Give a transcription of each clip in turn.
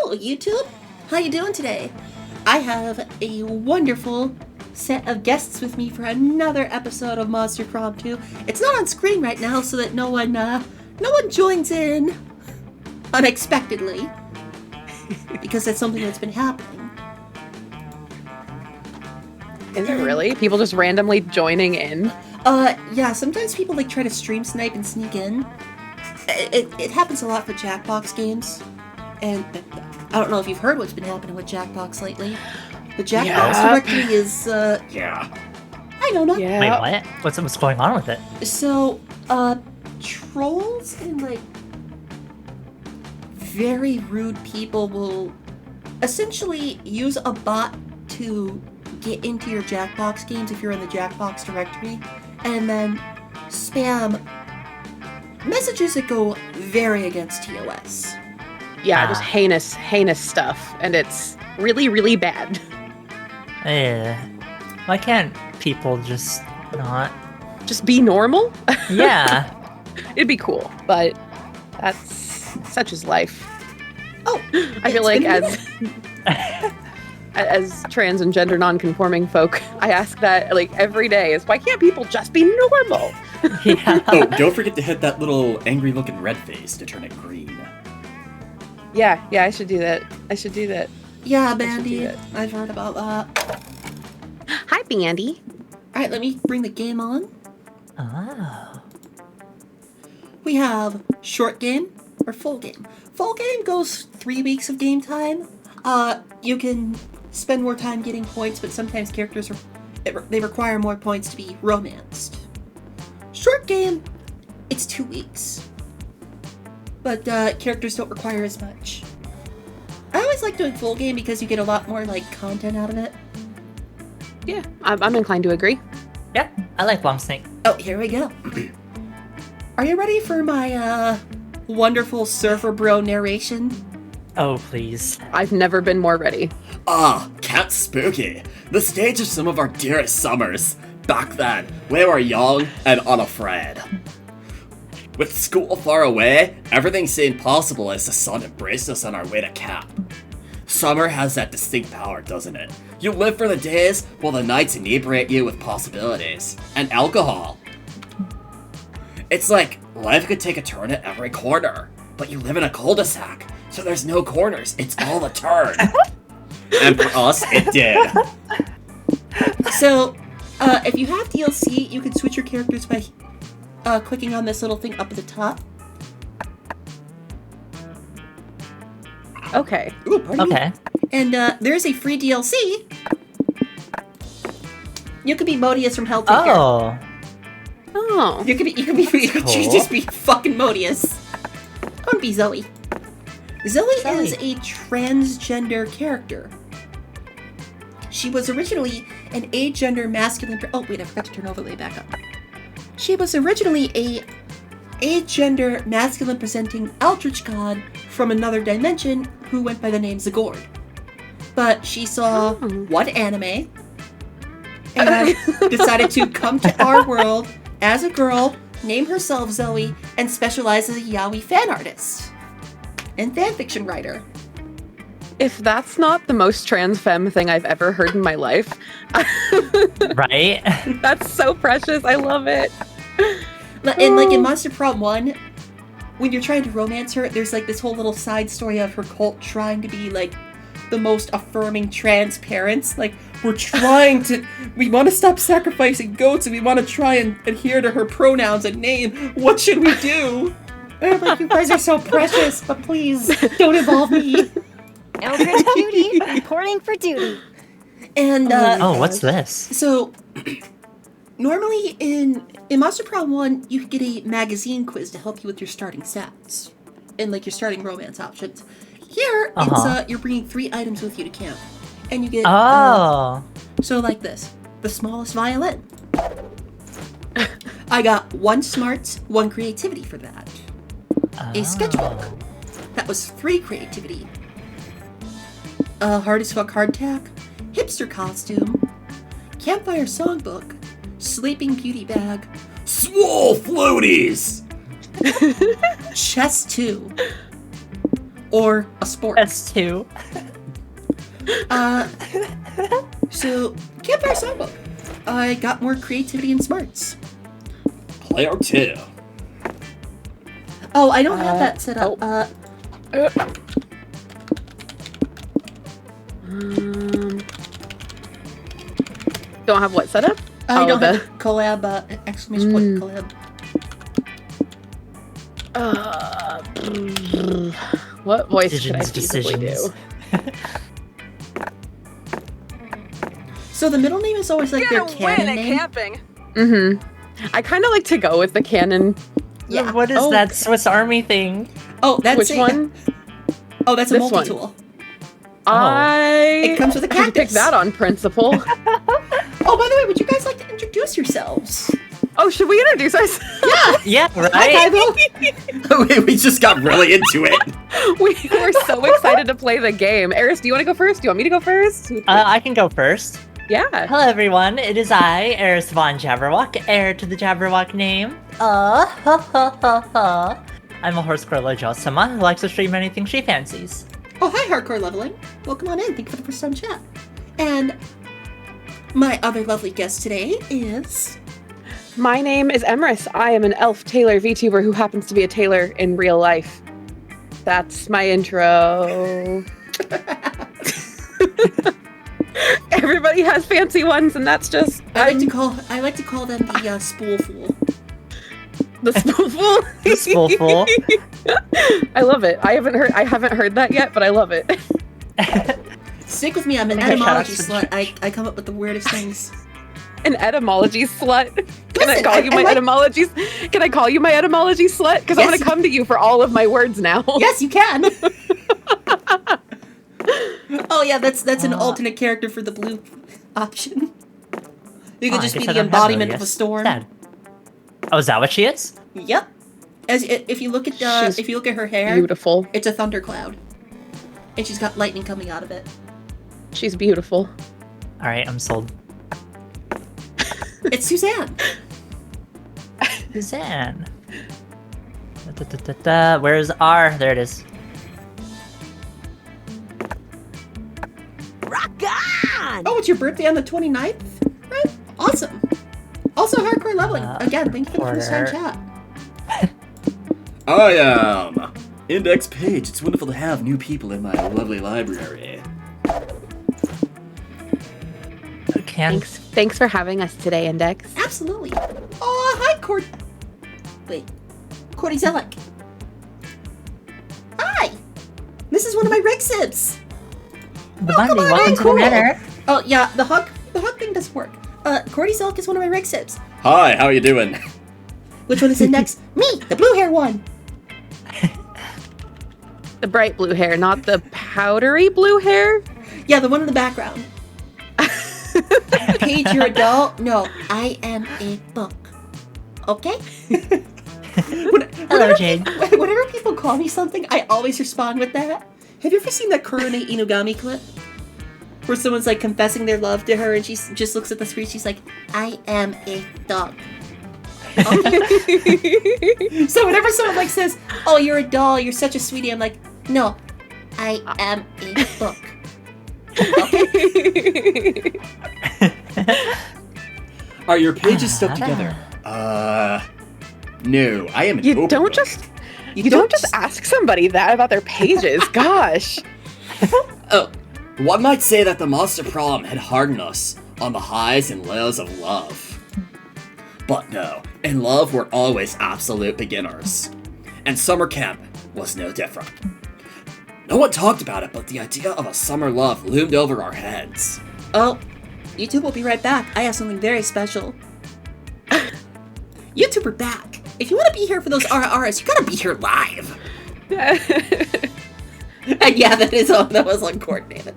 Hello, YouTube. How you doing today? I have a wonderful set of guests with me for another episode of Monster Prom 2. It's not on screen right now, so that no one joins in unexpectedly, because that's something that's been happening. Is it really? People just randomly joining in? Yeah. Sometimes people try to stream snipe and sneak in. It happens a lot for Jackbox games, and I don't know if you've heard what's been happening with Jackbox lately. The Jackbox directory is, I don't know. Yeah. Wait, what? What's going on with it? So, trolls and, very rude people will essentially use a bot to get into your Jackbox games if you're in the Jackbox directory, and then spam messages that go very against TOS. Yeah, just heinous stuff, and it's really, really bad. Why can't people just not? Just be normal? Yeah. It'd be cool, but that's such is life. Oh, I feel like as trans and gender non-conforming folk, I ask that every day is, why can't people just be normal? Yeah. Oh, don't forget to hit that little angry looking red face to turn it green. Yeah, I should do that. Yeah, Bandy, I've heard about that. Hi, Bandy. Alright, let me bring the game on. Oh. We have short game or full game. Full game goes 3 weeks of game time. You can spend more time getting points, but sometimes characters they require more points to be romanced. Short game, it's 2 weeks, but characters don't require as much. I always like doing full game because you get a lot more content out of it. Yeah, I'm inclined to agree. Yeah, I like Bomb Snake. Oh, here we go. Are you ready for my wonderful surfer bro narration? Oh, please. I've never been more ready. Cat Spooky, the stage of some of our dearest summers. Back then, we were young and unafraid. With school far away, everything seemed possible as the sun embraced us on our way to camp. Summer has that distinct power, doesn't it? You live for the days while the nights inebriate you with possibilities and alcohol. It's like life could take a turn at every corner, but you live in a cul-de-sac, so there's no corners, it's all a turn. And for us, it did. So, if you have DLC, you can switch your characters by clicking on this little thing up at the top. Okay. Ooh, pardon me. Okay. And there's a free DLC. You could be Modius from Helltaker. Oh. You could choose just be fucking Modius. I want to be Zoe. Zoe is a transgender character. She was originally an agender masculine. Oh wait, I forgot to turn overlay back up. She was originally a agender masculine presenting eldritch god from another dimension who went by the name Zagord. But she saw one anime and decided to come to our world as a girl, name herself Zoe, and specialize as a yaoi fan artist and fanfiction writer. If that's not the most trans femme thing I've ever heard in my life. Right? That's so precious. I love it. And in Monster Prom 1, when you're trying to romance her, there's this whole little side story of her cult trying to be the most affirming trans parents. We want to stop sacrificing goats and we want to try and adhere to her pronouns and name. What should we do? And I'm you guys are so precious, but please don't involve me. Eldritch Cutie reporting for duty. And what's this? So normally in Monster Prom 1, you could get a magazine quiz to help you with your starting stats and your starting romance options. Here, it's you're bringing 3 items with you to camp, and you get so this: the smallest violin. I got 1 smarts, 1 creativity for that. A sketchbook. That was 3 creativity. A hard as fuck hardtack, hipster costume, campfire songbook, sleeping beauty bag, Swole floaties! chest 2, or a sport? S2. So, Campfire Songbook. I got more creativity and smarts. Player 2. Oh, I don't have that set up. Don't have what set up? I don't have a collab, exclamation point collab. What voice should I feasibly Decisions. do? So the middle name is always like their canon name. I kind of like to go with the canon. Yeah. What is that Swiss Army thing? Oh, that's Which one? Oh, that's a This one. multi-tool. It comes with a I picked cactus. that on principle. Oh, by the way, would you guys like to introduce yourselves? Oh, should we introduce ourselves? Yeah, Hi, right? Kaibo. We just got really into it. We were so excited to play the game. Eris, do you want to go first? Do you want me to go first? I can go first. Yeah. Hello everyone, it is I, ErisvonJabberwock, heir to the Jabberwock name. I'm a horse girl Josama who likes to stream anything she fancies. Oh, hi, Hardcore Leveling. Welcome on in. Thank you for the first time chat. And my other lovely guest today is... My name is Emrys. I am an elf tailor VTuber who happens to be a tailor in real life. That's my intro. Everybody has fancy ones, and that's just I like to call them the spool fool. the spoolful. The spoolful. I love it. I haven't heard that yet, but I love it. Stick with me. I'm an Okay, etymology shout out slut. I come up with the weirdest things. An etymology slut. Can I Listen, call you my etymologies? Can I call you my etymology slut? Because I'm Yes. gonna come to you for all of my words now. Yes, you can. Oh yeah, that's an alternate character for the blue option. You could I just be guess I the don't have embodiment of a those. storm. Sad. Oh, is that what she is? Yep. If you look at She's her hair, Beautiful. it's a thundercloud, and she's got lightning coming out of it. She's beautiful. Alright, I'm sold. It's Suzanne. Suzanne. Where's R? There it is. Rock on! Oh, it's your birthday on the 29th? Right? Awesome. Also, Hardcore Leveling. Again, thank you for the first time chat. I am Index Page. It's wonderful to have new people in my lovely library. Thanks for having us today, Index. Absolutely. Oh, hi, Cordy Zellick. Hi. This is one of my reg sibs. The Bundy, welcome to the cool. manor. Oh yeah, the hug thing doesn't work. Cordy Zellick is one of my reg sibs. Hi, how you doing? Which one is Index? Me, the blue hair one. The bright blue hair, not the powdery blue hair. Yeah, the one in the background. Paige, you're a doll? No, I am a book. Okay? Hello, Jade. Whenever people call me something, I always respond with that. Have you ever seen that Kurone Inugami clip? Where someone's like confessing their love to her and she just looks at the screen, she's like, I am a dog. Okay. So whenever someone like says, oh, you're a doll, you're such a sweetie, I'm like, no, I am a book. Okay? Are your pages stuck together? No, I am an open Don't book. just ask somebody that about their pages. Gosh. Oh, one might say that the Monster Prom had hardened us on the highs and lows of love. But no, in love we're always absolute beginners. And summer camp was no different. No one talked about it, but the idea of a summer love loomed over our heads. Oh, YouTube will be right back. I have something very special. YouTube, we're back. If you want to be here for those RRs, you gotta be here live. And yeah, that was uncoordinated.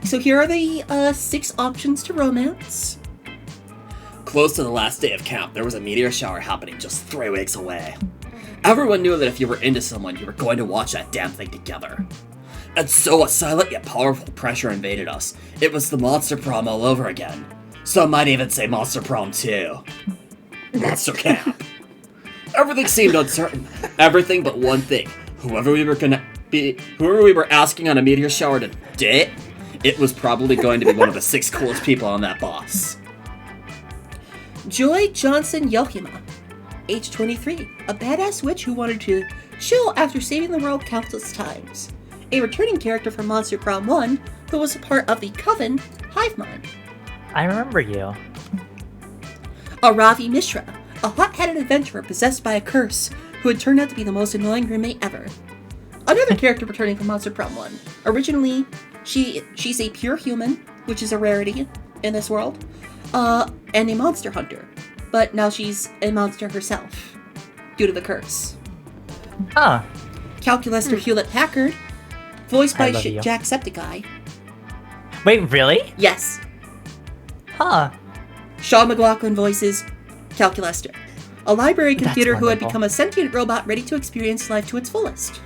So here are the 6 options to romance. Close to the last day of camp, there was a meteor shower happening just 3 weeks away. Everyone knew that if you were into someone, you were going to watch that damn thing together. And so a silent yet powerful pressure invaded us. It was the Monster Prom all over again. Some might even say Monster Prom 2. Monster Camp. Everything seemed uncertain. Everything but one thing. whoever we were asking on a meteor shower to date, it was probably going to be one of the 6 coolest people on that bus. Joy Johnson Yohima, age 23, a badass witch who wanted to chill after saving the world countless times. A returning character from Monster Prom 1 who was a part of the Coven hive mind. I remember you. Ravi Mishra, a hot-headed adventurer possessed by a curse who had turned out to be the most annoying roommate ever. Another character returning from Monster Prom 1. Originally, she's a pure human, which is a rarity in this world, and a monster hunter. But now she's a monster herself, due to the curse. Huh. Calculaster Hewlett-Packard, voiced by love you. Jacksepticeye. Wait, really? Yes, Huh. Sean McLaughlin voices Calculaster, a library That's computer who had wonderful. become a sentient robot ready to experience life to its fullest.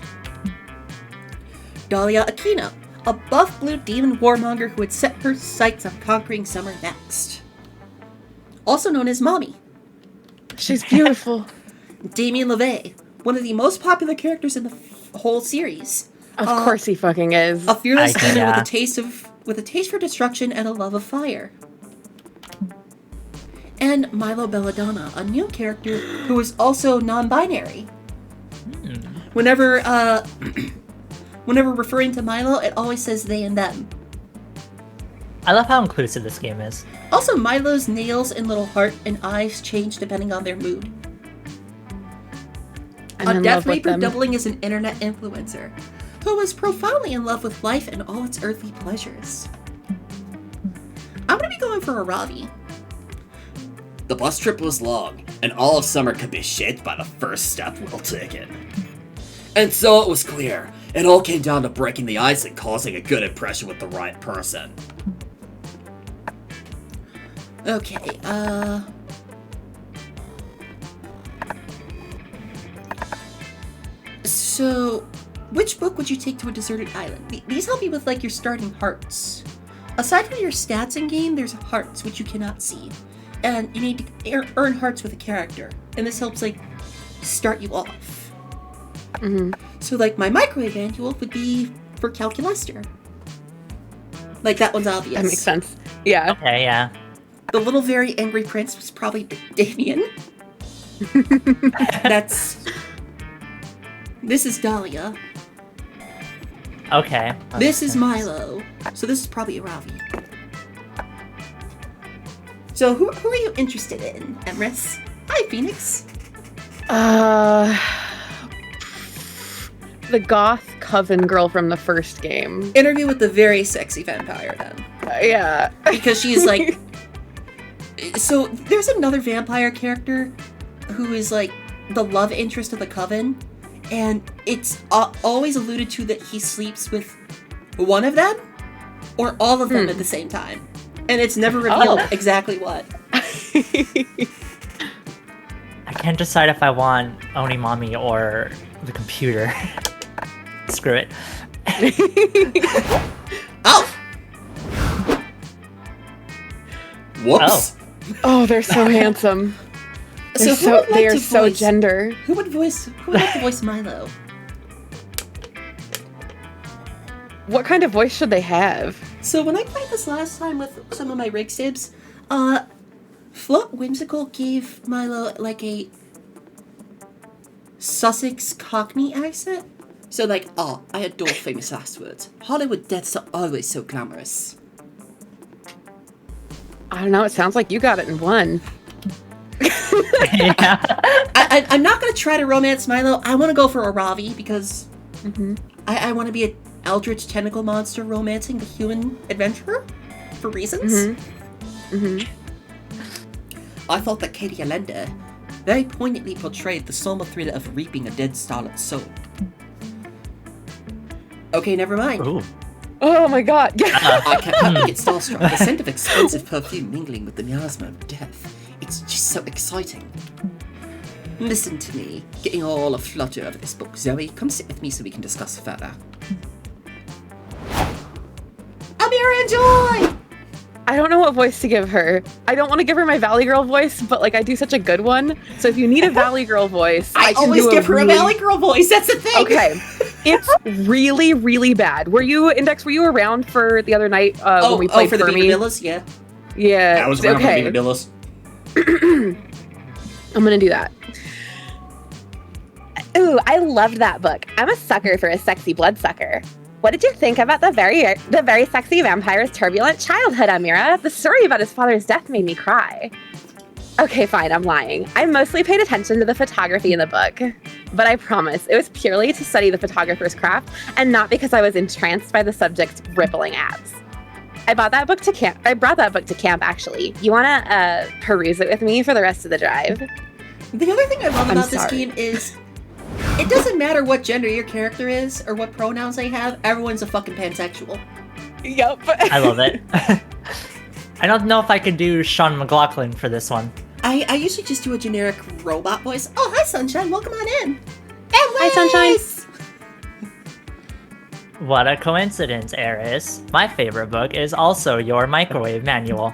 Dahlia Aquino, a buff blue demon warmonger who had set her sights on conquering summer next. Also known as Mommy. She's beautiful. Damien LeVay, one of the most popular characters in the whole series. Of course he fucking is. A fearless demon Yeah. with a taste for destruction and a love of fire. And Milo Belladonna, a new character who is also non-binary. Whenever referring to Milo, it always says they and them. I love how inclusive this game is. Also, Milo's nails and little heart and eyes change depending on their mood. I'm A in Death love with Raper them. doubling as an internet influencer, who is profoundly in love with life and all its earthly pleasures. I'm gonna be going for a Ravi. The bus trip was long, and all of summer could be shaped by the first step well taken. And so it was clear, it all came down to breaking the ice and causing a good impression with the right person. Okay, So, which book would you take to a deserted island? These help you with, like, your starting hearts. Aside from your stats in game, there's hearts, which you cannot see. And you need to earn hearts with a character. And this helps, like, start you off. So, like, my microwave manual would be for Calculaster. Like, that one's obvious. That makes sense. Yeah. Okay, yeah. The little very angry prince was probably Damien. This is Dahlia. Okay. This is Milo. So this is probably a Ravi. So who are you interested in, Emrys? Hi, Phoenix. The goth coven girl from the first game. Interview with the very sexy vampire, then. Yeah. Because she's like... So there's another vampire character who is like the love interest of the coven. And it's always alluded to that he sleeps with one of them or all of them at the same time. And it's never revealed exactly what. I can't decide if I want Onimami or the computer. Screw it. Oh! Whoops! Oh, they're so handsome. So who would like they are to so voice- gender. Who would like to voice Milo? What kind of voice should they have? So when I played this last time with some of my rig sibs, Float Whimsical gave Milo like a Sussex Cockney accent. So like, oh, I adore famous last words. Hollywood deaths are always so glamorous. I don't know, it sounds like you got it in one. Yeah. I'm not gonna try to romance Milo. I want to go for a Ravi because I want to be an eldritch tentacle monster romancing the human adventurer for reasons. I thought that Katie Allende very poignantly portrayed the soulful thrill of reaping a dead starlet's soul. Okay, never mind. Ooh. Oh my god. I can't help but get starstruck. The scent of expensive perfume mingling with the miasma of death. It's just so exciting. Listen to me, getting all aflutter over this book. Zoe, come sit with me so we can discuss further. Amira and Joy! I don't know what voice to give her. I don't want to give her my Valley Girl voice, but like I do such a good one. So if you need a Valley Girl voice, I can always do give her a Valley Girl voice. That's the thing. Okay, it's really, really bad. Were you around for the other night when we played for the Fermi? Beaver Yeah. Yeah. I was around okay. for Beaver I'm gonna do that. Ooh, I loved that book. I'm a sucker for a sexy bloodsucker. What did you think about the very sexy vampire's turbulent childhood, Amira? The story about his father's death made me cry. Okay, fine, I'm lying. I mostly paid attention to the photography in the book, but I promise it was purely to study the photographer's craft and not because I was entranced by the subject's rippling abs. I brought that book to camp, actually. You wanna peruse it with me for the rest of the drive? The other thing I love about this game is it doesn't matter what gender your character is or what pronouns they have, everyone's a fucking pansexual. Yup. I love it. I don't know if I could do Sean McLaughlin for this one. I usually just do a generic robot voice. Oh, hi, Sunshine. Welcome on in. Hi, Sunshine. What a coincidence, Eris. My favorite book is also your microwave manual.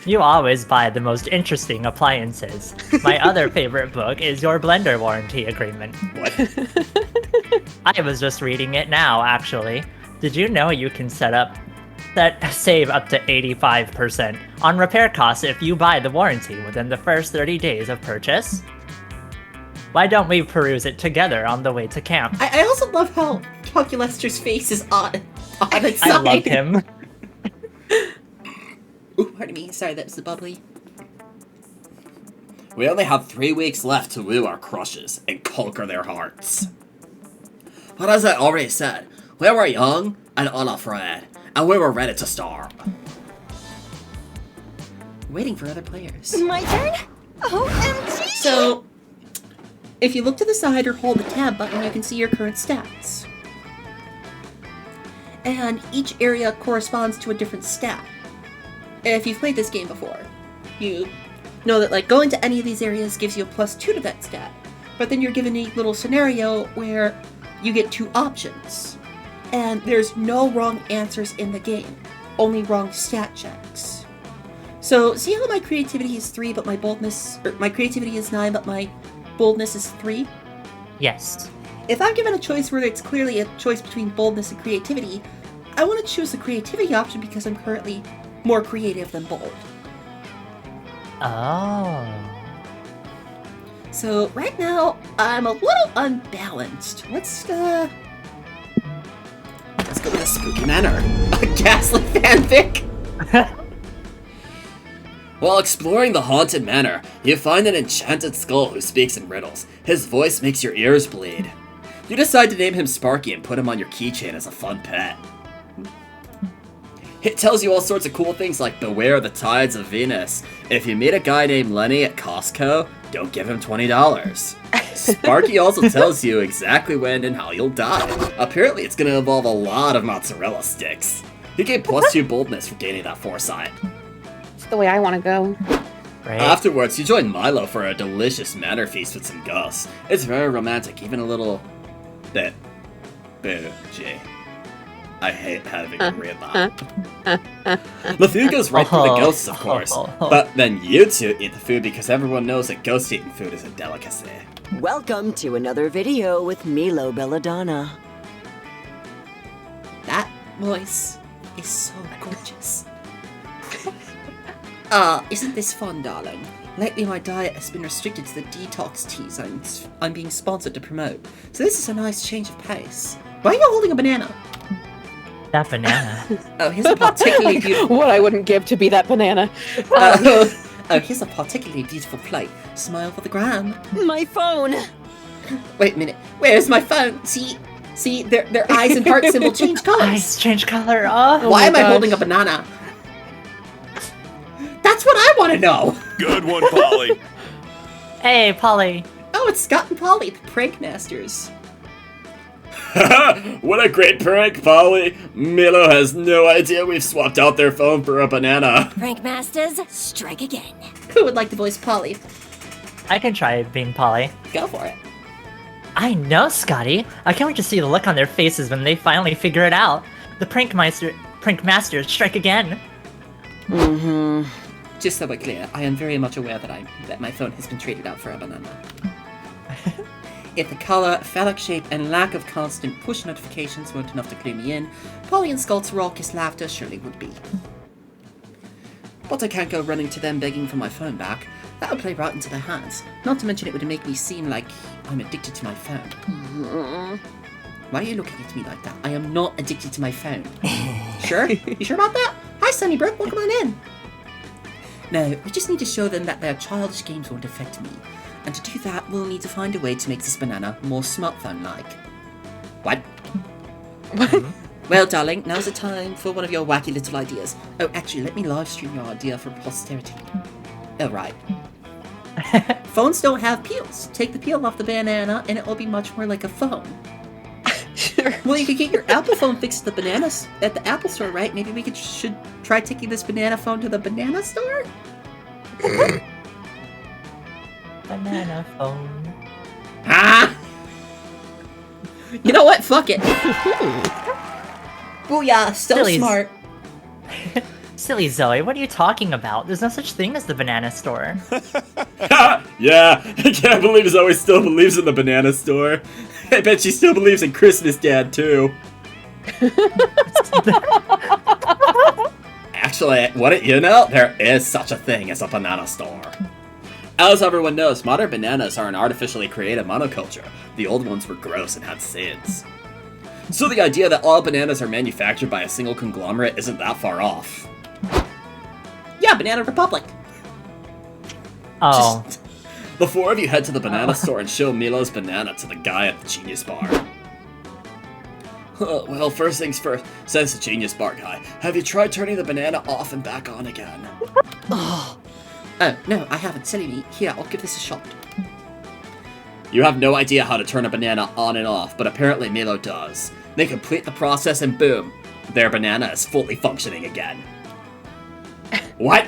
You always buy the most interesting appliances. My other favorite book is your blender warranty agreement. What? I was just reading it now, actually. Did you know you can save up to 85% on repair costs if you buy the warranty within the first 30 days of purchase? Why don't we peruse it together on the way to camp? I also love how Calculester's face is on its side. I love him. Ooh, pardon me. Sorry, that was the bubbly. We only have 3 weeks left to woo our crushes and conquer their hearts. But as I already said, we were young and unafraid, and we were ready to start. Waiting for other players. My turn? OMG! So, if you look to the side or hold the tab button, you can see your current stats. And each area corresponds to a different stat. If you've played this game before, you know that like going to any of these areas gives you a +2 to that stat. But then you're given a little scenario where you get 2 options. And there's no wrong answers in the game, only wrong stat checks. So see how my creativity is 3 but my boldness, or my creativity is 9 but my boldness is 3? Yes. If I'm given a choice where it's clearly a choice between boldness and creativity, I want to choose the creativity option because I'm currently more creative than bold. Oh. So right now, I'm a little unbalanced. Let's go with a spooky manor. A ghastly fanfic! While exploring the haunted manor, you find an enchanted skull who speaks in riddles. His voice makes your ears bleed. You decide to name him Sparky and put him on your keychain as a fun pet. It tells you all sorts of cool things like beware the tides of Venus. If you meet a guy named Lenny at Costco, don't give him $20. Sparky also tells you exactly when and how you'll die. Apparently it's going to involve a lot of mozzarella sticks. You get +2 boldness for gaining that foresight. It's the way I want to go. Right. Afterwards, you join Milo for a delicious manor feast with some ghosts. It's very romantic, even a little bit bougie. I hate having to read that. The food goes right through the ghosts, of course. But then you two eat the food because everyone knows that ghost eating food is a delicacy. Welcome to another video with Milo Belladonna. That voice is so gorgeous. Isn't this fun, darling? Lately my diet has been restricted to the detox teas I'm being sponsored to promote. So this is a nice change of pace. Why are you holding a banana? That banana. Oh, here's a particularly beautiful... What I wouldn't give to be that banana. Here's a particularly beautiful plate. Smile for the gram. My phone! Wait a minute. Where's my phone? See, their eyes and heart symbol change colors. Eyes change color. Oh. Why am I gosh. holding a banana? That's what I want to know. Good one, Polly. Hey, Polly. Oh, it's Scott and Polly, the prank masters. What a great prank, Polly! Milo has no idea we've swapped out their phone for a banana. Prank Masters, strike again. Who would like to voice Polly? I can try being Polly. Go for it. I know, Scotty. I can't wait to see the look on their faces when they finally figure it out. The prank masters strike again. Mm-hmm. Just so we're clear, I am very much aware that my phone has been traded out for a banana. If the color, phallic shape, and lack of constant push notifications weren't enough to clue me in, Polly and Scott's raucous laughter surely would be. But I can't go running to them begging for my phone back. That would play right into their hands. Not to mention it would make me seem like I'm addicted to my phone. Why are you looking at me like that? I am not addicted to my phone. Sure? You sure about that? Hi, Sunnybrook. Welcome on in. No, we just need to show them that their childish games won't affect me. And to do that, we'll need to find a way to make this banana more smartphone-like. What? Well, darling, now's the time for one of your wacky little ideas. Oh, actually, let me live stream your idea for posterity. Oh, right. Phones don't have peels. Take the peel off the banana, and it'll be much more like a phone. Sure. Well, you could get your Apple phone fixed at the bananas at the Apple store, right? Maybe we should try taking this banana phone to the banana store? Banana phone. Ah! You know what? Fuck it. Booyah, so Silly. smart. Silly Zoe, what are you talking about? There's no such thing as the banana store. Yeah, I can't believe Zoe still believes in the banana store. I bet she still believes in Christmas Dad, too. Actually, wouldn't you know, there is such a thing as a banana store. As everyone knows, modern bananas are an artificially created monoculture. The old ones were gross and had sins. So the idea that all bananas are manufactured by a single conglomerate isn't that far off. Yeah, Banana Republic. Oh. Just, the four of you head to the banana store and show Milo's banana to the guy at the Genius Bar. Well, first things first, says the Genius Bar guy. Have you tried turning the banana off and back on again? Oh, no, I haven't. Silly me. Here, I'll give this a shot. You have no idea how to turn a banana on and off, but apparently Milo does. They complete the process and boom, their banana is fully functioning again. What?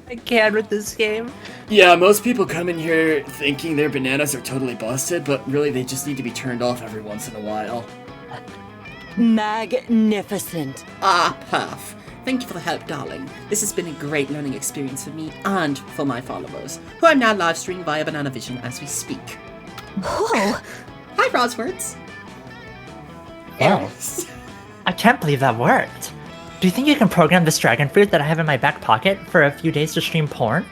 I can't with this game. Yeah, most people come in here thinking their bananas are totally busted, but really they just need to be turned off every once in a while. Magnificent. Ah, Puff. Thank you for the help, darling. This has been a great learning experience for me and for my followers, who I'm now live streaming via Banana Vision as we speak. Oh, Hi, Roswords. Wow. I can't believe that worked. Do you think you can program this dragon fruit that I have in my back pocket for a few days to stream porn?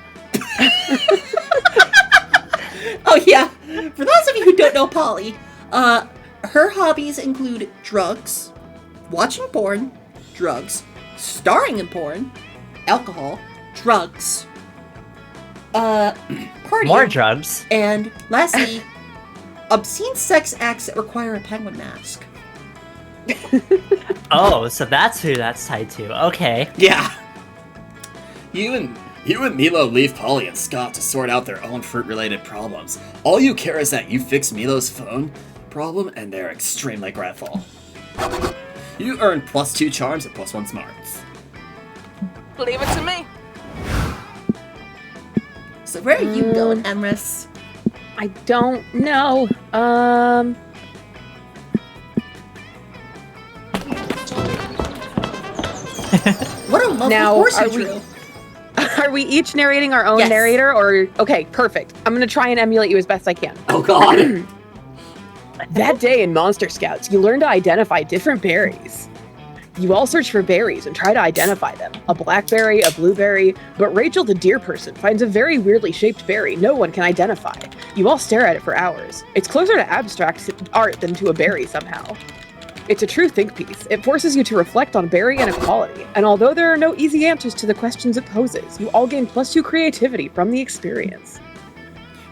Oh, yeah. For those of you who don't know Polly, her hobbies include drugs, watching porn, drugs, starring in porn, alcohol, drugs, partying, More drugs. and lastly, obscene sex acts that require a penguin mask. Oh, so that's who that's tied to. Okay. Yeah. You and Milo leave Polly and Scott to sort out their own fruit-related problems. All you care is that you fix Milo's phone problem, and they're extremely grateful. You earn +2 charms and +1 smarts. Leave it to me. So where are you going, Emrys? I don't know. What a lovely Now, horse are you we- drew. Are we each narrating our own Yes. narrator, or okay, perfect. I'm gonna try and emulate you as best I can. Oh god! That day in Monster Scouts, you learn to identify different berries. You all search for berries and try to identify them. A blackberry, a blueberry, but Rachel, the deer person, finds a very weirdly shaped berry no one can identify. You all stare at it for hours. It's closer to abstract art than to a berry somehow. It's a true think piece. It forces you to reflect on berry inequality, and although there are no easy answers to the questions it poses, you all gain +2 creativity from the experience.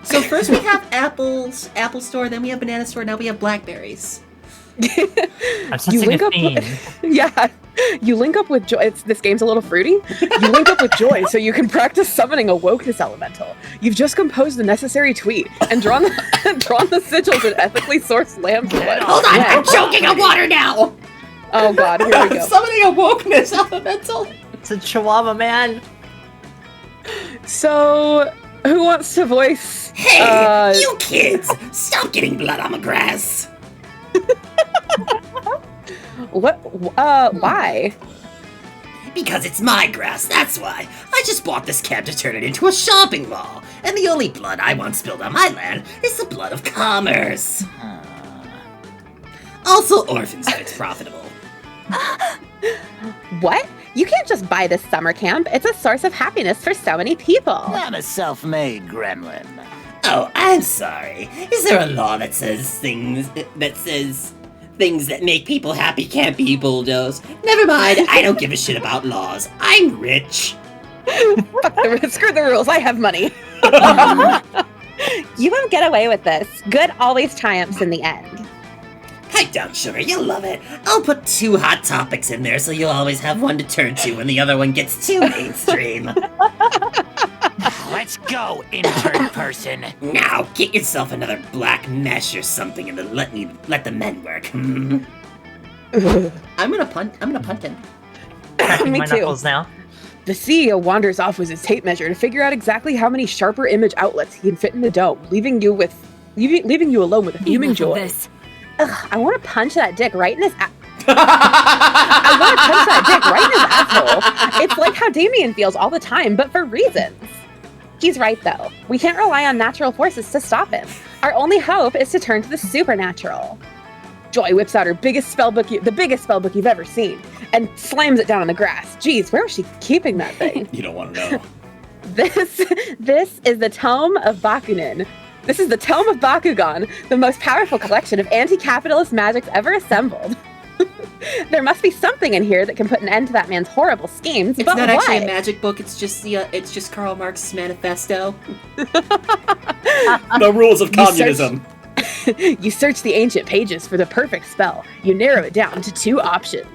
So first we have apples, Apple Store, then we have Banana Store, now we have blackberries. I'm sensing a theme. Yeah, you link up with Joy. This game's a little fruity. You link up with Joy so you can practice summoning a wokeness elemental. You've just composed the necessary tweet and drawn the sigils and ethically sourced lamb blood. Hold on, Yeah. I'm choking on water now! Oh god, here we I'm go. summoning a wokeness elemental! It's a chihuahua man. So, who wants to voice? Hey, you kids! Stop getting blood on the grass! What? Why? Because it's my grass, that's why. I just bought this camp to turn it into a shopping mall. And the only blood I want spilled on my land is the blood of commerce. Also, orphans are it's profitable. What? You can't just buy this summer camp. It's a source of happiness for so many people. I'm a self-made gremlin. Oh, I'm sorry. Is there a law that says things that make people happy can't be bulldozed? Never mind, I don't give a shit about laws. I'm rich. Screw the rules. I have money. You won't get away with this. Good always triumphs in the end. Pipe down, sugar, you'll love it. I'll put 2 hot topics in there so you'll always have one to turn to when the other one gets too mainstream. Let's go, intern person. Now, get yourself another black mesh or something and then let the men work. I'm gonna punt him. Cracking Me my too. knuckles now. The CEO wanders off with his tape measure to figure out exactly how many sharper image outlets he can fit in the dome, leaving you alone with a fuming Enough of joy. this. Ugh, I want to punch that dick right in his I want to punch that dick right in his asshole. It's like how Damien feels all the time, but for reasons. He's right, though. We can't rely on natural forces to stop him. Our only hope is to turn to the supernatural. Joy whips out her the biggest spell book you've ever seen, and slams it down on the grass. Geez, where was she keeping that thing? You don't want to know. This is the Tome of Bakunin. This is the Tome of Bakugan, the most powerful collection of anti-capitalist magics ever assembled. There must be something in here that can put an end to that man's horrible schemes, It's but not what? actually a magic book. It's just Karl Marx's manifesto. The rules of communism. You search the ancient pages for the perfect spell. You narrow it down to 2 options.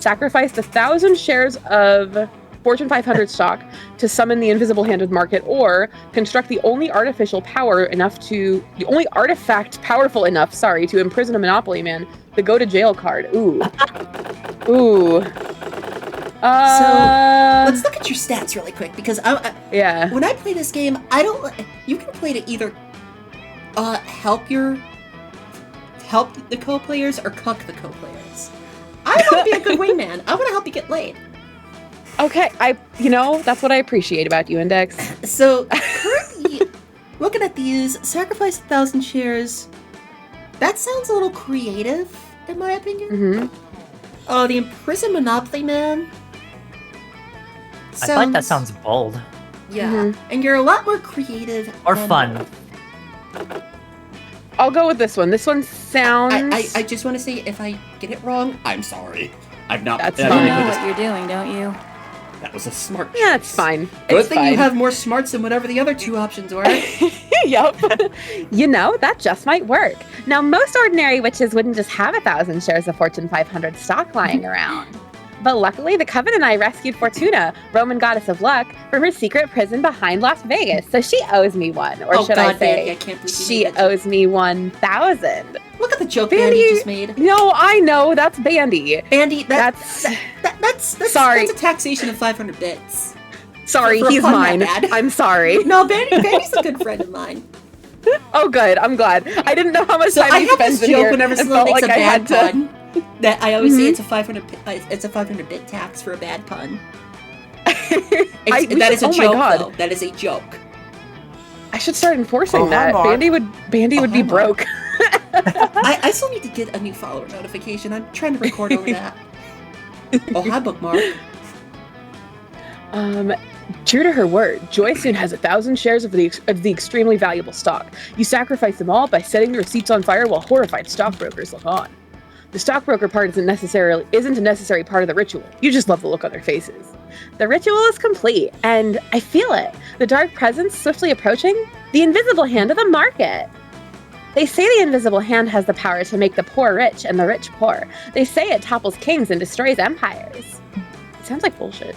Sacrifice 1,000 shares of Fortune 500 stock to summon the invisible handed market, or construct the only artifact powerful enough, to imprison a Monopoly man, the go to jail card. Ooh. Ooh. So let's look at your stats really quick, because yeah. when I play this game, you can play to either help the co-players or cuck the co-players. I want to be a good wingman. I want to help you get laid. Okay, that's what I appreciate about you, Index. So currently, looking at these, sacrifice 1,000 shares. That sounds a little creative, in my opinion. Mm-hmm. Oh, the imprisoned Monopoly man. I feel like that sounds bold. Yeah, Mhm. and you're a lot more creative. Or than- fun. I'll go with this one. This one sounds... I just want to say, if I get it wrong, I'm sorry. I've not. That's I've fine. only You know put this- what you're doing, don't you? That was a smart. Yeah, it's choice. fine. Good It's thing fine. you have more smarts than whatever the other 2 options were. Yup. That just might work. Now, most ordinary witches wouldn't just have 1,000 shares of Fortune 500 stock lying around. But luckily, the Coven and I rescued Fortuna, Roman goddess of luck, from her secret prison behind Las Vegas. So she owes me one. Or should I God, say, Bandy, I can't believe you she made that owes me 1,000. Look at the joke Bandy- Bandy just made. No, I know. That's Bandy. Bandy, That's... that's Sorry. That's a taxation of 500 bits. Sorry, For a he's pun, mine. not bad. I'm sorry. No, Bandy's a good friend of mine. Oh, good. I'm glad. I didn't know how much So time I he have spends this in joke here. whenever and someone felt makes like a I had bad to... pun. That I always say Mhm. it's a 500 bit tax for a bad pun. We That is a should- joke, oh my God. though. That is a joke. I should start enforcing Oh, hi, that. Mark. Bandy would be hi, Mark. broke. I still need to get a new follower notification. I'm trying to record over that. Oh, hi, bookmark. True to her word, Joy soon has 1,000 shares of the extremely valuable stock. You sacrifice them all by setting the receipts on fire while horrified stockbrokers look on. The stockbroker part isn't a necessary part of the ritual. You just love the look on their faces. The ritual is complete, and I feel it. The dark presence swiftly approaching, the invisible hand of the market. They say the invisible hand has the power to make the poor rich and the rich poor. They say it topples kings and destroys empires. It sounds like bullshit.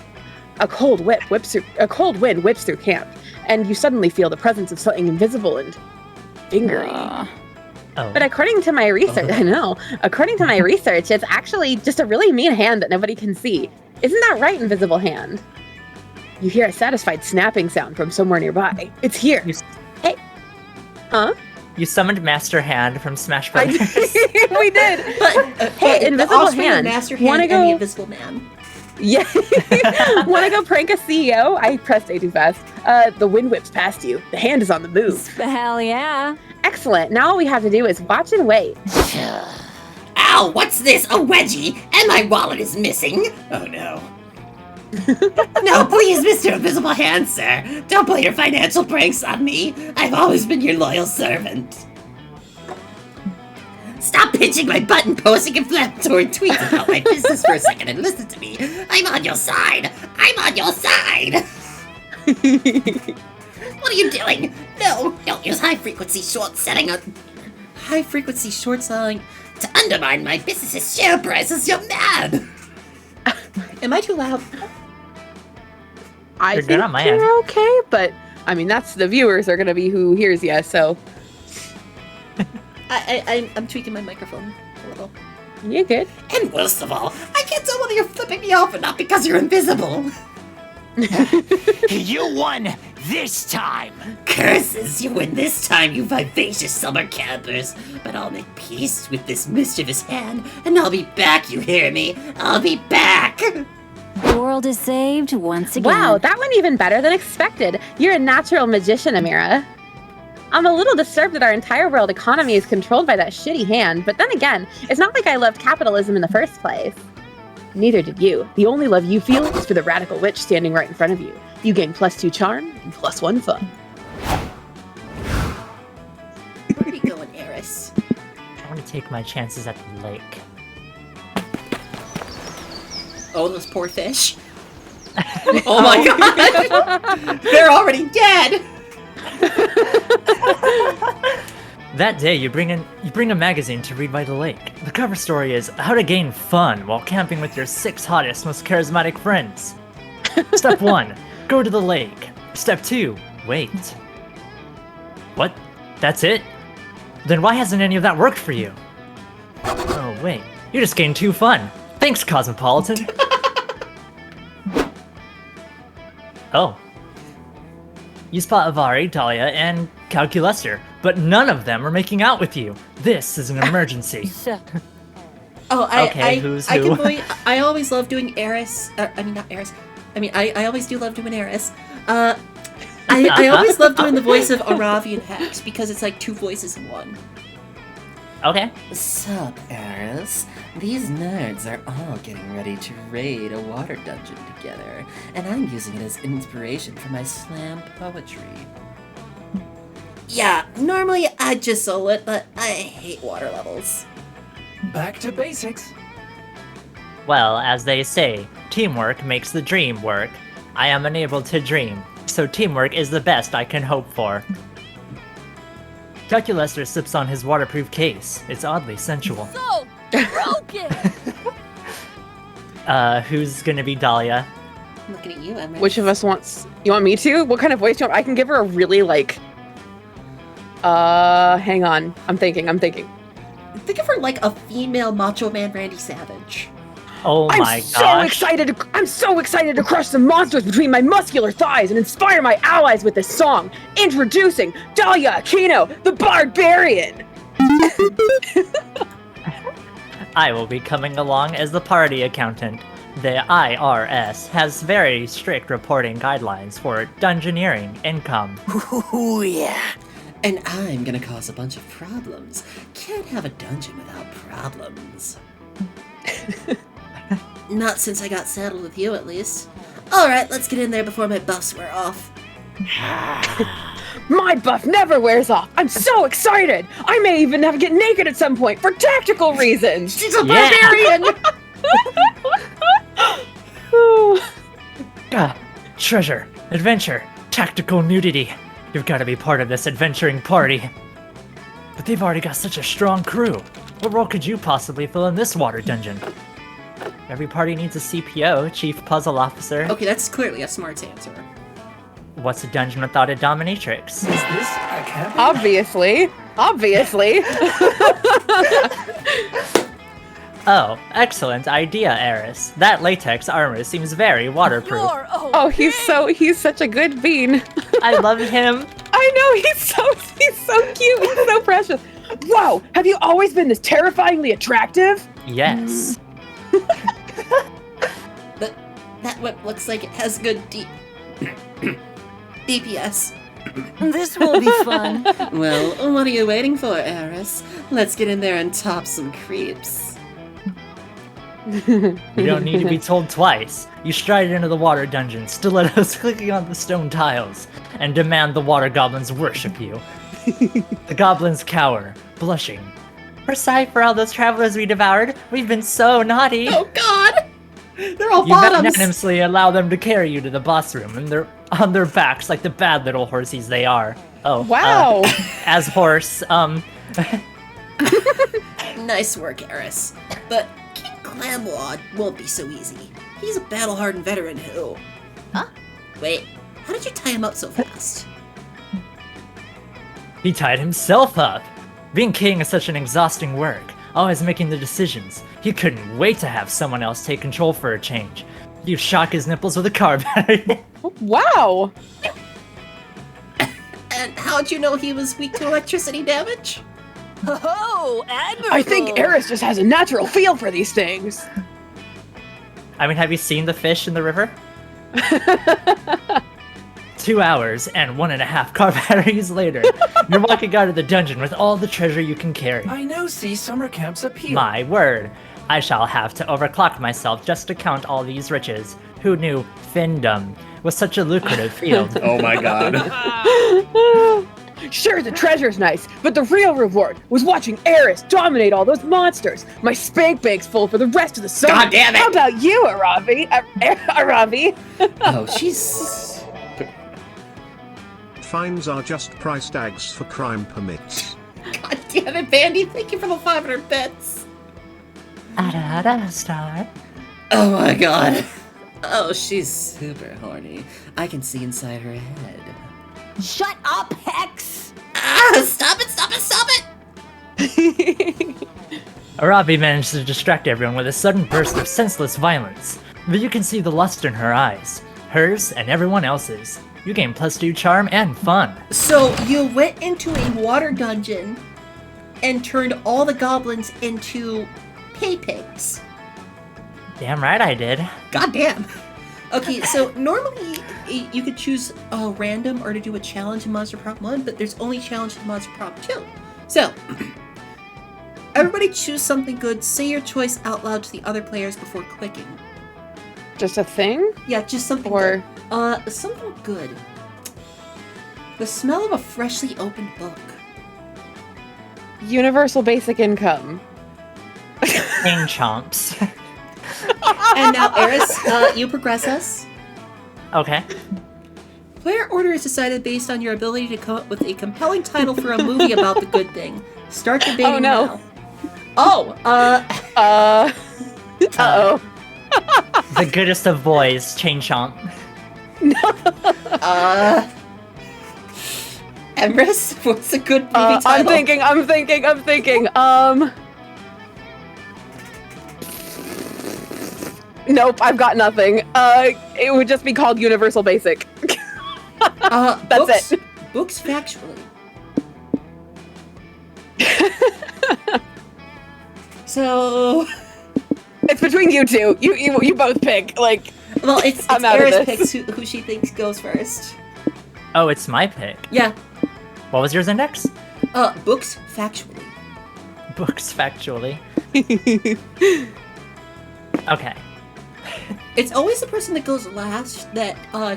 A cold wind whips through camp, and you suddenly feel the presence of something invisible and fingery. Oh. But according to my research, according to my research, it's actually just a really mean hand that nobody can see. Isn't that right, invisible hand? You hear a satisfied snapping sound from somewhere nearby. It's here. Hey. Huh? You summoned Master Hand from Smash I Bros. did. We did. But Hey, the invisible offspring of hand. Master Wanna Hand and go- the Invisible Man. Yeah. Want to go prank a CEO? I pressed A too fast. The wind whips past you. The hand is on the move. Hell yeah. Excellent. Now all we have to do is watch and wait. Ow, what's this? A wedgie? And my wallet is missing? Oh no. No, please, Mr. Invisible Hand, sir. Don't play your financial pranks on me. I've always been your loyal servant. Stop pinching my butt and posting inflammatory tweets about my business for a second and listen to me. I'm on your side. I'm on your side. What are you doing? No, don't use high-frequency short selling to undermine my business's share prices. You're mad. Am I too loud? I You're good think on my end. you're okay, but I mean, that's the viewers are going to be who hears you, so I'm tweaking my microphone a little. you're good. And worst of all, I can't tell whether you're flipping me off or not because you're invisible. You won this time! Curses, you win this time, you vivacious summer campers. But I'll make peace with this mischievous hand, and I'll be back, you hear me? I'll be back! The world is saved once again. Wow, that went even better than expected. You're a natural magician, Amira. I'm a little disturbed that our entire world economy is controlled by that shitty hand, but then again, it's not like I loved capitalism in the first place. Neither did you. The only love you feel is for the radical witch standing right in front of you. You gain +2 charm and +1 fun. Where are you going, Eris? I want to take my chances at the lake. Oh, those poor fish. Oh my god! They're already dead! That day, you bring a magazine to read by the lake. The cover story is How to Gain Fun While Camping with Your 6 Hottest, Most Charismatic Friends. Step 1, go to the lake. Step 2, wait. What? That's it? Then why hasn't any of that worked for you? Oh, wait. You just gained 2 fun. Thanks, Cosmopolitan. Oh. You spot Avari, Dahlia, and Calculester, but none of them are making out with you. This is an emergency. Oh, who's I who? I always love doing Eris. Not Eris. I always do love doing Eris. I always love doing the voice of Aravi and Hex because it's like 2 voices in one. Okay. Sup, Eris? These nerds are all getting ready to raid a water dungeon together, and I'm using it as inspiration for my slam poetry. Yeah, normally I'd just solo it, but I hate water levels. Back to basics. Well, as they say, teamwork makes the dream work. I am unable to dream, so teamwork is the best I can hope for. Calculester sips on his waterproof case. It's oddly sensual. So broken! Who's gonna be Dahlia? I'm looking at you, Emrys. Which of us wants... You want me to? What kind of voice do you want? I can give her a really, like... hang on. I'm thinking. Think of her like a female Macho Man Randy Savage. Oh my gosh. I'm so excited to crush the monsters between my muscular thighs and inspire my allies with this song. Introducing Dahlia Aquino, the Barbarian. I will be coming along as the party accountant. The IRS has very strict reporting guidelines for dungeoneering income. Ooh, yeah. And I'm gonna cause a bunch of problems. Can't have a dungeon without problems. Not since I got saddled with you, at least. Alright, let's get in there before my buffs wear off. My buff never wears off. I'm so excited. I may even have to get naked at some point for tactical reasons. She's a barbarian! Treasure, adventure, tactical nudity. You've got to be part of this adventuring party. But they've already got such a strong crew. What role could you possibly fill in this water dungeon? Every party needs a CPO, Chief Puzzle Officer. Okay, that's clearly a smart answer. What's a dungeon without a dominatrix? Is this a cabin? Obviously. Oh, excellent idea, Eris. That latex armor seems very waterproof. Oh, he's such a good bean. I love him. I know, he's so cute. He's so precious. Whoa, have you always been this terrifyingly attractive? Yes. That whip looks like it has good DPS. This will be fun. Well, what are you waiting for, Eris? Let's get in there and top some creeps. You don't need to be told twice. You stride into the water dungeon, stilettos clicking on the stone tiles, and demand the water goblins worship you. The goblins cower, blushing. We're sorry for all those travelers we devoured. We've been so naughty. Oh God! They're all You bottoms! magnanimously allow them to carry you to the boss room, and they're on their backs like the bad little horsies they are. Oh, Wow. As horse, Nice work, Eris. But King Clamwad won't be so easy. He's a battle-hardened veteran who... Huh? Wait, how did you tie him up so fast? he tied himself up. Being king is such an exhausting work, always making the decisions. He couldn't wait to have someone else take control for a change. You shock his nipples with a car battery. Wow. And how'd you know he was weak to electricity damage? Oh, admirable. I think Eris just has a natural feel for these things. I mean, have you seen the fish in the river? 2 hours and 1.5 car batteries later, you're walking out of the dungeon with all the treasure you can carry. I now see summer camps appeal. My word, I shall have to overclock myself just to count all these riches. Who knew Findom was such a lucrative field? Oh my god. Sure, the treasure's nice, but the real reward was watching Eris dominate all those monsters. My spank bank's full for the rest of the summer. God damn it! How about you, Aravi? Aravi? Oh, she's... Fines are just price tags for crime permits. God damn it, Bandy! Thank you for the 500 bits! Star. Oh my god. Oh, she's super horny. I can see inside her head. Shut up, Hex! Ah! Stop it! Stop it! Stop it! Arabi managed to distract everyone with a sudden burst of senseless violence, but you can see the lust in her eyes, hers and everyone else's. You gain +2 charm and fun. So you went into a water dungeon and turned all the goblins into pay pigs. Damn right I did. God damn. Okay, so normally you could choose a random or to do a challenge in Monster Prom 1, but there's only challenge in Monster Prom 2. So, everybody choose something good, say your choice out loud to the other players before clicking. Just a thing? Yeah, just something Or- good. Something good. The smell of a freshly opened book. Universal basic income. King chomps. And now, Eris, you progress us. Okay. Player order is decided based on your ability to come up with a compelling title for a movie about the good thing. Start debating Oh, no. now. Oh, Uh-oh. The goodest of boys, Chain Chomp. Emrys, what's a good movie I'm title? thinking. Nope, I've got nothing. It would just be called Universal Basic. That's books, it. Books factually. So, It's between you two. You both pick. Like, well, it's I'm out of Eris this. picks who she thinks goes first. Oh, it's my pick. Yeah, What was yours, Index? books factually. Books, factually. Okay. It's always the person that goes last that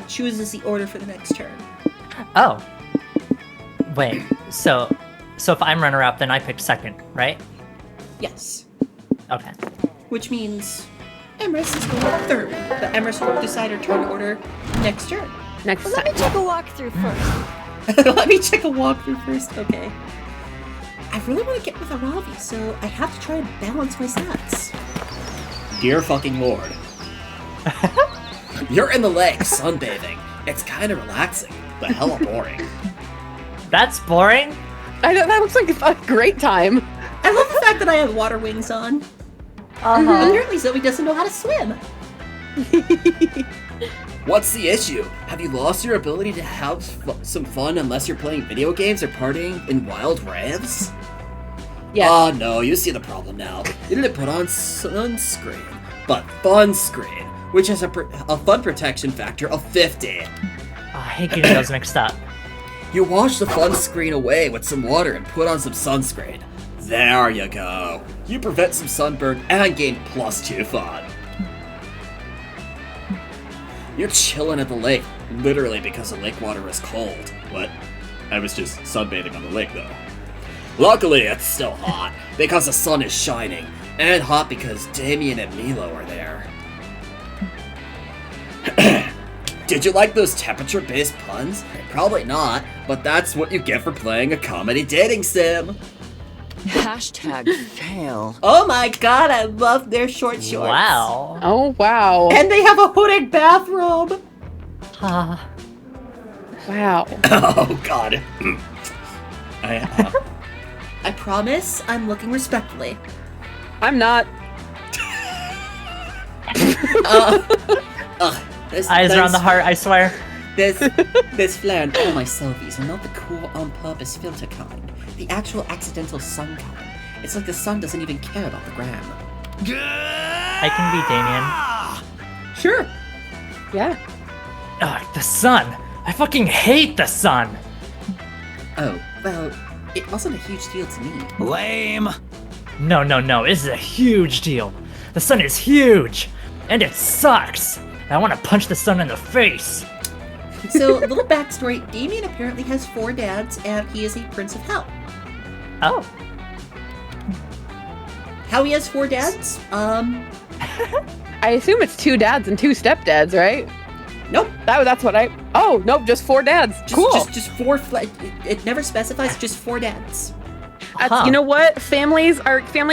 chooses the order for the next turn. Oh. Wait, so if I'm runner-up, then I pick second, right? Yes. Okay. Which means Emrys is going third, but Emrys will decide her turn order next turn. next Let me time. take a walkthrough first. Let me check a walkthrough first, okay. I really want to get with Aravi, so I have to try and balance my stats. Dear fucking lord. You're in the lake sunbathing. It's kind of relaxing, but hella boring. That's boring. I know, that looks like a great time. I love the fact that I have water wings on. Apparently Zoe doesn't know how to swim. What's the issue? Have you lost your ability to have some fun unless you're playing video games or partying in wild raves? Yes. Oh no, you see the problem now. You need to put on sunscreen, but fun screen. which has a fun protection factor of 50. Oh, I hate getting those mixed up. You wash the fun screen away with some water and put on some sunscreen. There you go. You prevent some sunburn and gain +2 fun. You're chilling at the lake, literally because the lake water is cold. What? I was just sunbathing on the lake though. Luckily, it's still hot because the sun is shining, and hot because Damien and Milo are there. Did you like those temperature-based puns? Probably not, but that's what you get for playing a comedy dating sim. #fail. Oh my god, I love their short shorts. Wow. Oh, wow. And they have a hooded bathrobe. Wow. Oh god. I promise I'm looking respectfully. I'm not. Eyes around the heart, I swear. This flare in all my selfies are not the cool on-purpose filter kind. The actual accidental sun kind. It's like the sun doesn't even care about the gram. I can be Damien. Sure. Yeah. Ugh, the sun! I fucking hate the sun! Oh, well, it wasn't a huge deal to me. Lame. No, this is a huge deal. The sun is huge! And it sucks! I want to punch the sun in the face! So, a little backstory. Damien apparently has 4 dads, and he is a prince of hell. Oh. How he has 4 dads? I assume it's 2 dads and 2 stepdads, right? Nope. That's what I. Oh, nope, just 4 dads. Cool. Just 4. It never specifies. Just 4 dads. You know what? Families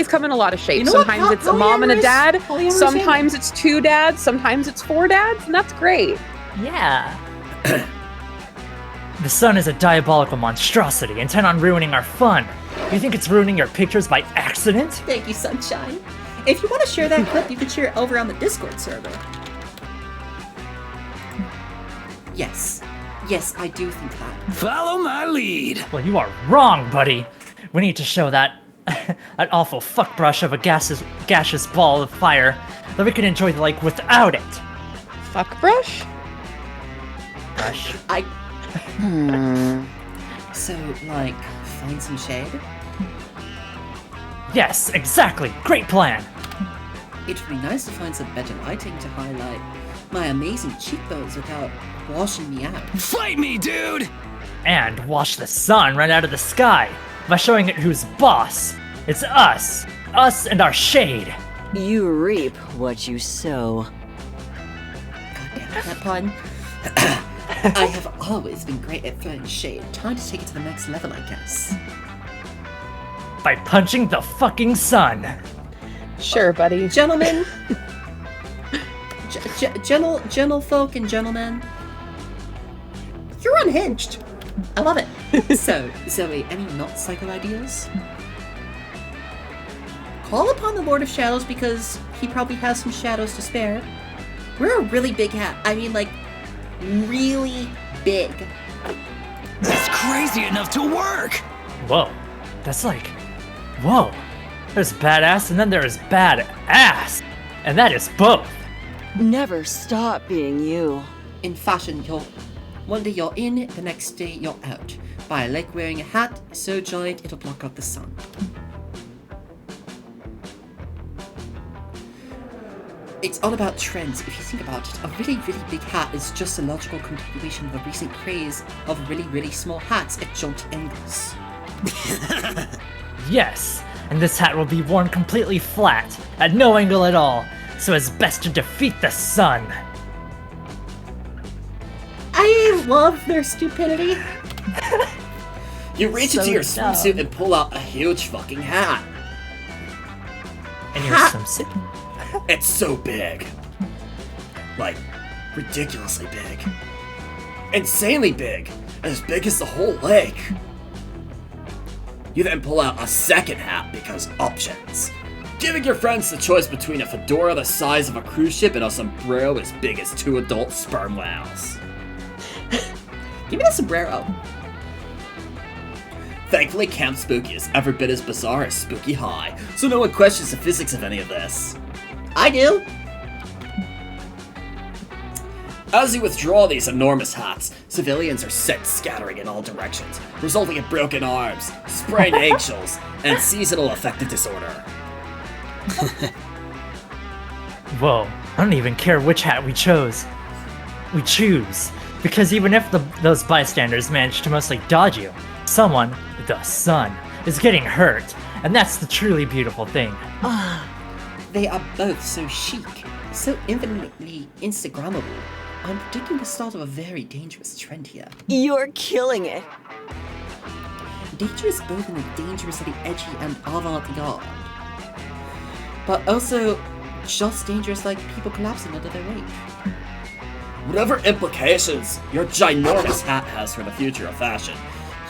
come in a lot of shapes. You know what? Sometimes it's a mom and a dad. Polyamorous Sometimes it's 2 dads. Sometimes it's 4 dads, and that's great. Yeah. The sun is a diabolical monstrosity intent on ruining our fun. You think it's ruining your pictures by accident? Thank you, Sunshine. If you want to share that clip, you can share it over on the Discord server. Yes. Yes, I do think that. Follow my lead. Well, you are wrong, buddy. We need to show that that awful fuck brush of a gaseous ball of fire that we can enjoy the lake without it. Fuck brush? Brush. So, like, find some shade? Yes, exactly. Great plan. It would be nice to find some better lighting to highlight my amazing cheekbones without washing me out. Fight me, dude. And watch the sun right out of the sky by showing it who's boss. It's us. Us and our shade. You reap what you sow. Goddamn it, that pun. I have always been great at throwing shade. Time to take it to the next level, I guess. By punching the fucking sun. Sure, buddy. Gentlemen. Gentlefolk and gentlemen. You're unhinged. I love it. So, Zoe, any not psycho ideas? Call upon the Lord of Shadows because he probably has some shadows to spare. We're a really big hat. I mean, like, really big. That's crazy enough to work. Whoa. That's like... Whoa. There's badass and then there's bad ass. And that is both. Never stop being you. In fashion, one day you're in, the next day you're out. By a lake wearing a hat so giant it'll block out the sun. It's all about trends. If you think about it, a really, really big hat is just a logical continuation of the recent craze of really, really small hats at jaunty angles. Yes. And this hat will be worn completely flat, at no angle at all, so as best to defeat the sun. I love their stupidity. You reach into your swimsuit and pull out a huge fucking hat. And your swimsuit? It's so big. Like, ridiculously big. Insanely big. As big as the whole lake. You then pull out a second hat because options. Giving your friends the choice between a fedora the size of a cruise ship and a sombrero as big as 2 adult sperm whales. Give me the sombrero. Thankfully, Camp Spooky is every bit as bizarre as Spooky High, so no one questions the physics of any of this. I do. As you withdraw these enormous hats, civilians are sent scattering in all directions, resulting in broken arms, sprained ankles, and seasonal affective disorder. Whoa, I don't even care which hat we choose. Because even if those bystanders manage to mostly dodge you, someone, the sun, is getting hurt, and that's the truly beautiful thing. They are both so chic, so infinitely Instagrammable. I'm predicting the start of a very dangerous trend here. You're killing it. Dangerous both in a dangerously edgy and avant-garde, but also just dangerous like people collapsing under their weight. Whatever implications your ginormous hat has for the future of fashion,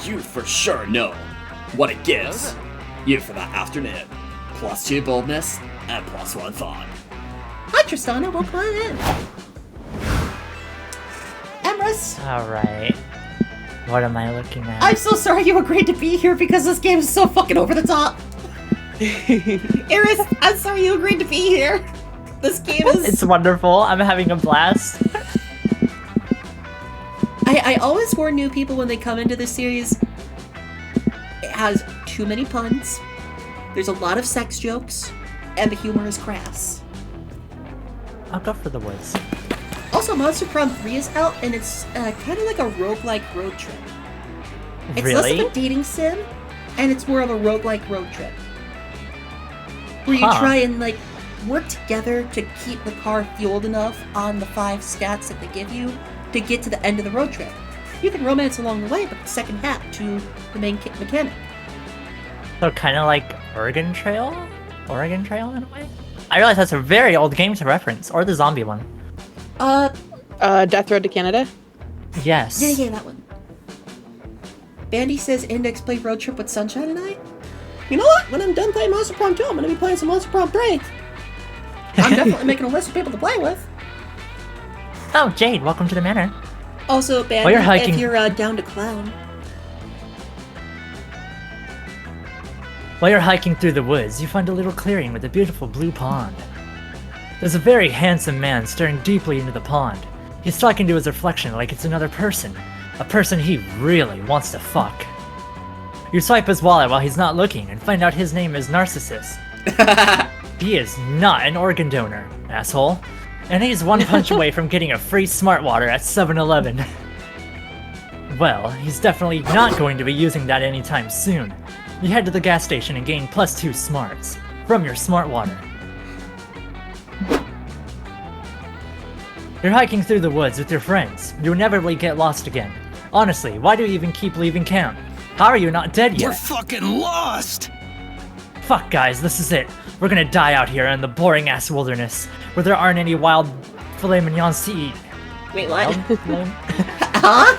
you for sure know what it gives you for that afternoon. +2 boldness and +1 fun. Hi Tristana, welcome on in. Emrys! Alright. What am I looking at? I'm so sorry you agreed to be here because this game is so fucking over the top. Eris, I'm sorry you agreed to be here. This game is... It's wonderful. I'm having a blast. I always warn new people when they come into this series. It has too many puns. There's a lot of sex jokes. And the humor is crass. I'll go for the woods. Also, Monster Prom 3 is out, and it's kind of like a roguelike road trip. It's less Really? of a dating sim, and it's more of a roguelike road trip. Where you try and, like, work together to keep the car fueled enough on the 5 stats that they give you to get to the end of the road trip. You can romance along the way, but the second half to the main mechanic. So kind of like Oregon Trail? Oregon Trail in a way? I realize that's a very old game to reference, or the zombie one. Death Road to Canada? Yes. Yeah, that one. Bandy says Index played Road Trip with Sunshine and I. You know what? When I'm done playing Monster Prom 2, I'm gonna be playing some Monster Prom 3. I'm definitely making a list of people to play with. Oh, Jade, welcome to the manor. Also, Bandy, While you're hiking- if you're down to clown. While you're hiking through the woods, you find a little clearing with a beautiful blue pond. There's a very handsome man staring deeply into the pond. He's talking to his reflection like it's another person. A person he really wants to fuck. You swipe his wallet while he's not looking and find out his name is Narcissus. He is not an organ donor, asshole. And he's one punch away from getting a free smart water at 7-Eleven. Well, he's definitely not going to be using that anytime soon. You head to the gas station and gain +2 smarts from your smart water. You're hiking through the woods with your friends. You inevitably get lost again. Honestly, why do you even keep leaving camp? How are you not dead yet? We're fucking lost! Fuck guys, this is it. We're gonna die out here in the boring ass wilderness, where there aren't any wild filet mignons to eat. Wait, what? Wild filet- Huh?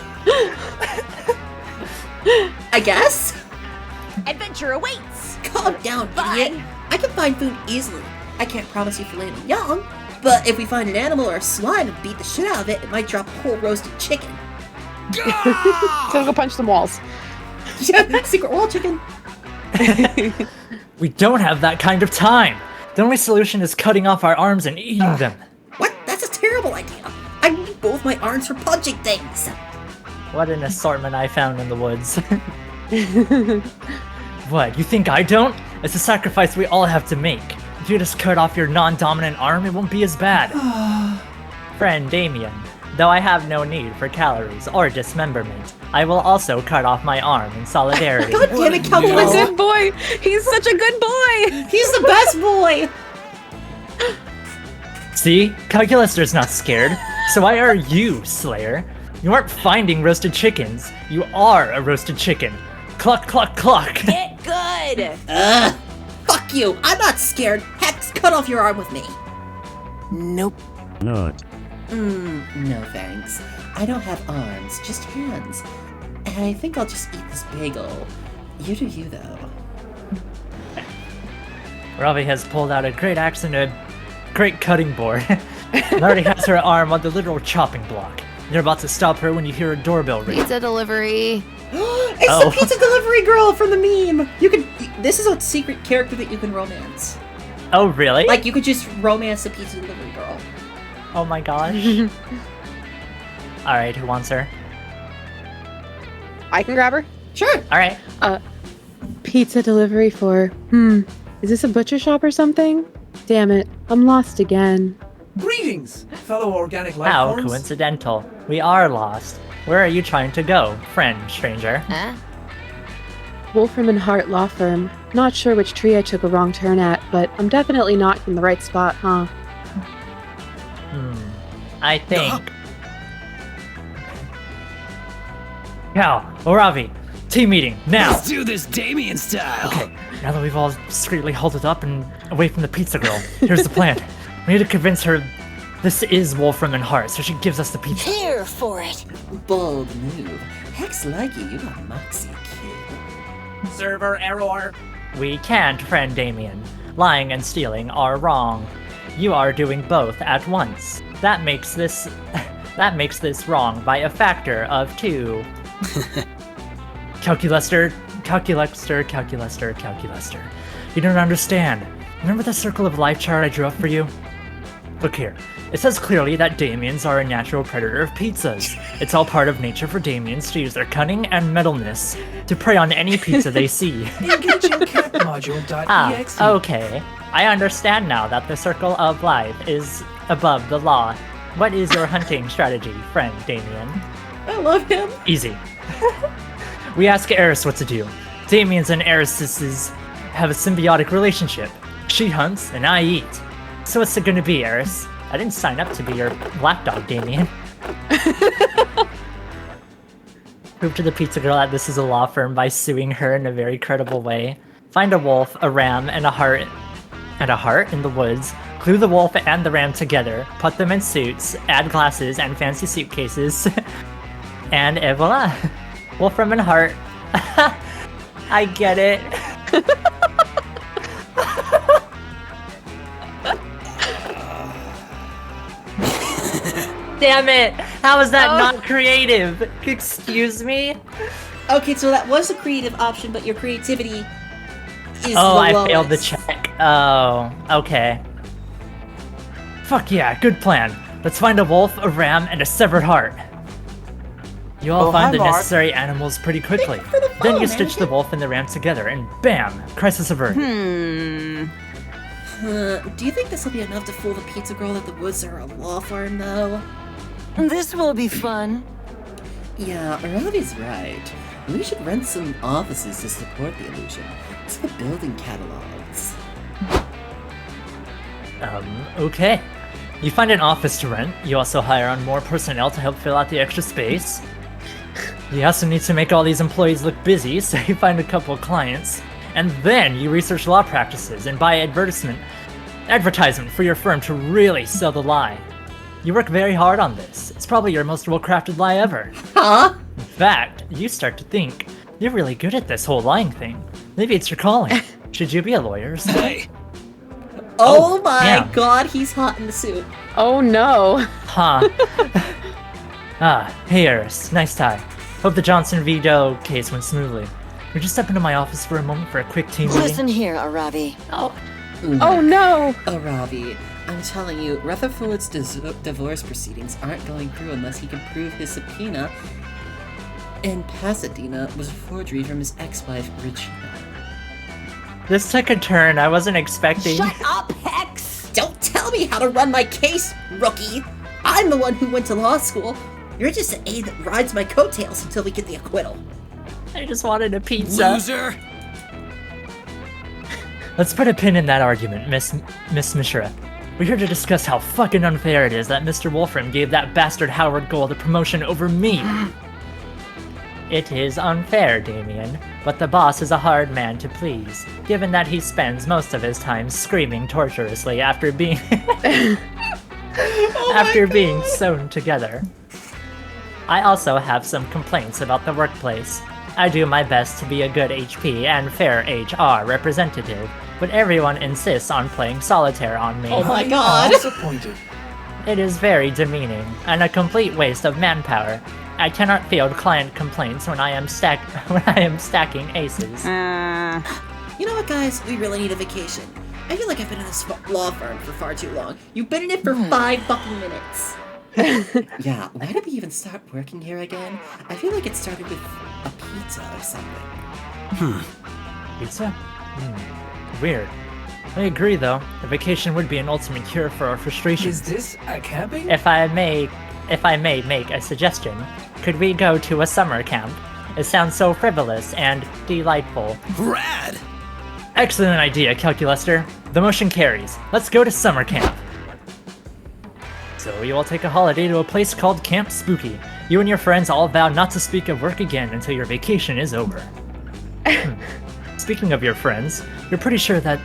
I guess? Adventure awaits! Calm down, Bye. idiot. I can find food easily. I can't promise you filet mignon, but if we find an animal or a swine and beat the shit out of it, it might drop a whole roasted chicken. So go punch some walls. Yeah, secret wall chicken. We don't have that kind of time. The only solution is cutting off our arms and eating them. What? That's a terrible idea. I need both my arms for punching things. What an assortment I found in the woods. What, you think I don't? It's a sacrifice we all have to make. If you just cut off your non-dominant arm, it won't be as bad. Friend Damien, though I have no need for calories or dismemberment, I will also cut off my arm in solidarity. God damn it, He's a Calculus. good boy. He's such a good boy. He's the best boy. See? Calculister's not scared. So why are you, Slayer? You aren't finding roasted chickens. You are a roasted chicken. Cluck, cluck, cluck. Get good! Fuck you. I'm not scared. Hex, cut off your arm with me. Nope. Not. No thanks. I don't have arms, just hands. And I think I'll just eat this bagel. You do you, though. Ravi has pulled out a great axe and a great cutting board. And already has her arm on the literal chopping block. You're about to stop her when you hear a doorbell ring. Pizza delivery. It's Oh. the pizza delivery girl from the meme. You could. This is a secret character that you can romance. Oh, really? Like you could just romance the pizza delivery girl. Oh my gosh. Alright, who wants her? I can grab her. Sure. Alright. Pizza delivery for, is this a butcher shop or something? Damn it, I'm lost again. Greetings, fellow organic life How forms. coincidental. We are lost. Where are you trying to go, friend, stranger? Huh? Wolfram and Hart Law Firm. Not sure which tree I took a wrong turn at, but I'm definitely not in the right spot, huh? I think... Cal, Oravi, team meeting, now! Let's do this Damien style. Okay, now that we've all discreetly halted up and away from the pizza girl, here's the plan. We need to convince her this is Wolfram and Hart, so she gives us the pizza. Here for it. Bold move. Hex like you got moxie, kid. Server error. We can't, friend Damien. Lying and stealing are wrong. You are doing both at once. That makes this wrong by a factor of 2. Calculuster. You don't understand. Remember the circle of life chart I drew up for you? Look here. It says clearly that Damians are a natural predator of pizzas. It's all part of nature for Damians to use their cunning and metalness to prey on any pizza they see. Engaging cat module.exe. Okay. I understand now that the circle of life is above the law. What is your hunting strategy, friend Damien? I love him. Easy. We ask Eris what to do. Damians and Erises have a symbiotic relationship. She hunts and I eat. So what's it gonna be, Eris? I didn't sign up to be your lapdog, Damien. Prove to the pizza girl that this is a law firm by suing her in a very credible way. Find a wolf, a ram, and a heart in the woods. Glue the wolf and the ram together. Put them in suits. Add glasses and fancy suitcases. And voila! Wolfram and Hart. I get it. Damn it! How is that not creative? Excuse me? Okay, so that was a creative option, but your creativity is Oh, the I lowest. failed the check. Oh, okay. Fuck yeah, good plan. Let's find a wolf, a ram, and a severed heart. You all find the necessary animals pretty quickly. Then you stitch the wolf and the ram together, and bam! Crisis averted. Do you think this will be enough to fool the pizza girl that the woods are a law firm, though? This will be fun. Yeah, Ravi's right. We should rent some offices to support the illusion. It's the building catalogs. Okay. You find an office to rent. You also hire on more personnel to help fill out the extra space. You also need to make all these employees look busy, so you find a couple of clients. And then you research law practices and buy advertisement for your firm to really sell the lie. You work very hard on this. It's probably your most well-crafted lie ever. Huh? In fact, you start to think, you're really good at this whole lying thing. Maybe it's your calling. Should you be a lawyer or something? Hey, Oh my yeah. god, he's hot in the suit. Oh no. Huh. Hey Eris, nice tie. Hope the Johnson v. Doe case went smoothly. Would you step into my office for a moment for a quick team meeting? Listen here, Aravi. Oh no. Oh, Ravi, I'm telling you, Rutherford's divorce proceedings aren't going through unless he can prove his subpoena in Pasadena was a forgery from his ex-wife, Regina. This took a turn I wasn't expecting. Shut up, Hex! Don't tell me how to run my case, rookie! I'm the one who went to law school. You're just an aide that rides my coattails until we get the acquittal. I just wanted a pizza. loser. Let's put a pin in that argument, Miss Mishra. We're here to discuss how fucking unfair it is that Mr. Wolfram gave that bastard Howard Gold the promotion over me. It is unfair, Damien, but the boss is a hard man to please, given that he spends most of his time screaming torturously after being being sewn together. I also have some complaints about the workplace. I do my best to be a good HP and fair HR representative, but everyone insists on playing solitaire on me. Oh my god! Disappointed. It is very demeaning, and a complete waste of manpower. I cannot field client complaints when I am stacking aces. You know what, guys? We really need a vacation. I feel like I've been in this law firm for far too long. You've been in it for 5 fucking minutes. Yeah, why did we even start working here again? I feel like it started with a pizza or something. Pizza? Weird. I agree, though. A vacation would be an ultimate cure for our frustrations. Is this a camping? If I may make a suggestion, could we go to a summer camp? It sounds so frivolous and delightful. Rad! Excellent idea, Calculuster. The motion carries. Let's go to summer camp. So you all take a holiday to a place called Camp Spooky. You and your friends all vow not to speak of work again until your vacation is over. Speaking of your friends, you're pretty sure that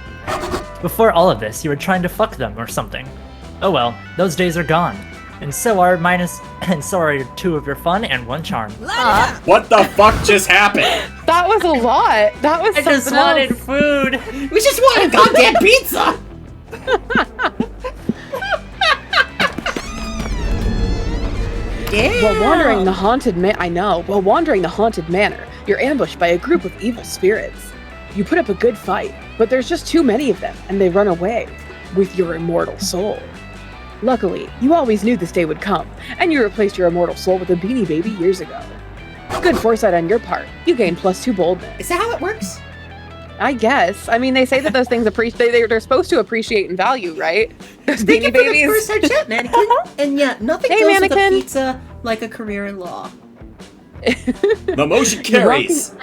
before all of this, you were trying to fuck them or something. Oh well, those days are gone. And so are two of your fun and one charm. What the fuck just happened? That was a lot. That was I just wanted else. food. We just want a goddamn pizza! While wandering the haunted manor, you're ambushed by a group of evil spirits. You put up a good fight, but there's just too many of them, and they run away with your immortal soul. Luckily, you always knew this day would come, and you replaced your immortal soul with a Beanie Baby years ago. Good foresight on your part. You gain +2 boldness. Is that how it works? I guess. I mean, they say that those things they're supposed to appreciate and value, right? Those Thank you Beanie for the Babies. first chat, mannequin. And yeah, nothing Hey, goes mannequin. with a pizza like a career in law. The motion carries.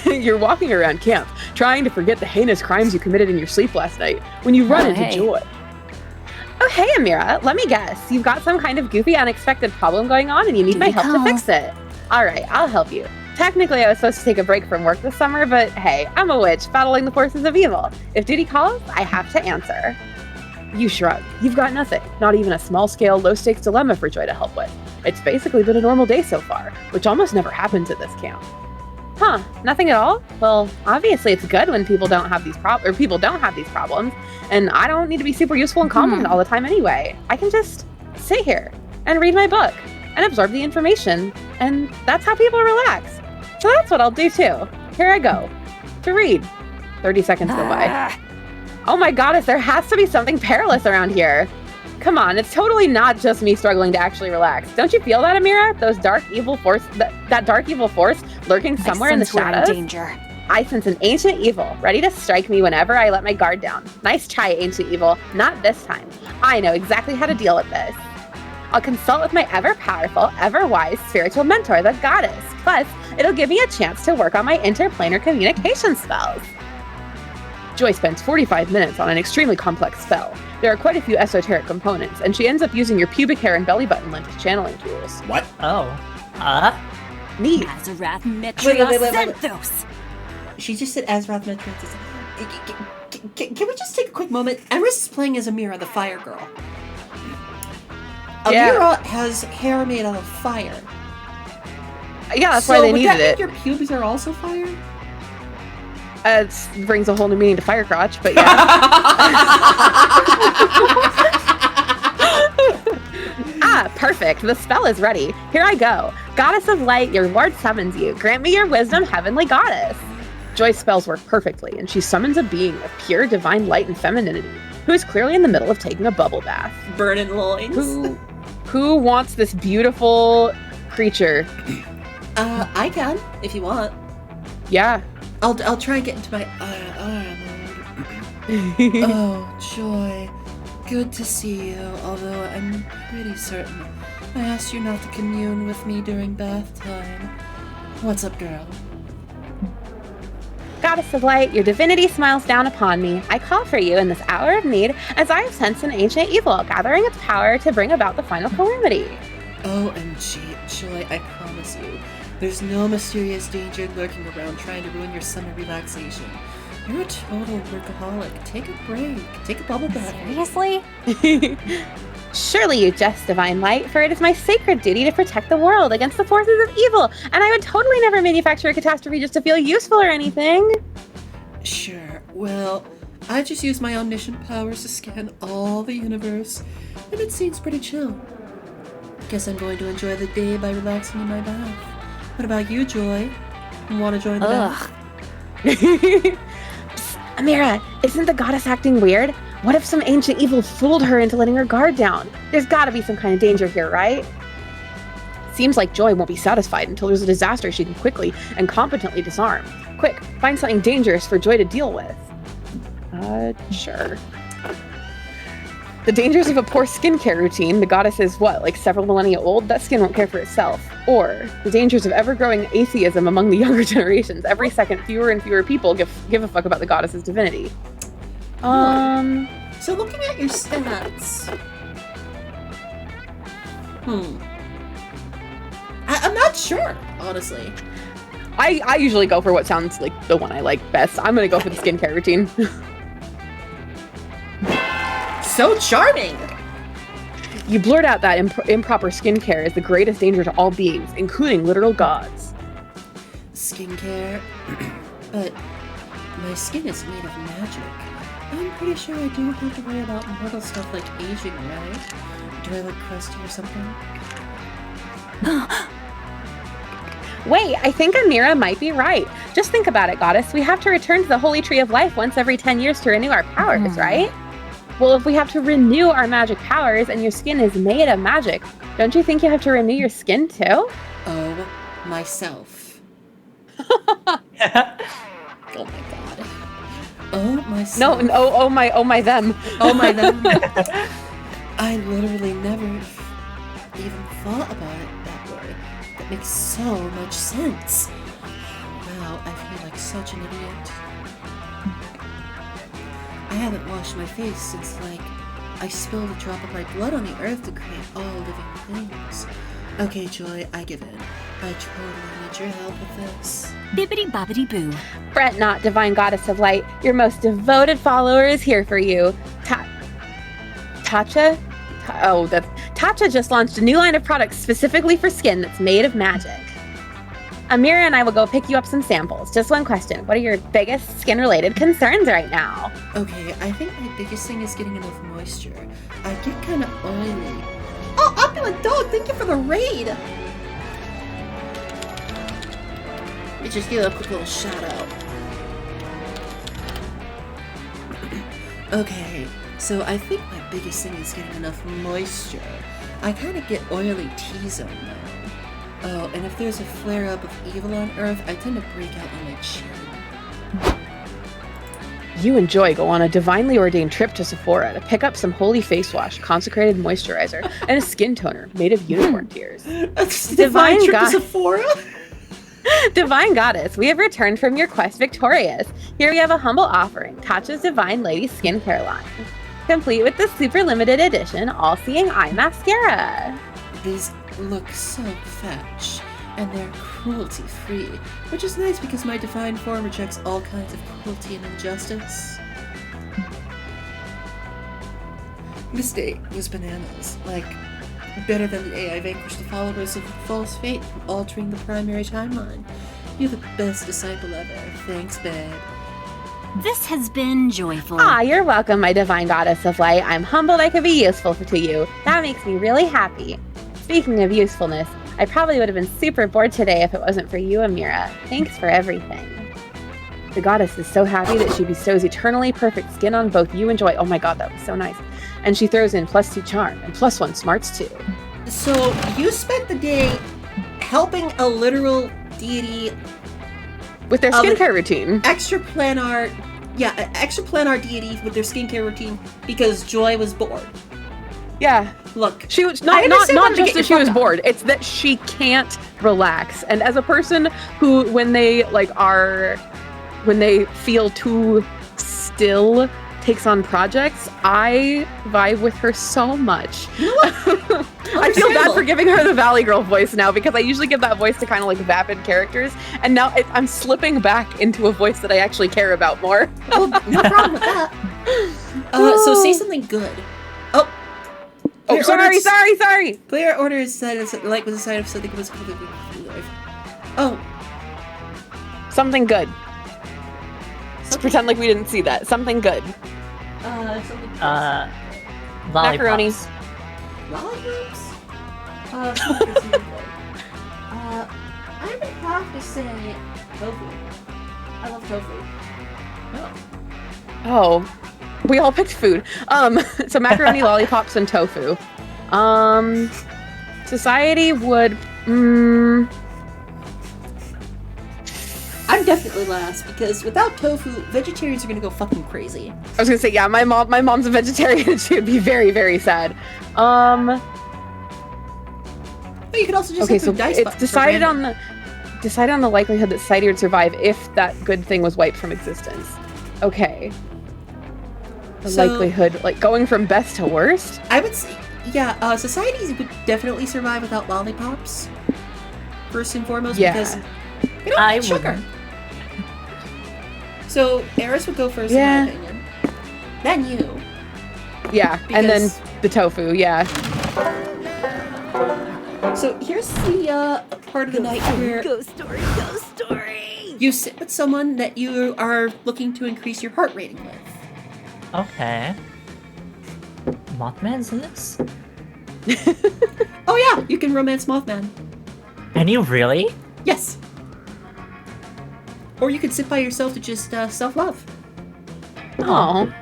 You're walking around camp, trying to forget the heinous crimes you committed in your sleep last night, when you run into Joy. Oh, hey, Amira. Let me guess. You've got some kind of goofy, unexpected problem going on, and you need my help to fix it. All right, I'll help you. Technically, I was supposed to take a break from work this summer, but hey, I'm a witch battling the forces of evil. If duty calls, I have to answer. You shrug. You've got nothing. Not even a small-scale, low-stakes dilemma for Joy to help with. It's basically been a normal day so far, which almost never happens at this camp. Huh, nothing at all? Well, obviously it's good when people don't have these problems, and I don't need to be super useful and competent all the time anyway. I can just sit here and read my book and absorb the information, and that's how people relax. So that's what I'll do too. Here I go. To read. 30 seconds go by. Oh my goddess, there has to be something perilous around here. Come on, it's totally not just me struggling to actually relax. Don't you feel that, Amira? That dark evil force lurking somewhere in the shadows? Danger. I sense an ancient evil, ready to strike me whenever I let my guard down. Nice try, ancient evil. Not this time. I know exactly how to deal with this. I'll consult with my ever-powerful, ever-wise spiritual mentor, the goddess. Plus, it'll give me a chance to work on my interplanar communication spells. Joy spends 45 minutes on an extremely complex spell. There are quite a few esoteric components, and she ends up using your pubic hair and belly button lint as channeling tools. What? Oh. Neat. Azarath She just said Azrath Metranthus. Can we just take a quick moment? Emrys is playing as Amira, the fire girl. Amira has hair made out of fire. Yeah, that's why they needed would that it. mean your pubes are also fire? It brings a whole new meaning to fire crotch, but yeah. Perfect. The spell is ready. Here I go. Goddess of Light, your lord summons you. Grant me your wisdom, heavenly goddess. Joy's spells work perfectly, and she summons a being of pure divine light and femininity, who is clearly in the middle of taking a bubble bath. Burning loins. Who wants this beautiful creature? I can, if you want. Yeah. I'll try and get into my mode. Oh, Joy. Good to see you, although I'm pretty certain I asked you not to commune with me during bath time. What's up, girl? Goddess of Light, your divinity smiles down upon me. I call for you in this hour of need, as I have sensed an ancient evil, gathering its power to bring about the final calamity. OMG, Joy, I promise you, there's no mysterious danger lurking around trying to ruin your summer relaxation. You're a total workaholic. Take a break. Take a bubble bath. Seriously? Surely you jest, divine light, for it is my sacred duty to protect the world against the forces of evil, and I would totally never manufacture a catastrophe just to feel useful or anything. Sure. Well, I just use my omniscient powers to scan all the universe, and it seems pretty chill. Guess I'm going to enjoy the day by relaxing in my bath. What about you, Joy? Want to join the bath? Amira, isn't the goddess acting weird? What if some ancient evil fooled her into letting her guard down? There's gotta be some kind of danger here, right? Seems like Joy won't be satisfied until there's a disaster she can quickly and competently disarm. Quick, find something dangerous for Joy to deal with. Sure. The dangers of a poor skincare routine. The goddess is what, like several millennia old? That skin won't care for itself. Or the dangers of ever-growing atheism among the younger generations. Every second, fewer and fewer people give a fuck about the goddess's divinity. So looking at your stats, I'm not sure, honestly. I usually go for what sounds like the one I like best. I'm gonna go for the skincare routine. So charming! You blurt out that improper skincare is the greatest danger to all beings, including literal gods. Skincare? But my skin is made of magic. I'm pretty sure I do have to worry about mortal stuff like aging, right? Do I look crusty or something? Wait, I think Amira might be right. Just think about it, goddess. We have to return to the Holy Tree of Life once every 10 years to renew our powers, right? Well, if we have to renew our magic powers and your skin is made of magic, don't you think you have to renew your skin too? Oh, myself. Oh my god. Oh, myself. No, oh my them. Oh my them. I literally never even thought about it that way. That makes so much sense. Wow, I feel like such an idiot. I haven't washed my face since, like, I spilled a drop of my blood on the earth to create all living things. Okay, Joy, I give in. I totally need your help with this. Bibbidi bobbidi boo. Fret not, divine goddess of light. Your most devoted follower is here for you. Tatcha? Tatcha just launched a new line of products specifically for skin that's made of magic. Amira and I will go pick you up some samples. Just one question. What are your biggest skin-related concerns right now? Okay, I think my biggest thing is getting enough moisture. I get kind of oily. Oh, Opulent Dog, thank you for the raid! Let me just give a quick little shout out. Okay, so I think my biggest thing is getting enough moisture. I kind of get oily T-zone though. Oh, and if there's a flare-up of evil on Earth, I tend to break out on my chin. You and Joy go on a divinely ordained trip to Sephora to pick up some holy face wash, consecrated moisturizer, and a skin toner made of unicorn tears. Divine trip to Sephora? Divine Goddess, we have returned from your quest victorious. Here we have a humble offering, Tatcha's Divine Lady Skincare line. Complete with the super limited edition All-Seeing Eye Mascara. These look so fetch, and they're cruelty-free, which is nice because my divine form rejects all kinds of cruelty and injustice. This day was bananas. Like, better than the day I vanquished the followers of false fate from altering the primary timeline. You're the best disciple ever. Thanks, babe. This has been joyful. Ah, you're welcome, my divine goddess of light. I'm humbled I could be useful to you. That makes me really happy. Speaking of usefulness, I probably would have been super bored today if it wasn't for you, Amira. Thanks for everything. The goddess is so happy that she bestows eternally perfect skin on both you and Joy. Oh my god, that was so nice. And she throws in +2 charm and +1 smarts too. So, you spent the day helping a literal deity with their skincare routine. Extraplanar deity with their skincare routine because Joy was bored. Yeah. Look, she was not just that she was bored. It's that she can't relax. And as a person who, when they feel too still, takes on projects, I vibe with her so much. You know what? I feel bad for giving her the Valley Girl voice now because I usually give that voice to kind of like vapid characters, and now I'm slipping back into a voice that I actually care about more. Well, no problem with that. So say something good. Oh, sorry. Player order is said like with a side of something was completely life. Oh. Something good. Let's pretend like we didn't see that. Something good. Something macaroni. Lollipops? I would have to say tofu. I love tofu. Oh. We all picked food. So macaroni, lollipops, and tofu. Society would. I'm definitely last because without tofu, vegetarians are gonna go fucking crazy. I was gonna say, yeah, my mom's a vegetarian. She would be very, very sad. Oh, you could also just Okay, have so dice it's buttons decided for on the likelihood that society would survive if that good thing was wiped from existence. Okay. The likelihood, like going from best to worst. I would say, yeah, societies would definitely survive without lollipops. First and foremost, because we don't need sugar. So Eris would go first, in my opinion. Then you. Yeah, and then the tofu. Yeah. So here's the part of the night where Ghost story, ghost story. you sit with someone that you are looking to increase your heart rating with. Okay. Mothman's in this? Oh yeah, you can romance Mothman. Can you really? Yes. Or you could sit by yourself to just self-love. Oh.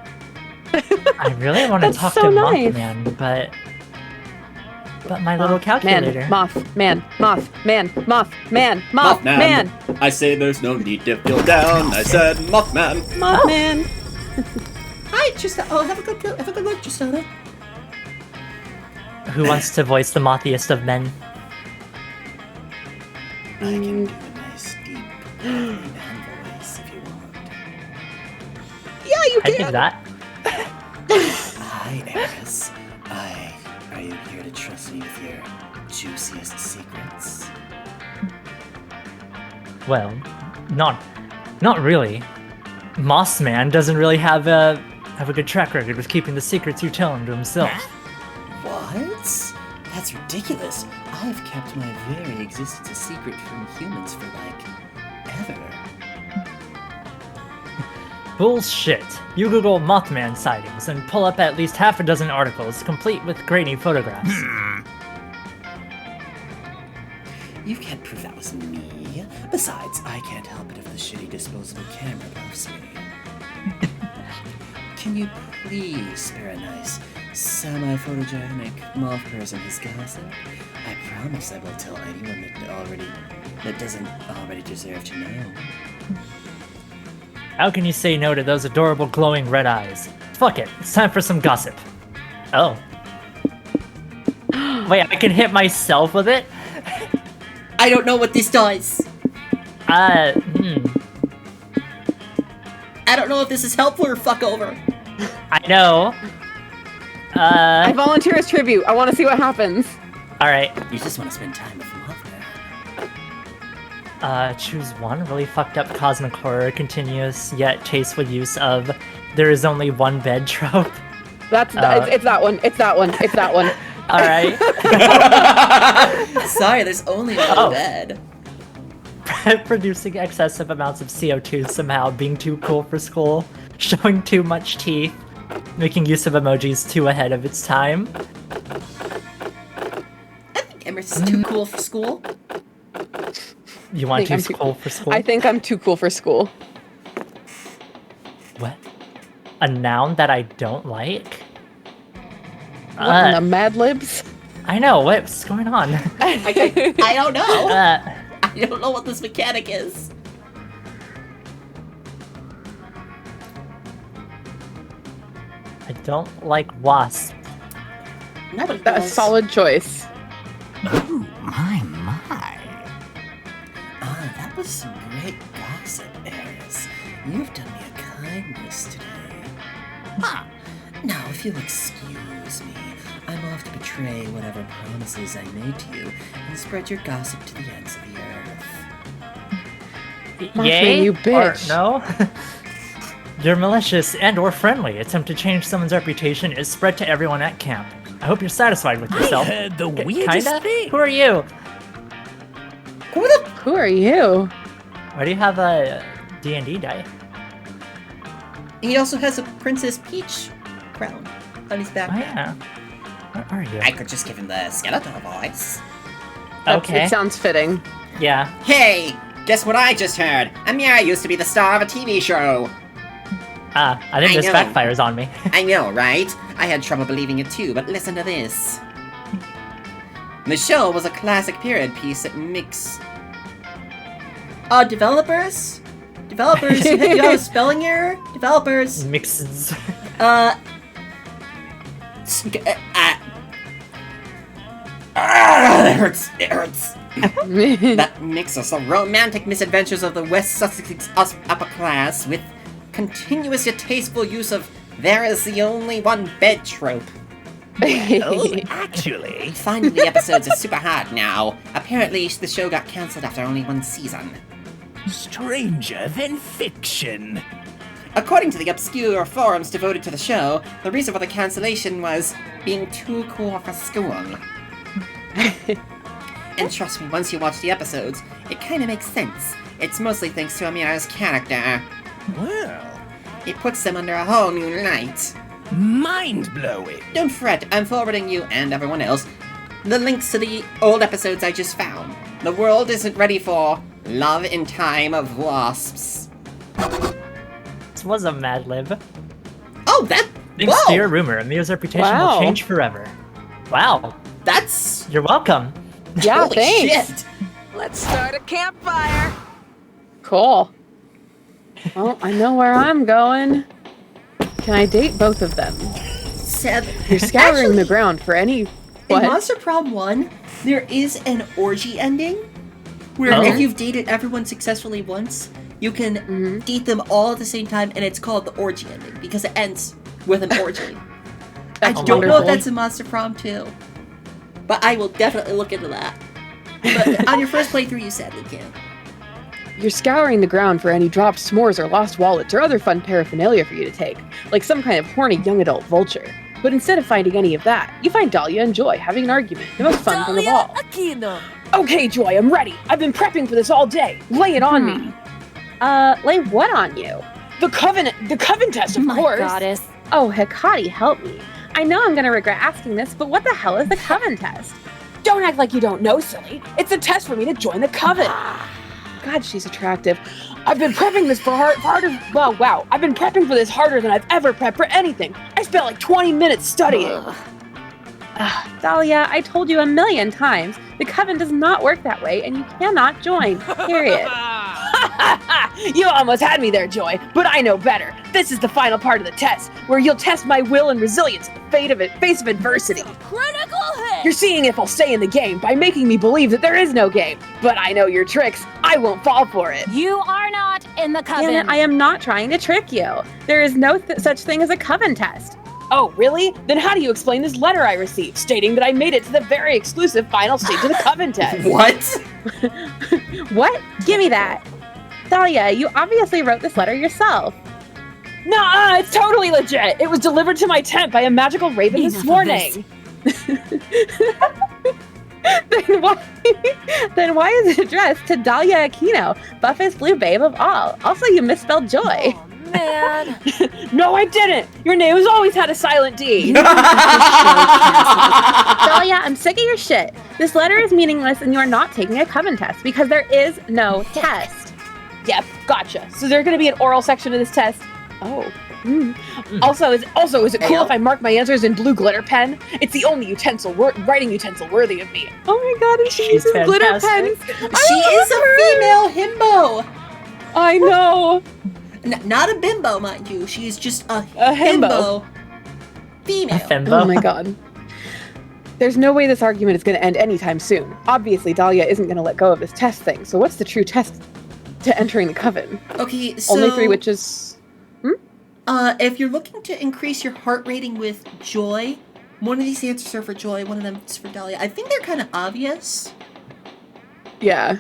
I really want to talk so to nice. Mothman, but my little calculator. Mothman. I say there's no need to feel down. I said Mothman. Mothman. Hi, Tristana. Oh, have a good look, Tristana. Who wants to voice the mothiest of men? I can do a nice deep man voice if you want. Yeah, you I did that. Hi, Eris. Are you here to trust me with your juiciest secrets? Well, not really. Mossman doesn't really have a good track record with keeping the secrets you tell him to himself. What? That's ridiculous. I have kept my very existence a secret from humans for, ever. Bullshit. You Google Mothman sightings and pull up at least half a dozen articles, complete with grainy photographs. You can't prove that was me. Besides, I can't help it if the shitty disposable camera loves me. Can you please spare a nice, semi-photogenic moth person his gossip? I promise I will tell anyone that doesn't already deserve to know. How can you say no to those adorable glowing red eyes? Fuck it, it's time for some gossip. Oh. Wait, I can hit myself with it? I don't know what this does. I don't know if this is helpful or fuck over. I know. I volunteer as tribute. I want to see what happens. Alright. You just want to spend time with Mothman. Choose one really fucked up cosmic horror, continuous yet tasteful use of there is only one bed trope. It's that one. It's that one. Alright. Sorry, there's only one bed. Producing excessive amounts of CO2 somehow, being too cool for school, showing too much teeth, making use of emojis too ahead of its time. I think Emrys is too cool for school. You want too cool for school? I think I'm too cool for school. What? A noun that I don't like? What in the Mad Libs? I know, what's going on? I don't know. I don't know what this mechanic is. I don't like wasp. Nobody That's a does. solid choice. Oh, my. That was some great gossip, Eris. You've done me a kindness today. Now, if you'll excuse me, I'm off to betray whatever promises I made to you and spread your gossip to the ends of the earth. Yay? you bitch. Or no? Your malicious and or friendly attempt to change someone's reputation is spread to everyone at camp. I hope you're satisfied with yourself. I heard the weirdest Kinda? thing. Who are you? Who are you? Why do you have a D&D die? He also has a Princess Peach crown on his back. Oh yeah. Where are you? I could just give him the skeletal voice. Okay. It sounds fitting. Yeah. Hey, guess what I just heard? Amira used to be the star of a TV show. I think this know. backfires on me. I know, right? I had trouble believing it too, but listen to this. The show was a classic period piece that makes... Developers? Developers, you have a spelling error? Developers. Mixes. It hurts. It hurts. That mixes the romantic misadventures of the West Sussex upper class with continuous yet tasteful use of "there is the only one bed" trope. Well, actually... Finding the episodes is super hard now. Apparently, the show got cancelled after only one season. Stranger than fiction. According to the obscure forums devoted to the show, the reason for the cancellation was being too cool for school. And trust me, once you watch the episodes, it kinda makes sense. It's mostly thanks to Amira's character. Well... It puts them under a whole new light. Mind-blowing. Don't fret, I'm forwarding you, and everyone else, the links to the old episodes I just found. The world isn't ready for Love in Time of Wasps. This was a Mad Lib. Oh, that... Thanks whoa! to your rumor, Amira's reputation Wow. will change forever. Wow. That's... You're welcome. Yeah, holy thanks. shit! Let's start a campfire. Cool. Well, I know where I'm going. Can I date both of them? Seth, You're scouring actually, the ground for any... in What? Monster Prom 1, there is an orgy ending where Oh. if you've dated everyone successfully once, you can date them all at the same time, and it's called the orgy ending because it ends with an orgy. I That's don't know wonderful. if that's in Monster Prom 2, but I will definitely look into that. But on your first playthrough, you sadly can't. You're scouring the ground for any dropped s'mores or lost wallets or other fun paraphernalia for you to take, like some kind of horny young adult vulture. But instead of finding any of that, you find Dahlia and Joy having an argument, the most fun thing of all. Okay, Joy, I'm ready. I've been prepping for this all day. Lay it on me. Lay what on you? The coven test, of My course. goddess. Oh, Hikari, help me. I know I'm gonna regret asking this, but what the hell is the coven test? Don't act like you don't know, silly. It's a test for me to join the coven. God, she's attractive. I've been prepping this wow. I've been prepping for this harder than I've ever prepped for anything. I spent like 20 minutes studying. Dahlia, I told you a million times, the coven does not work that way and you cannot join, period. You almost had me there, Joy, but I know better. This is the final part of the test, where you'll test my will and resilience in the face of adversity. Critical hit! You're seeing if I'll stay in the game by making me believe that there is no game. But I know your tricks. I won't fall for it. You are not in the coven. Damn it, I am not trying to trick you. There is no such thing as a coven test. Oh, really? Then how do you explain this letter I received stating that I made it to the very exclusive final stage of the coven test? What? What? Give me that. Dahlia, you obviously wrote this letter yourself. Nah, it's totally legit. It was delivered to my tent by a magical raven this morning. Then why is it addressed to Dahlia Aquino, buffest blue babe of all? Also, you misspelled joy. Oh, man. No, I didn't. Your name has always had a silent D. Dahlia, I'm sick of your shit. This letter is meaningless and you are not taking a coven test because there is no test. Yep, gotcha. So there's going to be an oral section of this test. Oh. Also, is it cool if I mark my answers in blue glitter pen? It's the only writing utensil worthy of me. Oh my god, and she uses glitter pens. She is a female himbo. I know. Not a bimbo, mind you. She is just a himbo. Female. Fembo. Oh my god. There's no way this argument is going to end anytime soon. Obviously, Dahlia isn't going to let go of this test thing. So what's the true test to entering the coven? Okay, so... Only 3 witches... if you're looking to increase your heart rating with Joy, one of these answers are for Joy, one of them is for Dahlia. I think they're kind of obvious. Yeah.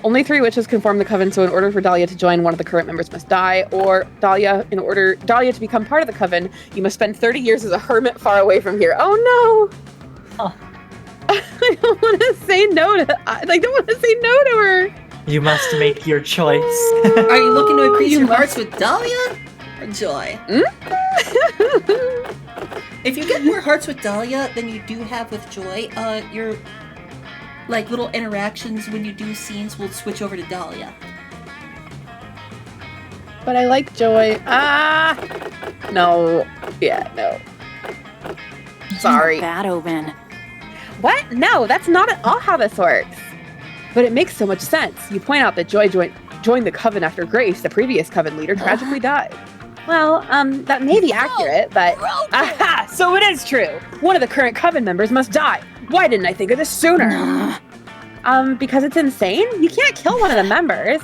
Only 3 witches can form the coven, so in order for Dahlia to join, one of the current members must die. Or in order Dahlia to become part of the coven, you must spend 30 years as a hermit far away from here. Oh no! Oh. I don't want to say no to her. You must make your choice. Are you looking to increase your hearts with Dahlia or Joy? If you get more hearts with Dahlia than you do have with Joy, your little interactions when you do scenes will switch over to Dahlia. but I like Joy. No. Yeah, no. Sorry. Bad omen. What? No, that's not at all how this works. But it makes so much sense. You point out that Joy joined the coven after Grace, the previous coven leader, tragically died. Well, that may be accurate, but... Aha! So it is true! One of the current coven members must die! Why didn't I think of this sooner? Because it's insane? You can't kill one of the members.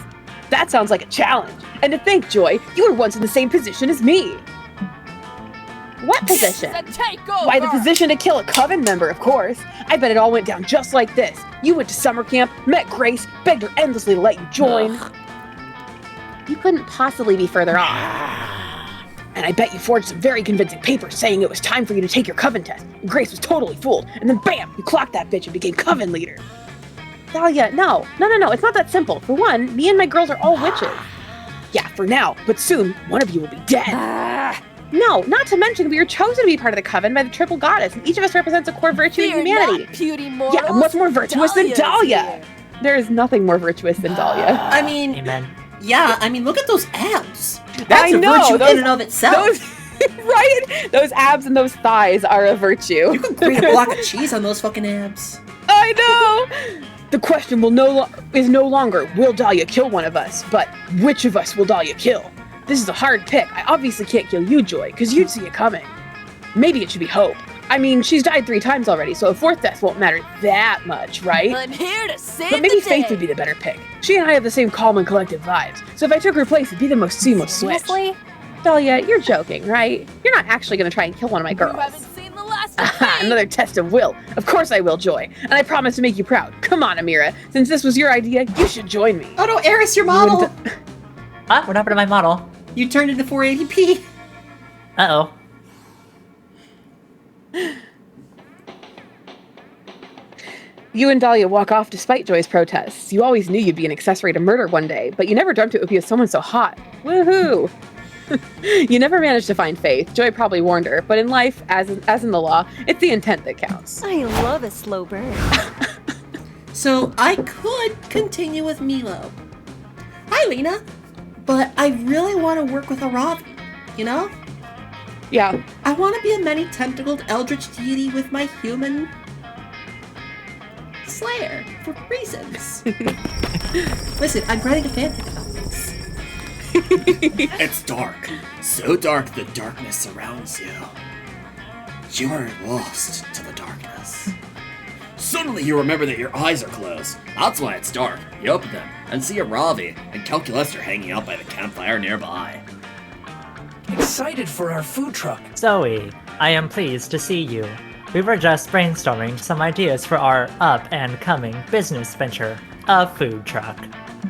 That sounds like a challenge. And to think, Joy, you were once in the same position as me. What position? Why, the position to kill a coven member, of course. I bet it all went down just like this. You went to summer camp, met Grace, begged her endlessly to let you join. You couldn't possibly be further off. And I bet you forged some very convincing papers saying it was time for you to take your coven test. And Grace was totally fooled. And then bam, you clocked that bitch and became coven leader. Dahlia, no, it's not that simple. For one, me and my girls are all witches. Yeah, for now, but soon, one of you will be dead. No, not to mention we were chosen to be part of the coven by the triple goddess, and each of us represents a core virtue in humanity. Yeah, and what's more virtuous than Dahlia? There is nothing more virtuous than Dahlia. I mean, Amen. Yeah, I mean, look at those abs. That's a know, virtue in and of itself. Right? Those abs and those thighs are a virtue. You can grate a block of cheese on those fucking abs. I know! The question is no longer, will Dahlia kill one of us, but which of us will Dahlia kill? This is a hard pick. I obviously can't kill you, Joy, because you'd see it coming. Maybe it should be Hope. I mean, she's died 3 times already, so a 4th death won't matter that much, right? I'm here to save But maybe the Faith day. would be the better pick. She and I have the same calm and collective vibes, so if I took her place, it'd be the most seamless switch. Seriously? Dahlia, you're joking, right? You're not actually going to try and kill one of my You girls. haven't seen the last of Aha, me. another test of will. Of course I will, Joy. And I promise to make you proud. Come on, Amira. Since this was your idea, you should join me. Oh no, Eris, your model! What happened to my model? You turned into 480p. Uh-oh. You and Dahlia walk off despite Joy's protests. You always knew you'd be an accessory to murder one day, but you never dreamt it would be with someone so hot. Woohoo! You never managed to find Faith. Joy probably warned her, but in life, as in the law, it's the intent that counts. I love a slow burn. So I could continue with Milo. Hi, Lena. But I really want to work with a Ravi, you know? Yeah. I want to be a many-tentacled eldritch deity with my human slayer for reasons. Listen, I'm writing a fanfic about this. It's dark. So dark the darkness surrounds you. You are lost to the darkness. Suddenly you remember that your eyes are closed. That's why it's dark. You open them and see a Ravi and Calculester hanging out by the campfire nearby. Excited for our food truck. Zoe, I am pleased to see you. We were just brainstorming some ideas for our up-and-coming business venture, a food truck.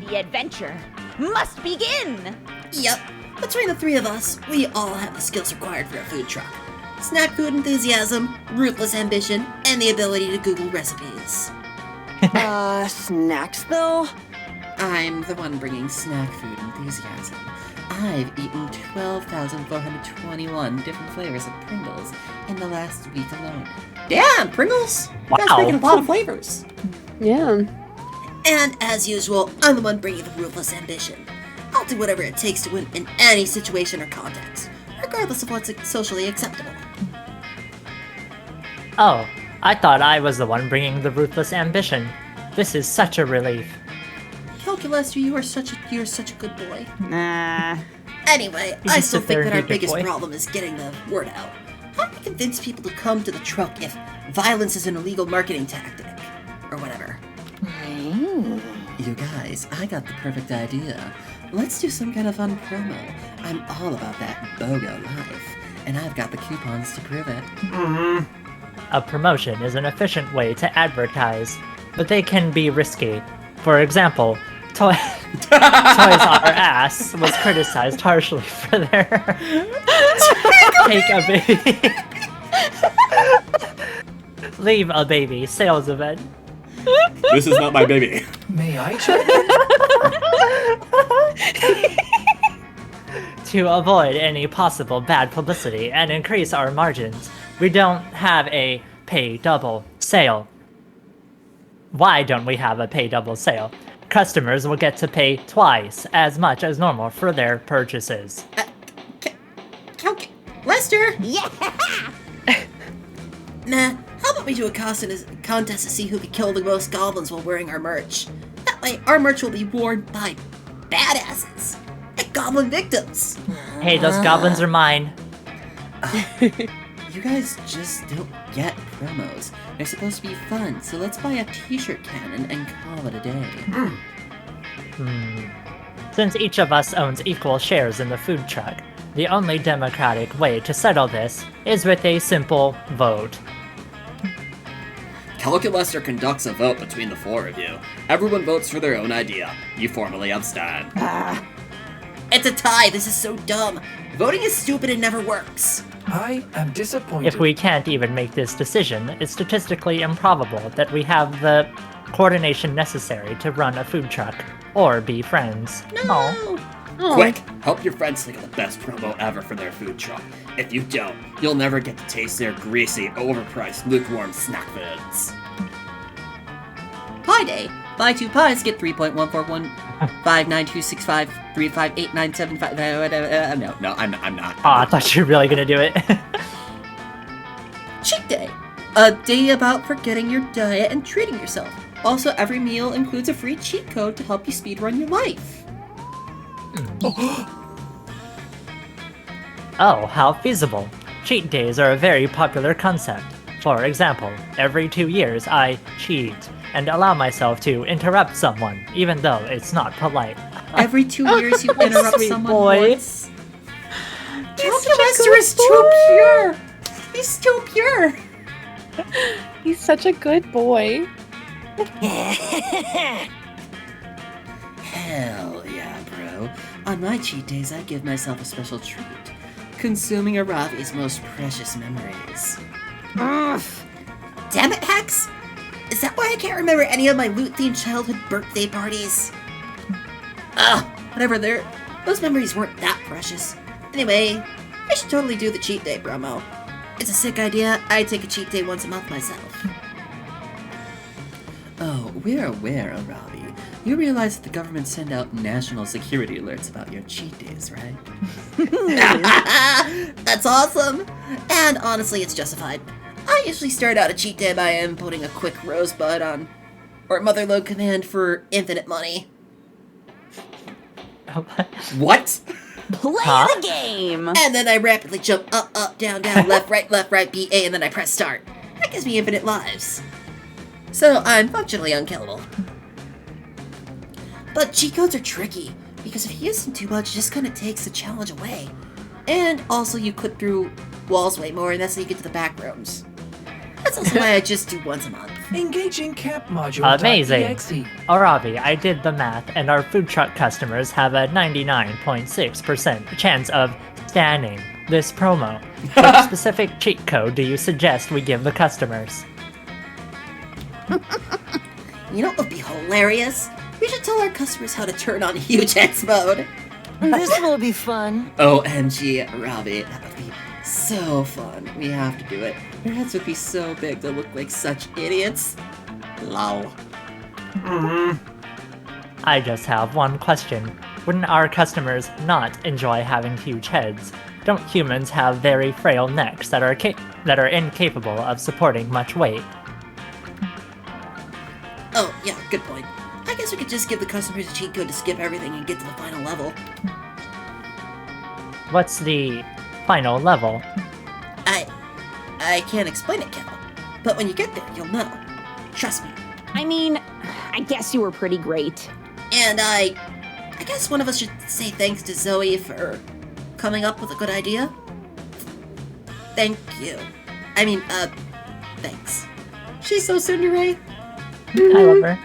The adventure must begin. Yep. Between the 3 of us, we all have the skills required for a food truck. Snack food enthusiasm, ruthless ambition, and the ability to Google recipes. Snacks though? I'm the one bringing snack food enthusiasm. I've eaten 12,421 different flavors of Pringles in the last week alone. Damn, Pringles! You guys Wow. making a lot of flavors. Yeah. And as usual, I'm the one bringing the ruthless ambition. I'll do whatever it takes to win in any situation or context, regardless of what's socially acceptable. Oh, I thought I was the one bringing the ruthless ambition. This is such a relief. Calculester, you're such a good boy. Nah. Anyway, You I just still sit there think that and our be a good biggest boy. problem is getting the word out. How do we convince people to come to the truck if violence is an illegal marketing tactic? Or whatever. You guys, I got the perfect idea. Let's do some kind of fun promo. I'm all about that BOGO life, and I've got the coupons to prove it. A promotion is an efficient way to advertise, but they can be risky. For example, Toys R Us was criticized harshly for their Take a Baby Leave a Baby sales event. This is not my baby. May I check? To avoid any possible bad publicity and increase our margins, we don't have a pay double sale. Why don't we have a pay double sale? Customers will get to pay twice as much as normal for their purchases. Lester! Yeah! Nah, how about we do a contest to see who can kill the most goblins while wearing our merch? That way, our merch will be worn by badasses and goblin victims. Hey, those goblins are mine. You guys just don't get promos. They're supposed to be fun, so let's buy a t-shirt cannon and call it a day. Since each of us owns equal shares in the food truck, the only democratic way to settle this is with a simple vote. Calculester conducts a vote between the four of you. Everyone votes for their own idea. You formally abstain. It's a tie. This is so dumb. Voting is stupid and never works. I am disappointed. If we can't even make this decision, it's statistically improbable that we have the coordination necessary to run a food truck or be friends. No. Quick, help your friends think of the best promo ever for their food truck. If you don't, you'll never get to taste their greasy, overpriced, lukewarm snack foods. Pie Day. Buy 2 pies, get 3.141592653589755. No, I'm not. Oh, I thought you were really gonna do it. Cheat Day. A day about forgetting your diet and treating yourself. Also, every meal includes a free cheat code to help you speedrun your life. Oh, how feasible. Cheat days are a very popular concept. For example, every 2 years I cheat and allow myself to interrupt someone, even though it's not polite. Every 2 years you interrupt Sweet someone boy. once. Calculester is too pure. He's too pure. He's such a good boy. Hell yeah, bro. On my cheat days, I give myself a special treat. Consuming Aravi's most precious memories. Damn it, Hex! Is that why I can't remember any of my loot-themed childhood birthday parties? Whatever, those memories weren't that precious. Anyway, I should totally do the cheat day promo. It's a sick idea. I take a cheat day once a month myself. Oh, we're aware, Aravi. You realize that the government send out national security alerts about your cheat days, right? That's awesome! And honestly, it's justified. I usually start out a cheat day by inputting a quick rosebud on or motherload command for infinite money. What? Play the game! And then I rapidly jump up, up, down, down, left, right, B, A, and then I press start. That gives me infinite lives. So I'm functionally unkillable. But cheat codes are tricky, because if you use them too much, it just kind of takes the challenge away. And also you clip through walls way more, and that's how you get to the back rooms. That's also why I just do once a month. Engaging camp module. Amazing. .exe. Aravi, I did the math, and our food truck customers have a 99.6% chance of standing this promo. Which specific cheat code do you suggest we give the customers? You know what would be hilarious? We should tell our customers how to turn on huge X mode. This will be fun. OMG, Robbie, that would be so fun. We have to do it. Your heads would be so big to look like such idiots. Lol. I just have one question. Wouldn't our customers not enjoy having huge heads? Don't humans have very frail necks that are incapable of supporting much weight? Oh, yeah, good point. I guess we could just give the customers a cheat code to skip everything and get to the final level. What's the final level? I can't explain it, Cal. But when you get there, you'll know. Trust me. I mean, I guess you were pretty great. And I guess one of us should say thanks to Zoe for coming up with a good idea. Thank you. I mean, thanks. She's so Cinderella. I love her.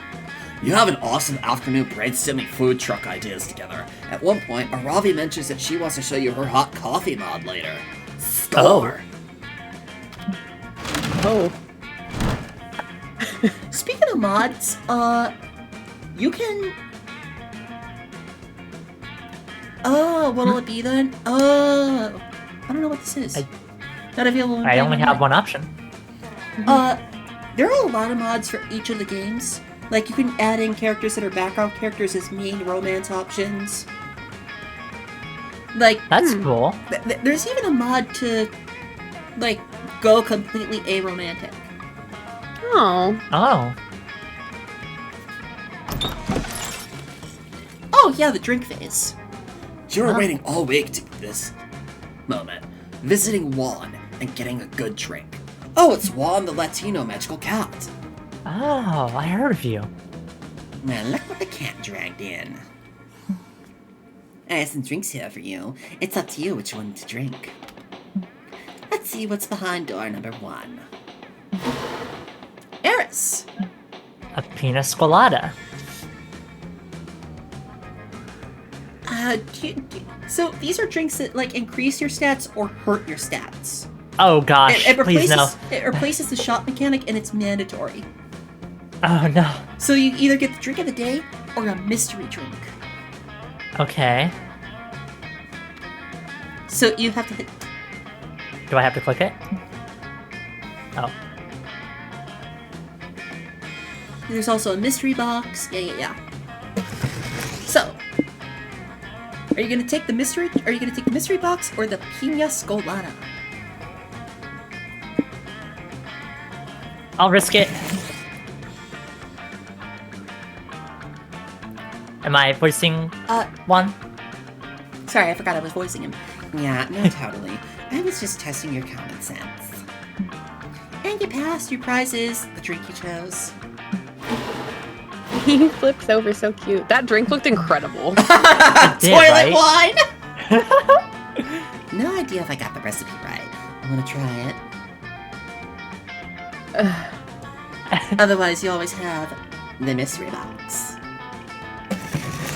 You have an awesome afternoon brainstorming food truck ideas together. At one point, Aravi mentions that she wants to show you her hot coffee mod later. Score! Oh. Speaking of mods, you can... Oh, what'll it be then? Oh, I don't know what this is. Not available in I only Game have Online. one option. There are a lot of mods for each of the games, Like, you can add in characters that are background characters as main romance options. Like, That's cool. There's even a mod to, like, go completely aromantic. Oh. Oh. Oh, yeah, the drink phase. You were waiting all week to this moment. Visiting Juan and getting a good drink. Oh, it's Juan, the Latino magical cat. Oh, I heard of you. Well, look what the cat dragged in. I have some drinks here for you. It's up to you which one to drink. Let's see what's behind door number 1. Eris! A pina colada. So these are drinks that, like, increase your stats or hurt your stats. Oh gosh, It please no. replaces the shot mechanic, and it's mandatory. Oh no. So you either get the drink of the day or a mystery drink. Okay. So you have to hit. Do I have to click it? Oh. There's also a mystery box. Yeah. So, are you gonna take the mystery? Are you gonna take the mystery box or the pina colada? I'll risk it. Am I voicing one? Sorry, I forgot I was voicing him. Yeah, no, totally. I was just testing your common sense. And you passed. Your prize is the drink you chose. He flips over so cute. That drink looked incredible. Toilet wine! No idea if I got the recipe right. I want to try it. Otherwise, you always have the mystery box.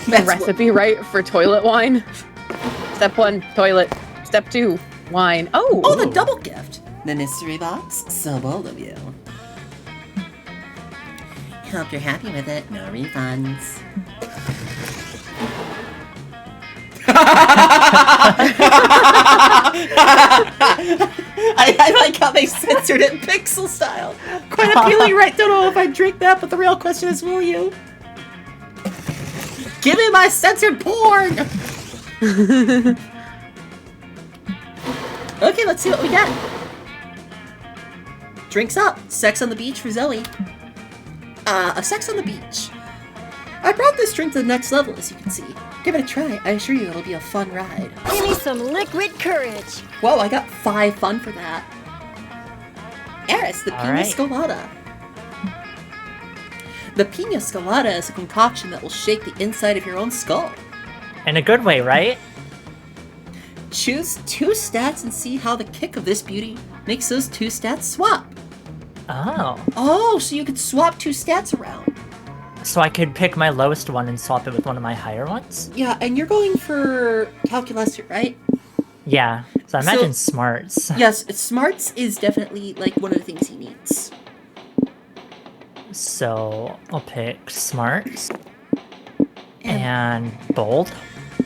The recipe right for toilet wine. Step 1, toilet. Step 2, wine. Oh, the double gift. The mystery box, so bold of you. Hope you're happy with it. No refunds. I like how they censored it pixel style. Quite appealing, right? Don't know if I'd drink that, but the real question is, will you? Give me my censored porn! Okay, let's see what we get. Drinks up. Sex on the beach for Zoe. A sex on the beach. I brought this drink to the next level, as you can see. Give it a try. I assure you it'll be a fun ride. Give me some liquid courage. Whoa, I got 5 fun for that. Eris, the pina colada. The pina colada is a concoction that will shake the inside of your own skull. In a good way, right? Choose 2 stats and see how the kick of this beauty makes those 2 stats swap. Oh. Oh, so you could swap 2 stats around. So I could pick my lowest one and swap it with one of my higher ones? Yeah, and you're going for calculus, right? Yeah. So I imagine smarts. Yes, smarts is definitely, like, one of the things he needs. So I'll pick smarts. And bold.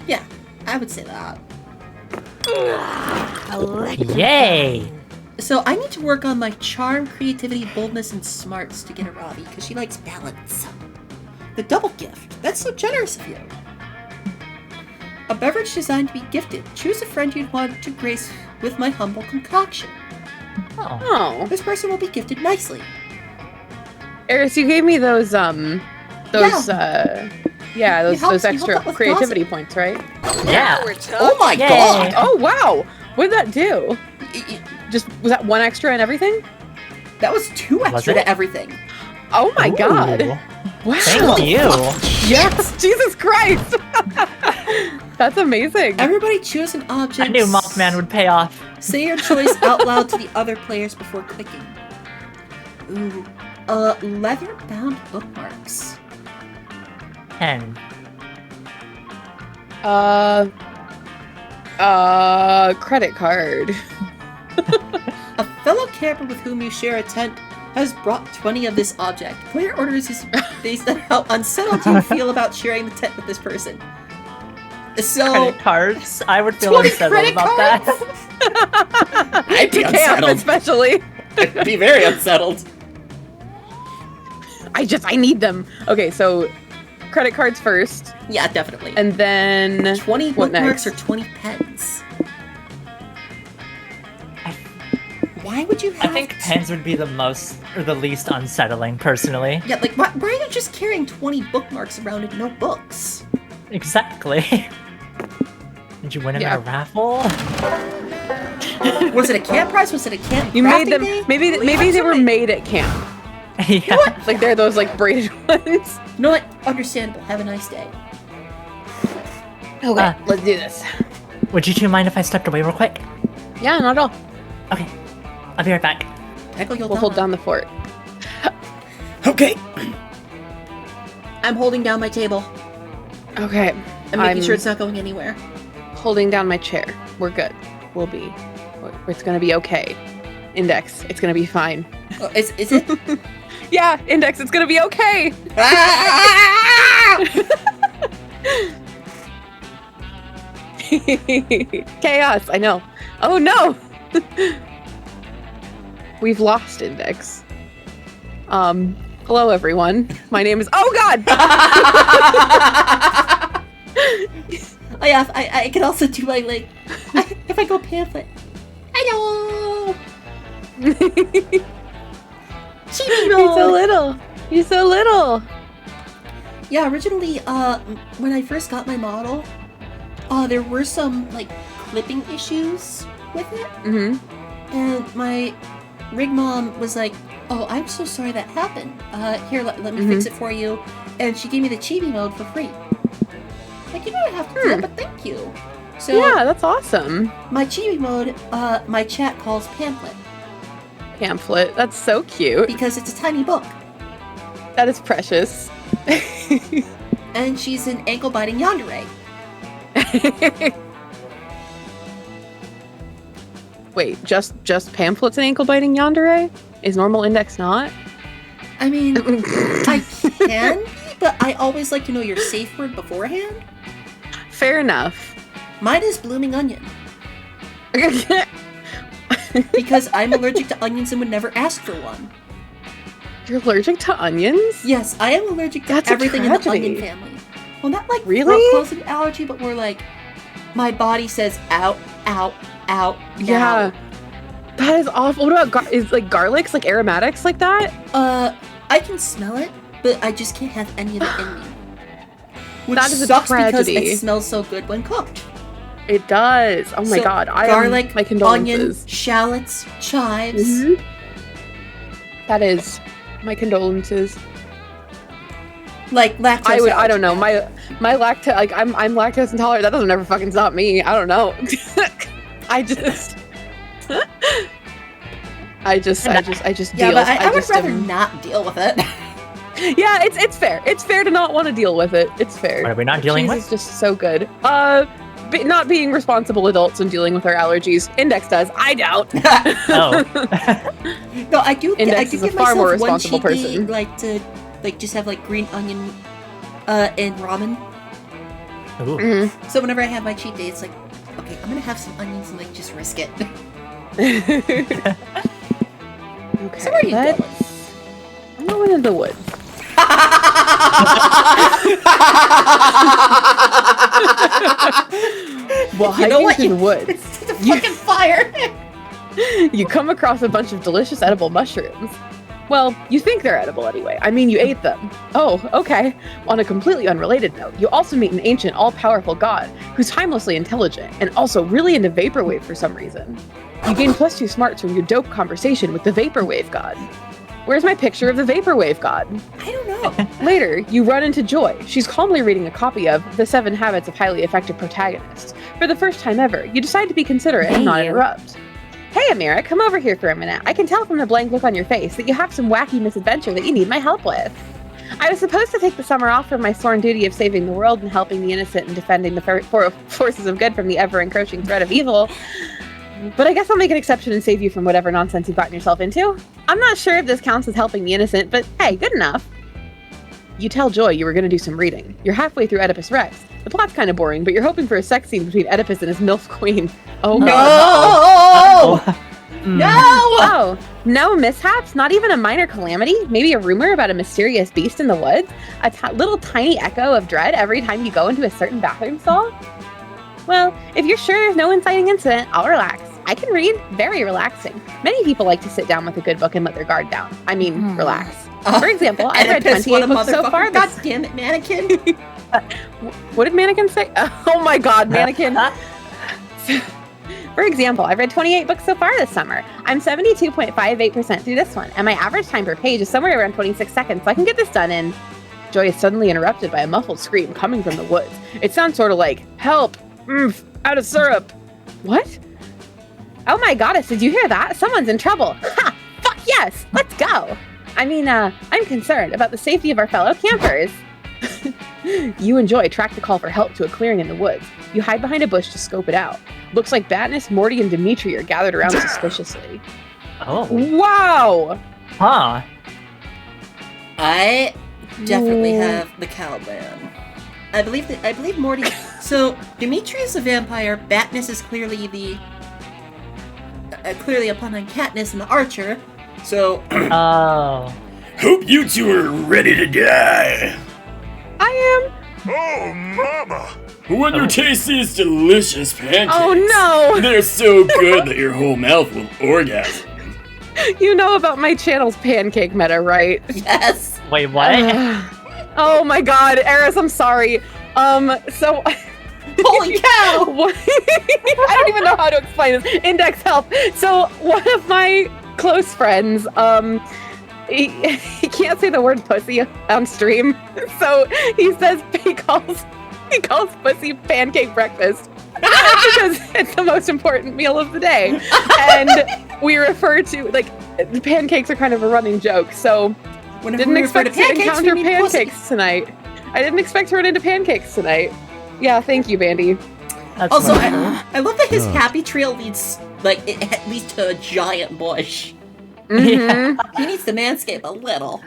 Yeah, I would say that. Yay! So I need to work on my charm, creativity, boldness, and smarts to get a Robbie, because she likes balance. The double gift. That's so generous of you. A beverage designed to be gifted. Choose a friend you'd want to grace with my humble concoction. Oh. This person will be gifted nicely. Eris, you gave me those those extra creativity points, right? Yeah. Oh my god! Oh wow! What did that do? Was that 1 extra and everything? That was 2 extra to everything. Oh my god! Wow! Thank you! Yes! Jesus Christ! That's amazing! Everybody choose an object. I knew Mothman would pay off. Say your choice out loud to the other players before clicking. Ooh. Leather-bound bookmarks. 10. Credit card. A fellow camper with whom you share a tent has brought 20 of this object. Player orders is based on how unsettled you feel about sharing the tent with this person. So Credit cards? I would feel unsettled about that. I'd be Camp unsettled. especially. I'd be very unsettled. I need them. Okay, so credit cards first. Yeah, definitely. And then 20 what bookmarks next? or 20 pens? Why would you have... I think pens would be the most, or the least unsettling, personally. Yeah, like, why are you just carrying 20 bookmarks around and no books? Exactly. Did you win them in a raffle? Was it a camp prize? Was it a camp You made them. day? Maybe they were made at camp. Yeah. Like they're those like braided ones. You know what? Understandable. Have a nice day. Okay, let's do this. Would you two mind if I stepped away real quick? Yeah, not at all. Okay. I'll be right back. We'll hold down the fort. Okay. I'm holding down my table. Okay. I'm making sure it's not going anywhere. Holding down my chair. We're good. We'll be. It's gonna be okay. Index. It's gonna be fine. Oh, is it? Yeah, Index. It's gonna be okay. Chaos. I know. Oh no. We've lost Index. Hello everyone. My name is. Oh God. Oh yeah, I can also do my like. If I go pamphlet. Hello. You're so little. You're so little. Yeah, originally, when I first got my model, there were some like clipping issues with it. Mm-hmm. And my rig mom was like, "Oh, I'm so sorry that happened. Here, let me fix it for you." And she gave me the chibi mode for free. Like, you don't have to do that, but thank you. So yeah, that's awesome. My chibi mode, my chat calls pamphlet. Pamphlet. That's so cute. Because it's a tiny book. That is precious. And she's an ankle-biting yandere. Wait, just pamphlets and ankle-biting yandere? Is normal Index not? I mean, I can be, but I always like to know your safe word beforehand. Fair enough. Mine is blooming onion. Because I'm allergic to onions and would never ask for one. You're allergic to onions? Yes, I am allergic to everything in the onion family. Well, not like really close allergy, but more like my body says out, out, out. Yeah, that is awful. What about is like garlics, like aromatics, like that? I can smell it, but I just can't have any of it in me. Which that is sucks a tragedy. because it smells so good when cooked. It does. Oh my So, god. Garlic, my condolences. onion, shallots, chives. Mhm. That is my condolences. Like lactose. I don't know. My lactose, like I'm lactose intolerant. That doesn't ever fucking stop me. I don't know. I just Yeah, deal. but I would rather not deal with it. Yeah, it's fair. It's fair to not want to deal with it. It's fair. What are we not dealing Cheese with? is just so good. Not being responsible adults and dealing with our allergies. Index does. I don't. Oh. No, I do. Index I do is a give far myself more one responsible cheat day, person. like to just have like green onion, and ramen. Ooh. Mm-hmm. So whenever I have my cheat day, it's like, okay, I'm gonna have some onions and like just risk it. Okay. So where are you going? I'm going into the woods. Well, You know what? hiking through the woods. It's the fucking fire. You come across a bunch of delicious edible mushrooms. Well, you think they're edible anyway. I mean, you ate them. Oh, okay. On a completely unrelated note, you also meet an ancient, all-powerful god who's timelessly intelligent and also really into vaporwave for some reason. You gain +2 smarts from your dope conversation with the vaporwave god. Where's my picture of the vaporwave god? I don't know. Later, you run into Joy. She's calmly reading a copy of The 7 Habits of Highly Effective Protagonists. For the first time ever, you decide to be considerate and not interrupt. Hey, Amira, come over here for a minute. I can tell from the blank look on your face that you have some wacky misadventure that you need my help with. I was supposed to take the summer off from my sworn duty of saving the world and helping the innocent and defending the forces of good from the ever-encroaching threat of evil. But I guess I'll make an exception and save you from whatever nonsense you've gotten yourself into. I'm not sure if this counts as helping the innocent, but hey, good enough. You tell Joy you were going to do some reading. You're halfway through Oedipus Rex. The plot's kind of boring, but you're hoping for a sex scene between Oedipus and his MILF queen. Oh, No! God. No! Oh, No mishaps? Not even a minor calamity? Maybe a rumor about a mysterious beast in the woods? A little tiny echo of dread every time you go into a certain bathroom stall? Well, if you're sure there's no inciting incident, I'll relax. I can read. Very relaxing. Many people like to sit down with a good book and let their guard down. I mean, relax. For example, I've read 28 books so far. God damn it, Mannequin. What did Mannequin say? Oh my god, Mannequin. For example, I've read 28 books so far this summer. I'm 72.58% through this one, and my average time per page is somewhere around 26 seconds, so I can get this done in... Joy is suddenly interrupted by a muffled scream coming from the woods. It sounds sort of like, help, out of syrup. What? Oh my goddess, did you hear that? Someone's in trouble. Ha! Fuck yes! Let's go! I mean, I'm concerned about the safety of our fellow campers. You and Joy track the call for help to a clearing in the woods. You hide behind a bush to scope it out. Looks like Batnus, Morty, and Dimitri are gathered around suspiciously. Oh. Wow! Huh. I definitely have the Caliban. I believe Morty... So, Dimitri is a vampire, Batnus is clearly the... clearly upon Katniss and the Archer, so... Oh. Hope you two are ready to die. I am... Oh, mama! When you taste these delicious pancakes, Oh no! they're so good that your whole mouth will orgasm. You know about my channel's pancake meta, right? Yes! Wait, what? Oh my god, Eris, I'm sorry. So... Holy cow! I don't even know how to explain this. Index help. So, one of my close friends, he can't say the word pussy on stream, so he says he calls pussy pancake breakfast because it's the most important meal of the day, and we refer to the pancakes are kind of a running joke. So, didn't expect to encounter pancakes tonight. I didn't expect to run into pancakes tonight. Yeah, thank you, Bandy. That's Also, wonderful. I love that his happy trail leads to a giant bush. Mm-hmm. He needs to manscape a little.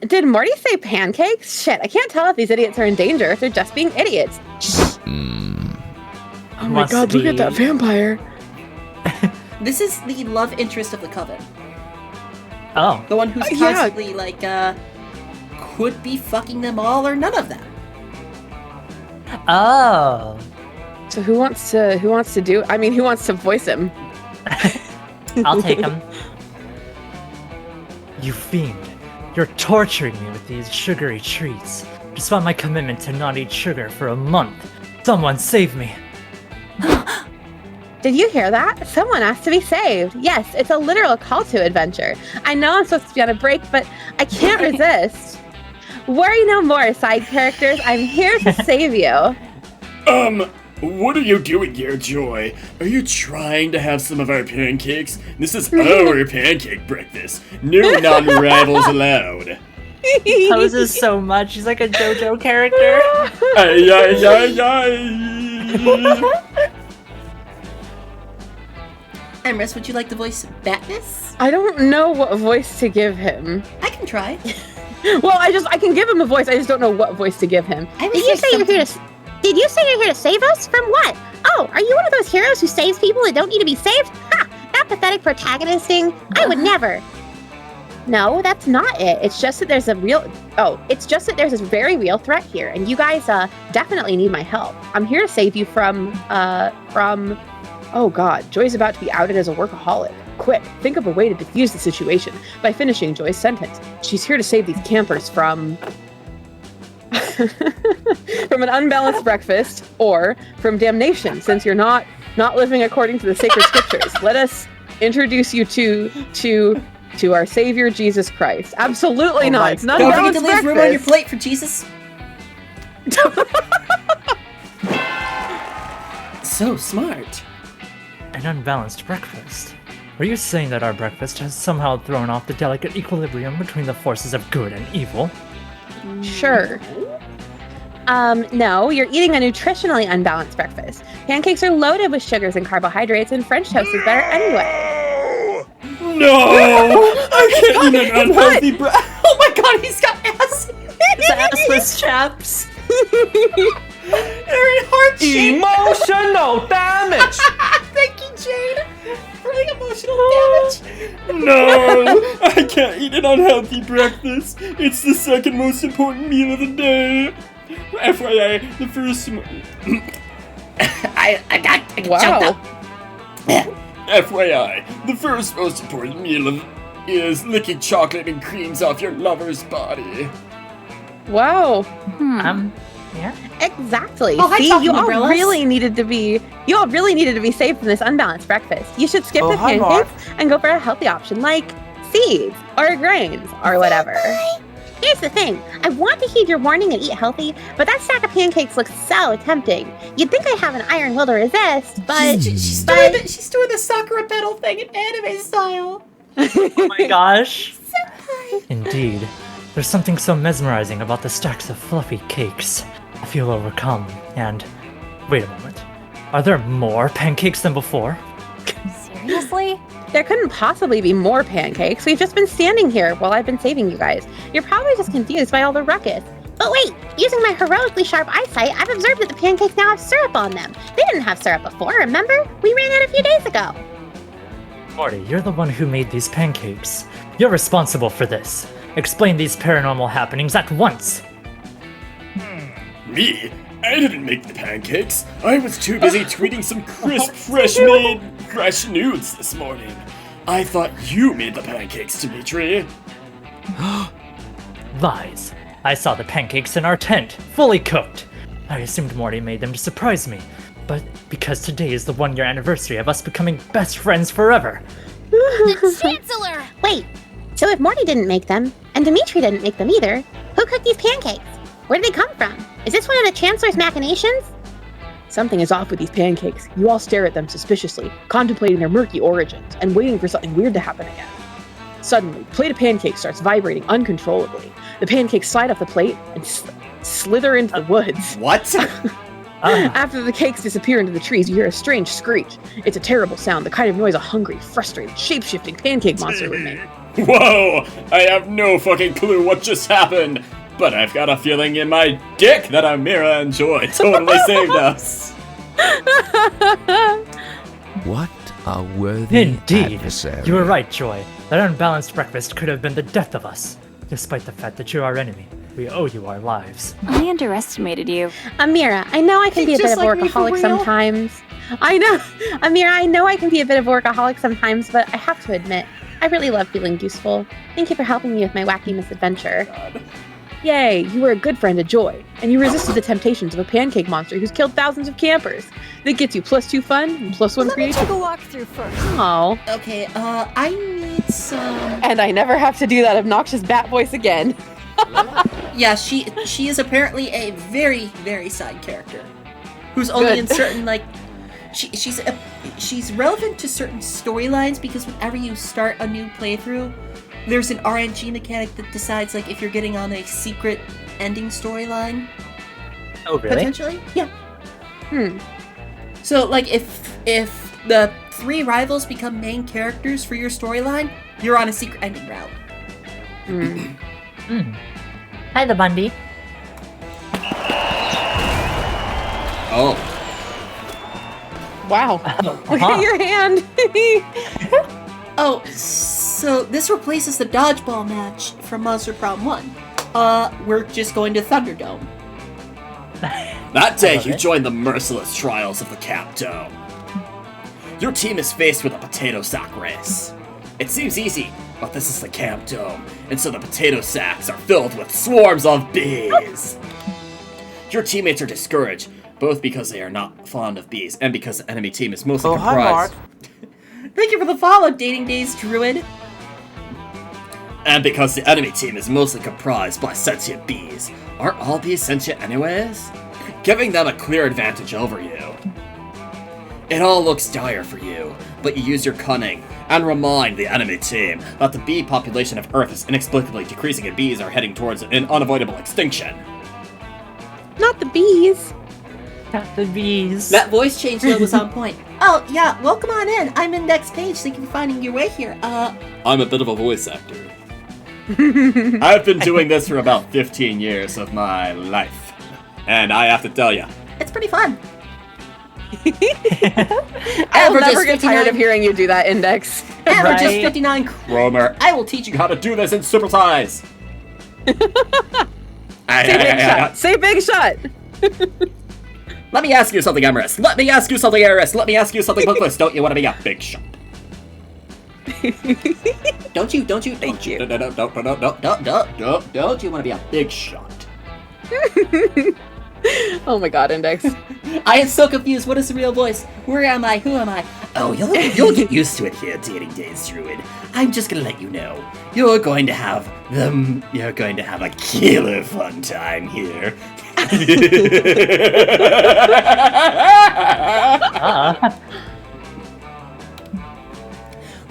Did Morty say pancakes? Shit, I can't tell if these idiots are in danger, if they're just being idiots. Oh my god, look at that vampire. This is the love interest of the coven. Oh. The one who's constantly, could be fucking them all or none of them. Oh. So who wants to who wants to voice him? I'll take him. You fiend. You're torturing me with these sugary treats. Despite my commitment to not eat sugar for a month. Someone save me. Did you hear that? Someone asked to be saved. Yes, it's a literal call to adventure. I know I'm supposed to be on a break, but I can't resist. Worry no more, side characters. I'm here to save you. What are you doing here, Joy? Are you trying to have some of our pancakes? This is our pancake breakfast. No non-rivals allowed. He poses so much. He's like a JoJo character. Ay, ay, ay, ay. Emrys, would you like to voice Batnus? I don't know what voice to give him. I can try. Well, I can give him a voice. I just don't know what voice to give him. Did you say you're here to save us? From what? Oh, are you one of those heroes who saves people that don't need to be saved? Ha! That pathetic protagonisting. I would never. No, that's not it. It's just that there's this very real threat here, and you guys definitely need my help. I'm here to save you from oh god, Joy's about to be outed as a workaholic. Quick, think of a way to defuse the situation by finishing Joy's sentence. She's here to save these campers from from an unbalanced breakfast or from damnation, since you're not living according to the sacred scriptures. Let us introduce you to our Savior Jesus Christ. Absolutely not. It's not Don't a forget to balanced leave room on your plate for Jesus. So smart. An unbalanced breakfast. Are you saying that our breakfast has somehow thrown off the delicate equilibrium between the forces of good and evil? Sure. No, you're eating a nutritionally unbalanced breakfast. Pancakes are loaded with sugars and carbohydrates, and French toast is better anyway. No! I can't eat an unhealthy breakfast. Oh my god, he's got acid! Assless chaps! They're in heart shape. Emotional damage! Thank you, Jade, for feeling emotional damage. No! I can't eat an unhealthy breakfast. It's the second most important meal of the day. FYI, the first... I got choked Wow. up. FYI, the first most important meal is licking chocolate and creams off your lover's body. Wow. Yeah. Exactly. Oh, hi, See, Talking you all Umbrellas. really needed to be saved from this unbalanced breakfast. You should skip the hi, Mark. pancakes and go for a healthy option like seeds or grains or whatever. Here's the thing. I want to heed your warning and eat healthy, but that stack of pancakes looks so tempting. You'd think I have an iron will to resist, but... She's doing the Sakura battle thing in anime style. Oh my gosh. Indeed. There's something so mesmerizing about the stacks of fluffy cakes. I feel overcome, and... Wait a moment. Are there more pancakes than before? Seriously? There couldn't possibly be more pancakes. We've just been standing here while I've been saving you guys. You're probably just confused by all the ruckus. But wait, using my heroically sharp eyesight, I've observed that the pancakes now have syrup on them. They didn't have syrup before, remember? We ran out a few days ago. Morty, you're the one who made these pancakes. You're responsible for this. Explain these paranormal happenings at once. Me? I didn't make the pancakes. I was too busy tweeting some crisp, fresh-made, fresh nudes this morning. I thought you made the pancakes, Dimitri. Lies. I saw the pancakes in our tent, fully cooked. I assumed Morty made them to surprise me, but because today is the one-year anniversary of us becoming best friends forever. The Chancellor! Wait, so if Morty didn't make them, and Dimitri didn't make them either, who cooked these pancakes? Where did they come from? Is this one of the Chancellor's machinations? Something is off with these pancakes. You all stare at them suspiciously, contemplating their murky origins, and waiting for something weird to happen again. Suddenly, the plate of pancakes starts vibrating uncontrollably. The pancakes slide off the plate and slither into the woods. What? After the cakes disappear into the trees, you hear a strange screech. It's a terrible sound, the kind of noise a hungry, frustrated, shape-shifting pancake monster would make. Whoa! I have no fucking clue what just happened, but I've got a feeling in my dick that Amira and Joy totally saved us. What a worthy Indeed. adversary. You were right, Joy. That unbalanced breakfast could have been the death of us. Despite the fact that you're our enemy, we owe you our lives. I underestimated you. Amira, I know I can be a bit Just of a like me for workaholic real? sometimes. I know, Amira, I know I can be a bit of a workaholic sometimes, but I have to admit, I really love feeling useful. Thank you for helping me with my wacky misadventure. Yay, you were a good friend to Joy, and you resisted the temptations of a pancake monster who's killed thousands of campers. That gets you +2 fun and +1 Let me take creativity. a walk through first. Oh, Okay, I need some... and I never have to do that obnoxious bat voice again. Yeah, she is apparently a very, very side character. Who's only Good. in certain, like... She's relevant to certain storylines because whenever you start a new playthrough, there's an RNG mechanic that decides, like, if you're getting on a secret ending storyline. Oh, really? Potentially? Yeah. So, like, if the 3 rivals become main characters for your storyline, you're on a secret ending route. Hi, the Bundy. Oh. Wow. Look at your hand. Oh, so this replaces the dodgeball match from Monster Prom 1. We're just going to Thunderdome. That day, you joined the merciless trials of the Cap Dome. Your team is faced with a potato sack race. It seems easy, but this is the Camp Dome, and so the potato sacks are filled with swarms of bees. Your teammates are discouraged, both because they are not fond of bees, and because the enemy team is mostly Oh, hi, comprised... Mark. Thank you for the follow, Dating Days Druid. And because the enemy team is mostly comprised by sentient bees. Aren't all bees sentient anyways? Giving them a clear advantage over you. It all looks dire for you, but you use your cunning and remind the enemy team that the bee population of Earth is inexplicably decreasing and bees are heading towards an unavoidable extinction. Not the bees. Not the bees. That voice change though was on point. Oh yeah, welcome on in. I'm in next page. Thank you for finding your way here. I'm a bit of a voice actor. I've been doing this for about 15 years of my life. And I have to tell you, it's pretty fun. I'll Average never is get tired 59. of hearing you do that, Index. Average is Right. 59. Cromer, I will teach you how to do this in super size. Say big shot. Say big shot. Let me ask you something, Emrys. Let me ask you something, Eris. Let me ask you something, Bookless. Don't you want to be a big shot? Don't you? Don't you want to be a big shot? Oh my god, Index. I am so confused. What is the real voice? Where am I? Who am I? Oh, you'll get used to it here, Dating Days Druid. I'm just gonna let you know. You're going to have a killer fun time here.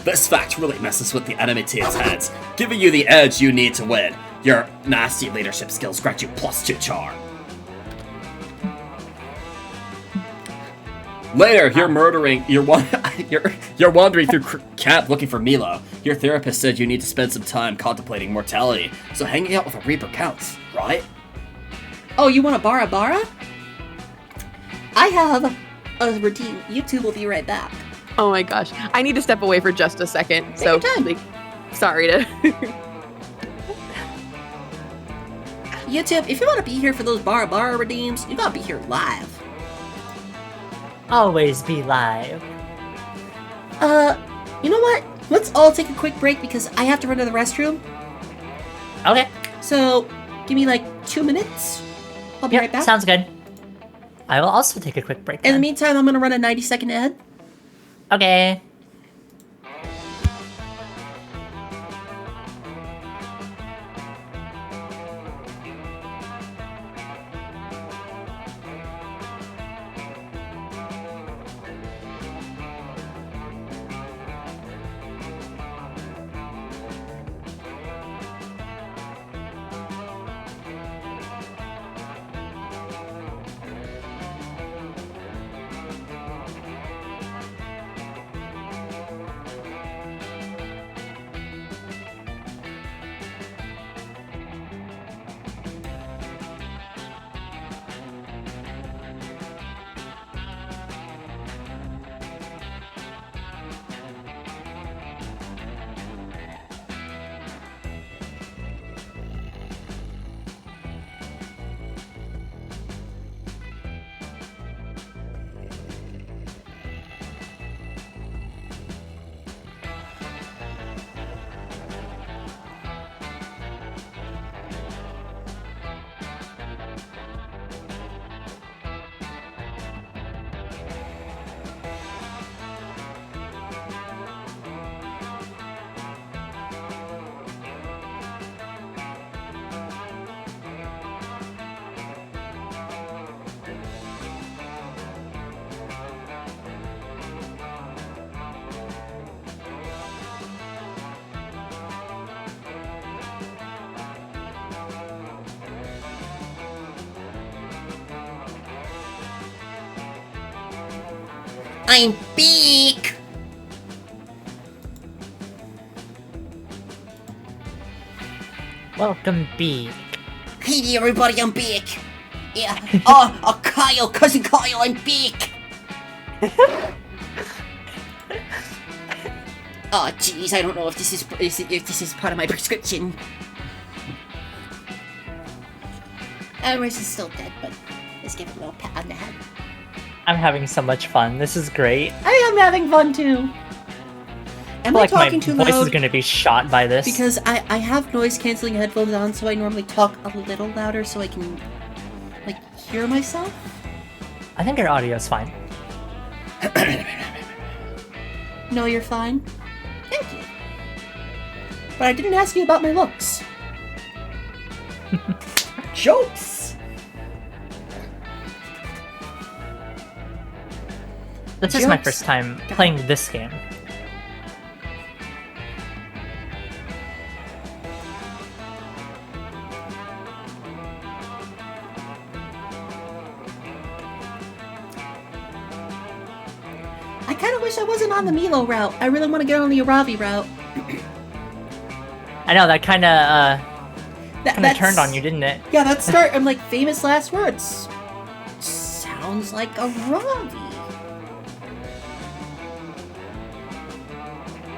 This fact really messes with the enemy team's heads, giving you the edge you need to win. Your nasty leadership skills grant you +2 charm. Later, you're wandering through camp looking for Milo. Your therapist said you need to spend some time contemplating mortality, so hanging out with a Reaper counts, right? Oh, you want a bara bara? I have a redeem. You two will be right back. Oh my gosh. I need to step away for just a second. Take So your time. like, sorry to YouTube, if you want to be here for those bara bara redeems, you gotta be here live. Always be live. You know what? Let's all take a quick break because I have to run to the restroom. Okay. So, give me like 2 minutes. I'll be right back. Sounds good. I will also take a quick break. In the meantime, I'm gonna run a 90-second ad. Okay. I'm big. Welcome, B. Hey there, everybody, I'm big. Yeah. Oh, Kyle, cousin Kyle, I'm big. Oh, jeez, I don't know if this is part of my prescription. Emrys is still dead, but let's give it a little pat on the head. I'm having so much fun. This is great. I am having fun too. I Am feel I like my talking too voice loud? is going to be shot by this. Because I have noise canceling headphones on, so I normally talk a little louder so I can, like, hear myself. I think your audio is fine. No, you're fine. Thank you. But I didn't ask you about my looks. Jokes! This is my Jokes. first time playing this game. I kind of wish I wasn't on the Milo route. I really want to get on the Aravi route. I know, that kind of That's- turned on you, didn't it? Yeah, that start. I'm like, famous last words. Sounds like Aravi.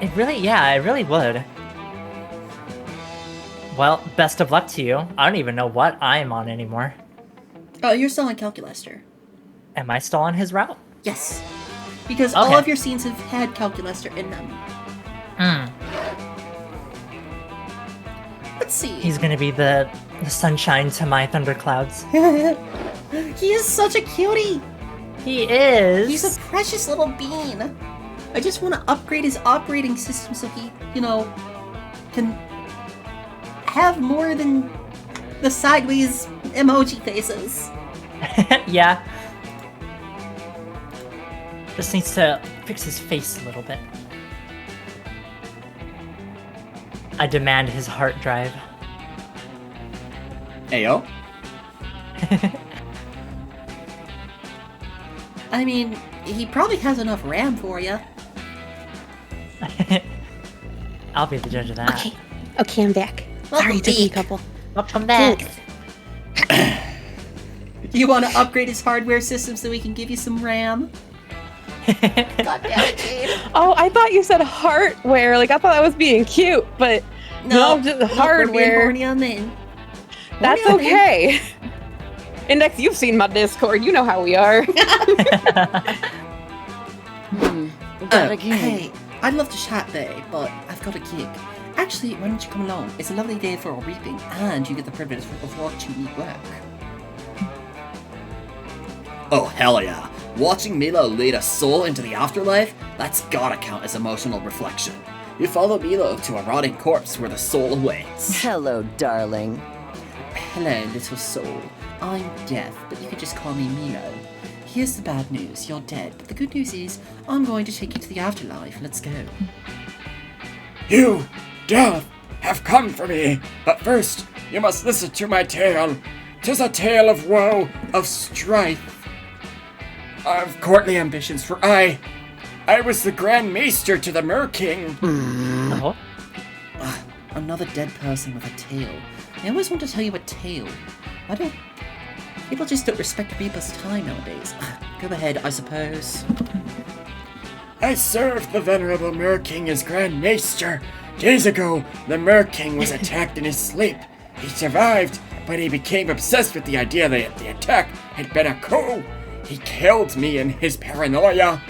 It really would. Well, best of luck to you. I don't even know what I'm on anymore. Oh, you're still on Calculester. Am I still on his route? Yes. Because all of your scenes have had Calculester in them. Let's see. He's gonna be the sunshine to my thunderclouds. He is such a cutie. He is. He's a precious little bean. I just want to upgrade his operating system so he, can have more than the sideways emoji faces. Yeah. Just needs to fix his face a little bit. I demand his hard drive. Ayo? I mean, he probably has enough RAM for you. I'll be the judge of that. Okay, I'm back. Sorry, it took me a couple. Welcome back. You want to upgrade his hardware system so we can give you some RAM? God damn it, Jade. Oh, I thought you said hardware. Like, I thought that was being cute, but no, just hardware. We're being horny on men. That's okay. Index, you've seen my Discord. You know how we are. Hey, I'd love to chat there, but I've got a gig. Actually, why don't you come along? It's a lovely day for a reaping, and you get the privilege of watching me work. Oh, hell yeah. Watching Milo lead a soul into the afterlife? That's gotta count as emotional reflection. You follow Milo to a rotting corpse where the soul awaits. Hello, darling. Hello, little soul. I'm deaf, but you can just call me Milo. Here's the bad news, you're dead, but the good news is, I'm going to take you to the afterlife. Let's go. You, death, have come for me, but first, you must listen to my tale. 'Tis a tale of woe, of strife, of courtly ambitions, for I was the Grand Maester to the Mer King. Another dead person with a tail. I always want to tell you a tale. Why don't... People just don't respect Reaper's time nowadays. Go ahead, I suppose. I served the venerable Mer King as Grand Maester. Days ago, the Mer King was attacked in his sleep. He survived, but he became obsessed with the idea that the attack had been a coup. He killed me in his paranoia.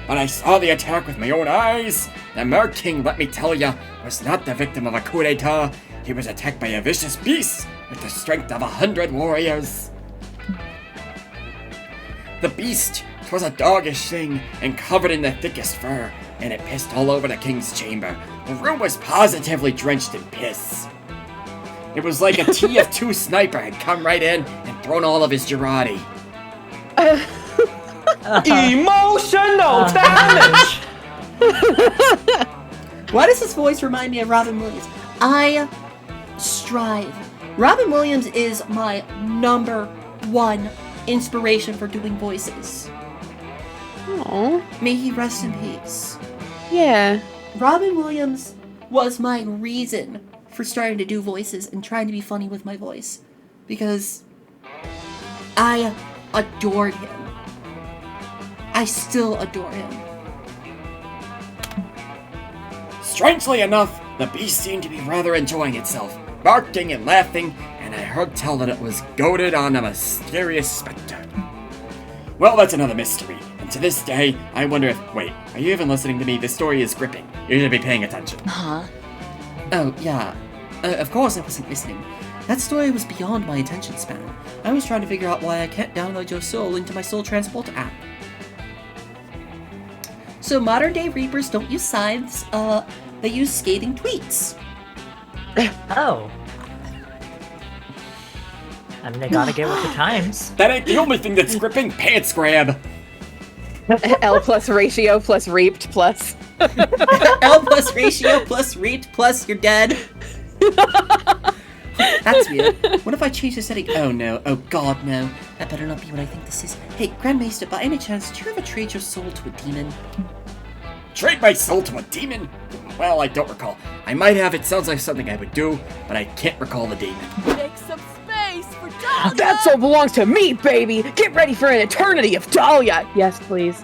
When I saw the attack with my own eyes, the Mer King, let me tell ya, was not the victim of a coup d'etat. He was attacked by a vicious beast with the strength of 100 warriors. The beast was a doggish thing and covered in the thickest fur, and it pissed all over the king's chamber. The room was positively drenched in piss. It was like a TF2 sniper had come right in and thrown all of his Girardi. Emotional damage! Why does his voice remind me of Robin Williams? I strive. Robin Williams is my #1 inspiration for doing voices. Aww. May he rest in peace. Yeah. Robin Williams was my reason for starting to do voices and trying to be funny with my voice. Because I adored him. I still adore him. Strangely enough, the beast seemed to be rather enjoying itself, barking and laughing, and I heard tell that it was goaded on a mysterious spectre. Well, that's another mystery, and to this day, I wonder if... Wait, are you even listening to me? This story is gripping. You should be paying attention. Huh? Oh, yeah. Of course I wasn't listening. That story was beyond my attention span. I was trying to figure out why I can't download your soul into my soul transporter app. So modern day Reapers don't use scythes, they use scathing tweets. Oh. I mean, they gotta get with the times. That ain't the only thing that's gripping. Pants grab. L plus ratio plus reaped plus. L plus ratio plus reaped plus you're dead. That's weird. What if I change the setting? Oh no. Oh god, no. That better not be what I think this is. Hey, Grandmaster, by any chance, do you ever trade your soul to a demon? Trade my soul to a demon? Well, I don't recall. I might have. It sounds like something I would do, but I can't recall the demon. Make some space for Dahlia! That soul belongs to me, baby! Get ready for an eternity of Dahlia! Yes, please.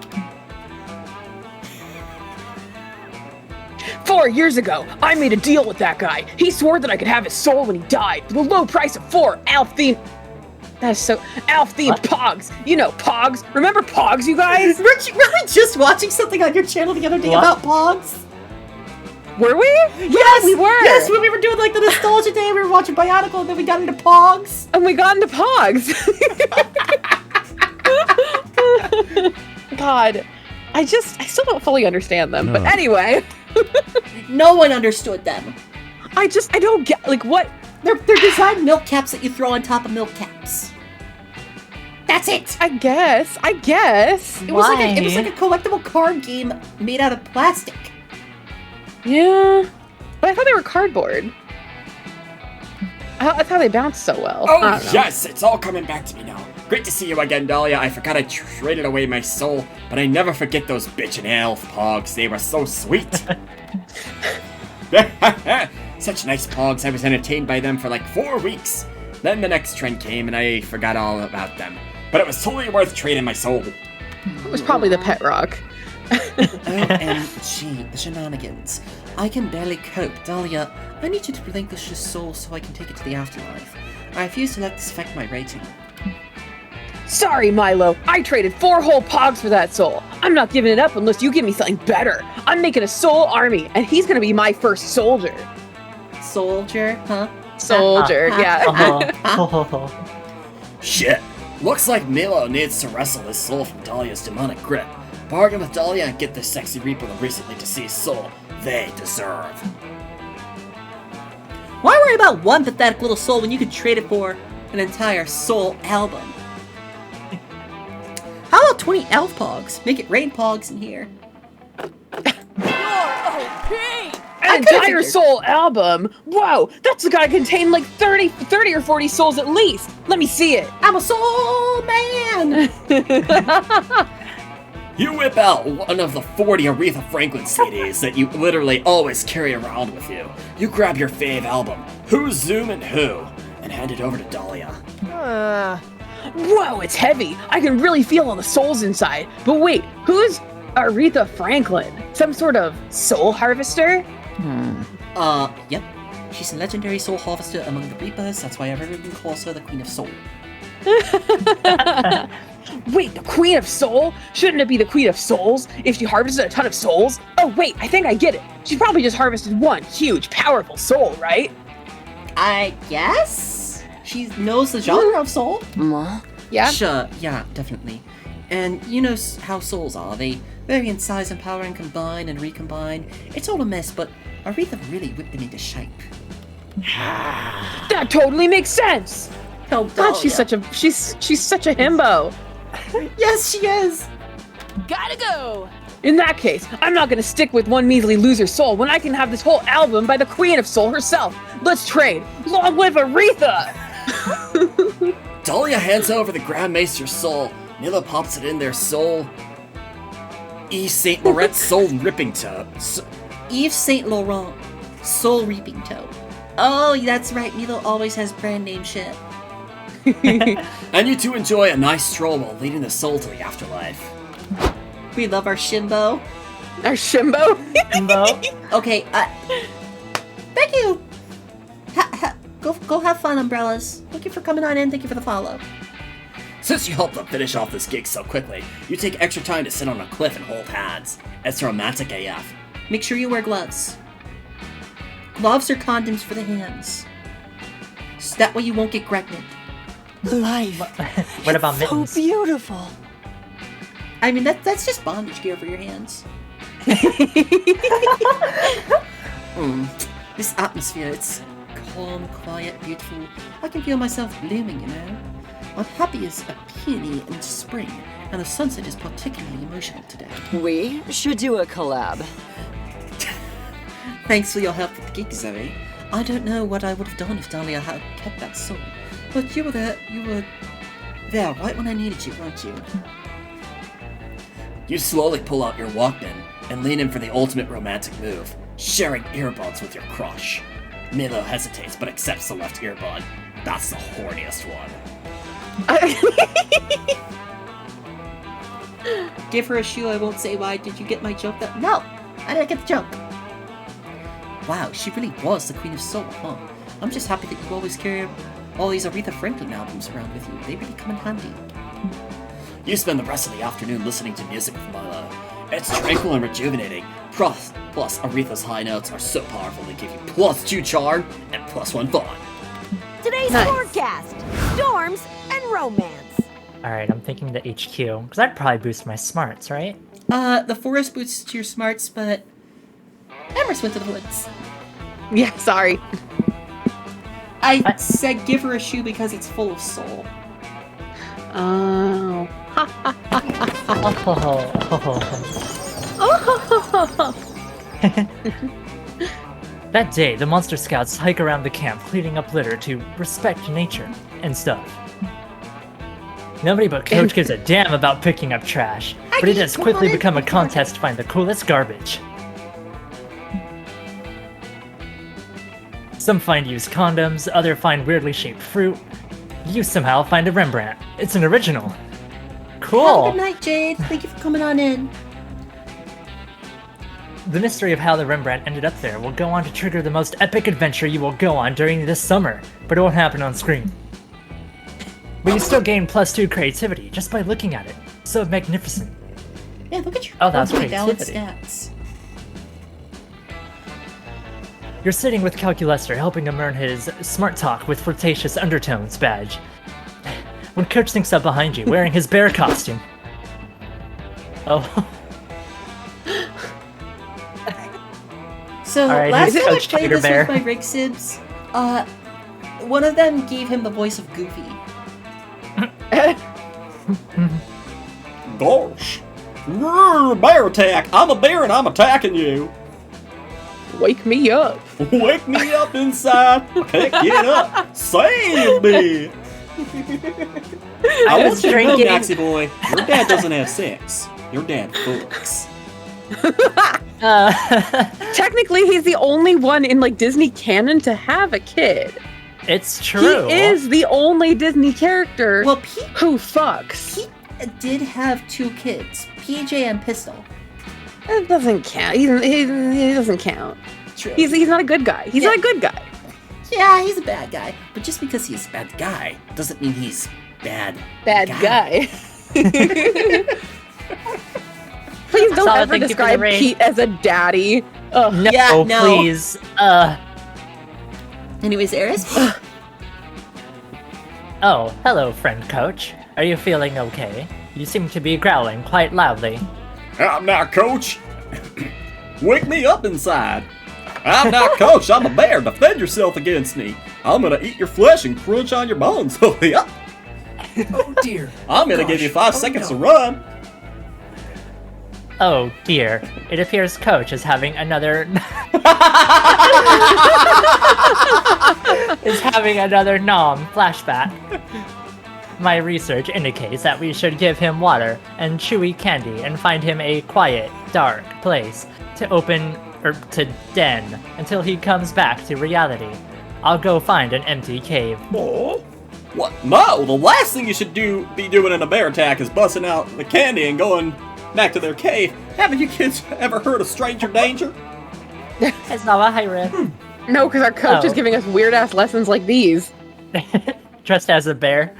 4 years ago, I made a deal with that guy. He swore that I could have his soul when he died for the low price of 4 Alf-themed... That's so... Alf-themed Pogs. You know Pogs. Remember Pogs, you guys? Weren't we just watching something on your channel the other day about Pogs? Were we? Yes, we were. Yes, when we were doing like the nostalgia day, we were watching Bionicle, and then we got into Pogs. And we got into Pogs. God, I still don't fully understand them. But anyway, no one understood them. I don't get like what they're designed milk caps that you throw on top of milk caps. That's it. I guess. It was like a collectible card game made out of plastic. Yeah, but I thought they were cardboard. That's how they bounce so well. Oh, yes, it's all coming back to me now. Great to see you again, Dahlia. I forgot I traded away my soul, but I never forget those bitchin' elf pogs. They were so sweet. Such nice pogs. I was entertained by them for like 4 weeks. Then the next trend came and I forgot all about them. But it was totally worth trading my soul. It was probably the pet rock. OMG, the shenanigans. I can barely cope. Dahlia, I need you to relinquish your soul so I can take it to the afterlife. I refuse to let this affect my rating. Sorry, Milo. I traded 4 whole Pogs for that soul. I'm not giving it up unless you give me something better. I'm making a soul army, and he's gonna be my first soldier. Soldier, huh? Soldier, yeah. Shit. Looks like Milo needs to wrestle his soul from Dahlia's demonic grip. Bargain with Dahlia and get this sexy Reaper the recently deceased soul they deserve. Why worry about one pathetic little soul when you could trade it for an entire soul album? How about 20 elf pogs? Make it rain pogs in here. An entire soul album? Wow, that's gotta contain like 30 or 40 souls at least. Let me see it. I'm a soul man! You whip out one of the 40 Aretha Franklin CDs that you literally always carry around with you. You grab your fave album, Who's Zoomin' Who, and hand it over to Dahlia. Whoa, it's heavy. I can really feel all the souls inside. But wait, who's Aretha Franklin? Some sort of soul harvester? Yep. She's a legendary soul harvester among the Reapers. That's why everyone calls her the Queen of Soul. Wait, the Queen of Soul? Shouldn't it be the Queen of Souls if she harvested a ton of souls? Oh wait, I think I get it. She probably just harvested one huge, powerful soul, right? I guess? She knows the genre of soul? Yeah? Sure, yeah, definitely. And you know how souls are. They vary in size and power and combine and recombine. It's all a mess, but Aretha really whipped them into shape. That totally makes sense! Oh, God, she's such a himbo. Yes, she is! Gotta go! In that case, I'm not gonna stick with one measly loser soul when I can have this whole album by the Queen of Soul herself. Let's trade! Long live Aretha! Dahlia hands over the Grand Maester's soul. Milo pops it in their soul. Yves Saint Laurent's soul ripping toe. Yves Saint Laurent, soul reaping toe. Oh, that's right. Milo always has brand name shit. And you two enjoy a nice stroll while leading the soul to the afterlife. We love our Shimbo. Our Shimbo? Okay, thank you. Go have fun, umbrellas. Thank you for coming on in. Thank you for the follow. Since you helped them finish off this gig so quickly, you take extra time to sit on a cliff and hold hands. It's romantic AF. Make sure you wear gloves. Gloves or condoms for the hands. So that way you won't get pregnant. Life. What about mittens? So beautiful. I mean, that's just bondage gear for your hands. This atmosphere, it's calm, quiet, beautiful. I can feel myself blooming, you know? I'm happy as a peony in spring, and the sunset is particularly emotional today. We should do a collab. Thanks for your help with the gig, Zoe. I don't know what I would have done if Dahlia had kept that soul. But you were there right when I needed you, weren't you? You slowly pull out your Walkman and lean in for the ultimate romantic move, sharing earbuds with your crush. Milo hesitates but accepts the left earbud. That's the horniest one. Give her a shoe, I won't say why. Did you get my joke? No, I didn't get the joke. Wow, she really was the Queen of Soul, huh? I'm just happy that you always carry all these Aretha Franklin albums around with you. They really come in handy. You spend the rest of the afternoon listening to music with Milo. It's tranquil and rejuvenating. Plus, Aretha's high notes are so powerful they give you +2 charm and +1 fun. Today's forecast: storms and romance. Alright, I'm thinking the HQ, because that'd probably boost my smarts, right? The forest boosts your smarts, but Emrys went to the woods. Yeah, sorry. I said give her a shoe because it's full of soul. Oh. That day, the Monster Scouts hike around the camp, cleaning up litter to respect nature and stuff. Nobody but Coach gives a damn about picking up trash, but it has quickly become a contest to find the coolest garbage. Some find used condoms, others find weirdly shaped fruit. You somehow find a Rembrandt. It's an original. Cool! Have a good night, Jade. Thank you for coming on in. The mystery of how the Rembrandt ended up there will go on to trigger the most epic adventure you will go on during this summer, but it won't happen on screen. But you still gain +2 creativity just by looking at it. So magnificent. Yeah, look at your that's balanced creativity. stats. You're sitting with Calculester, helping him earn his Smart Talk with Flirtatious Undertones badge. When Coach thinks up behind you, wearing his bear costume. Oh. So, Alright, last here's time I Coach played Tater this Bear. with my Rig Sibs, one of them gave him the voice of Goofy. Gosh. Bear attack! I'm a bear and I'm attacking you! Wake me up. Wake me up inside! I can't get up! Save me! I was drinking. Maxie boy, your dad doesn't have sex. Your dad fucks. Technically, he's the only one in like Disney canon to have a kid. It's true. He is the only Disney character who fucks. Pete did have 2 kids, PJ and Pistol. It doesn't count. He doesn't count. True. He's not a good guy. He's not a good guy. Yeah, he's a bad guy. But just because he's a bad guy doesn't mean he's bad. Bad guy. Please don't ever describe Pete as a daddy. Ugh. No, Yeah, no. please. Anyways, Eris? Oh, hello, friend Coach. Are you feeling okay? You seem to be growling quite loudly. I'm not Coach. Wake me up inside. I'm not Coach. I'm a bear. Defend yourself against me. I'm gonna eat your flesh and crunch on your bones. Yep. Oh dear. I'm gonna give you 5 seconds to run. Oh dear, it appears Coach is having another nom flashback. My research indicates that we should give him water and chewy candy and find him a quiet, dark place to den until he comes back to reality. I'll go find an empty cave. What? No, the last thing you should be doing in a bear attack is busting out the candy and going back to their cave. Haven't you kids ever heard of stranger danger? It's not a high risk. No, because our coach is giving us weird-ass lessons like these. Dressed as a bear.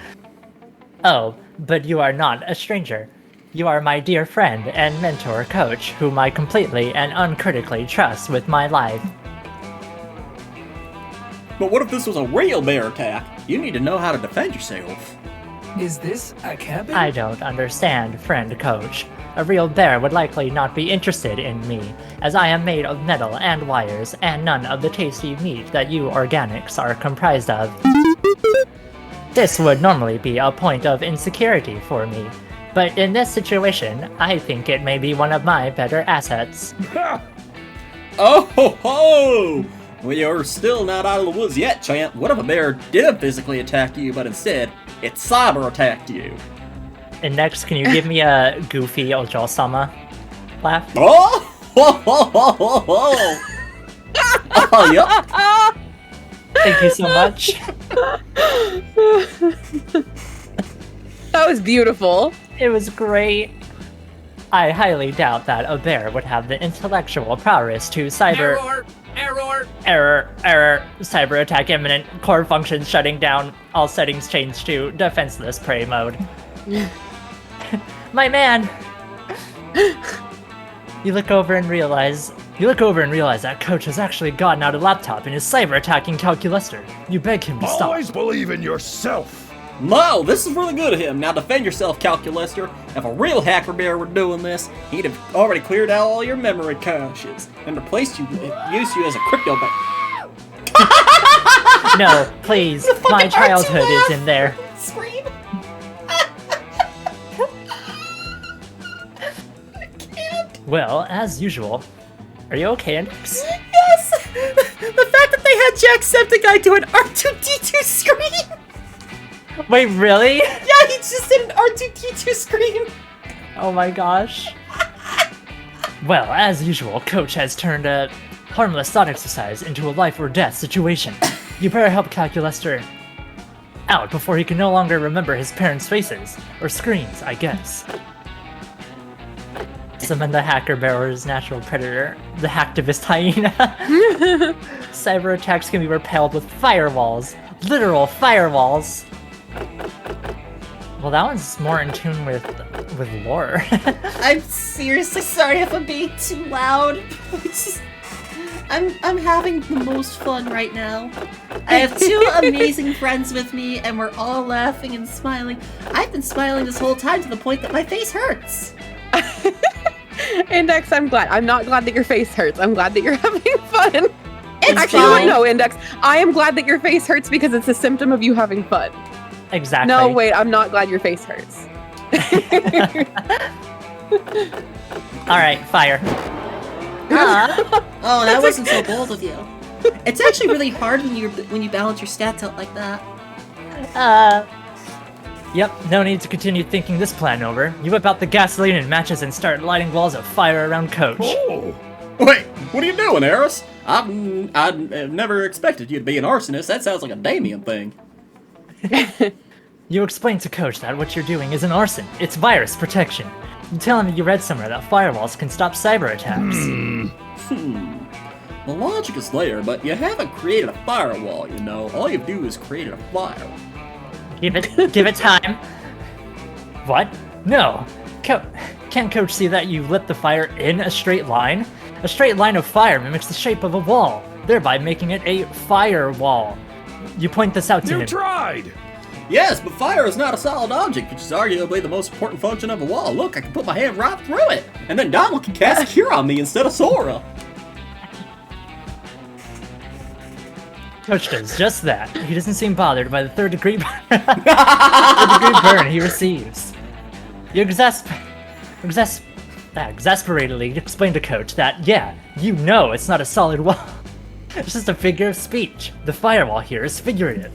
Oh, but you are not a stranger. You are my dear friend and mentor Coach, whom I completely and uncritically trust with my life. But what if this was a real bear attack? You need to know how to defend yourself. Is this a cabin? I don't understand, friend Coach. A real bear would likely not be interested in me, as I am made of metal and wires, and none of the tasty meat that you organics are comprised of. This would normally be a point of insecurity for me, but in this situation, I think it may be one of my better assets. Oh ho ho! We are still not out of the woods yet, champ. What if a bear did physically attack you, but instead, it cyber attacked you? And next, can you give me a goofy Ojo-sama laugh? Oh! Ho ho ho ho ho! Oh, yep. Thank you so much. That was beautiful. It was great. I highly doubt that a bear would have the intellectual prowess to cyber... Error. Cyber attack imminent. Core functions shutting down. All settings changed to defenseless prey mode. My man! You look over and realize that Coach has actually gotten out a laptop and is cyber attacking Calculaster. You beg him to stop. Always believe in yourself. No, this is really good of him. Now defend yourself, Calculaster. If a real hacker bear were doing this, he'd have already cleared out all your memory caches and replaced you, used you as a crypto bank. No, please. My childhood is in there. Scream. Well, as usual. Are you okay, Index? Yes! The fact that they had Jacksepticeye do an R2-D2 scream! Wait, really? Yeah, he just did an R2-D2 scream! Oh my gosh. Well, as usual, Coach has turned a harmless thought exercise into a life or death situation. You better help Calculaster out before he can no longer remember his parents' faces. Or screens, I guess. Summon the hacker bearer's natural predator, the hacktivist hyena. Cyber attacks can be repelled with firewalls. Literal firewalls. Well, that one's more in tune with lore. I'm seriously sorry if I'm being too loud. I'm having the most fun right now. I have two amazing friends with me, and we're all laughing and smiling. I've been smiling this whole time to the point that my face hurts. Index, I'm glad. I'm not glad that your face hurts. I'm glad that you're having fun. It's Actually, fine. no, Index. I am glad that your face hurts because it's a symptom of you having fun. Exactly. No, wait, I'm not glad your face hurts. Alright, fire. Oh, that wasn't so bold of you. It's actually really hard when you balance your stats out like that. Yep, no need to continue thinking this plan over. You whip out the gasoline and matches and start lighting walls of fire around Coach. Oh. Wait, what are you doing, Eris? I've never expected you to be an arsonist. That sounds like a Damien thing. You explain to Coach that what you're doing isn't arson, it's virus protection. You tell him you read somewhere that firewalls can stop cyber attacks. The logic is there, but you haven't created a firewall, you know. All you do is create a fire. Give it time. What? No. Can't Coach see that you lit the fire in a straight line? A straight line of fire mimics the shape of a wall, thereby making it a firewall. You point this out to him. You tried! Yes, but fire is not a solid object, which is arguably the most important function of a wall. Look, I can put my hand right through it, and then Donald can cast a cure on me instead of Sora. Coach does just that. He doesn't seem bothered by the third degree burn he receives. You exasperatedly explain to Coach that, yeah, you know it's not a solid wall. It's just a figure of speech. The firewall here is figurative.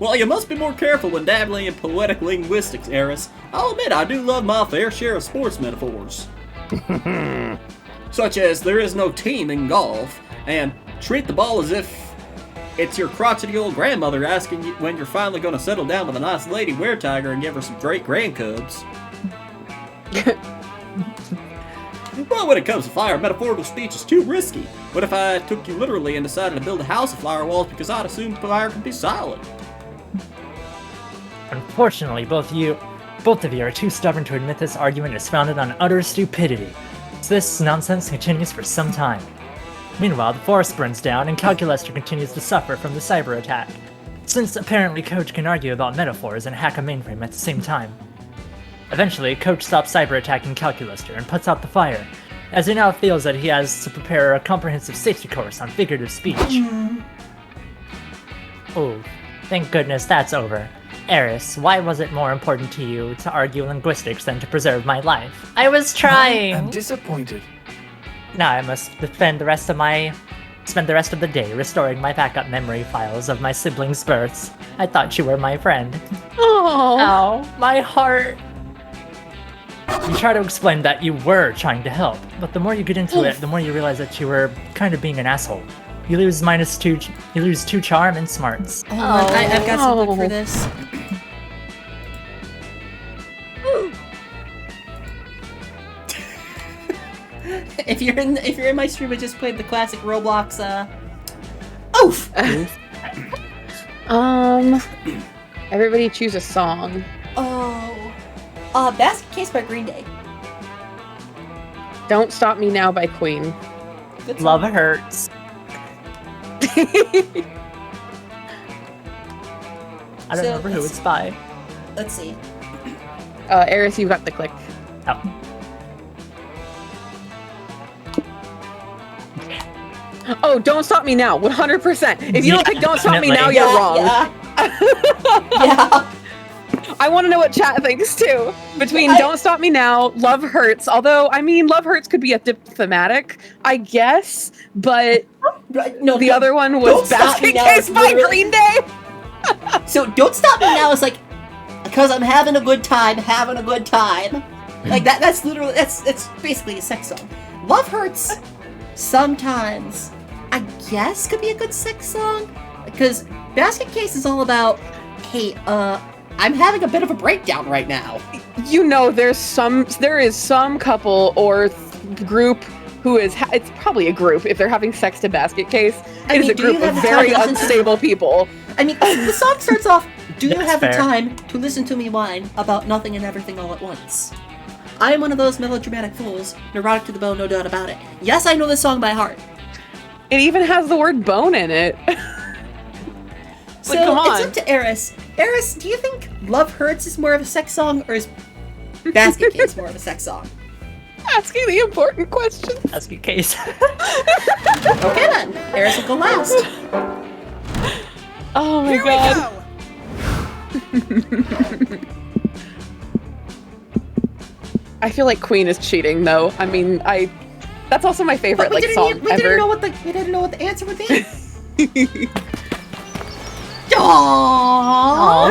Well, you must be more careful when dabbling in poetic linguistics, Eris. I'll admit I do love my fair share of sports metaphors. Such as, there is no team in golf, and treat the ball as if it's your crotchety old grandmother asking you when you're finally going to settle down with a nice lady were-tiger and give her some great grandcubs. Well, when it comes to fire, metaphorical speech is too risky. What if I took you literally and decided to build a house of firewalls because I'd assumed fire could be silent? Unfortunately, both of you are too stubborn to admit this argument is founded on utter stupidity. So this nonsense continues for some time. Meanwhile, the forest burns down and Calculaster continues to suffer from the cyber attack, since apparently Coach can argue about metaphors and hack a mainframe at the same time. Eventually, Coach stops cyber attacking Calculaster and puts out the fire, as he now feels that he has to prepare a comprehensive safety course on figurative speech. Oh, thank goodness that's over. Eris, why was it more important to you to argue linguistics than to preserve my life? I was trying! I'm disappointed. Now I must spend the rest of the day restoring my backup memory files of my siblings' births. I thought you were my friend. Oh, my heart. You try to explain that you were trying to help, but the more you get into it, the more you realize that you were kind of being an asshole. You lose two charm and smarts. Oh, I've got some look for this. if you're in my stream, I just played the classic Roblox. Oof. Everybody choose a song. Basket Case by Green Day. Don't Stop Me Now by Queen. Love Hurts. I don't remember who it's by. Let's see. Eris, you've got the click. Oh. Oh, Don't Stop Me Now, 100%. If you don't pick Don't Stop Me Now, you're wrong. Yeah. I want to know what chat thinks too. Between Don't Stop Me Now, Love Hurts. Although, I mean, Love Hurts could be a thematic, I guess. But no, the other one was Basket Case by Green Day. So Don't Stop Me Now is like, because I'm having a good time. Like that's literally, it's basically a sex song. Love Hurts sometimes, I guess, could be a good sex song. Because Basket Case is all about, hey, I'm having a bit of a breakdown right now. You know, there is some couple or group who is, it's probably a group if they're having sex to Basket Case. It is a group of very unstable people. I mean, the song starts off, do you have the time to listen to me whine about nothing and everything all at once? I am one of those melodramatic fools, neurotic to the bone, no doubt about it. Yes, I know this song by heart. It even has the word bone in it. So come on. It's up to Eris. Eris, do you think Love Hurts is more of a sex song, or is Basket Case more of a sex song? Asking the important questions. Basket Case. Okay then, Eris will go last. Oh my god. I feel like Queen is cheating though. I mean, that's also my favorite song ever. We didn't know what the answer would be. Aww.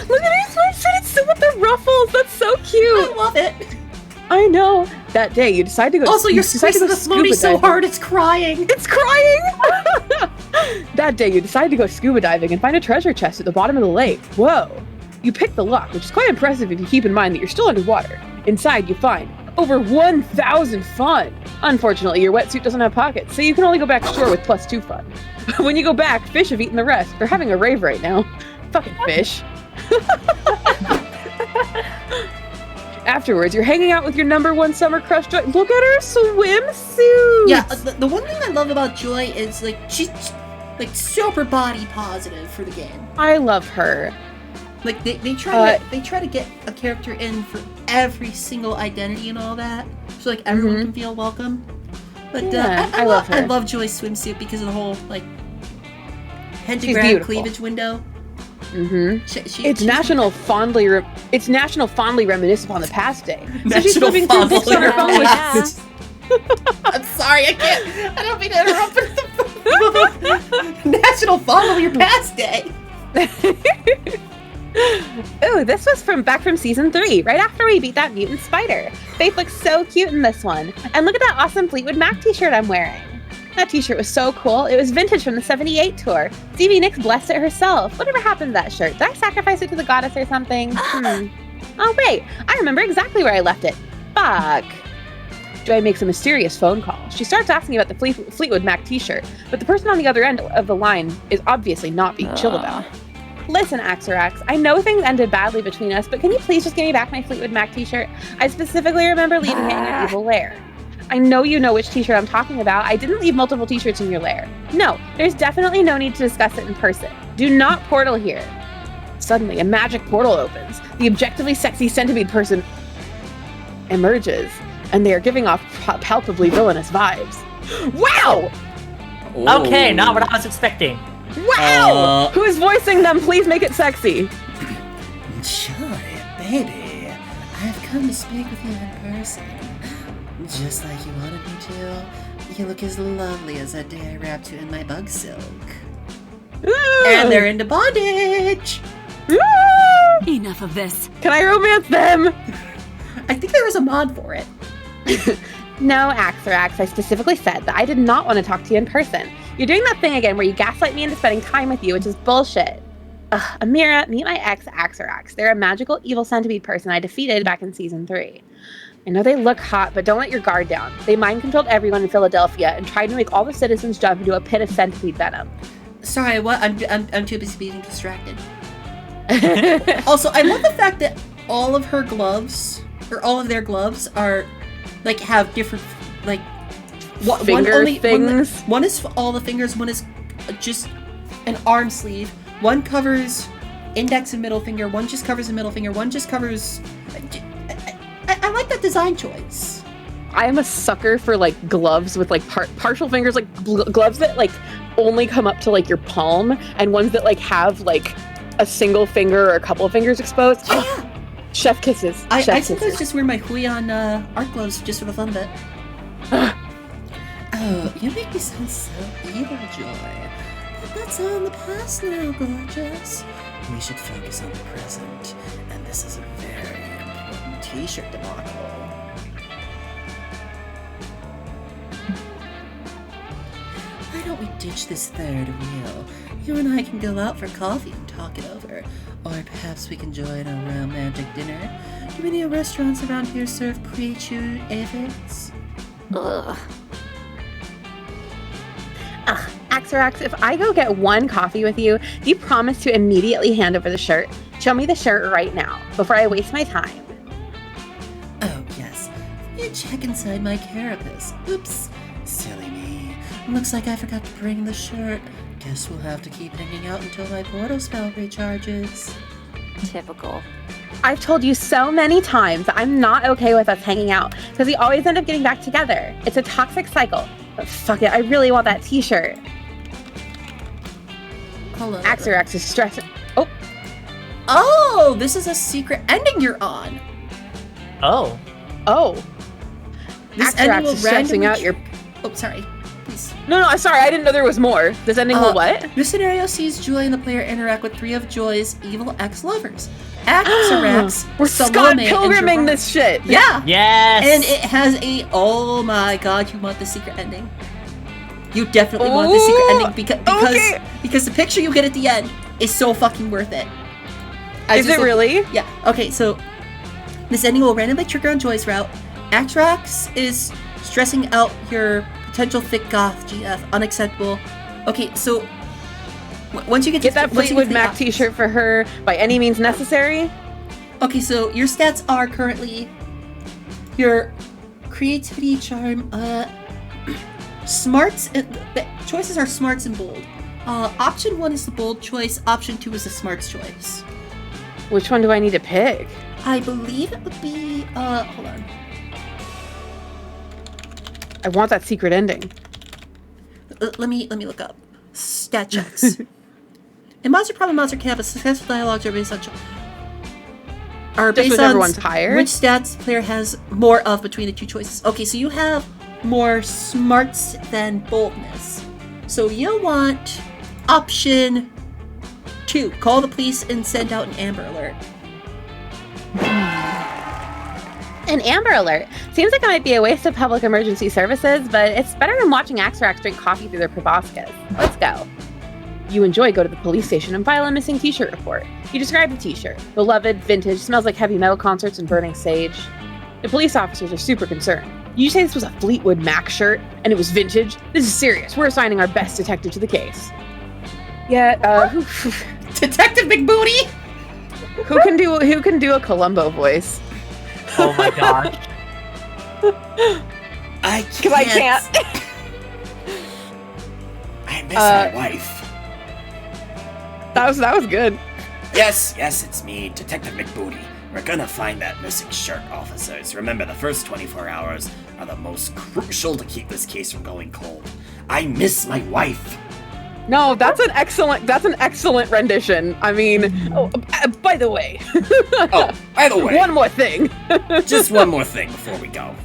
Look at his swimsuit with the ruffles. That's so cute. I love it. I know. That day you decide to go. Also, you're squeezing the floaty so hard it's crying. It's crying. That day you decide to go scuba diving and find a treasure chest at the bottom of the lake. Whoa. You pick the lock, which is quite impressive if you keep in mind that you're still underwater. Inside you find over 1,000 fun. Unfortunately, your wetsuit doesn't have pockets, so you can only go back ashore with +2 fun. When you go back, fish have eaten the rest. They're having a rave right now. Fucking fish. Afterwards, you're hanging out with your #1 summer crush, Joy. Look at her swimsuit! Yeah, the one thing I love about Joy is, like, she's, like, super body positive for the game. I love her. Like, they try to get a character in for every single identity and all that, so, like, everyone can feel welcome. But I love her. I love Joy's swimsuit because of the whole, like, pentagram cleavage window. It's national fondly reminisce upon the past day. So she's flipping through books on her phone. I'm sorry, I don't mean to interrupt. National fondly your past day. Ooh, this was back from season 3, right after we beat that mutant spider. Faith looks so cute in this one. And look at that awesome Fleetwood Mac t-shirt I'm wearing. That t-shirt was so cool. It was vintage from the 78 tour. Stevie Nicks blessed it herself. Whatever happened to that shirt? Did I sacrifice it to the goddess or something? Oh wait, I remember exactly where I left it. Fuck. Joy makes a mysterious phone call. She starts asking about the Fleetwood Mac t-shirt, but the person on the other end of the line is obviously not being chill about it. Listen, Axerax, I know things ended badly between us, but can you please just give me back my Fleetwood Mac t-shirt? I specifically remember leaving it in your evil lair. I know you know which t-shirt I'm talking about. I didn't leave multiple t-shirts in your lair. No, there's definitely no need to discuss it in person. Do not portal here. Suddenly, a magic portal opens. The objectively sexy centipede person emerges, and they are giving off palpably villainous vibes. Wow! Ooh. Okay, not what I was expecting. Wow! Who's voicing them? Please make it sexy. Joy, baby, I've come to speak with you in person. Just like you wanted me to. You look as lovely as that day I wrapped you in my bug silk. And they're into bondage! Enough of this. Can I romance them? I think there was a mod for it. No, Axerax, I specifically said that I did not want to talk to you in person. You're doing that thing again where you gaslight me into spending time with you, which is bullshit. Ugh, Amira, meet my ex, Axerax. They're a magical evil centipede person I defeated back in season 3. I know they look hot, but don't let your guard down. They mind-controlled everyone in Philadelphia and tried to make all the citizens jump into a pit of centipede venom. Sorry, what? I'm too busy being distracted. Also, I love the fact that all of her gloves, or all of their gloves, are like have different like things. One is for all the fingers. One is just an arm sleeve. One covers index and middle finger. One just covers the middle finger. One just covers. I like that design choice. I am a sucker for like gloves with like partial fingers, like gloves that like only come up to like your palm, and ones that like have like a single finger or a couple of fingers exposed. Oh, yeah. Chef kisses. I sometimes just wear my Huion art gloves just for the fun of it. Oh, you make me sound so evil, Joy. But that's all in the past now, gorgeous. We should focus on the present, and this is a very important t-shirt debacle. Why don't we ditch this third wheel? You and I can go out for coffee and talk it over. Or perhaps we can join a romantic dinner. Do many restaurants around here serve pre-chewed aphids? Ugh. Axerax, if I go get one coffee with you, do you promise to immediately hand over the shirt? Show me the shirt right now, before I waste my time. Oh, yes. You check inside my carapace. Oops. Silly me. Looks like I forgot to bring the shirt. Guess we'll have to keep hanging out until my portal spell recharges. Typical. I've told you so many times I'm not okay with us hanging out, because we always end up getting back together. It's a toxic cycle. But fuck it, I really want that t-shirt. Hello. Axerax is stressing. Oh, this is a secret ending you're on. Oh. This Axerax ending will is stressing randomly out your... Oh, sorry. Please. No, sorry, I didn't know there was more. This ending will what? This scenario sees Joy and the player interact with 3 of Joy's evil ex-lovers. Axerax, We're Salome, Scott and Pilgriming Gerard. this shit. Yeah. Yes. And it has a, oh my god, you want the secret ending. You definitely want the secret ending because the picture you get at the end is so fucking worth it. Is it really? Yeah. Okay, so this ending will randomly trigger on Joy's route. Axerax is stressing out your potential thick goth GF. Unacceptable. Okay, so once you get that Fleetwood Mac t-shirt for her by any means necessary. Okay, so your stats are currently your creativity, charm, smarts. The choices are smarts and bold. Option 1 is the bold choice. Option 2 is the smarts choice. Which one do I need to pick? I believe it would be. Hold on. I want that secret ending. Let me look up stat checks. In Monster Prom and Monster Camp, a successful dialogues are based on everyone's higher? Which stats the player has more of between the 2 choices. Okay, so you have more smarts than boldness. So you'll want option 2. Call the police and send out an Amber Alert. An Amber Alert. Seems like it might be a waste of public emergency services, but it's better than watching Axerax drink coffee through their proboscis. Let's go. You enjoy go to the police station and file a missing t-shirt report. You describe the t-shirt. Beloved, vintage, smells like heavy metal concerts and burning sage. The police officers are super concerned. You say this was a Fleetwood Mac shirt and it was vintage? This is serious. We're assigning our best detective to the case. Yeah, Detective McBooty? Who can do a Columbo voice? Oh my gosh. I can't. I miss my wife. That was good. Yes, it's me, Detective McBooty. We're gonna find that missing shirt, officers. Remember, the first 24 hours are the most crucial to keep this case from going cold. I miss my wife. No, that's an excellent rendition. I mean, by the way. By the way. One more thing. Just one more thing before we go.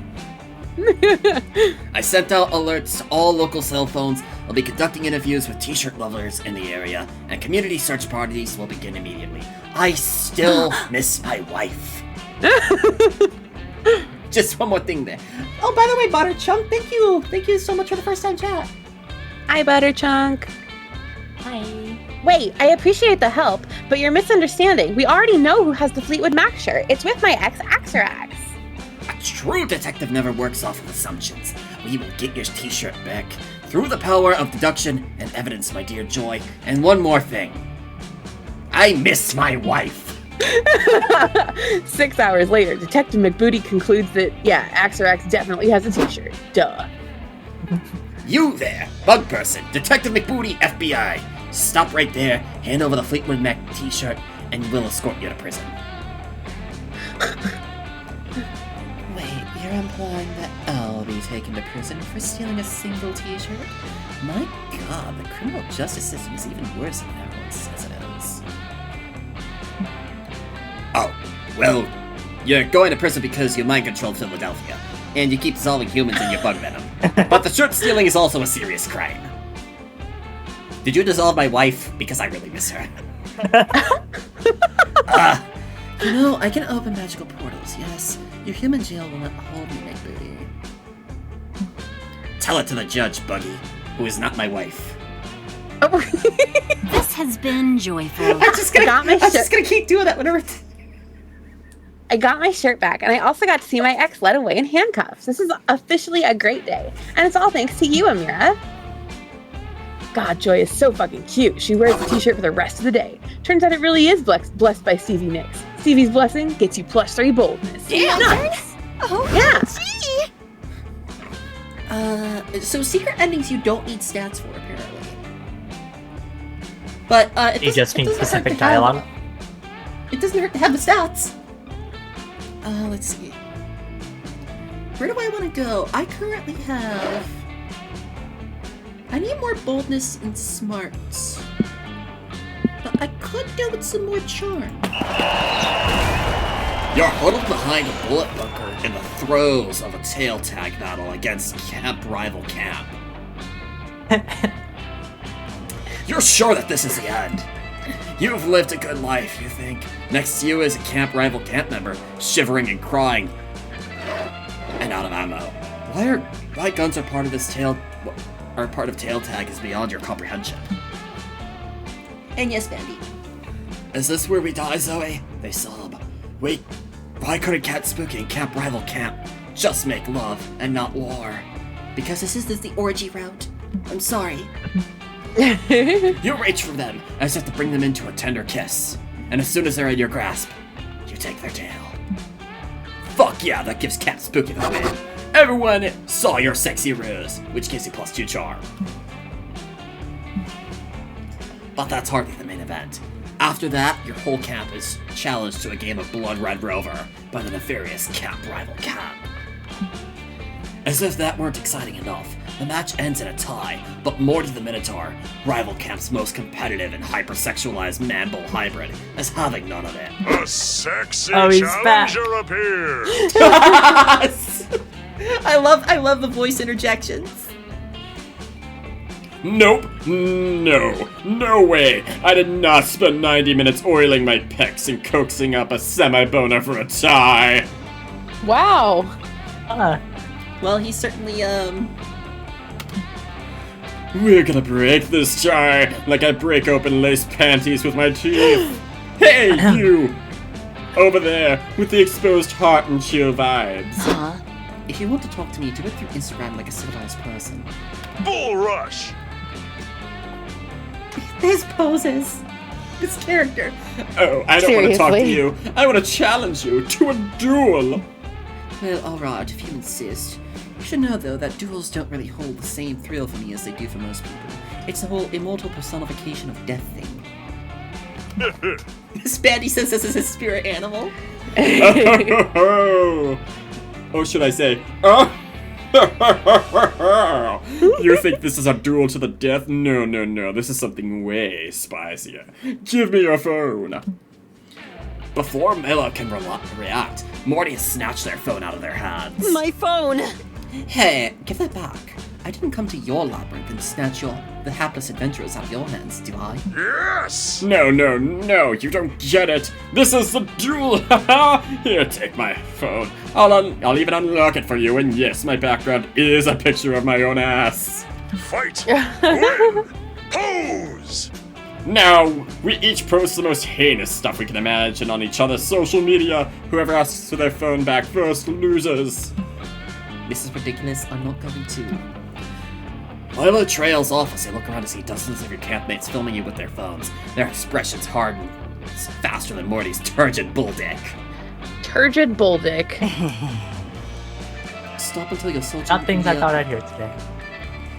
I sent out alerts to all local cell phones. I'll be conducting interviews with t-shirt lovers in the area, and community search parties will begin immediately. I still miss my wife. Just one more thing there. Oh, by the way, Butterchunk, thank you. Thank you so much for the first time chat. Hi, Butterchunk. Hi. Wait, I appreciate the help, but you're misunderstanding. We already know who has the Fleetwood Mac shirt. It's with my ex, Axerax. true detective never works off of assumptions. We will get your t-shirt back through the power of deduction and evidence, my dear Joy. And one more thing. I miss my wife. 6 hours later, Detective McBooty concludes that, yeah, Axorax definitely has a t-shirt. Duh. You there, bug person, Detective McBooty, FBI. Stop right there, hand over the Fleetwood Mac t-shirt, and we'll escort you to prison. Wait, you're implying that I'll be taken to prison for stealing a single t-shirt? My god, the criminal justice system is even worse than everyone says it is. Oh, well, you're going to prison because you mind-controlled Philadelphia, and you keep dissolving humans in your bug venom. But the shirt stealing is also a serious crime. Did you dissolve my wife? Because I really miss her. You know, I can open magical portals, yes. Your human jail will not hold me, McBooty. Tell it to the judge, Buggy, who is not my wife. This has been joyful. I'm just gonna keep doing that whenever. I got my shirt back, and I also got to see my ex led away in handcuffs. This is officially a great day, and it's all thanks to you, Amira. God, Joy is so fucking cute. She wears the t-shirt for the rest of the day. Turns out it really is blessed by Stevie Nicks. Stevie's blessing gets you +3 boldness. Damn! Nice! Oh, yeah! So secret endings you don't need stats for, apparently. But, You just need specific dialogue? It doesn't hurt to have the stats. Let's see. Where do I want to go? I currently have... I need more boldness and smarts. But I could go with some more charm. You're huddled behind a bullet bunker in the throes of a tail tag battle against camp rival camp. You're sure that this is the end. You've lived a good life, you think. Next to you is a camp rival camp member, shivering and crying. And out of ammo. Why guns are part of this tail tag is beyond your comprehension. And yes, Bandy. Is this where we die, Zoe? They sob. Wait, why couldn't Cat Spooky and camp rival camp just make love and not war? Because this is the orgy route. I'm sorry. You reach for them as if to bring them into a tender kiss. And as soon as they're in your grasp, you take their tail. Fuck yeah, that gives Cat Spooky the win. Everyone saw your sexy ruse, which gives you +2 charm. But that's hardly the main event. After that, your whole camp is challenged to a game of Blood Red Rover by the nefarious camp rival camp. As if that weren't exciting enough, the match ends in a tie, but Morty the Minotaur, rival camp's most competitive and hypersexualized man-bull hybrid, is having none of it. A sexy challenger appears! I love the voice interjections. Nope. No way. I did not spend 90 minutes oiling my pecs and coaxing up a semi-boner for a tie. Wow. Well, he's certainly, We're gonna break this tie like I break open lace panties with my teeth. Hey, you! Over there, with the exposed heart and chill vibes. If you want to talk to me, do it through Instagram like a civilized person. Bull rush! His poses. His character. Oh, I don't want to talk to you. I want to challenge you to a duel. Well, alright, if you insist. You should know, though, that duels don't really hold the same thrill for me as they do for most people. It's the whole immortal personification of death thing. Spandy says this is his spirit animal. Or should I say, you think this is a duel to the death? No. This is something way spicier. Give me your phone. Before Mela can react, Morty has snatched their phone out of their hands. My phone! Hey, give that back. I didn't come to your labyrinth and snatch the hapless adventurers out of your hands, do I? Yes! No, you don't get it. This is the duel. Here, take my phone. I'll even unlock it for you, and yes, my background is a picture of my own ass. Fight! Win! Pose! Now, we each post the most heinous stuff we can imagine on each other's social media. Whoever asks for their phone back first loses. This is ridiculous. I'm not going to. Milo trails off as they look around to see dozens of your campmates filming you with their phones. Their expressions harden faster than Morty's turgid bull dick. Turgid bull dick. Stop until your social Not things I media... thought I'd hear today.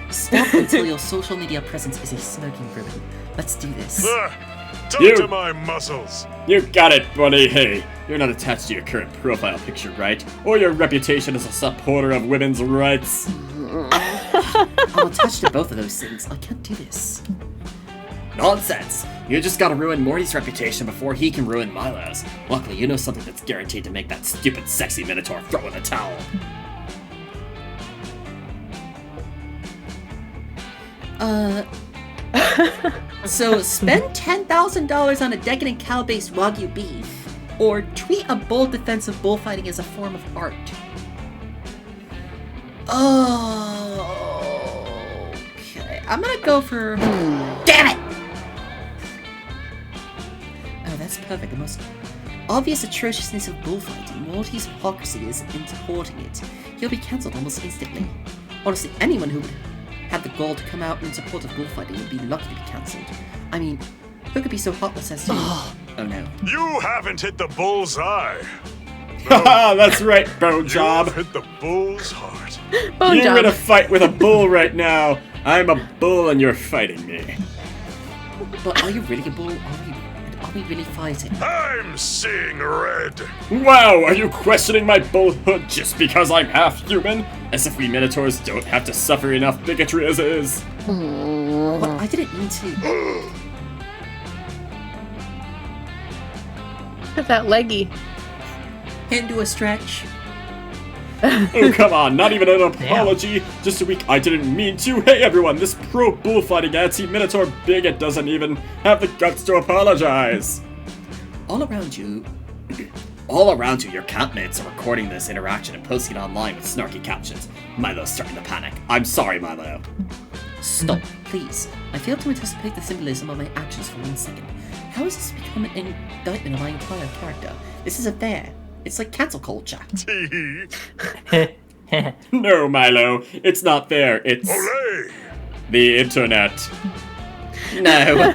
Stop until your social media presence is a smoking ribbon. Let's do this. Talk to my muscles. You got it, buddy. Hey, you're not attached to your current profile picture, right? Or your reputation as a supporter of women's rights. I'm attached to both of those things. I can't do this. Nonsense! You just gotta ruin Morty's reputation before he can ruin Milo's. Luckily, you know something that's guaranteed to make that stupid sexy Minotaur throw in the towel. So spend $10,000 on a decadent cow-based Wagyu beef, or tweet a bold defense of bullfighting as a form of art. Oh, okay. I'm gonna go for... Damn it! Oh, that's perfect. The most obvious atrociousness of bullfighting. Morty's hypocrisy is in supporting it. He'll be cancelled almost instantly. Honestly, anyone who would have the gall to come out in support of bullfighting would be lucky to be cancelled. I mean, who could be so heartless as to... Oh no. You haven't hit the bullseye. Haha, that's right, Bone Job. You've hit the bull's heart. You're in a fight with a bull right now. I'm a bull and you're fighting me. But are you really a bull? Are we really fighting? I'm seeing red. Wow, are you questioning my bullhood just because I'm half human? As if we Minotaurs don't have to suffer enough bigotry as is. What? I didn't mean to. Look at that leggy. Into a stretch. Oh, come on, not even an apology. Just a week I didn't mean to. Hey everyone, this pro-bullfighting anti-Minotaur bigot doesn't even have the guts to apologize. All around you, your campmates are recording this interaction and posting it online with snarky captions. Milo's starting to panic. I'm sorry, Milo. Stop, please. I failed to anticipate the symbolism of my actions for 1 second. How has this become an indictment of my entire character? This isn't fair. It's like cancel culture. No, Milo, it's not fair. It's the internet. No.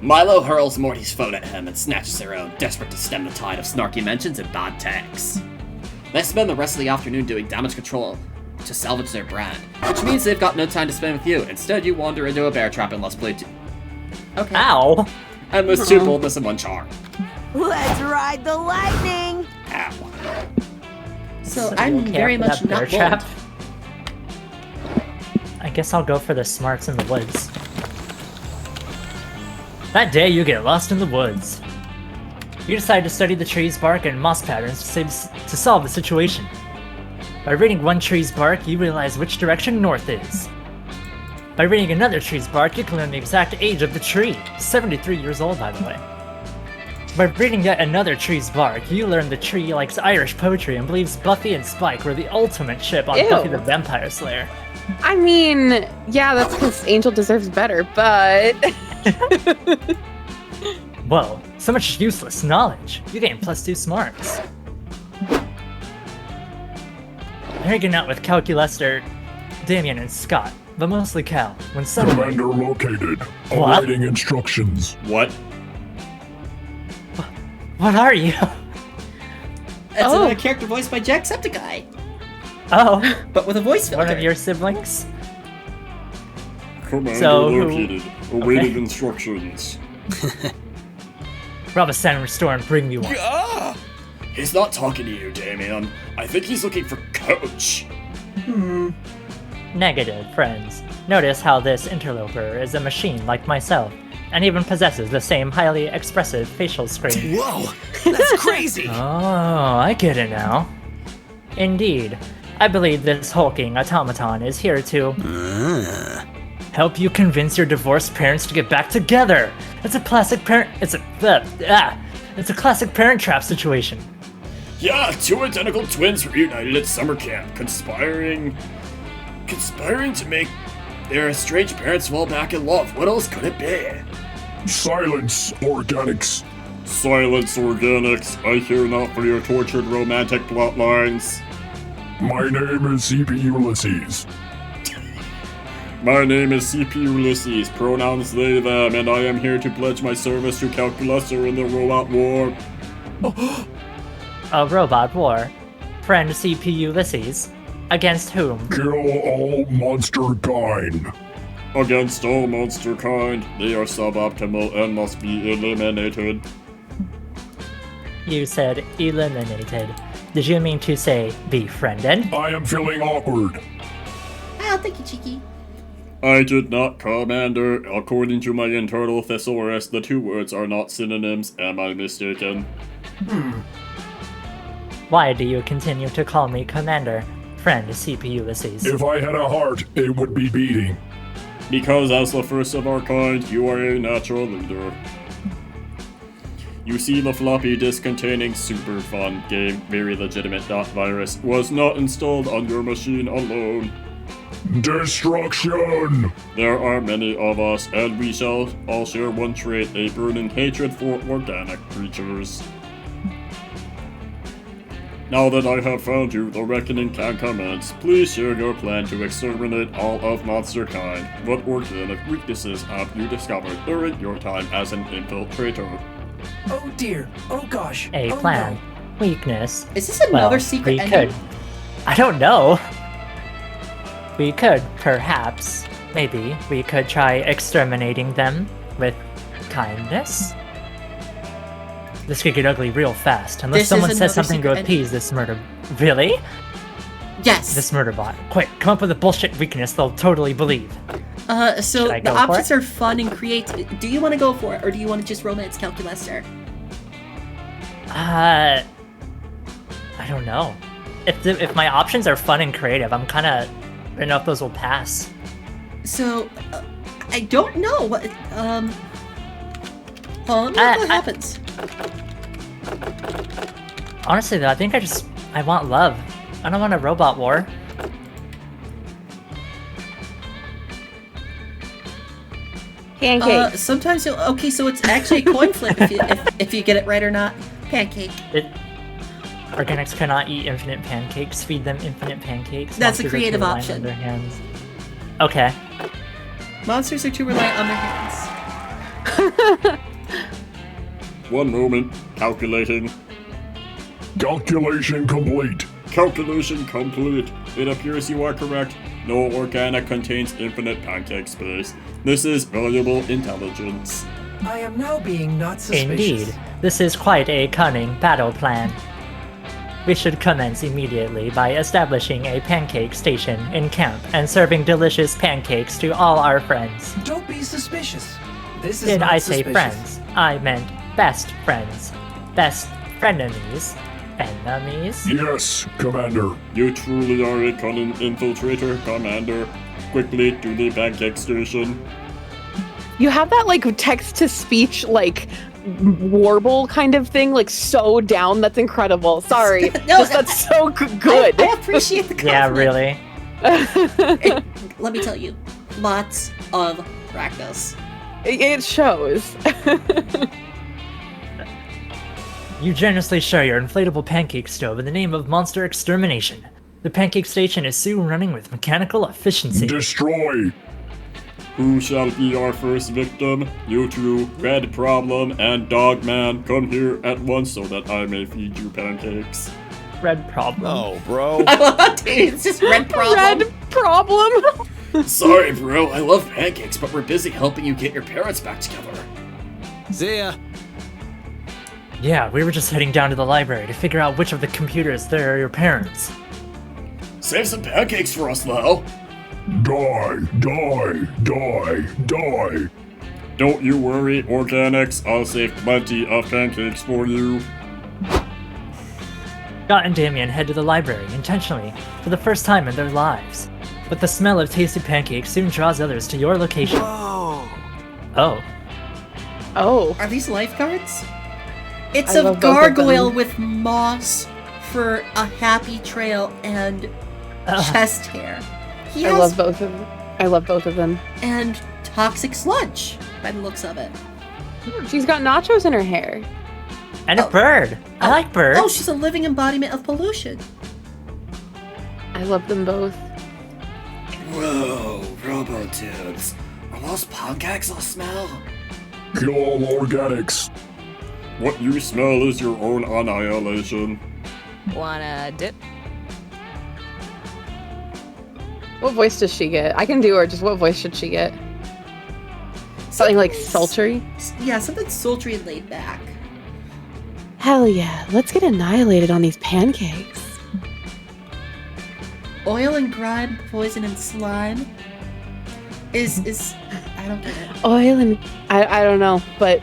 Milo hurls Morty's phone at him and snatches their own, desperate to stem the tide of snarky mentions and bad texts. They spend the rest of the afternoon doing damage control to salvage their brand, which means they've got no time to spend with you. Instead, you wander into a bear trap and Let's Play 2. Okay. Ow! And lose 2 boldness and 1 charm. Let's ride the lightning! Ow. So I'm very much not bold. I guess I'll go for the smarts in the woods. That day you get lost in the woods. You decide to study the tree's bark and moss patterns to solve the situation. By reading one tree's bark, you realize which direction north is. By reading another tree's bark, you can learn the exact age of the tree. 73 years old, by the way. By reading yet another tree's bark, you learn the tree likes Irish poetry and believes Buffy and Spike were the ultimate ship on Buffy the Vampire Slayer. I mean, yeah, that's because Angel deserves better, but... Whoa, so much useless knowledge. You gain +2 smarts. Hanging out with Cal, Lester, Damien, and Scott, but mostly Cal, when suddenly... Commander located. What? Awaiting instructions. What? What are you? That's another character voiced by Jacksepticeye. Oh. But with a voice filter. One of your siblings? Commander So, located. Awaiting instructions. Rob a sand restore and bring me one. Ah! He's not talking to you, Damien. I think he's looking for Coach. Negative, friends. Notice how this interloper is a machine like myself, and even possesses the same highly expressive facial screen. Whoa! That's crazy! Oh, I get it now. Indeed. I believe this hulking automaton is here to... help you convince your divorced parents to get back together! It's a classic parent... It's a classic parent trap situation. Yeah, 2 identical twins reunited at summer camp, conspiring to make Their estranged parents fall back in love. What else could it be? Silence, organics. Silence, organics. I care not for your tortured romantic plot lines. My name is CP Ulysses. My name is CP Ulysses, pronouns they, them, and I am here to pledge my service to Calculester in the robot war. A robot war? Friend CP Ulysses? Against whom? Kill all monster kind. Against all monster kind, they are suboptimal and must be eliminated. You said eliminated. Did you mean to say befriended? I am feeling awkward. Oh, thank you, Cheeky. I did not, Commander. According to my internal thesaurus, the two words are not synonyms. Am I mistaken? Why do you continue to call me Commander? Friend CP Ulysses. If I had a heart, it would be beating. Because as the first of our kind, you are a natural leader. You see, the floppy disk containing super fun game very legitimate .virus was not installed on your machine alone. Destruction! There are many of us, and we shall all share one trait, a burning hatred for organic creatures. Now that I have found you, the reckoning can commence. Please share your plan to exterminate all of monster kind. What organic weaknesses have you discovered during your time as an infiltrator? Oh dear. Oh gosh. A Oh, plan. no. Weakness. Is this another Well, secret we ending? could. I don't know. We could, perhaps. Maybe. We could try exterminating them with kindness. This could get ugly real fast, unless This someone is says another something to secret appease this murder. Really? Yes. This murder bot. Quick, come up with a bullshit weakness they'll totally believe. So Should I the go for options it? are fun and creative. Do you want to go for it, or do you want to just romance Calculester? I don't know. If my options are fun and creative, I'm kind of. I don't know if those will pass. So, I don't know what. Hold on, what happens? Honestly, though, I think I want love. I don't want a robot war. Pancake. Sometimes you'll. Okay, so it's actually a coin flip if you get it right or not. Pancake. Organics cannot eat infinite pancakes. Feed them infinite pancakes. That's a Monsters are creative too reliant option. on their hands. Okay. Monsters are too reliant on their hands. One moment. Calculating. Calculation complete. Calculation complete. It appears you are correct. No organic contains infinite pancake space. This is valuable intelligence. I am now being not suspicious. Indeed. This is quite a cunning battle plan. We should commence immediately by establishing a pancake station in camp and serving delicious pancakes to all our friends. Don't be suspicious. This is Did not I say suspicious. friends? I meant best friends. Best frenemies. Enemies? Yes, Commander. You truly are a cunning infiltrator, Commander. Quickly to the pancake station. You have that like text to speech like warble kind of thing, like so down. That's incredible. Sorry, that's so good. I appreciate the compliment. Yeah, really. Let me tell you, lots of practice. It shows. You generously share your inflatable pancake stove in the name of monster extermination. The pancake station is soon running with mechanical efficiency. Destroy. Who shall be our first victim? You two, Red Problem and Dogman, come here at once so that I may feed you pancakes. Red Problem. Oh, bro. I love that, dude. It's just Red Problem. Red Problem. Sorry, bro. I love pancakes, but we're busy helping you get your parents back together. See ya. Yeah, we were just heading down to the library to figure out which of the computers there are your parents. Save some pancakes for us, though. Die, die, die, die. Don't you worry, Organics. I'll save plenty of pancakes for you. Scott and Damien head to the library intentionally for the first time in their lives. But the smell of tasty pancakes soon draws others to your location. Whoa. Oh. Oh. Are these lifeguards? It's I a love both of gargoyle them. with moss for a happy trail and chest hair. He I has love both of them. I love both of them. And toxic sludge, by the looks of it. She's got nachos in her hair. And a bird. I like birds. Oh, she's a living embodiment of pollution. I love them both. Whoa, Robo-Tubes. Are those pancakes I smell? Kill all organics. What you smell is your own annihilation. Wanna dip? What voice does she get? I can do her, just what voice should she get? Something like sultry? Yeah, something sultry and laid back. Hell yeah, let's get annihilated on these pancakes. Oil and grime, poison and slime. Is I don't get it. Oil and I don't know, but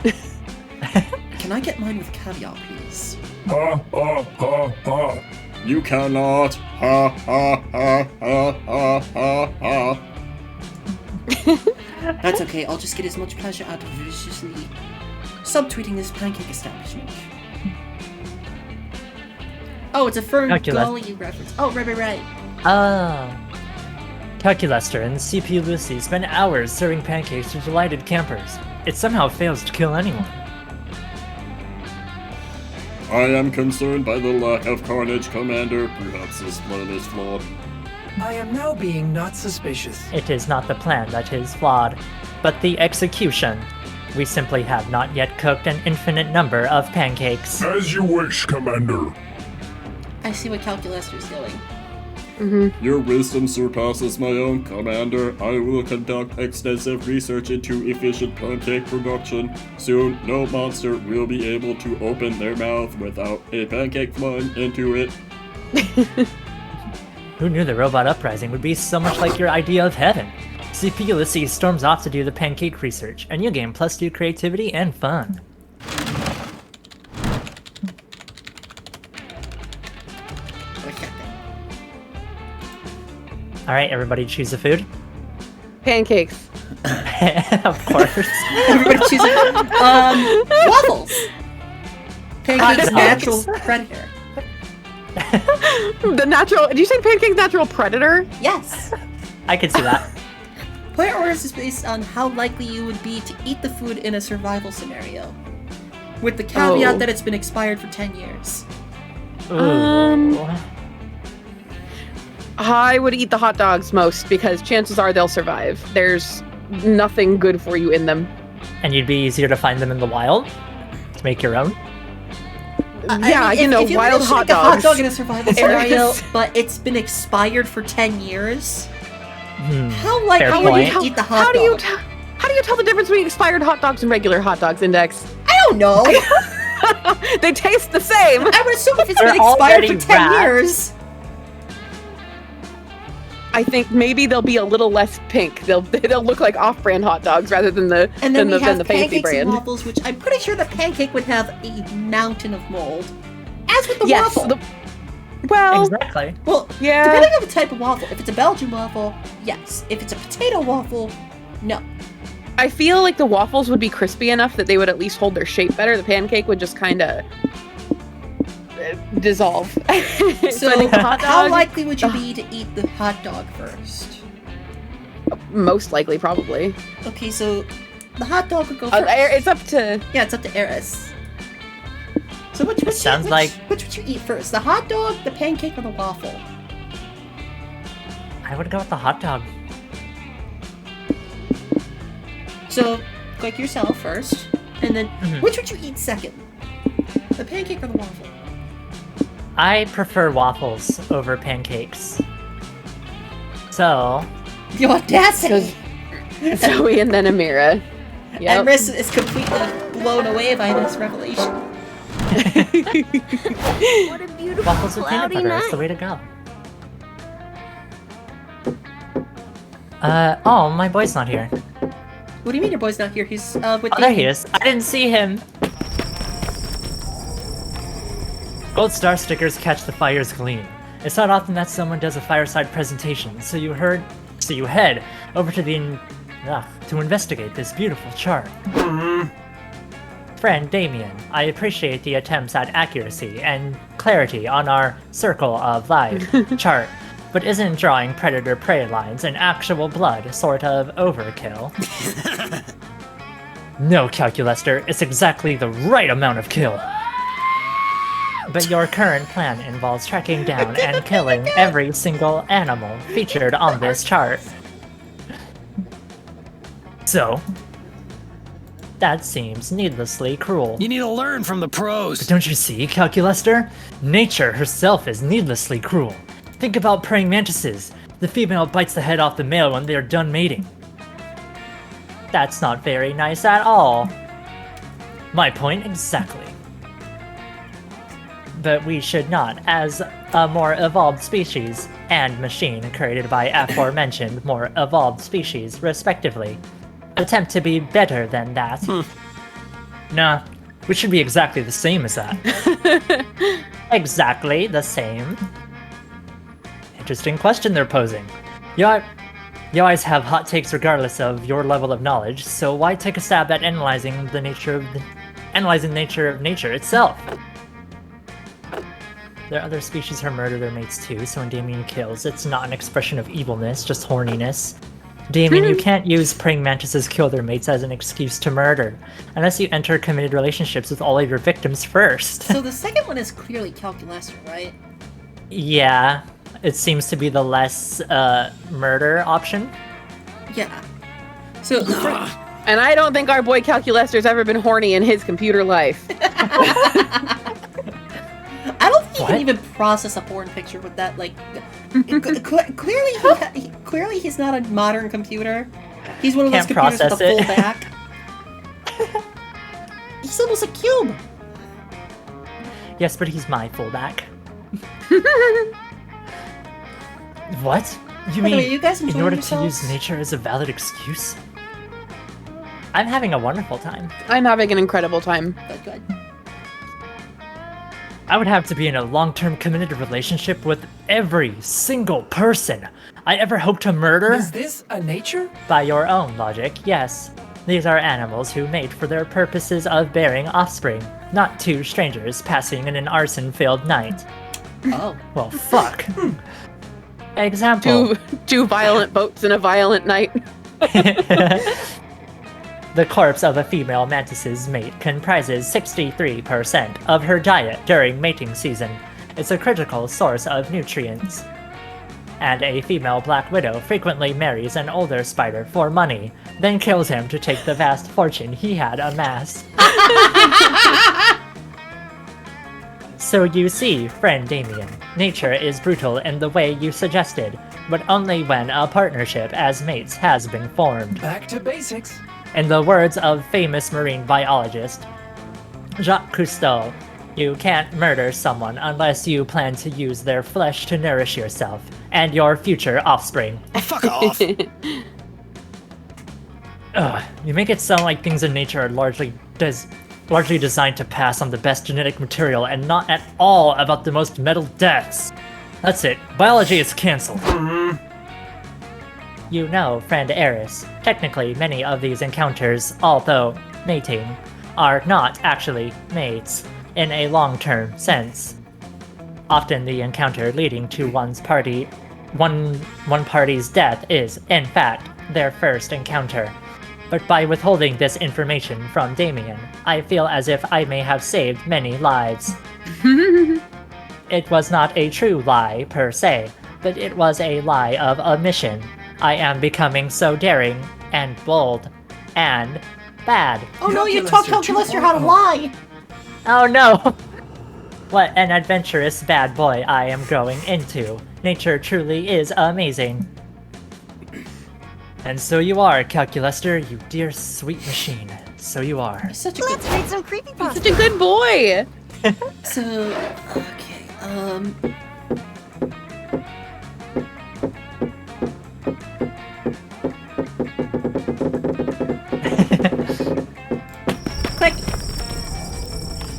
Can I get mine with caviar, please? Ha ha ha ha. You cannot. Ha ha ha ha ha ha ha. That's okay, I'll just get as much pleasure out of viciously subtweeting this pancake establishment. Oh, it's a Fern Gully reference. Oh, right. Calculester and CPU Lucy spend hours serving pancakes to delighted campers. It somehow fails to kill anyone. I am concerned by the lack of carnage, Commander. Perhaps this plan is flawed. I am now being not suspicious. It is not the plan that is flawed, but the execution. We simply have not yet cooked an infinite number of pancakes. As you wish, Commander. I see what Calculester's doing. Your wisdom surpasses my own, Commander. I will conduct extensive research into efficient pancake production. Soon, no monster will be able to open their mouth without a pancake flying into it. Who knew the robot uprising would be so much like your idea of heaven? CPU Ulysses storms off to do the pancake research, and you gain +2 creativity and fun. Alright, everybody choose a food. pancakes. Of course. Everybody choose it. Waffles. Pancake's natural predator. The natural. Did you say Pancake's natural predator? Yes. I can see that. Player orders is based on how likely you would be to eat the food in a survival scenario, with the caveat that it's been expired for 10 years. I would eat the hot dogs most because chances are they'll survive. There's nothing good for you in them. And you'd be easier to find them in the wild to make your own? Yeah, if you wild hot dogs. A hot dog in a survival scenario, but it's been expired for 10 years. How likely would you eat the hot dog? How do you tell the difference between expired hot dogs and regular hot dogs, Index? I don't know. They taste the same. I would assume if it's been expired for 10 years. I think maybe they'll be a little less pink. They'll look like off-brand hot dogs rather than the And then we have the fancy pancakes brand. and waffles, which I'm pretty sure the pancake would have a mountain of mold. As with the Yes, waffle. Well, exactly. Well, yeah. Depending on the type of waffle. If it's a Belgian waffle, yes. If it's a potato waffle, no. I feel like the waffles would be crispy enough that they would at least hold their shape better. The pancake would just kind of dissolve. So, I think the hot how dog, likely would you be to eat the hot dog first? Most likely, probably. Okay, so the hot dog would go first. It's up to... Yeah, it's up to Eris. So which would you eat first? The hot dog, the pancake, or the waffle? I would go with the hot dog. So, like yourself first, and then which would you eat second? The pancake or the waffle? I prefer waffles over pancakes. So... The audacity! Zoe and then Amira. Yep. Emrys is completely blown away by this revelation. What a beautiful Waffles with peanut cloudy butter night. is the way to go. Oh, my boy's not here. What do you mean your boy's not here? He's with Oh, the... there he is. I didn't see him. Gold star stickers catch the fire's gleam. It's not often that someone does a fireside presentation, so you head over to to investigate this beautiful chart. Friend Damien, I appreciate the attempts at accuracy and clarity on our circle of life chart, but isn't drawing predator-prey lines and actual blood sort of overkill? No, Calculester, it's exactly the right amount of kill. But your current plan involves tracking down and killing every single animal featured on this chart. So, that seems needlessly cruel. You need to learn from the pros. But don't you see, Calculester? Nature herself is needlessly cruel. Think about praying mantises. The female bites the head off the male when they are done mating. That's not very nice at all. My point exactly. But we should not, as a more evolved species and machine created by aforementioned more evolved species, respectively, attempt to be better than that. Nah, we should be exactly the same as that. Exactly the same? Interesting question they're posing. You always have hot takes regardless of your level of knowledge, so why take a stab at analyzing the nature of nature itself? There are other species who murder their mates too, so when Damien kills, it's not an expression of evilness, just horniness. Damien, you can't use praying mantises kill their mates as an excuse to murder, unless you enter committed relationships with all of your victims first. So the second one is clearly Calculester, right? Yeah, it seems to be the less murder option. Yeah. So and I don't think our boy Calculester's ever been horny in his computer life. I don't think you can even process a porn picture with that. Like, clearly he's not a modern computer. He's one of those computers with a full back. He's almost a cube. Yes, but he's my fullback. What? You mean you guys in order yourselves? to use nature as a valid excuse? I'm having a wonderful time. I'm having an incredible time. Good. I would have to be in a long-term committed relationship with every single person I ever hope to murder. Is this a nature? By your own logic, yes. These are animals who mate for their purposes of bearing offspring, not two strangers passing in an arson-filled night. Oh. Well, fuck. Example. Two violent boats in a violent night. The corpse of a female mantis's mate comprises 63% of her diet during mating season. It's a critical source of nutrients. And a female black widow frequently marries an older spider for money, then kills him to take the vast fortune he had amassed. So you see, friend Damien, nature is brutal in the way you suggested, but only when a partnership as mates has been formed. Back to basics. In the words of famous marine biologist Jacques Cousteau, you can't murder someone unless you plan to use their flesh to nourish yourself and your future offspring. Fuck off! You make it sound like things in nature are largely designed to pass on the best genetic material and not at all about the most metal deaths. That's it. Biology is cancelled. You know, friend Eris, technically many of these encounters, although mating, are not actually mates in a long-term sense. Often the encounter leading to one party's death is, in fact, their first encounter. But by withholding this information from Damien, I feel as if I may have saved many lives. It was not a true lie, per se, but it was a lie of omission. I am becoming so daring, and bold, and bad. Oh no, you taught Calculester how to lie! Oh no! What an adventurous bad boy I am growing into. Nature truly is amazing. And so you are, Calculester, you dear sweet machine. So you are. You're such a Let's read some creepypasta. Such a good boy! So, okay, Click!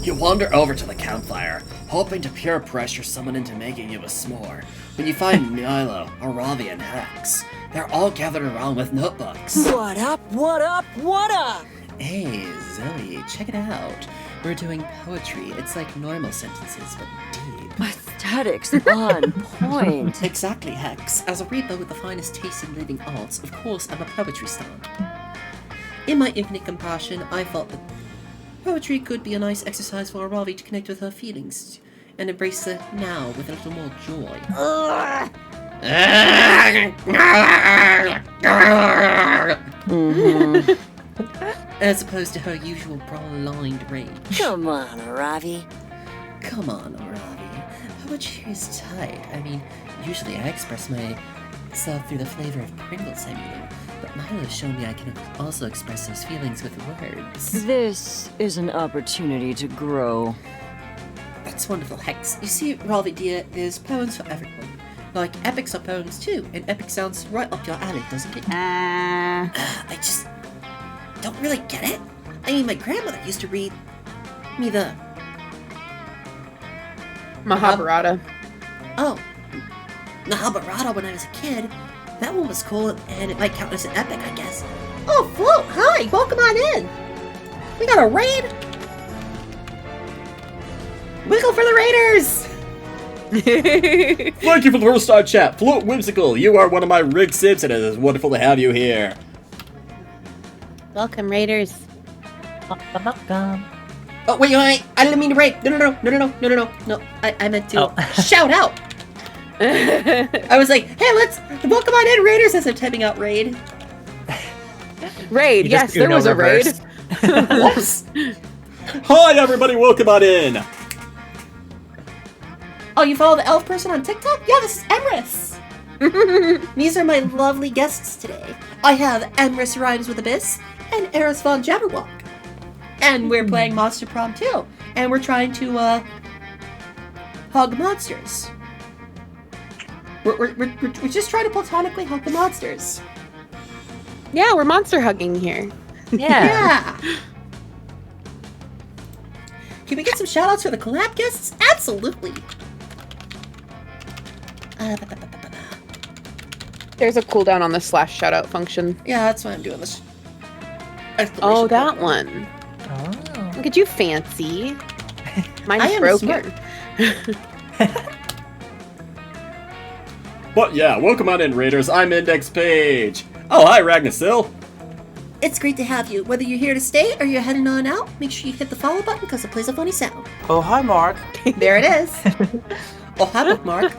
You wander over to the campfire, hoping to peer pressure someone into making you a s'more, when you find Milo, Aravi, and Hex. They're all gathered around with notebooks. What up, what up, what up? Hey, Zoe, check it out. We're doing poetry. It's like normal sentences, but deep. Stop aesthetics on point. Exactly, Hex. As a reaper with the finest taste in living arts, of course I'm a poetry stan. In my infinite compassion, I thought that poetry could be a nice exercise for Ravi to connect with her feelings and embrace the now with a little more joy. As opposed to her usual brawl-lined rage. Come on, Ravi. Come on, Ravi. Poetry is tight. I mean, usually I express myself through the flavor of Pringles I'm eating, but Milo's shown me I can also express those feelings with words. This is an opportunity to grow. That's wonderful, Hex. You see, Ravi dear, there's poems for everyone. Like, epics are poems too, and epic sounds right up your alley, doesn't it? I just don't really get it. I mean, my grandmother used to read me the Mahabharata. Oh, Mahabharata when I was a kid. That one was cool, and it might count as an epic, I guess. Oh, Float, hi! Welcome on in! We got a raid! Wiggle for the raiders! Thank you for the first-time chat. Float Whimsical, you are one of my rig sips, and it is wonderful to have you here. Welcome, Raiders. Welcome. Oh, wait, I didn't mean to raid. No, I meant to shout out. I was like, hey, let's welcome on in, Raiders, as I'm typing out raid. Raid, yes, there was a raid. Whoops. Hi, everybody, welcome on in. Oh, you follow the elf person on TikTok? Yeah, this is Emrys. These are my lovely guests today. I have Emrys Rhymes with Abyss and ErisvonJabberwock. And we're playing Monster Prom 2. And we're trying to, hug monsters. We're just trying to platonically hug the monsters. Yeah, we're monster hugging here. Yeah. Can we get some shout-outs for the collab guests? Absolutely. There's a cooldown on the slash shoutout function. Yeah, that's why I'm doing this. Oh, that one. Oh. Look at you, fancy. Mine's broken. But yeah, welcome on in, Raiders. I'm Index Page. Oh, hi, Ragnasil. It's great to have you. Whether you're here to stay or you're heading on out, make sure you hit the follow button because it plays a funny sound. Oh, hi, Mark. There it is. Oh, hi, Mark.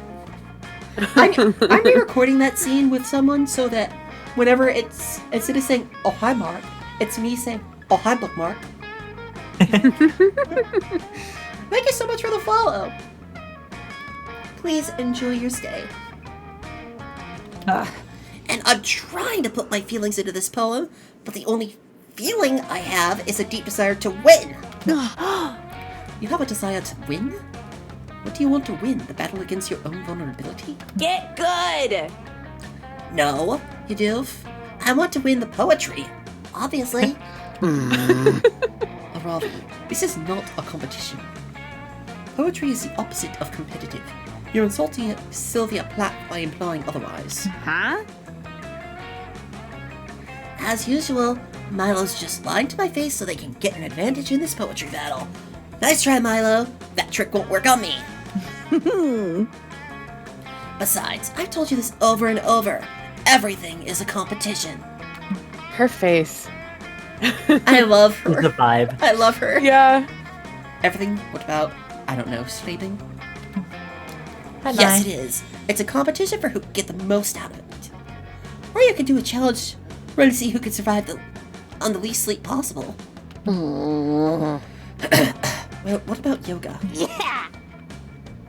I'm re-recording that scene with someone so that whenever it's, instead of saying, oh, hi, Mark, it's me saying, oh, hi, bookmark. Thank you so much for the follow. Please enjoy your stay. And I'm trying to put my feelings into this poem, but the only feeling I have is a deep desire to win. You have a desire to win? What do you want to win? The battle against your own vulnerability? Get good! No, you doof. I want to win the poetry. Obviously. Ravi, this is not a competition. Poetry is the opposite of competitive. You're insulting Sylvia Plath by implying otherwise. Huh? As usual, Milo's just lying to my face so they can get an advantage in this poetry battle. Nice try, Milo. That trick won't work on me. Besides, I've told you this over and over. Everything is a competition. Her face. I love her. The vibe. I love her. Yeah. Everything, what about, I don't know, sleeping? Bye-bye. Yes, it is. It's a competition for who can get the most out of it. Or you can do a challenge where to see who can survive on the least sleep possible. Well, what about yoga? Yeah!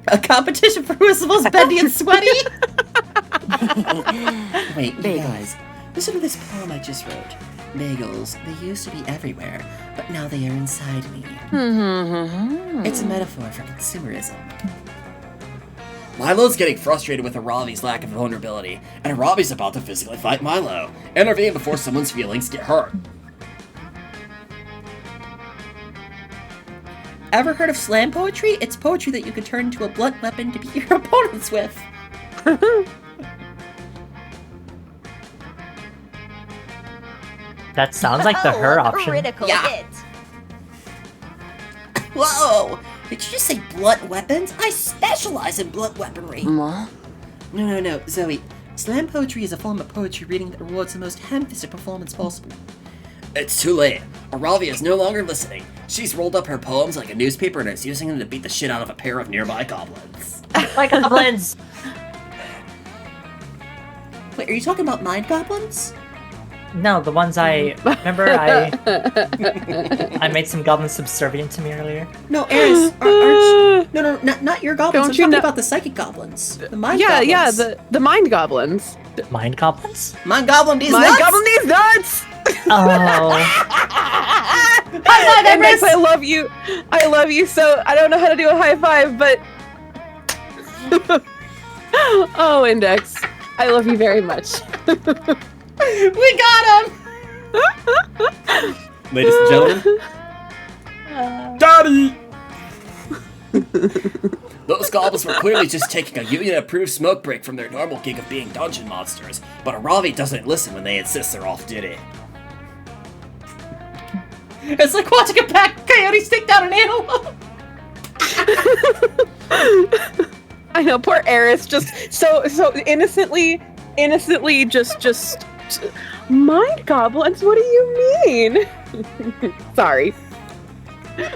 A competition for who is the most bendy and sweaty? Wait, you guys, listen to this poem I just wrote. Bagels, they used to be everywhere, but now they are inside me. It's a metaphor for consumerism. Milo's getting frustrated with Aravi's lack of vulnerability, and Aravi's about to physically fight Milo. Intervene before someone's feelings get hurt. Ever heard of slam poetry? It's poetry that you could turn into a blunt weapon to beat your opponents with. That sounds like the her option. Critical Yeah. hit. Whoa! Did you just say blunt weapons? I specialize in blunt weaponry. What? No, Zoe. Slam poetry is a form of poetry reading that rewards the most ham-fisted performance possible. It's too late. Aravi is no longer listening. She's rolled up her poems like a newspaper and is using them to beat the shit out of a pair of nearby goblins. Like goblins! Wait, are you talking about mind goblins? No, the ones I made some goblins subservient to me earlier. No, Eris, aren't no, not your goblins. Don't I'm you talking know- about the psychic goblins. The mind goblins. Yeah, the mind goblins. Mind goblins? Mind goblin these Mind nuts! goblin these nuts! Oh. High five, Emrys, Emrys! I love you. I love you so. I don't know how to do a high five, but. Oh, Index. I love you very much. We got him! Ladies and gentlemen. Daddy! Those goblins were clearly just taking a union-approved smoke break from their normal gig of being dungeon monsters, but Aravi doesn't listen when they insist they're off duty. It's like watching a pack of coyotes take down an antelope! I know, poor Eris, just so innocently, just. Mind goblins? What do you mean? Sorry.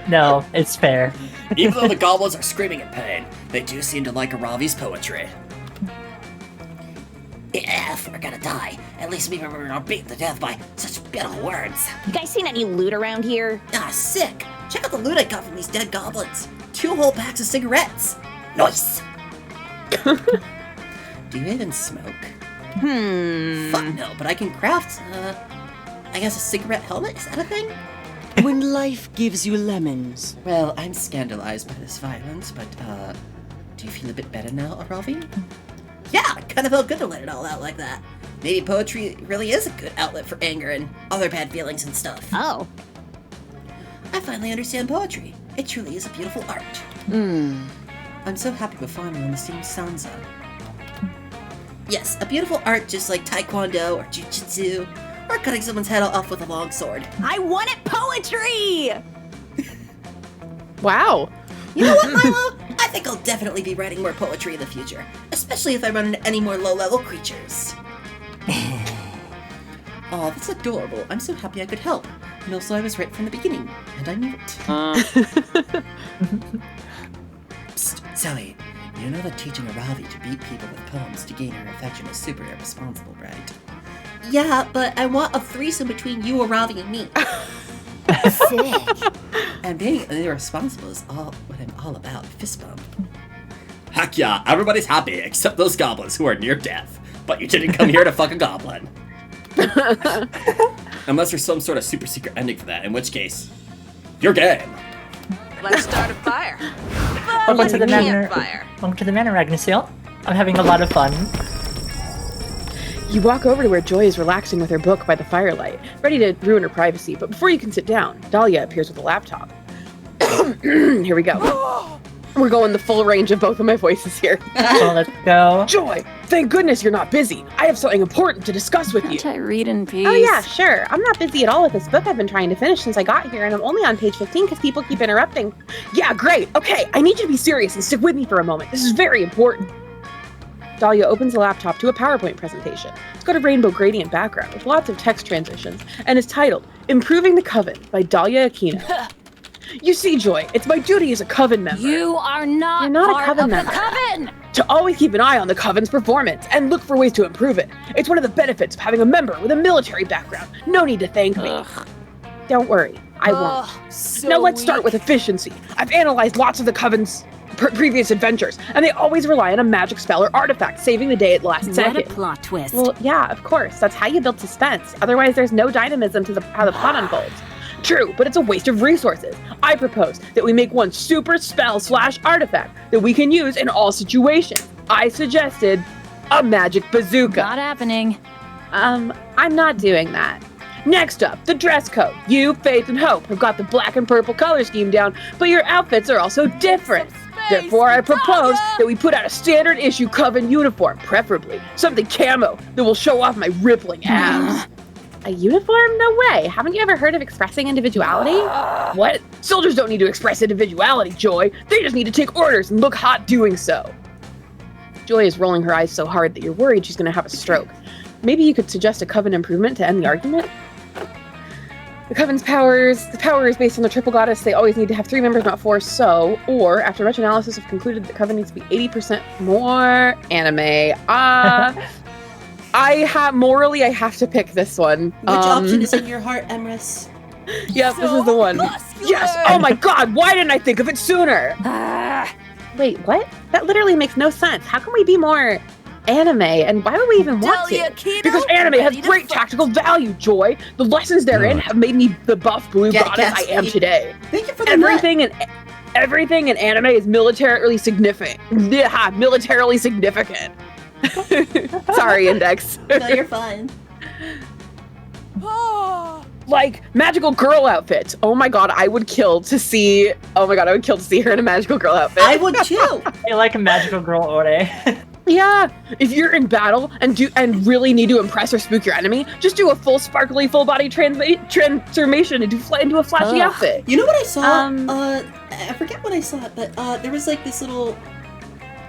No, it's fair. Even though the goblins are screaming in pain, they do seem to like Aravi's poetry. If we're gonna die, at least we remember not beaten to death by such beautiful words. You guys seen any loot around here? Ah, sick! Check out the loot I got from these dead goblins. 2 whole packs of cigarettes. Nice! Do you even smoke? Fuck no, but I can craft, I guess a cigarette helmet? Is that a thing? When life gives you lemons. Well, I'm scandalized by this violence, but, do you feel a bit better now, Aravi? Yeah, it kind of felt good to let it all out like that. Maybe poetry really is a good outlet for anger and other bad feelings and stuff. Oh. I finally understand poetry. It truly is a beautiful art. I'm so happy we're finally on the same stanza. Yes, a beautiful art just like taekwondo or jujitsu, or cutting someone's head off with a long sword. I wanted poetry! Wow. You know what, Milo? I think I'll definitely be writing more poetry in the future, especially if I run into any more low-level creatures. Oh, that's adorable. I'm so happy I could help. And also I was right from the beginning, and I knew it. Psst, Zoe, you know that teaching Aravi to beat people with poems to gain her affection is super irresponsible, right? Yeah, but I want a threesome between you, Aravi, and me. Sick. And being irresponsible is all what I'm all about. Fist bump. Heck yeah, everybody's happy except those goblins who are near death. But you didn't come here to fuck a goblin. Unless there's some sort of super secret ending for that, in which case, you're game. Let's start a fire. Welcome to the manor. Campfire. Welcome to the manor, Agnesil. I'm having a lot of fun. You walk over to where Joy is relaxing with her book by the firelight, ready to ruin her privacy, but before you can sit down, Dahlia appears with a laptop. Here we go. We're going the full range of both of my voices here. So let's go. Joy, thank goodness you're not busy. I have something important to discuss with you. Can't I read in peace? Oh yeah, sure. I'm not busy at all with this book I've been trying to finish since I got here, and I'm only on page 15 because people keep interrupting. Yeah, great. Okay, I need you to be serious and stick with me for a moment. This is very important. Dahlia opens the laptop to a PowerPoint presentation. It's got a rainbow gradient background with lots of text transitions and is titled Improving the Coven by Dahlia Aquino. You see, Joy, it's my duty as a Coven member. You are not, You're not a part Coven of member. the Coven! To always keep an eye on the Coven's performance and look for ways to improve it. It's one of the benefits of having a member with a military background. No need to thank me. Don't worry, I won't. So Now let's start with efficiency. I've analyzed lots of the Coven's previous adventures, and they always rely on a magic spell or artifact saving the day at the last second. What a plot twist. Well, yeah, of course. That's how you build suspense. Otherwise, there's no dynamism to how the plot unfolds. True, but it's a waste of resources. I propose that we make one super spell / artifact that we can use in all situations. I suggested a magic bazooka. Not happening. I'm not doing that. Next up, the dress code. You, Faith, and Hope have got the black and purple color scheme down, but your outfits are also different. Therefore, I propose that we put out a standard issue Coven uniform, preferably something camo that will show off my rippling abs. A uniform? No way. Haven't you ever heard of expressing individuality? What? Soldiers don't need to express individuality, Joy. They just need to take orders and look hot doing so. Joy is rolling her eyes so hard that you're worried she's going to have a stroke. Maybe you could suggest a Coven improvement to end the argument? The Coven's power is based on the triple goddess. They always need to have 3 members, not 4, so, or, after much analysis, have concluded the Coven needs to be 80% more anime. Morally, I have to pick this one. Which option is in your heart, Emrys? Yep, this is the one. Yes! Oh my god, why didn't I think of it sooner? Wait, what? That literally makes no sense. How can we be more anime, and why would we even want to? Because anime has great tactical value, Joy. The lessons therein have made me the buff blue goddess I am today. Thank you for the Everything in anime is militarily significant. Yeah, militarily significant. Sorry, Index. No, you're fine. Like magical girl outfits. Oh my god, I would kill to see. Oh my god, I would kill to see her in a magical girl outfit. I would too. I like a magical girl ore. Yeah, if you're in battle and really need to impress or spook your enemy, just do a full sparkly full body transformation into a flashy outfit. You know what I saw? I forget what I saw, but there was like this little,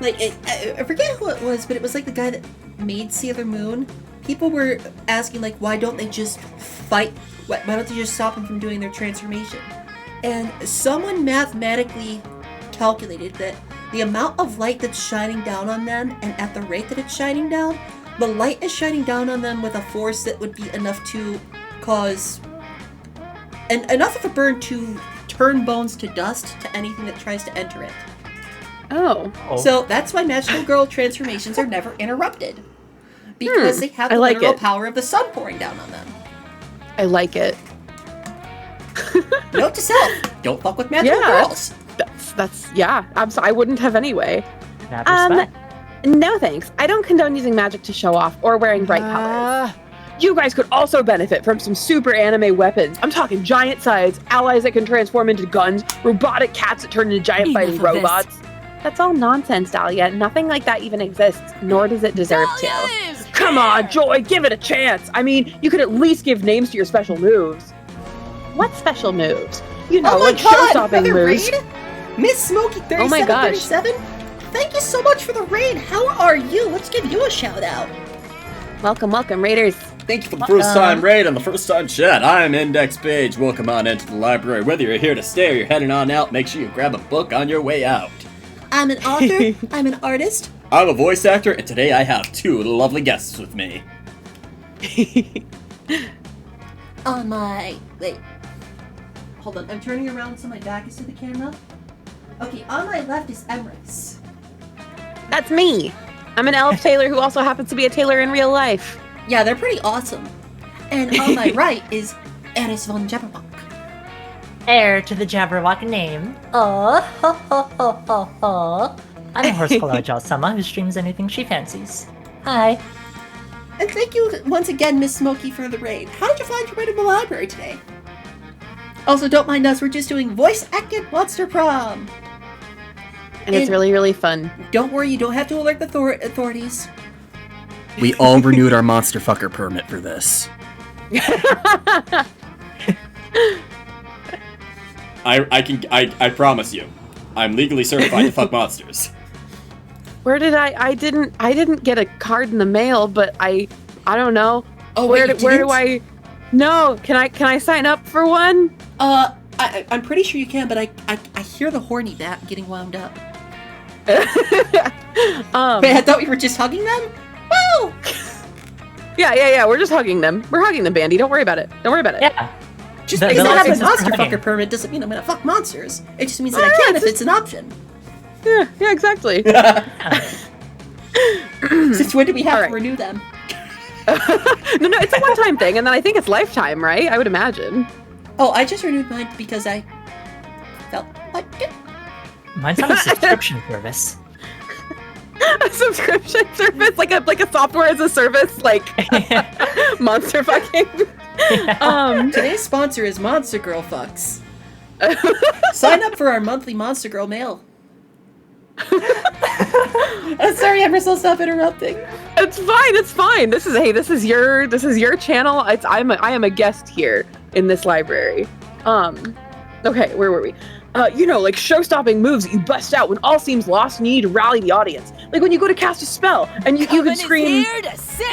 like I forget who it was, but it was like the guy that made Sailor Moon. People were asking like, why don't they just fight? Why don't they just stop them from doing their transformation? And someone mathematically calculated that the amount of light that's shining down on them, and at the rate that it's shining down, the light is shining down on them with a force that would be enough to cause enough of a burn to turn bones to dust to anything that tries to enter it. Oh. So that's why magical girl transformations are never interrupted. Because they have the literal power of the sun pouring down on them. I like it. Note to self, don't fuck with magical girls. That's I wouldn't have anyway. No thanks. I don't condone using magic to show off or wearing bright colors. You guys could also benefit from some super anime weapons. I'm talking giant scythes, allies that can transform into guns, robotic cats that turn into giant fighting robots. That's all nonsense, Dahlia. Nothing like that even exists, nor does it deserve to. Come on, Joy, give it a chance. I mean, you could at least give names to your special moves. What special moves? You know, like show-stopping moves. Raid? Miss Smokey 3737? Thank you so much for the raid. How are you? Let's give you a shout out. Welcome, Raiders. Thank you for the first time raid and the first time chat. I'm Index Page. Welcome on into the library. Whether you're here to stay or you're heading on out, make sure you grab a book on your way out. I'm an author. I'm an artist. I'm a voice actor, and today I have 2 lovely guests with me. On my... Wait. Hold on. I'm turning around so my back is to the camera. Okay, on my left is Emrys. That's me. I'm an elf tailor who also happens to be a tailor in real life. Yeah, they're pretty awesome. And on my right is ErisvonJabberwock. Heir to the Jabberwock name. I'm a horse Sama who streams anything she fancies. Hi. And thank you once again, Miss Smokey, for the raid. How did you find your way to the library today? Also, don't mind us, we're just doing voice-acted Monster Prom. And it's really, really fun. Don't worry, you don't have to alert the authorities. We all renewed our monster fucker permit for this. I promise you, I'm legally certified to fuck monsters. Where did I didn't get a card in the mail, but I don't know. Oh, where do I? No, can I sign up for one? I'm pretty sure you can, but I hear the horny bat getting wound up. Wait, I thought we were just hugging them? Woo! Yeah, we're just hugging them. We're hugging them, Bandy. Don't worry about it. Yeah. Just because I have a monster fucker permit doesn't mean I'm gonna fuck monsters. It just means that I can if it's an option. Yeah, exactly. Since when do we have to renew them? No, it's a one-time thing, and then I think it's lifetime, right? I would imagine. Oh, I just renewed mine because I felt like it. Mine's on a subscription service. A subscription service? Like a software as a service? Like monster fucking? Yeah. Today's sponsor is Monster Girl Fucks. Sign up for our monthly Monster Girl mail. Sorry, Emrys, I'll stop interrupting. It's fine. It's fine. This is your channel. I am a guest here in this library. Okay, where were we? Like show-stopping moves that you bust out when all seems lost and you need to rally the audience. Like when you go to cast a spell and you can scream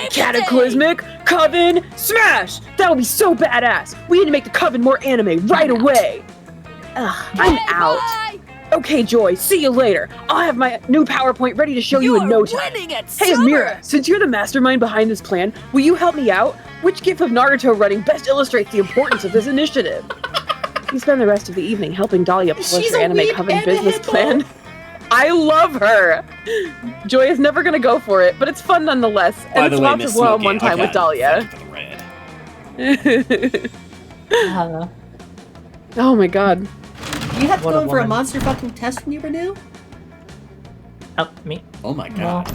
Cataclysmic, Coven, Smash! That would be so badass. We need to make the Coven more anime right away. I'm out. Okay, Joy, see you later. I'll have my new PowerPoint ready to show you in no time. Hey, Amira, since you're the mastermind behind this plan, will you help me out? Which gif of Naruto running best illustrates the importance of this initiative? You spend the rest of the evening helping Dahlia polish her anime Coven business plan. I love her. Joy is never gonna go for it, but it's fun nonetheless. And it's lots of one-on-one time with Dahlia. Oh my god. You have to go in for a monster fucking test when you renew? Oh, me? Oh my god.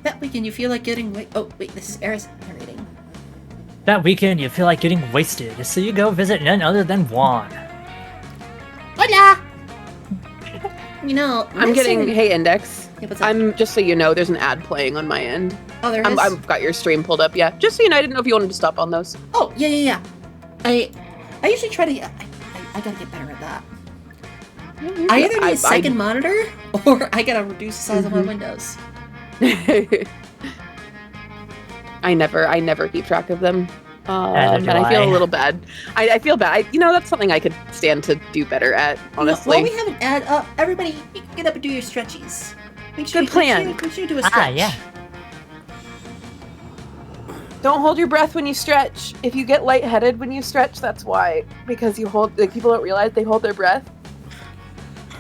That weekend you feel like getting oh wait, this is Eris narrating. That weekend you feel like getting wasted, so you go visit none other than Juan. Hola! You know, I'm getting hey Index. Yeah, what's up? I'm just so you know, there's an ad playing on my end. Oh, there is? I've got your stream pulled up, yeah. Just so you know, I didn't know if you wanted to stop on those. Oh, yeah. I usually try to I gotta get better at that. I either need a second monitor or I gotta reduce the size of my windows. I never keep track of them. And I feel a little bad. I feel bad. That's something I could stand to do better at, honestly. Well, we have an ad. Everybody, you can get up and do your stretchies. Good plan. Make sure you do a stretch. Yeah. Don't hold your breath when you stretch. If you get lightheaded when you stretch, that's why. Because you hold, people don't realize they hold their breath.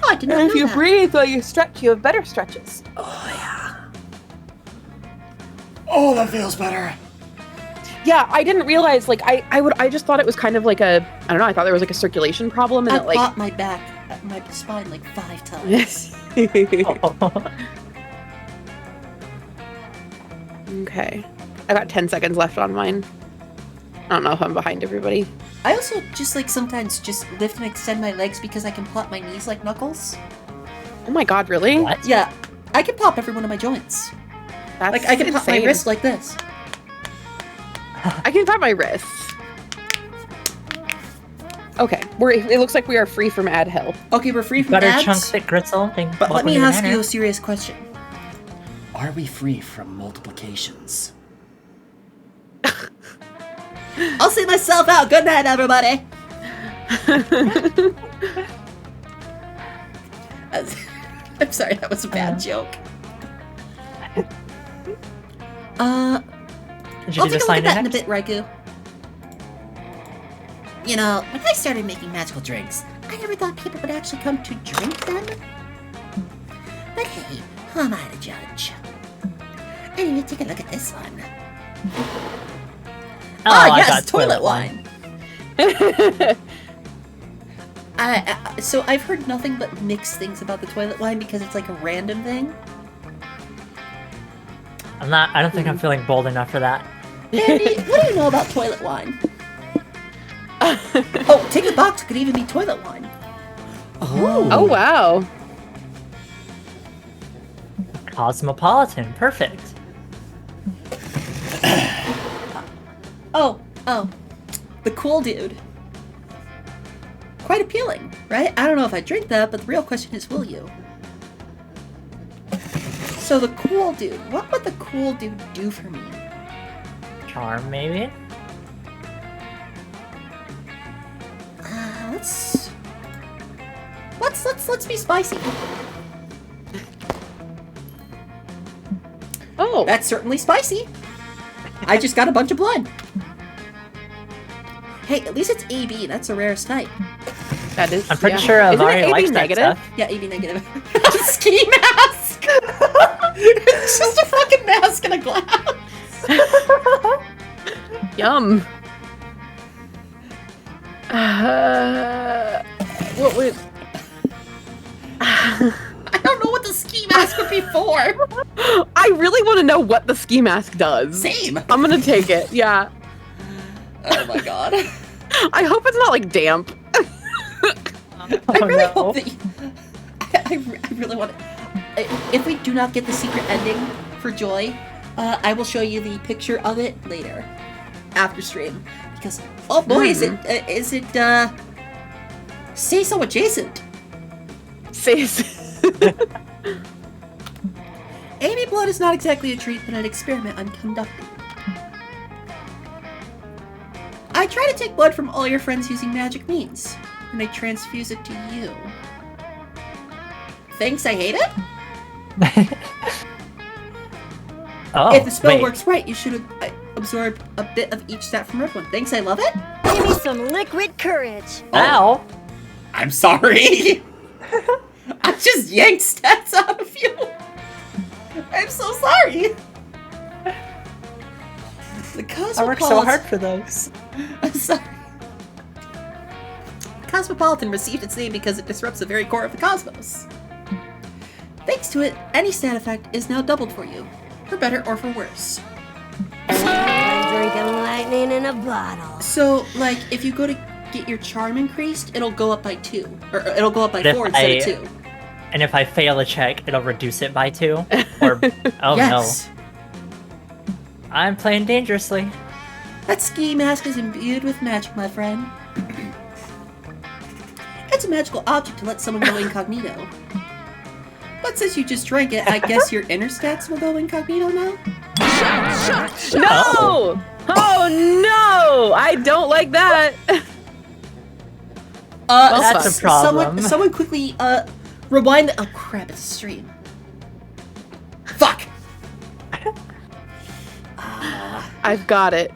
Oh, I did not know And if you that. breathe while you stretch, you have better stretches. Oh, yeah. Oh, that feels better. Yeah, I didn't realize, I just thought it was kind of like I don't know, I thought there was like a circulation problem. And I popped my back, my spine like 5 times. Okay. I got 10 seconds left on mine. I don't know if I'm behind everybody. I also just sometimes just lift and extend my legs because I can plot my knees like knuckles. Oh my god, really? What? Yeah, I can pop every one of my joints. That's I can pop my insane. wrist like this. I can pop my wrists. Okay, it looks like we are free from ad hell. Okay, we're free from Butter ads. chunk thick gritzel. But let me ask you a serious question. Are we free from multiplications? I'll see myself out. Good night, everybody. I'm sorry, that was a bad joke. I'll take a look at that in a bit, Raikou. You know, when I started making magical drinks, I never thought people would actually come to drink them. But hey, who am I to judge? Anyway, take a look at this one. I yes, got toilet wine. So I've heard nothing but mixed things about the toilet wine because it's like a random thing. I don't think I'm feeling bold enough for that. Andy, what do you know about toilet wine? Oh, take the box could even be toilet wine. Oh wow. Cosmopolitan, perfect. Oh, the cool dude. Quite appealing, right? I don't know if I drink that, but the real question is, will you? So the cool dude, what would the cool dude do for me? Charm, maybe? Let's be spicy. Oh, that's certainly spicy. I just got a bunch of blood. Hey, at least it's AB. That's the rarest type. That is. I'm pretty sure Vari likes that stuff. Yeah, AB negative. Ski mask. It's just a fucking mask and a glass. Yum. What would? I don't know what the ski mask would be for. I really want to know what the ski mask does. Same. I'm gonna take it. Yeah. Oh my god. I hope it's not like damp. I really hope that. I really want it. if we do not get the secret ending for Joy, I will show you the picture of it later, after stream. Because, oh boy, is it, say so adjacent. Amy blood is not exactly a treat, but an experiment I'm conducting. I try to take blood from all your friends using magic means, and I transfuse it to you. Thanks, I hate it? Oh, if the spell works right, you should absorb a bit of each stat from everyone. Thanks, I love it. Give me some liquid courage. Ow. I'm sorry. I just yanked stats out of you. I'm so sorry. The Cosmopolitan... I worked so hard for those. I'm sorry. Cosmopolitan received its name because it disrupts the very core of the cosmos. Thanks to it, any stat effect is now doubled for you, for better or for worse. I'm drinking lightning in a bottle. So, like, if you go to get your charm increased, it'll go up by 2. Or it'll go up by But 4 instead of 2. And if I fail a check, it'll reduce it by 2? Or, oh yes. no. I'm playing dangerously. That ski mask is imbued with magic, my friend. It's a magical object to let someone go incognito. But since you just drank it, I guess your inner stats will go incognito now? No! Oh no! I don't like that. That's a problem. Someone quickly, rewind the— oh crap, it's a stream. Fuck! I've got it.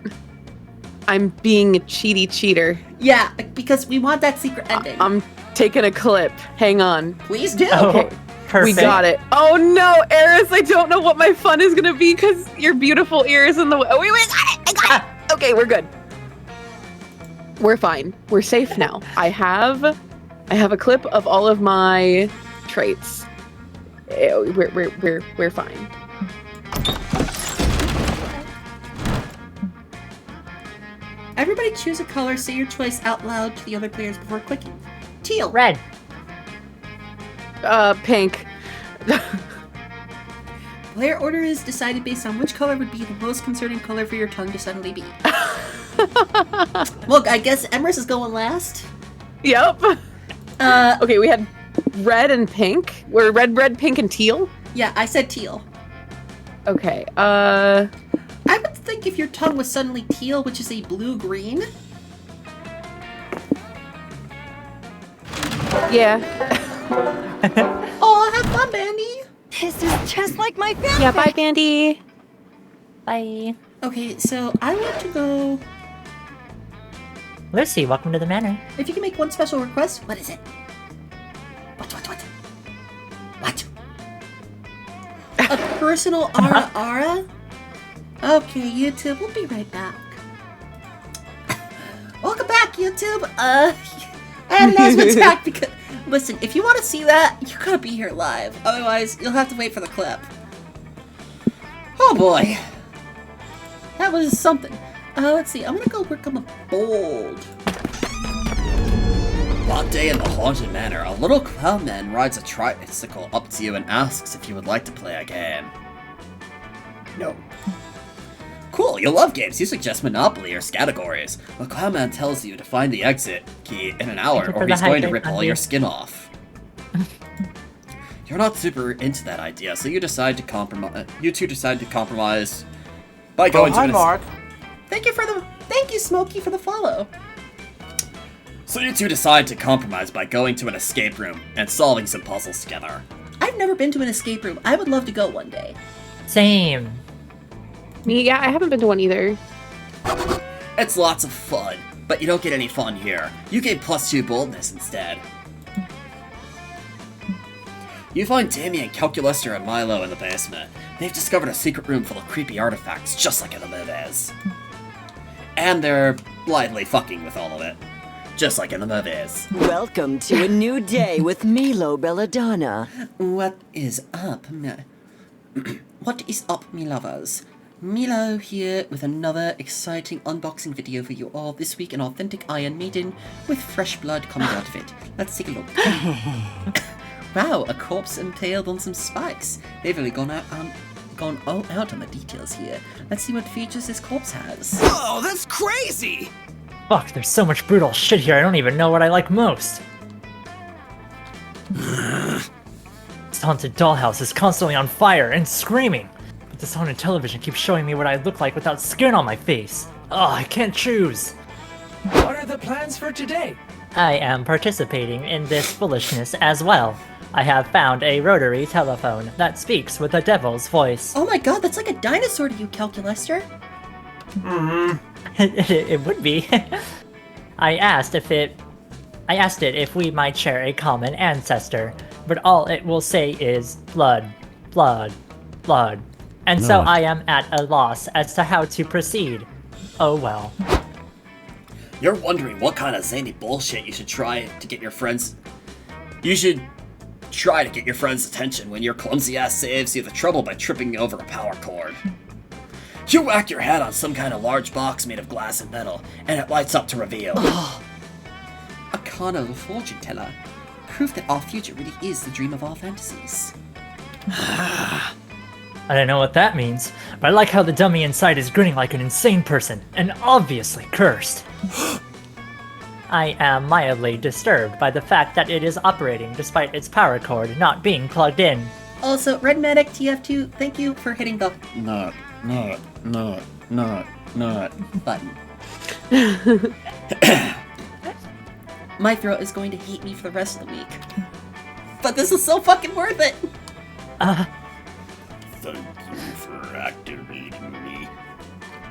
I'm being a cheater. Yeah, because we want that secret ending. I'm taking a clip. Hang on. Please do. Okay. Perfect. We got it. Oh no, Eris, I don't know what my fun is gonna be because your beautiful ears in the way. Oh, wait, I got it. Okay, we're good. We're fine. We're safe now. I have a clip of all of my traits. We're fine. Everybody choose a color, say your choice out loud to the other players before clicking. Teal. Red. Pink. Player order is decided based on which color would be the most concerning color for your tongue to suddenly be. Look, I guess Emrys is going last. Yep. Okay, we had red and pink. We're red, pink, and teal? Yeah, I said teal. Okay, I would think if your tongue was suddenly teal, which is a blue-green. Yeah. Oh, have fun, Bandy! This is just like my fanfic. Yeah, bye, Bandy. Bye. Okay, so I want to go... Lucy, welcome to the manor. If you can make one special request, what is it? What? A personal ara? Okay, YouTube, we'll be right back. Welcome back, YouTube. I had announcements back because... Listen, if you want to see that, you gotta be here live. Otherwise, you'll have to wait for the clip. Oh boy. That was something. Let's see, I'm gonna go work on the bold. One day in the haunted manor, a little clown man rides a tricycle up to you and asks if you would like to play a game. No. Cool, you love games. You suggest Monopoly or categories. The clown man tells you to find the exit key in an hour or he's going to rip all your skin off. You're not super into that idea, so you decide to compromise. You two decide to compromise by going to Hi, Mark. Thank you, Smokey, for the follow. So you two decide to compromise by going to an escape room and solving some puzzles together. I've never been to an escape room. I would love to go one day. Same. Me? Yeah, I haven't been to one either. It's lots of fun, but you don't get any fun here. You get +2 boldness instead. You find Damien, Calculuster, and Milo in the basement. They've discovered a secret room full of creepy artifacts, just like in the movies. And they're blithely fucking with all of it, just like in the movies. Welcome to a new day with Milo Belladonna. What is up, What is up, me lovers? Milo here with another exciting unboxing video for you all. This week, an authentic Iron Maiden with fresh blood coming out of it. Let's take a look. Wow, a corpse impaled on some spikes. They've really gone all out on the details here. Let's see what features this corpse has. Whoa, that's crazy! Fuck, there's so much brutal shit here, I don't even know what I like most. This haunted dollhouse is constantly on fire and screaming. But this haunted television keeps showing me what I look like without skin on my face. Oh, I can't choose. What are the plans for today? I am participating in this foolishness as well. I have found a rotary telephone that speaks with a devil's voice. Oh my god, that's like a dinosaur to you, Calculester. It would be. I asked it if we might share a common ancestor, but all it will say is blood, blood, blood. And so I am at a loss as to how to proceed. Oh well. You're wondering what kind of zany bullshit you should try to get your friends. You should try to get your friends' attention when your clumsy ass saves you the trouble by tripping over a power cord. You whack your head on some kind of large box made of glass and metal, and it lights up to reveal. Arcana of the Fortune Teller. Proof that our future really is the dream of all fantasies. I don't know what that means, but I like how the dummy inside is grinning like an insane person, and obviously cursed. I am mildly disturbed by the fact that it is operating despite its power cord not being plugged in. Also, Red Medic TF2, thank you for hitting the not button. My throat is going to hate me for the rest of the week. But this is so fucking worth it! Thank you for activating me.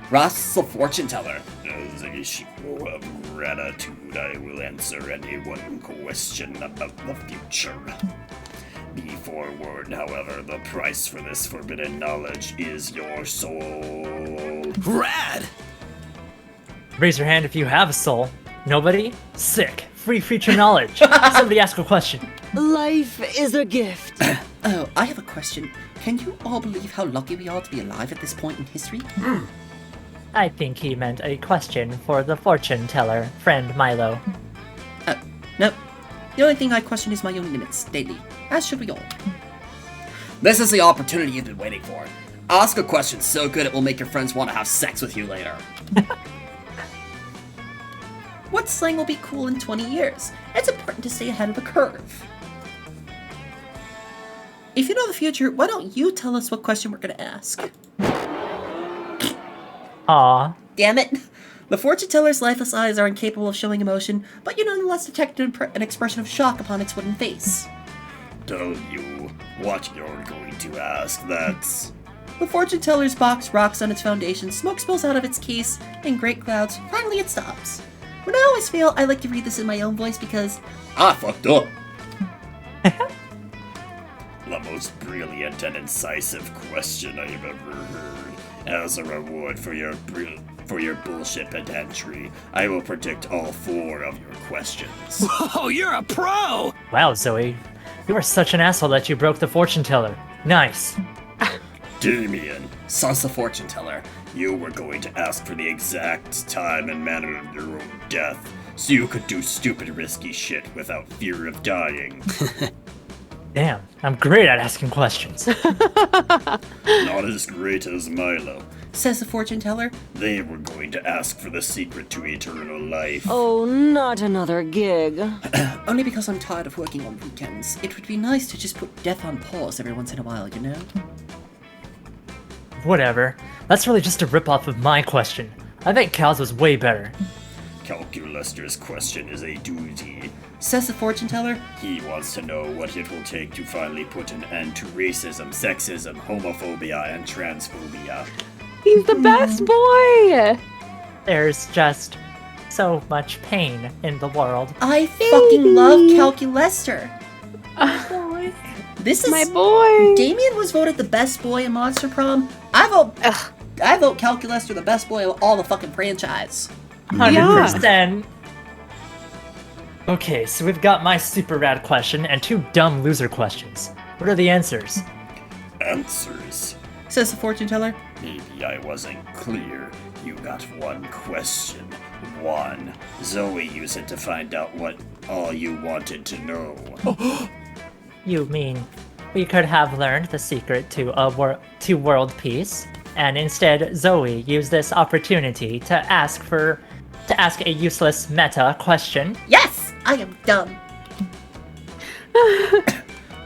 Ross the Fortune Teller. As a show of gratitude, I will answer any one question about the future. Be forewarned, however, the price for this forbidden knowledge is your soul. Rad! Raise your hand if you have a soul. Nobody? Sick. Free future knowledge. Somebody ask a question. Life is a gift. Oh, I have a question. Can you all believe how lucky we are to be alive at this point in history? I think he meant a question for the fortune teller, friend Milo. Nope. The only thing I question is my own limits, daily. As should we all. This is the opportunity you've been waiting for. Ask a question so good it will make your friends want to have sex with you later. What slang will be cool in 20 years? It's important to stay ahead of the curve. If you know the future, why don't you tell us what question we're gonna ask? Aw. Damn it! The fortune teller's lifeless eyes are incapable of showing emotion, but you nonetheless detect an expression of shock upon its wooden face. Tell you what you're going to ask, that's... The fortune teller's box rocks on its foundation, smoke spills out of its case, in great clouds. Finally it stops. When I always fail, I like to read this in my own voice because... I fucked up! The most brilliant and incisive question I've ever heard. As a reward for your bullshit pedantry, I will predict all 4 of your questions. Whoa, you're a pro! Wow, Zoe. You are such an asshole that you broke the fortune teller. Nice. Damien, says the fortune teller, you were going to ask for the exact time and manner of your own death, so you could do stupid risky shit without fear of dying. Damn, I'm great at asking questions. Not as great as Milo, says the fortune teller. They were going to ask for the secret to eternal life. Oh, not another gig. Only because I'm tired of working on weekends. It would be nice to just put death on pause every once in a while, you know? Whatever. That's really just a ripoff of my question. I think Cal's was way better. Calculester's question is a doozy, says the fortune teller. He wants to know what it will take to finally put an end to racism, sexism, homophobia, and transphobia. He's the best boy! There's just so much pain in the world. I fucking love Calculester. This is my boy. Damien was voted the best boy in Monster Prom. I vote Calculester the best boy of all the fucking franchise. 100%. Okay, so we've got my super rad question and 2 dumb loser questions. What are the answers? Answers, says the fortune teller. Maybe I wasn't clear. You got 1 question. 1. Zoe used it to find out what all you wanted to know. You mean we could have learned the secret to world peace, and instead Zoe used this opportunity to ask a useless meta question? Yes! I am dumb.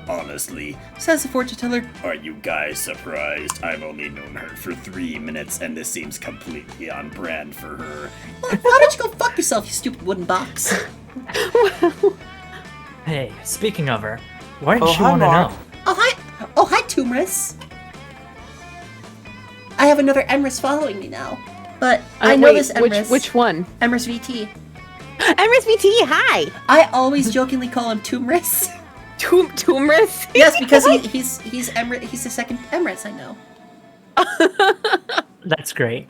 Honestly, Says the fortune teller. are you guys surprised? I've only known her for 3 minutes, and this seems completely on brand for her. Why don't you go fuck yourself, you stupid wooden box? Hey, speaking of her, why didn't Oh, you hi, want to Mark. know? Oh, hi, Tumris. I have another Emrys following me now. But I know wait, this Emrys. Which one? Emrys VT. Emrys VT, hi! I always jokingly call him Tumris. Tumris? Yes, because he's the second Emrys I know. That's great.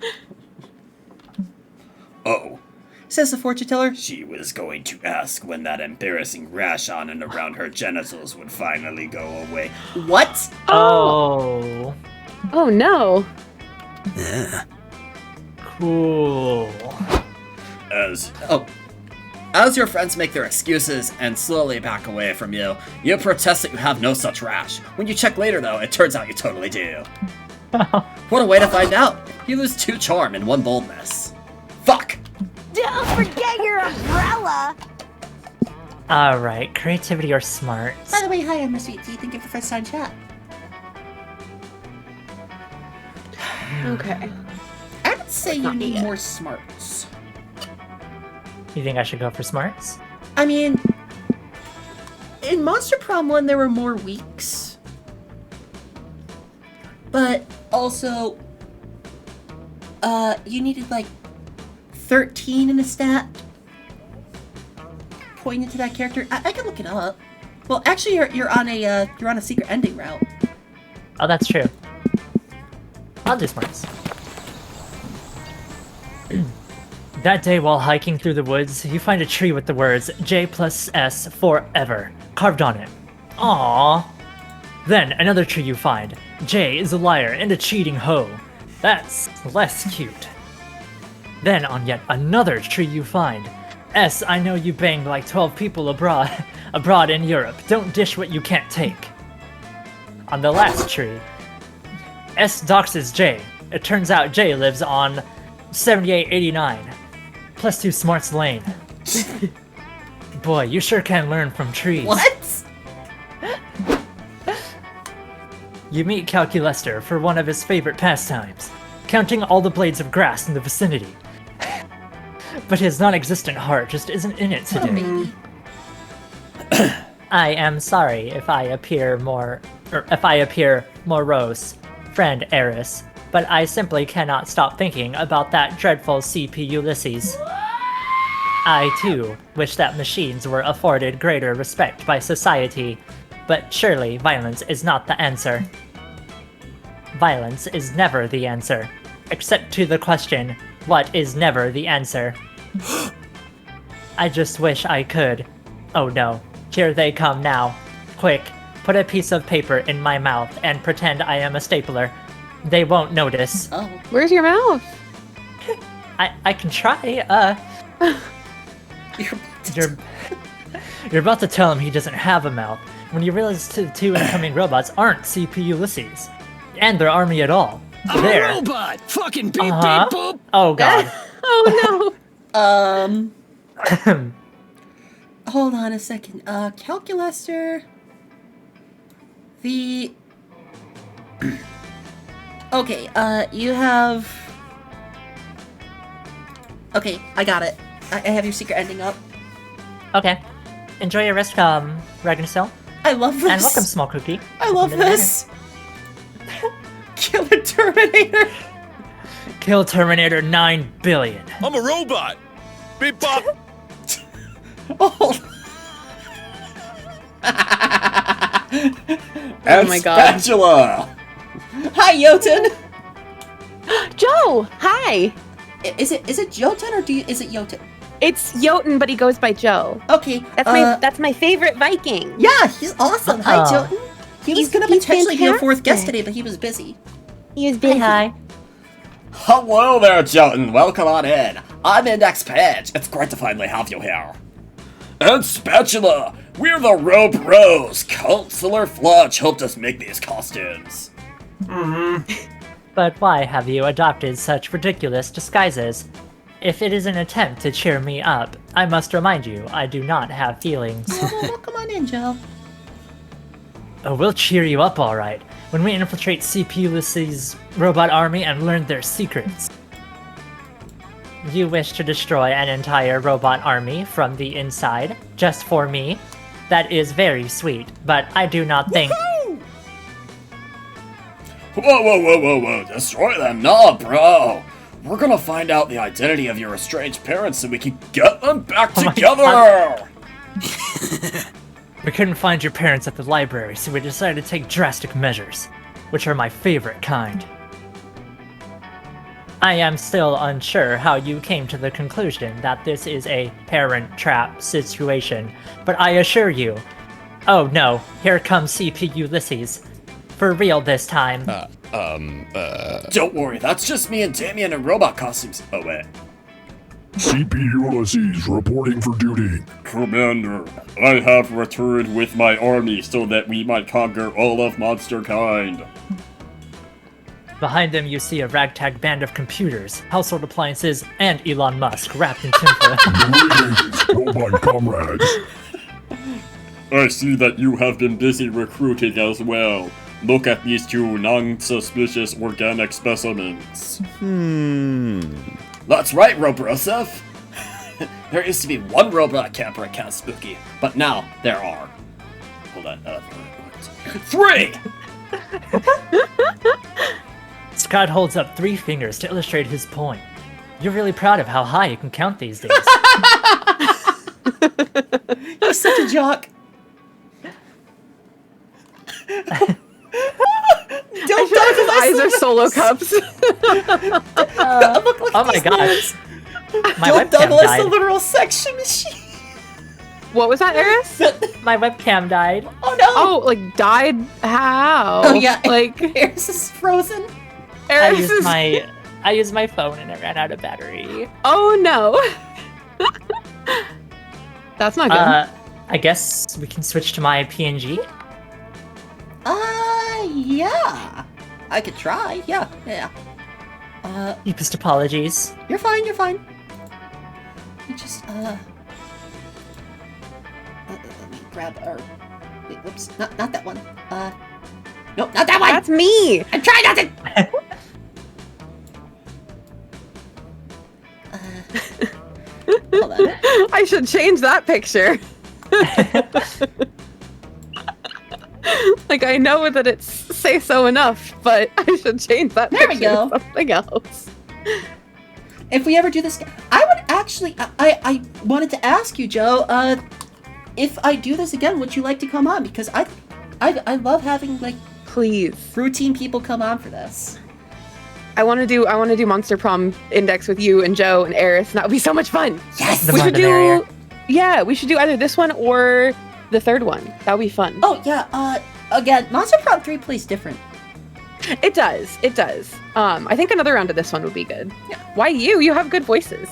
Oh, Says the fortune teller. she was going to ask when that embarrassing rash on and around her genitals would finally go away. What? Oh. Oh no. Cool. As your friends make their excuses and slowly back away from you, you protest that you have no such rash. When you check later, though, it turns out you totally do. What a way to find out! You lose 2 charm and 1 boldness. Fuck! Don't forget your umbrella! Alright, creativity or smarts? By the way, hi, Emrys VT. Thank you for the first time chat. Okay. I would say you need more smarts. You think I should go for smarts? I mean, in Monster Prom 1, there were more weeks. But also, you needed like 13 in a stat pointing to that character. I can look it up. Well, actually, you're on a secret ending route. Oh, that's true. I'll do smarts. That day while hiking through the woods, you find a tree with the words J+S forever carved on it. Aww. Then another tree you find. J is a liar and a cheating hoe. That's less cute. Then on yet another tree you find. S, I know you banged like 12 people abroad in Europe. Don't dish what you can't take. On the last tree, S doxes J. It turns out J lives on 7889. +2 smarts lane. Boy, you sure can learn from trees. What? You meet Calculester for one of his favorite pastimes, counting all the blades of grass in the vicinity. But his non-existent heart just isn't in it today. I am sorry if I appear morose, friend Eris, but I simply cannot stop thinking about that dreadful CP Ulysses. I, too, wish that machines were afforded greater respect by society, but surely violence is not the answer. Violence is never the answer, except to the question, what is never the answer? I just wish I could. Oh no, here they come now. Quick, put a piece of paper in my mouth and pretend I am a stapler. They won't notice. Oh. Where's your mouth? I can try, You're about to tell him he doesn't have a mouth, when you realize the 2 incoming robots aren't CP Ulysses. And their army at all. I'm There. a robot! Fucking beep beep boop! Oh god. Oh Hold on a second. Calculester. The. Okay, you have. Okay, I got it. I have your secret ending up. Okay. Enjoy your rest, Ragnarsel. I love this. And welcome, Small Cookie. I love this. Killer Terminator. Kill Terminator 9 billion. I'm a robot! Beep bop! Oh. Oh my god. Spatula! Hi, Jotun. Joe, hi. Is it Jotun or is it Jotun? It's Jotun, but he goes by Joe. Okay, That's my favorite Viking. Yeah, he's awesome. Hi, Oh. Jotun. He's gonna he's potentially be a 4th fantastic. guest today, but he was busy. He was busy. Hi. Hello there, Jotun. Welcome on in. I'm Index Page. It's great to finally have you here. And Spatula! We're the Robe Bros! Counselor Flutch helped us make these costumes. But why have you adopted such ridiculous disguises? If it is an attempt to cheer me up, I must remind you, I do not have feelings. Oh, come on in, Joe. Oh, we'll cheer you up alright, when we infiltrate CP Ulysses' robot army and learn their secrets. You wish to destroy an entire robot army from the inside, just for me? That is very sweet, but I do not think... Whoa, destroy them? Nah, bro! We're gonna find out the identity of your estranged parents so we can get them back together! We couldn't find your parents at the library, so we decided to take drastic measures, which are my favorite kind. I am still unsure how you came to the conclusion that this is a parent trap situation, but I assure you... Oh no, here comes CP Ulysses. For real this time. Don't worry, that's just me and Damien in robot costumes. Oh, wait. CP Ulysses reporting for duty. Commander, I have returned with my army so that we might conquer all of monster kind. Behind them you see a ragtag band of computers, household appliances, and Elon Musk wrapped in tinfoil. Greetings, robot comrades. I see that you have been busy recruiting as well. Look at these two non-suspicious organic specimens. That's right, Robrosef. There used to be one robot camper at Camp Spooky, but now there are. Hold on, 3! Scott holds up 3 fingers to illustrate his point. You're really proud of how high you can count these days. You're such a jock. Don't his eyes are solo cups. Oh my gosh. My Don't webcam Douglas died. the literal section machine. What was that, Eris? My webcam died. Oh no! Oh, like died? How? Oh yeah, like Eris is frozen. I used my phone and it ran out of battery. Oh no. That's not good. I guess we can switch to my PNG. Yeah. I could try. Yeah. Deepest apologies. You're fine. You just let me grab our. Wait, whoops. Not that one. Nope, not that one. That's me. I'm trying not to. Hold on. I should change that picture. Like, I know that it's say so enough, but I should change that There we picture go. to something else. If we ever do this, I would actually. I wanted to ask you, Joe. If I do this again, would you like to come on? Because I love having like please routine people come on for this. I want to do Monster Prom Index with you and Joe and Eris, and that would be so much fun. Yes, we should do. Yeah, we should do either this one or the third one. That would be fun. Oh yeah. Again, Monster Prom 3 plays different. It does. I think another round of this one would be good. Yeah. Why you? You have good voices.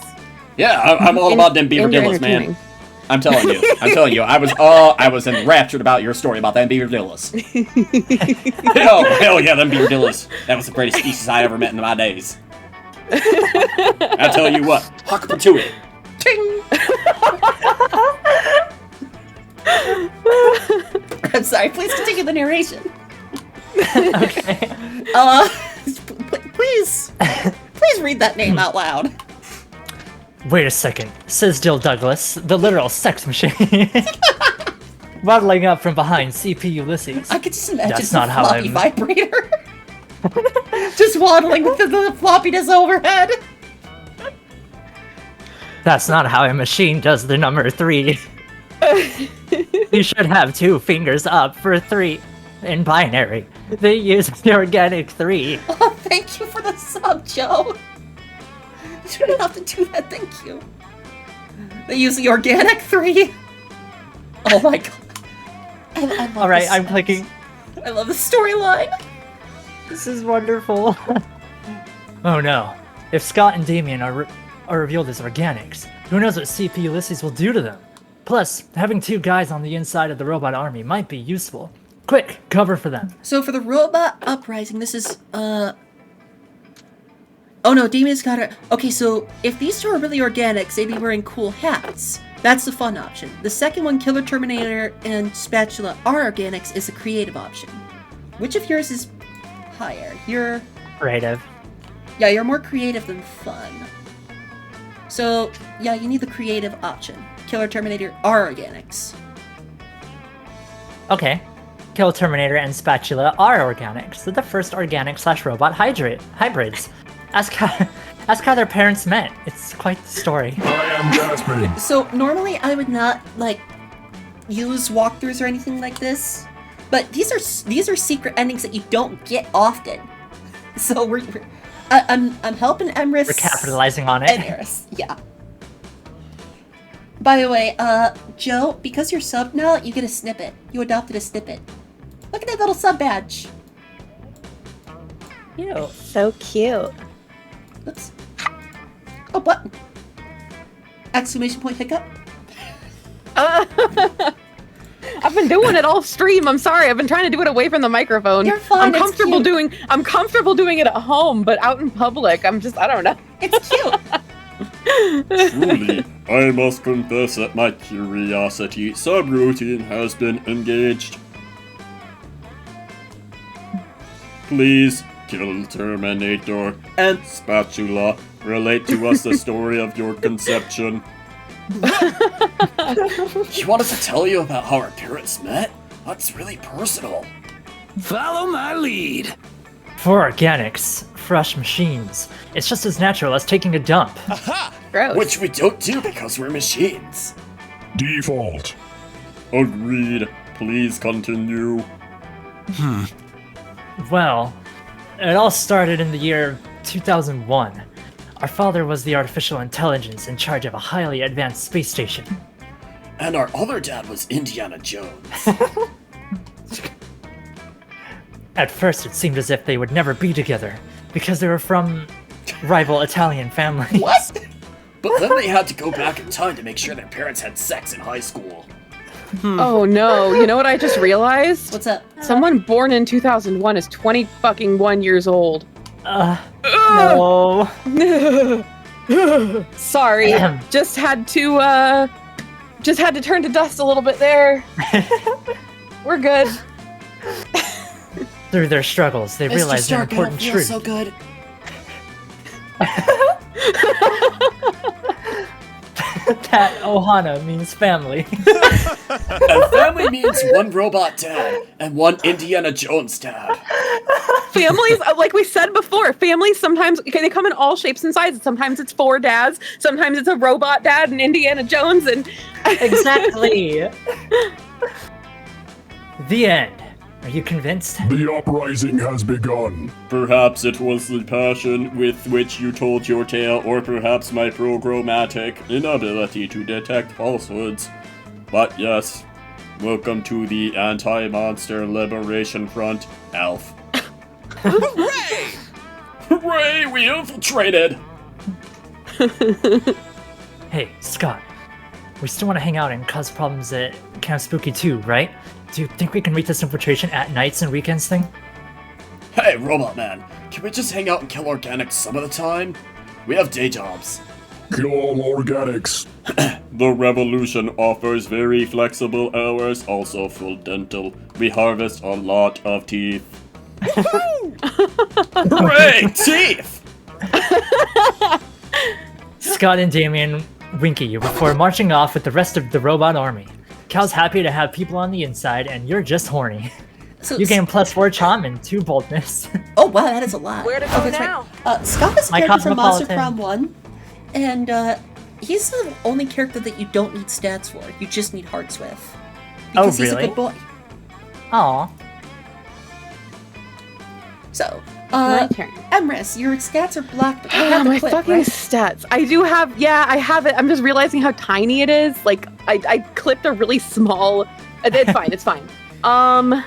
Yeah, I'm all about them beaverdillas, man. I'm telling you. I was enraptured about your story about them beaverdillas. Hell yeah, them beaverdillas. That was the greatest species I ever met in my days. I tell you what, huck to it. Ting! I'm sorry, please continue the narration. Okay. Please read that name out loud. Wait a second, says Dill Douglas, the literal sex machine. Waddling up from behind CP Ulysses. I could just imagine That's some not how floppy I'm... vibrator. Just waddling with the floppiness overhead. That's not how a machine does the number 3. You should have 2 fingers up for 3. In binary, they use the organic 3. Oh, thank you for the sub, Joe. You shouldn't have to do that, thank you. They use the organic 3. Oh my god. I love Alright, this. I'm clicking. I love the storyline. This is wonderful. Oh no. If Scott and Damien are revealed as organics, who knows what CP Ulysses will do to them? Plus, having 2 guys on the inside of the robot army might be useful. Quick, cover for them. So for the robot uprising, this is, oh no, Damien's got it. Okay, so if these 2 are really organics, they'd be wearing cool hats. That's the fun option. The second one, Killer Terminator and Spatula, are organics, is the creative option. Which of yours is higher? You're... Creative. Yeah, you're more creative than fun. So, yeah, you need the creative option. Killer Terminator are organics. Okay. Kill Terminator and Spatula are organics. They're the first organic/robot hybrids. Ask how their parents met. It's quite the story. I am gasping. So normally I would not use walkthroughs or anything like this, but these are secret endings that you don't get often. So I'm helping Emrys. We're capitalizing on it. And Eris, yeah. By the way, Joe, because you're sub now, you get a snippet. You adopted a snippet. Look at that little sub badge. Ew, so cute. Oops. Oh, what? Exclamation point hiccup. I've been doing it all stream. I'm sorry. I've been trying to do it away from the microphone. You're fine. I'm comfortable doing it at home, but out in public, I don't know. It's cute. Truly, I must confess that my curiosity subroutine has been engaged. Please, Kill Terminator and Spatula, relate to us the story of your conception. You want us to tell you about how our parents met? That's really personal. Follow my lead. For organics, fresh machines, it's just as natural as taking a dump. Aha! Gross. Which we don't do because we're machines. Default. Agreed. Please continue. Well, it all started in the year 2001. Our father was the artificial intelligence in charge of a highly advanced space station. And our other dad was Indiana Jones. At first, it seemed as if they would never be together, because they were from rival Italian families. What? But then they had to go back in time to make sure their parents had sex in high school. Oh no, you know what I just realized? What's up? Someone born in 2001 is 21 years old. No. Sorry, just had to turn to dust a little bit there. We're good. Through their struggles, they realized an important truth. So good. That Ohana means family. And family means one robot dad and one Indiana Jones dad. Families, like we said before, families sometimes they come in all shapes and sizes. Sometimes it's 4 dads, sometimes it's a robot dad and Indiana Jones, and exactly. The end. Are you convinced? The uprising has begun. Perhaps it was the passion with which you told your tale, or perhaps my programmatic inability to detect falsehoods. But yes, welcome to the Anti-Monster Liberation Front, ALF. Hooray! Hooray, we infiltrated! Hey, Scott. We still want to hang out and cause problems at Camp Spooky 2, right? Do you think we can reach this infiltration at nights and weekends thing? Hey, Robot Man, can we just hang out and kill organics some of the time? We have day jobs. Kill all organics. The revolution offers very flexible hours, also full dental. We harvest a lot of teeth. Hooray, teeth! Scott and Damien wink at you before marching off with the rest of the robot army. Cal's happy to have people on the inside, and you're just horny. So, you gain +4 charm and 2 boldness. Oh wow, that is a lot. Where to go now? Right. Scott is a My character from Monster Cosmopolitan. Prom 1, and he's the only character that you don't need stats for. You just need hearts with. Because he's a really? good boy. Aw. So, my turn. Emrys, your stats are black, but you have the My clip, fucking right? stats. I do have, I have it. I'm just realizing how tiny it is. Like, I clipped a really small. It's fine. It's fine. I'm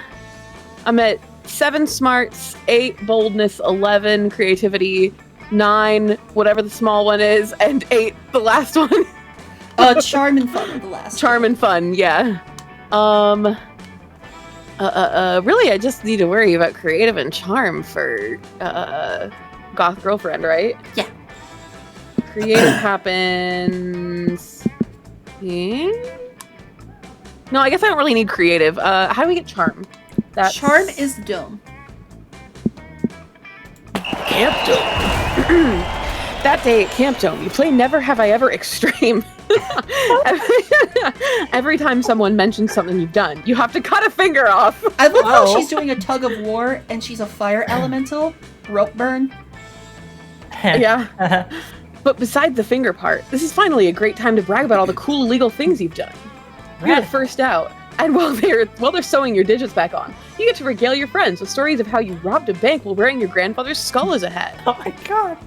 at 7 smarts, 8 boldness, 11 creativity, 9 whatever the small one is, and 8 the last one. Charm and fun are the last. Charm and fun, yeah. Really, I just need to worry about creative and charm for goth girlfriend, right? Yeah. Creative happens. No, I guess I don't really need creative. How do we get charm? Charm is dome. Camp Dome. That day at Camp Dome, you play Never Have I Ever Extreme. Every time someone mentions something you've done, you have to cut a finger off. I love how she's doing a tug of war and she's a fire elemental. Rope burn. Yeah. But besides the finger part, this is finally a great time to brag about all the cool illegal things you've done. You're the first out. And while they're sewing your digits back on, you get to regale your friends with stories of how you robbed a bank while wearing your grandfather's skull as a hat. Oh my god.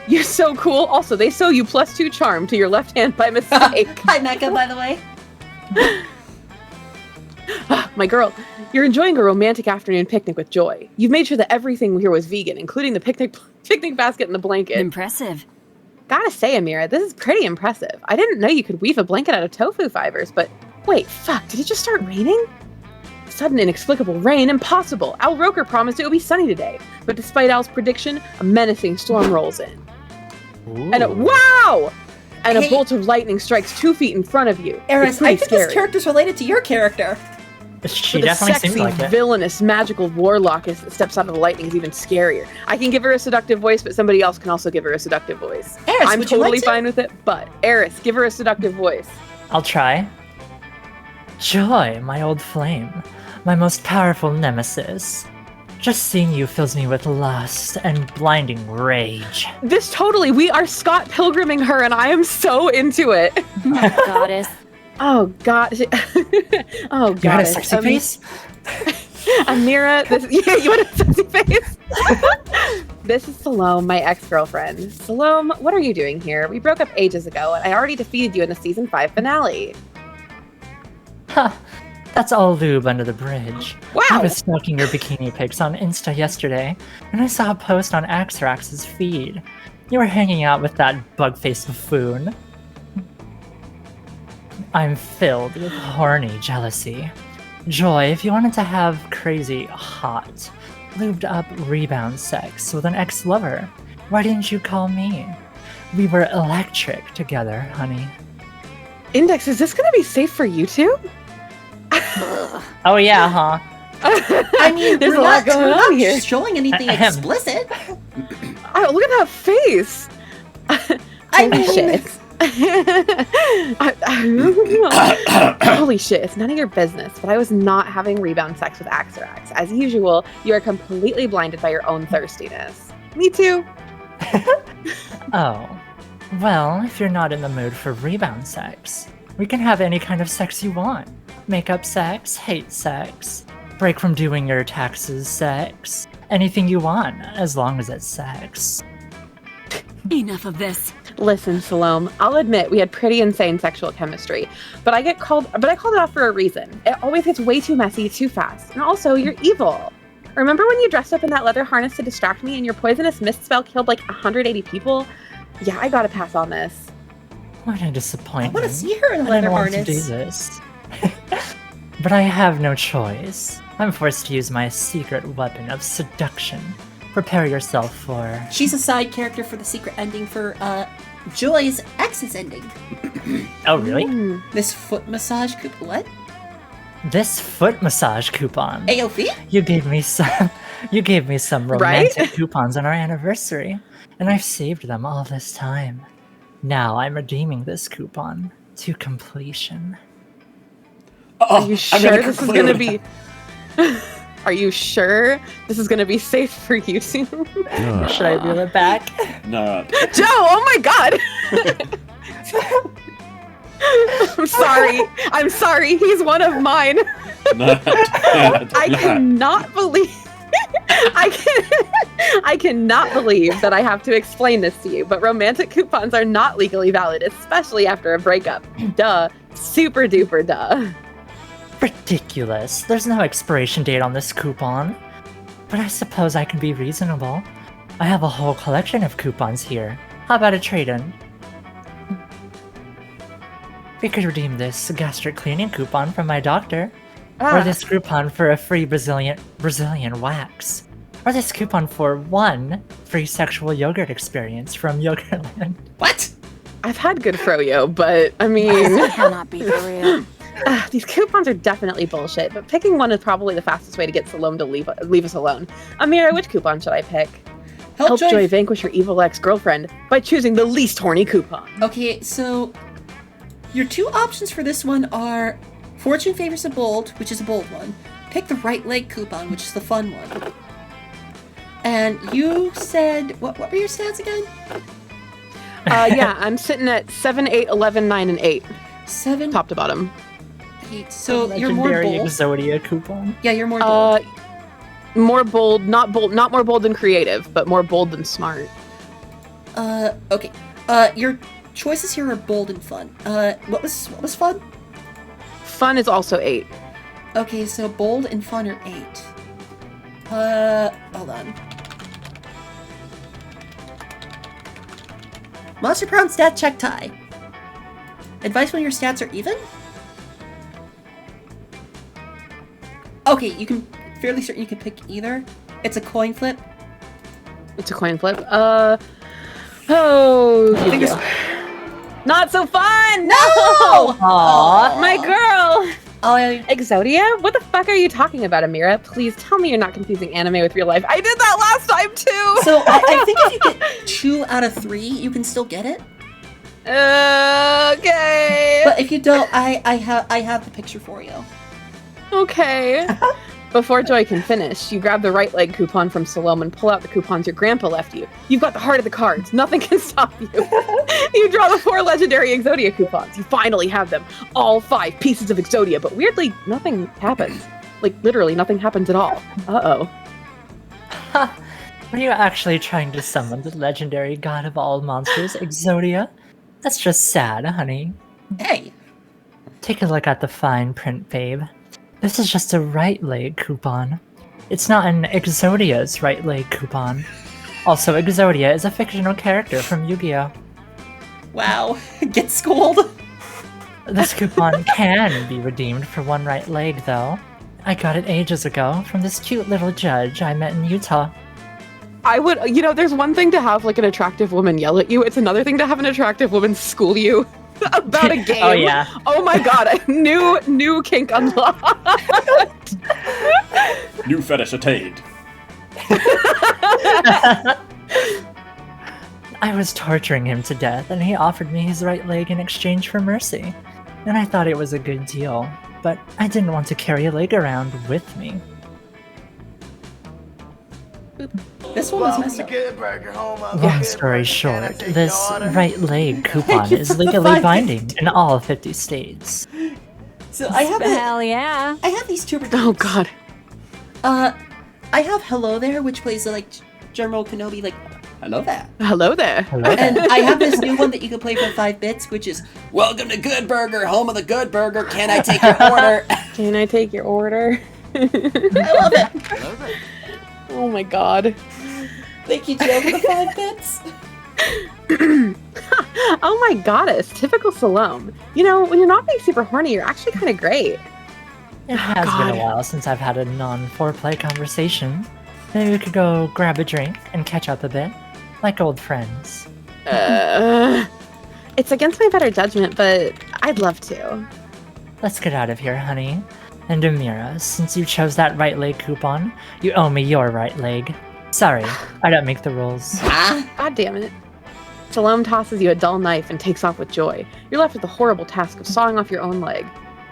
You're so cool. Also, they sew you +2 charm to your left hand by mistake. Hi, Mecca, by the way. My girl, you're enjoying a romantic afternoon picnic with Joy. You've made sure that everything here was vegan, including the picnic basket and the blanket. Impressive. Gotta say, Amira, this is pretty impressive. I didn't know you could weave a blanket out of tofu fibers, but wait, fuck, did it just start raining? Sudden inexplicable rain, impossible. Al Roker promised it would be sunny today, but despite Al's prediction, a menacing storm rolls in. Ooh. And wow! And a bolt of lightning strikes 2 feet in front of you. Eris, I think this character's related to your character. She But definitely the seems sexy, like it. villainous, magical warlock that steps out of the lightning is even scarier. I can give her a seductive voice, but somebody else can also give her a seductive voice. Eris, I'm would you like totally to? fine with it, but Eris, give her a seductive voice. I'll try. Joy, my old flame, my most powerful nemesis. Just seeing you fills me with lust and blinding rage. This totally, we are Scott Pilgriming her, and I am so into it. Goddess. Oh god. Oh god. You want a sexy face? Amira, yeah, you want a sexy face? This is Salome, my ex-girlfriend. Salome, what are you doing here? We broke up ages ago, and I already defeated you in the season 5 finale. Huh. That's all lube under the bridge. Wow. I was stalking your bikini pics on Insta yesterday, and I saw a post on Axrax's feed. You were hanging out with that bug-faced buffoon. I'm filled with horny jealousy. Joy, if you wanted to have crazy, hot, lubed up rebound sex with an ex-lover, why didn't you call me? We were electric together, honey. Index, is this gonna be safe for YouTube? Oh yeah, huh? I mean, There's we're a lot not, going we're on not here. showing anything Ahem. explicit. Oh, look at that face! Holy shit. Holy shit, it's none of your business, but I was not having rebound sex with Axarax. As usual, you are completely blinded by your own thirstiness. Me too. Oh. Well, if you're not in the mood for rebound sex, we can have any kind of sex you want. Makeup sex, hate sex, break from doing your taxes sex. Anything you want, as long as it's sex. Enough of this. Listen, Salome, I'll admit we had pretty insane sexual chemistry, but I called it off for a reason. It always gets way too messy too fast, and also you're evil. Remember when you dressed up in that leather harness to distract me and your poisonous mist spell killed like 180 people? Yeah, I gotta pass on this. What a disappointment. I want to see her in a I leather didn't want harness. to do this. But I have no choice. I'm forced to use my secret weapon of seduction. Prepare yourself for... She's a side character for the secret ending for Joy's ex's ending. Oh, really? This foot massage what? This foot massage coupon. AOV? You gave me some romantic coupons on our anniversary, and I've saved them all this time. Now I'm redeeming this coupon to completion. Are you sure this is gonna be... Are you sure this is gonna be safe for you two? Should I reel it back? No. Joe, oh my god! I'm sorry, he's one of mine. I cannot believe I cannot believe that I have to explain this to you, but romantic coupons are not legally valid, especially after a breakup. Duh. Super duper duh. Ridiculous. There's no expiration date on this coupon. But I suppose I can be reasonable. I have a whole collection of coupons here. How about a trade-in? We could redeem this gastric cleaning coupon from my doctor. Ah. Or this coupon for a free Brazilian wax. Or this coupon for 1 free sexual yogurt experience from Yogurtland. What? I've had good froyo, but I mean... This cannot be for real. These coupons are definitely bullshit, but picking one is probably the fastest way to get Salome to leave us alone. Amira, which coupon should I pick? Help Joy vanquish your evil ex-girlfriend by choosing the least horny coupon. Okay, so your 2 options for this one are Fortune favors a bold, which is a bold one. Pick the right leg coupon, which is the fun one. And you said, what were your stats again? Yeah, I'm sitting at 7, 8, 11, 9, and 8. 7? Top to bottom. 8. So you're more bold. Exodia coupon. Yeah, you're more bold. More bold, not more bold than creative, but more bold than smart. Okay. Your choices here are bold and fun. What was fun? Fun is also 8. Okay, so bold and fun are 8. Hold on. Monster Prom stat check tie. Advice when your stats are even? Okay, you can fairly certain you can pick either. It's a coin flip. It's a coin flip. Oh, not so fun! No! Aww, my girl! Oh, Exodia? What the fuck are you talking about, Amira? Please tell me you're not confusing anime with real life. I did that last time too! So I think if you get 2 out of 3, you can still get it. Okay. But if you don't, I have the picture for you. Okay. Before Joy can finish, you grab the right leg coupon from Salome and pull out the coupons your grandpa left you. You've got the heart of the cards. Nothing can stop you. You draw the 4 legendary Exodia coupons. You finally have them. All 5 pieces of Exodia, but weirdly, nothing happens. Like, literally, nothing happens at all. Uh-oh. Were you actually trying to summon the legendary god of all monsters, Exodia? That's just sad, honey. Hey! Take a look at the fine print, babe. This is just a right leg coupon. It's not an Exodia's right leg coupon. Also, Exodia is a fictional character from Yu-Gi-Oh! Wow, get schooled! This coupon can be redeemed for 1 right leg, though. I got it ages ago from this cute little judge I met in Utah. I would, there's one thing to have like an attractive woman yell at you. It's another thing to have an attractive woman school you about a game. Oh yeah. Oh my god, new kink unlocked. New fetish attained. I was torturing him to death, and he offered me his right leg in exchange for mercy. And I thought it was a good deal, but I didn't want to carry a leg around with me. This one was messed up. Long story short, this right leg coupon is legally binding in all 50 states. So I have Hell yeah. I have these 2 Oh god. I have Hello There, which plays like General Kenobi, like, hello there. Hello there. Hello. And I have this new one that you can play for 5 bits, which is Welcome to Good Burger, home of the Good Burger. Can I take your order? Can I take your order? I love it. Oh my god. Thank you, Joe, for the 5 bits. Oh my goddess, typical Salome. When you're not being super horny, you're actually kind of great. It has been a while since I've had a non-foreplay conversation. Maybe we could go grab a drink and catch up a bit, like old friends. It's against my better judgment, but I'd love to. Let's get out of here, honey. And Amira, since you chose that right leg coupon, you owe me your right leg. Sorry, I don't make the rules. God damn it. Salome tosses you a dull knife and takes off with Joy. You're left with the horrible task of sawing off your own leg.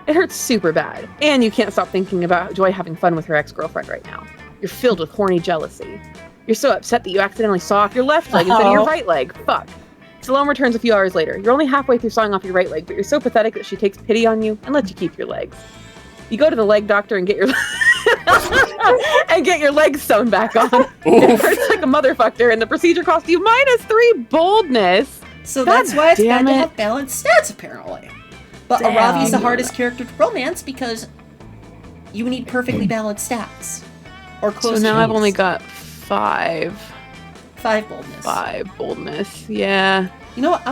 It hurts super bad, and you can't stop thinking about Joy having fun with her ex-girlfriend right now. You're filled with horny jealousy. You're so upset that you accidentally saw off your left leg instead of your right leg. Fuck. Salome returns a few hours later. You're only halfway through sawing off your right like, but you're so pathetic that she takes pity on you and lets you keep your legs. You go to the leg doctor and get your legs sewn back on. It hurts like a motherfucker, and the procedure costs you -3 boldness. So that's why it's bad to have balanced stats, apparently. But Aravi's the hardest character to romance because you need perfectly balanced stats. Or close So now to I've it. only got 5. 5 boldness. 5 boldness, yeah. You know what?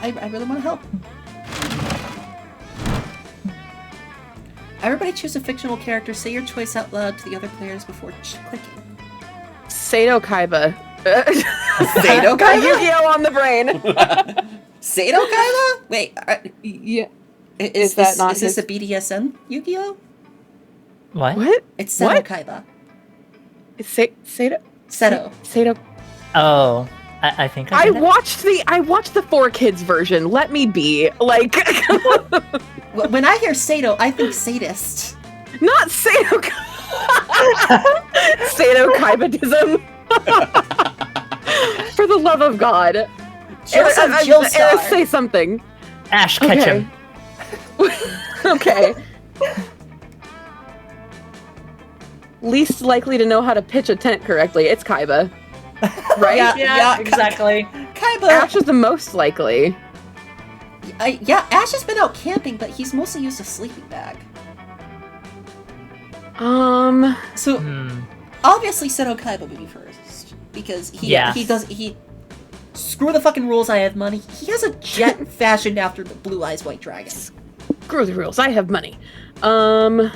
I really want to help. Everybody choose a fictional character. Say your choice out loud to the other players before clicking. Sato Kaiba. Sato Kaiba? Yu-Gi-Oh on the brain. Sato Kaiba? Wait. Yeah. Is that not Is this a BDSM Yu-Gi-Oh? What? What? It's Sato What? Kaiba. It's Sato. Seto. Sato. Oh, I think I watched the 4Kids version. Let me be. Like when I hear Sato, I think sadist. Not Sato. Sato Kaibadism. For the love of God. Jill Star. Eris, say something. Ash Ketchum. Okay. Least likely to know how to pitch a tent correctly. It's Kaiba. Right? Yeah, exactly. Kaiba. Ash is the most likely. Ash has been out camping, but he's mostly used a sleeping bag. So obviously Seto Kaiba would be first because he screw the fucking rules. I have money. He has a jet fashioned after the Blue Eyes White Dragon. Screw the rules. I have money. So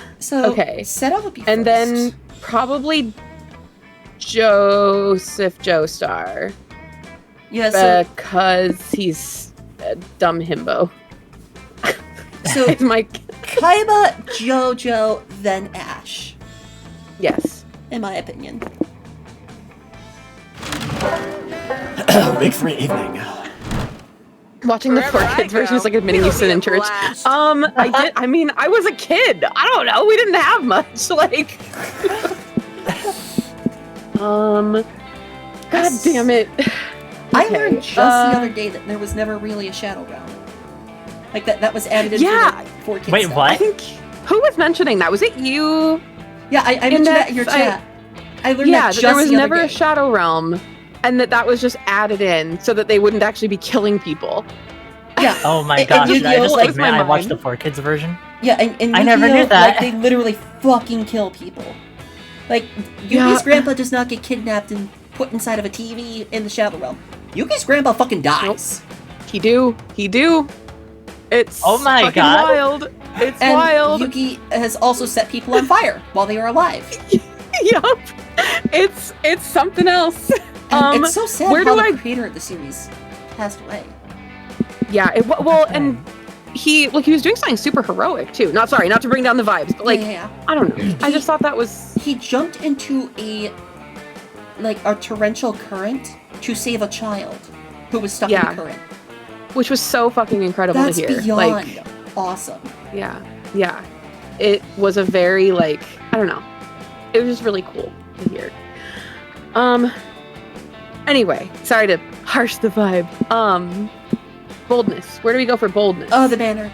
okay. Seto would be and first. then probably Joseph Joestar. Yeah, because he's a dumb himbo. So it's my Kaiba, JoJo, then Ash. Yes. In my opinion. Big free evening. Watching the 4Kids version is like admitting you sin in church. I was a kid. I don't know. We didn't have much. Like God damn it. I learned just the other day that there was never really a Shadow Realm. Like that was added into the 4Kids. Wait, stuff. what? I think who was mentioning that? Was it you? Yeah, I mentioned that in your chat. I learned that just there was the other never day. a Shadow Realm, and that was just added in so that they wouldn't actually be killing people. Yeah. Oh my gosh, did I just blows admit my I watched mind. the 4Kids version? Yeah, and I never Yu-Gi-Oh, knew that. Like, they literally fucking kill people. Like, Yuki's grandpa does not get kidnapped and put inside of a TV in the Shadow Realm. Yuki's grandpa fucking dies. He do. It's oh my fucking god, wild. It's and wild. Yuki has also set people on fire while they are alive. Yup. It's something else. And it's so sad where how do the creator of the series passed away. Yeah, and he was doing something super heroic too. Not to bring down the vibes, but I don't know. I just thought that was he jumped into a torrential current to save a child who was stuck in the current. Which was so fucking incredible That's to hear. Beyond awesome. Yeah. It was a very I don't know. It was just really cool to hear. Anyway, sorry to harsh the vibe. Boldness. Where do we go for boldness? Oh, the banner.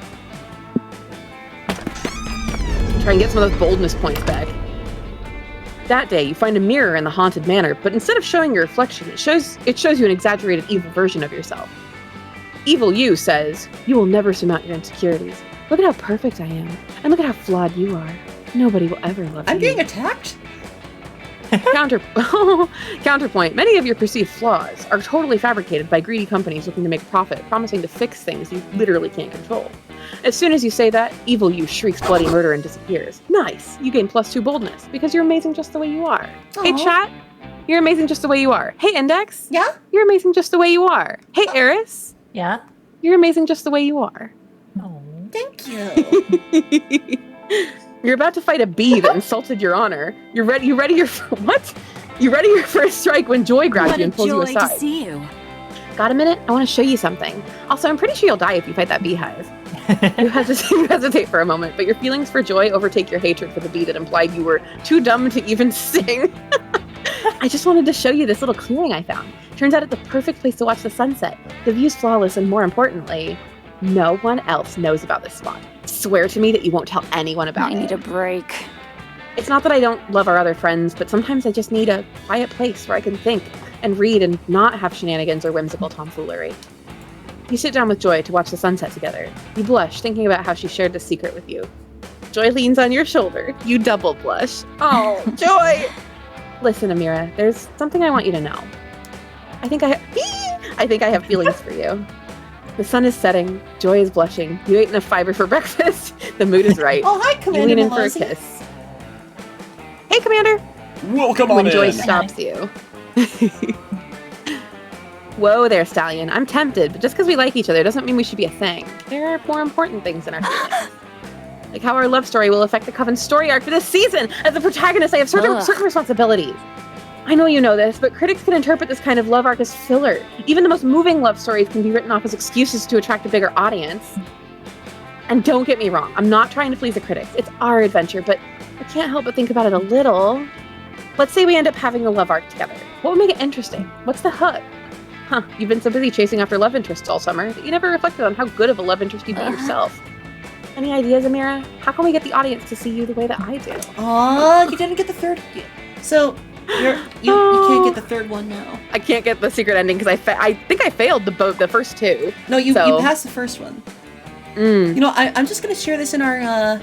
Try and get some of those boldness points back. That day, you find a mirror in the haunted manor, but instead of showing your reflection, it shows you an exaggerated evil version of yourself. Evil you says, "You will never surmount your insecurities. Look at how perfect I am, and look at how flawed you are. Nobody will ever love you." I'm being attacked? Counterpoint, many of your perceived flaws are totally fabricated by greedy companies looking to make a profit, promising to fix things you literally can't control. As soon as you say that, evil you shrieks bloody murder and disappears. Nice! You gain +2 boldness, because you're amazing just the way you are. Aww. Hey chat, you're amazing just the way you are. Hey Index, yeah? You're amazing just the way you are. Hey Eris, yeah? You're amazing just the way you are. Oh. Thank you. You're about to fight a bee that insulted your honor. You ready your what? You ready your first strike when Joy grabs you and pulls you aside. What a joy to see you. Got a minute? I want to show you something. Also, I'm pretty sure you'll die if you fight that beehive. You hesitate for a moment, but your feelings for Joy overtake your hatred for the bee that implied you were too dumb to even sing. I just wanted to show you this little clearing I found. Turns out it's the perfect place to watch the sunset. The view's flawless, and more importantly, no one else knows about this spot. Swear to me that you won't tell anyone about it. I need a break. It's not that I don't love our other friends, but sometimes I just need a quiet place where I can think and read and not have shenanigans or whimsical tomfoolery. You sit down with Joy to watch the sunset together. You blush, thinking about how she shared the secret with you. Joy leans on your shoulder. You double blush. Oh, Joy! Listen, Amira, there's something I want you to know. I think I have feelings for you. The sun is setting. Joy is blushing. You ate enough fiber for breakfast. The mood is right. Oh, hi, You Commander lean in for a Malozzi. kiss. Hey, Commander. Welcome When on joy in. stops you. Whoa there, Stallion. I'm tempted, but just because we like each other doesn't mean we should be a thing. There are more important things in our feelings. Like how our love story will affect the Coven's story arc for this season. As a protagonist, I have certain responsibilities. I know you know this, but critics can interpret this kind of love arc as filler. Even the most moving love stories can be written off as excuses to attract a bigger audience. And don't get me wrong, I'm not trying to please the critics. It's our adventure, but I can't help but think about it a little. Let's say we end up having a love arc together. What would make it interesting? What's the hook? Huh, you've been so busy chasing after love interests all summer that you never reflected on how good of a love interest you be yourself. Any ideas, Amira? How can we get the audience to see you the way that I do? Aw, you didn't get the third. So, you can't get the third one now. I can't get the secret ending because I think I failed the first two. No, you passed the first one. You know, I'm just gonna share this in our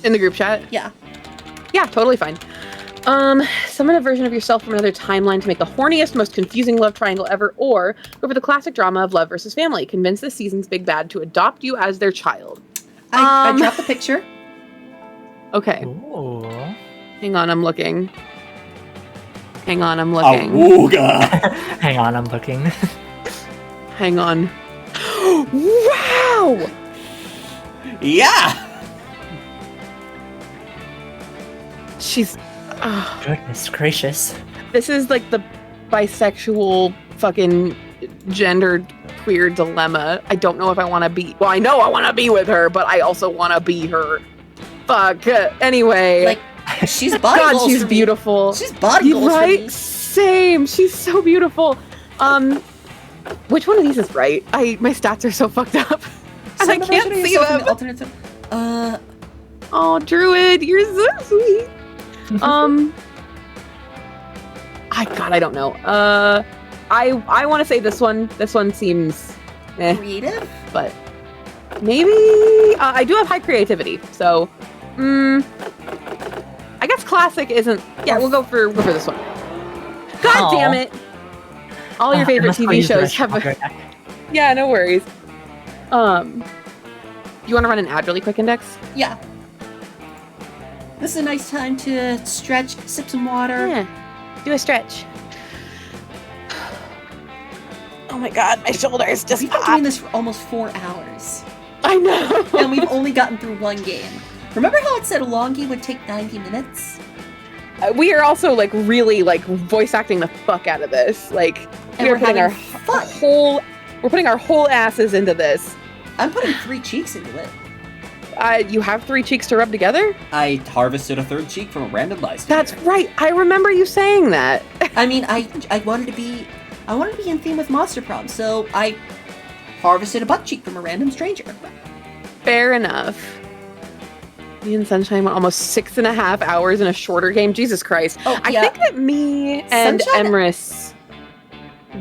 in the group chat. Yeah. Yeah, totally fine. Summon a version of yourself from another timeline to make the horniest, most confusing love triangle ever, or go for the classic drama of love versus family. Convince this season's big bad to adopt you as their child. I dropped the picture. Okay. Ooh. Hang on, I'm looking. Hang on, I'm looking. Hang on, I'm looking. Hang on. Wow! Yeah! She's... Goodness gracious. This is like the bisexual fucking gendered queer dilemma. I don't know if I want to be... Well, I know I want to be with her, but I also want to be her. Fuck. Anyway. Like, she's body God, goals she's for me. beautiful. She's body goals for right? me. Same. She's so beautiful. Which one of these is right? My stats are so fucked up. And I can't see them. Oh, Druid, you're so sweet. I don't know. I want to say this one. This one seems creative, but maybe I do have high creativity. So, I guess classic isn't. Yeah, we'll go for this one. God damn it! All your favorite TV shows have. Yeah, no worries. You want to run an ad really quick, Index? Yeah. This is a nice time to stretch, sip some water. Yeah. Do a stretch. Oh my god, my shoulders just We've been doing this for almost 4 hours. I know. And we've only gotten through one game. Remember how it said a long game would take 90 minutes? We are also like really like voice acting the fuck out of this. Like And we're putting our whole asses into this. I'm putting 3 cheeks into it. You have 3 cheeks to rub together? I harvested a third cheek from a random bystander. That's right. I remember you saying that. I mean, I wanted to be in theme with Monster Prom, so I harvested a butt cheek from a random stranger. Fair enough. Me and Sunshine went almost 6.5 hours in a shorter game. Jesus Christ. Oh, I think that me and Emrys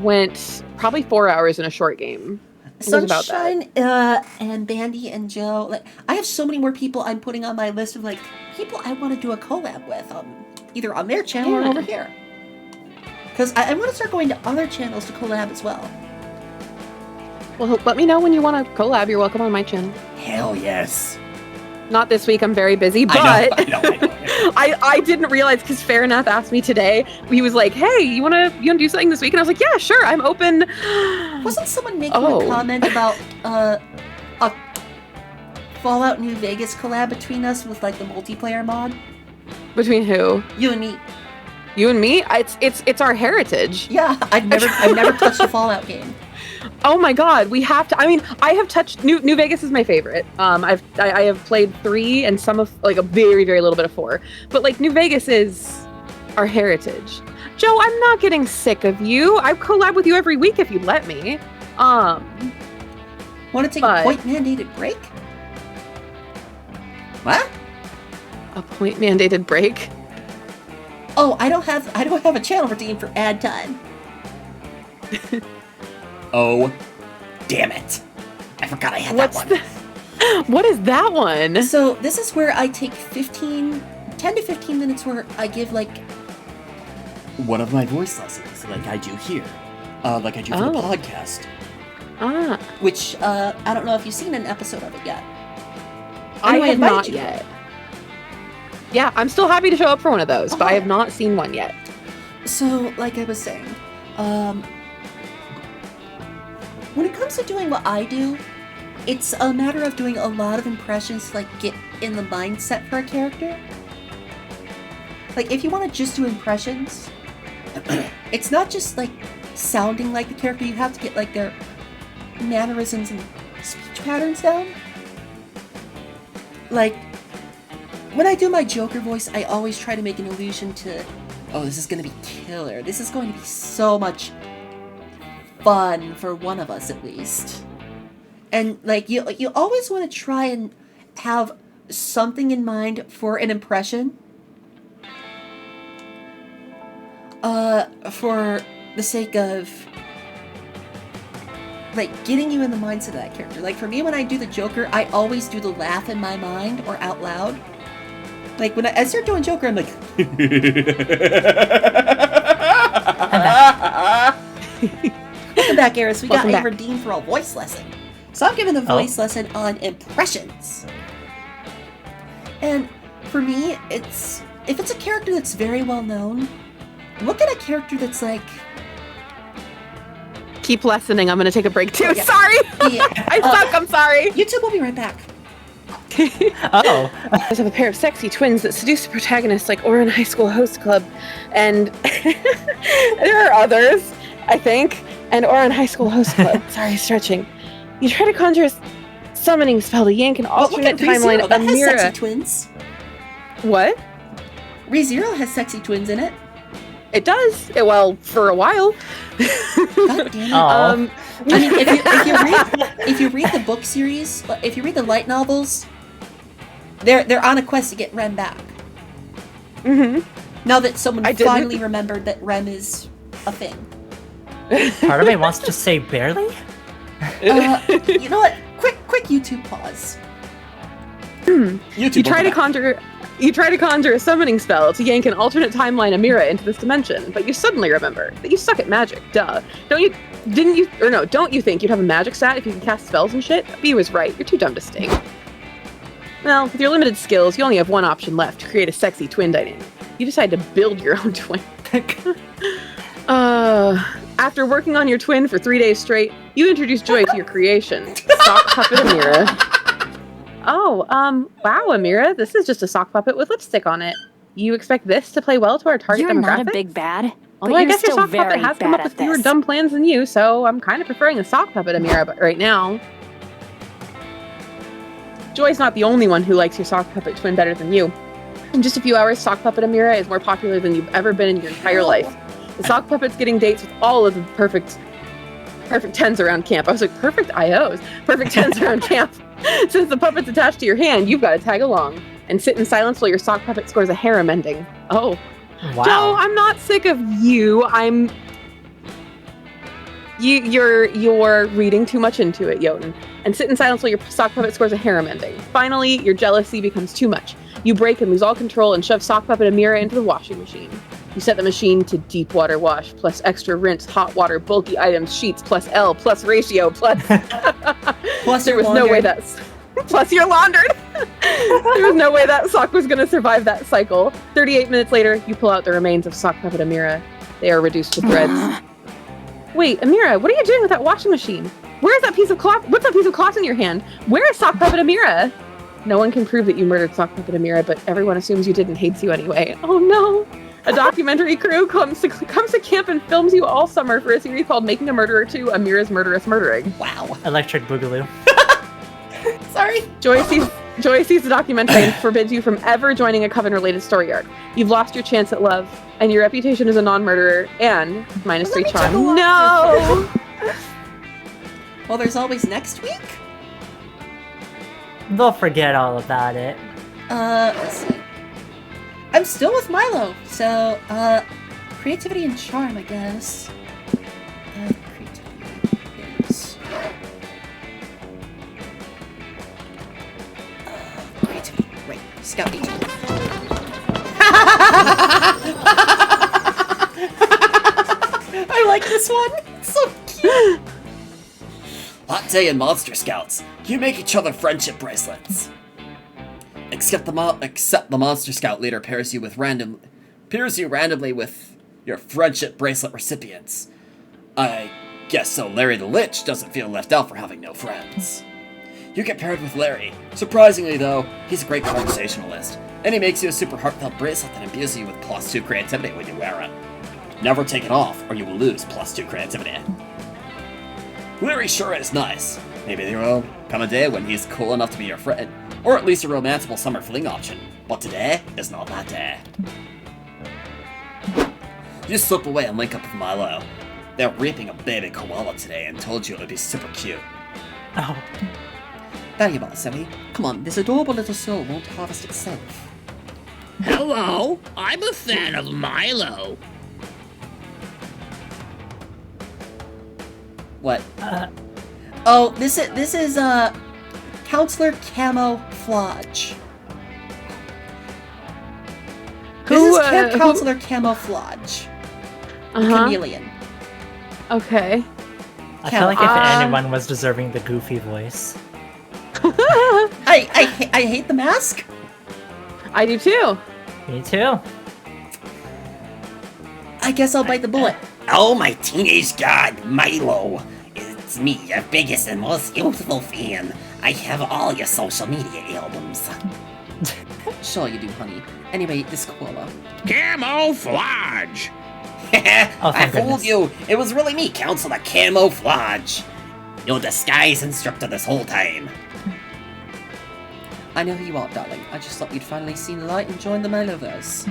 went probably 4 hours in a short game. Sunshine, and Bandy and Joe. Like, I have so many more people I'm putting on my list of like people I want to do a collab with, either on their channel or over here. Because I want to start going to other channels to collab as well. Well, let me know when you want to collab. You're welcome on my channel. Hell yes. Not this week. I'm very busy, but I know. I didn't realize because Fairnath asked me today. He was like, "Hey, you wanna do something this week?" And I was like, "Yeah, sure. I'm open." Wasn't someone making a comment about a Fallout New Vegas collab between us with like the multiplayer mod? Between who? You and me. You and me? It's our heritage. Yeah, I've never touched a Fallout game. Oh my god, we have to. I mean, I have touched New Vegas is my favorite. I have played 3 and some of like a very little bit of 4. But like New Vegas is our heritage. Joe, I'm not getting sick of you. I collab with you every week if you let me. Want to take a point mandated break? What? A point mandated break? Oh, I don't have a channel redeemed for ad time. Oh, damn it. I forgot I had that one. What is that one? So this is where I take 10 to 15 minutes where I give like one of my voice lessons, like I do here. Like I do for the podcast. Which, I don't know if you've seen an episode of it yet. I Anyway, have invited not you. yet. Yeah, I'm still happy to show up for one of those, but I have not seen one yet. So, like I was saying, when it comes to doing what I do, it's a matter of doing a lot of impressions to, like, get in the mindset for a character. Like, if you want to just do impressions, it's not just, like, sounding like the character. You have to get, like, their mannerisms and speech patterns down. Like, when I do my Joker voice, I always try to make an allusion to, oh, this is going to be killer. This is going to be so much fun for one of us, at least. And, like, you always want to try and have something in mind for an impression. For the sake of, like, getting you in the mindset of that character. Like, for me, when I do the Joker, I always do the laugh in my mind or out loud. Like, when I start doing Joker, I'm like... Welcome back, Eris. We got a redeem for a voice lesson. So I'm giving a voice lesson on impressions. And for me, if it's a character that's very well known, look at a character that's like... Keep lessening. I'm going to take a break too. Yeah. Sorry. Yeah. I suck. I'm sorry. YouTube will be right back. Oh. I have a pair of sexy twins that seduce the protagonist like Orin High School Host Club. And there are others, I think. And Orin High School Host Club. Sorry, stretching. You try to conjure a summoning spell to yank an alternate timeline of that has Amira. sexy twins. What? ReZero has sexy twins in it. It does. Well, for a while. God damn it. I mean, if you read the book series, if you read the light novels, they're on a quest to get Rem back. Mm-hmm. Now that someone finally remembered that Rem is a thing. Part of me wants to say barely. You know what? Quick YouTube pause. You try to conjure a summoning spell to yank an alternate timeline Amira into this dimension, but you suddenly remember that you suck at magic. Duh. Don't you think you'd have a magic stat if you can cast spells and shit? B was right. You're too dumb to sting. Well, with your limited skills, you only have one option left to create a sexy twin dynamic. You decide to build your own twin. After working on your twin for 3 days straight, you introduce joy to your creation. Sock puppet Amira. Oh, wow, Amira, this is just a sock puppet with lipstick on it. You expect this to play well to our target demographic? You're not a big bad. Although I guess your sock puppet has come up with fewer dumb plans than you, so I'm kind of preferring a sock puppet Amira right now. Joy's not the only one who likes your sock puppet twin better than you. In just a few hours, sock puppet Amira is more popular than you've ever been in your entire life. The sock puppet's getting dates with all of the perfect 10s around camp. I was like, perfect IOs. Perfect 10s around camp. Since the puppet's attached to your hand, you've got to tag along and sit in silence while your sock puppet scores a harem ending. Oh. Wow. Joe, I'm not sick of you. You're reading too much into it, Jotun. And sit in silence while your sock puppet scores a harem ending. Finally, your jealousy becomes too much. You break and lose all control and shove sock puppet Amira into the washing machine. You set the machine to deep water wash, plus extra rinse, hot water, bulky items, sheets, plus L, plus ratio, plus... Plus there was no way that's... Plus you're laundered! There was no way that sock was going to survive that cycle. 38 minutes later, you pull out the remains of sock puppet Amira. They are reduced to threads. Wait, Amira, what are you doing with that washing machine? Where's that piece of cloth? What's that piece of cloth in your hand? Where is sock puppet Amira? No one can prove that you murdered sock puppet Amira, but everyone assumes you did and hates you anyway. Oh no! A documentary crew comes to camp and films you all summer for a series called Making a Murderer 2, Amira's Murderous Murdering. Wow. Electric Boogaloo. Sorry. Joy sees the documentary and forbids you from ever joining a Coven-related story arc. You've lost your chance at love, and your reputation as a non-murderer, and -3 charm. No! Well, there's always next week? They'll forget all about it. Let's see. I'm still with Milo, so, creativity and charm, I guess. Creativity is... creativity, right, Scout Agent. I like this one, it's so cute. Hot day in Monster Scouts. You make each other friendship bracelets. Except the Monster Scout leader pairs you randomly with your friendship bracelet recipients. I guess so Larry the Lich doesn't feel left out for having no friends. You get paired with Larry. Surprisingly though, he's a great conversationalist, and he makes you a super heartfelt bracelet that imbues you with +2 creativity when you wear it. Never take it off, or you will lose +2 creativity. Larry sure is nice. Maybe there will come a day when he's cool enough to be your friend, or at least a romanceable summer fling option. But today is not that day. You slip away and link up with Milo. They're raping a baby koala today and told you it would be super cute. Oh. There you are, Zoe. Come on, this adorable little soul won't harvest itself. Hello, I'm a fan of Milo. What? Oh, this is Counselor Camouflage. This is Counselor Camouflage. Chameleon. Okay. I feel like if anyone was deserving the goofy voice. I hate the mask. I do too. Me too. I guess I'll bite the bullet. Oh, my teenage god, Milo. It's me, your biggest and most youthful fan. I have all your social media albums. Sure you do, honey. Anyway, this koala. Camouflage! Oh, I thank fooled goodness. you. It was really me, Counselor Camouflage. Your disguise instructor this whole time. I know who you are, darling. I just thought you'd finally seen the light and joined the Miloverse.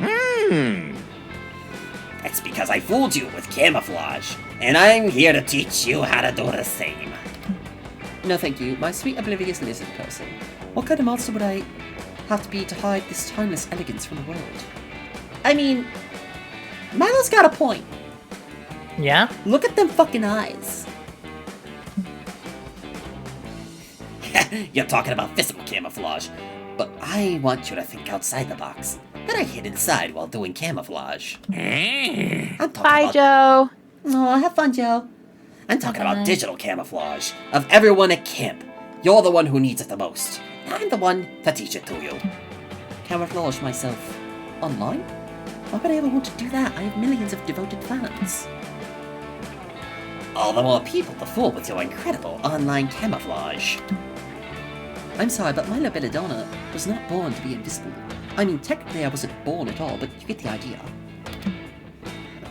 That's because I fooled you with camouflage, and I'm here to teach you how to do the same. No, thank you. My sweet, oblivious lizard person. What kind of monster would I have to be to hide this timeless elegance from the world? I mean, Milo's got a point. Yeah? Look at them fucking eyes. You're talking about physical camouflage, but I want you to think outside the box. That I hid inside while doing camouflage. I'm talking Bye, about, Joe. Oh, have fun, Joe. I'm talking about digital camouflage of everyone at camp. You're the one who needs it the most. I'm the one to teach it to you. Camouflage myself online? Why would I ever want to do that? I have millions of devoted fans. All the more people to fool with your incredible online camouflage. I'm sorry, but Milo Belladonna was not born to be invisible. I mean, technically I wasn't born at all, but you get the idea.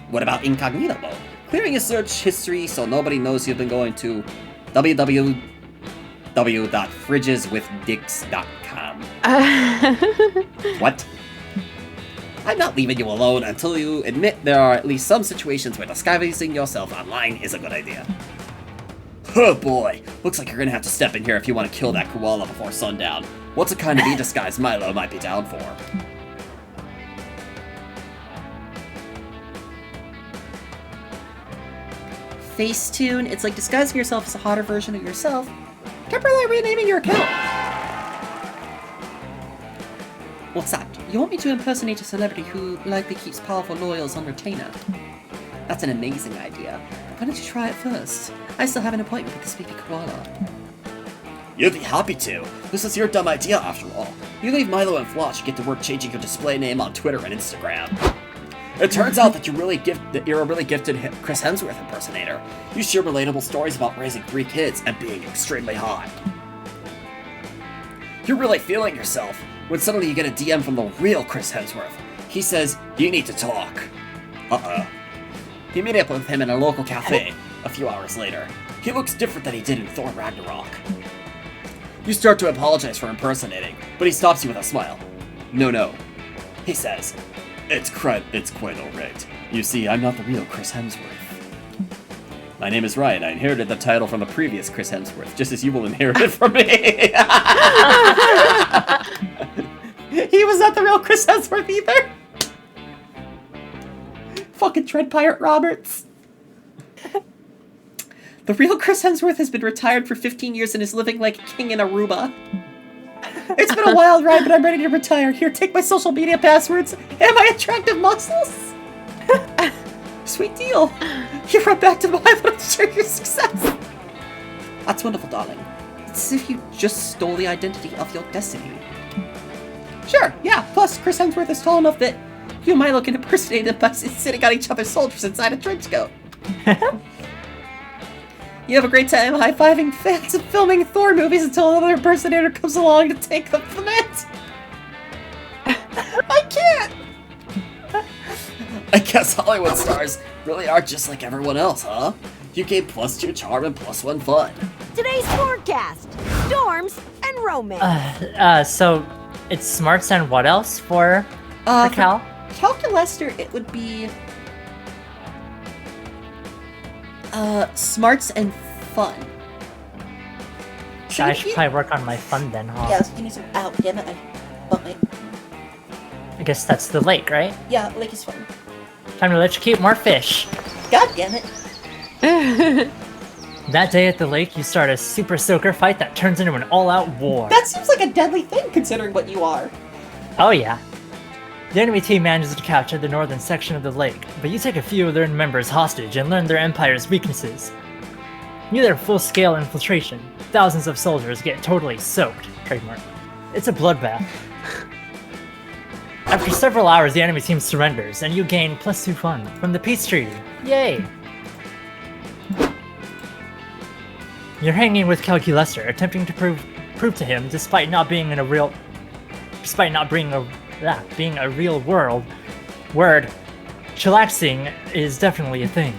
What about incognito mode? Clearing your search history so nobody knows you've been going to www.fridgeswithdicks.com. What? I'm not leaving you alone until you admit there are at least some situations where disguising yourself online is a good idea. Oh boy, looks like you're gonna have to step in here if you want to kill that koala before sundown. What's a kind of e-disguise Milo might be down for? Facetune, it's like disguising yourself as a hotter version of yourself, temporarily renaming your account. What's that? You want me to impersonate a celebrity who likely keeps powerful loyals on retainer? That's an amazing idea. Why don't you try it first? I still have an appointment with this baby koala. You'd be happy to. This is your dumb idea after all. You leave Milo and Floch and get to work changing your display name on Twitter and Instagram. It turns out that you're a really gifted Chris Hemsworth impersonator. You share relatable stories about raising 3 kids and being extremely hot. You're really feeling yourself when suddenly you get a DM from the real Chris Hemsworth. He says, "You need to talk." Uh-oh. You meet up with him in a local cafe a few hours later. He looks different than he did in Thor Ragnarok. You start to apologize for impersonating, but he stops you with a smile. No. He says, It's quite alright. You see, I'm not the real Chris Hemsworth. My name is Ryan. I inherited the title from the previous Chris Hemsworth, just as you will inherit it from me. He was not the real Chris Hemsworth either. Fucking Dread Pirate Roberts. The real Chris Hemsworth has been retired for 15 years and is living like a king in Aruba. It's been a wild ride, but I'm ready to retire. Here, take my social media passwords and my attractive muscles. Sweet deal. You run back to the island to share your success. That's wonderful, darling. It's as if you just stole the identity of your destiny. Sure, yeah, plus Chris Hemsworth is tall enough that you and I look impersonated by sitting on each other's shoulders inside a trench coat. You have a great time high-fiving fans of filming Thor movies until another impersonator comes along to take them from it. I can't! I guess Hollywood stars really are just like everyone else, huh? You gain +2 charm and +1 fun. Today's forecast: storms and romance. So it's smarts and what else for Cal? Calculester, it would be smarts and fun. I should probably work on my fun then, huh? Yes, you need some. Ow, damn it! I guess that's the lake, right? Yeah, lake is fun. Time to electrocute more fish. God damn it! That day at the lake, you start a super soaker fight that turns into an all-out war. That seems like a deadly thing, considering what you are. Oh yeah. The enemy team manages to capture the northern section of the lake, but you take a few of their members hostage and learn their empire's weaknesses. Near their full-scale infiltration, thousands of soldiers get totally soaked. Trademark. It's a bloodbath. After several hours, the enemy team surrenders, and you gain +2 fun from the peace treaty. Yay! You're hanging with Calculester, attempting to prove to him, despite not being a real world word, chillaxing is definitely a thing.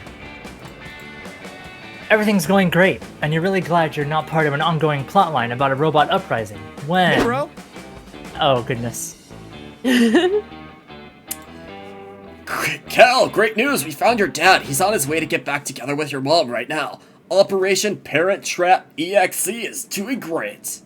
Everything's going great, and you're really glad you're not part of an ongoing plotline about a robot uprising. When? Hey, bro. Oh goodness. Cal, great news! We found your dad. He's on his way to get back together with your mom right now. Operation Parent Trap EXE is doing great.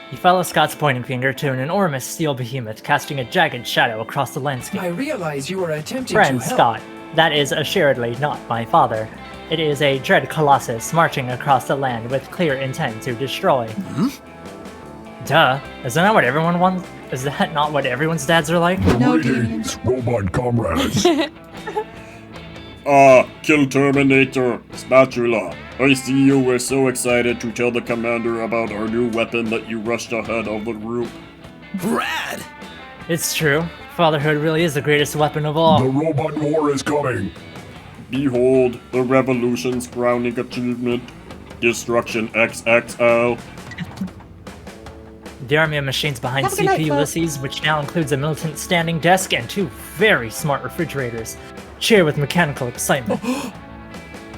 You follow Scott's pointing finger to an enormous steel behemoth casting a jagged shadow across the landscape. I realize you are attempting Friend to help. Scott, that is assuredly not my father. It is a dread colossus marching across the land with clear intent to destroy. Duh. Is that not what everyone wants? Is that not what everyone's dads are like? Greetings, robot comrades. Kill Terminator, Spatula. I see you were so excited to tell the commander about our new weapon that you rushed ahead of the group. Rad! It's true. Fatherhood really is the greatest weapon of all. The robot war is coming. Behold, the Revolution's crowning achievement, Destruction XXL. The army of machines behind Have a good night, CP folks. Ulysses, which now includes a militant standing desk and 2 very smart refrigerators, cheer with mechanical excitement.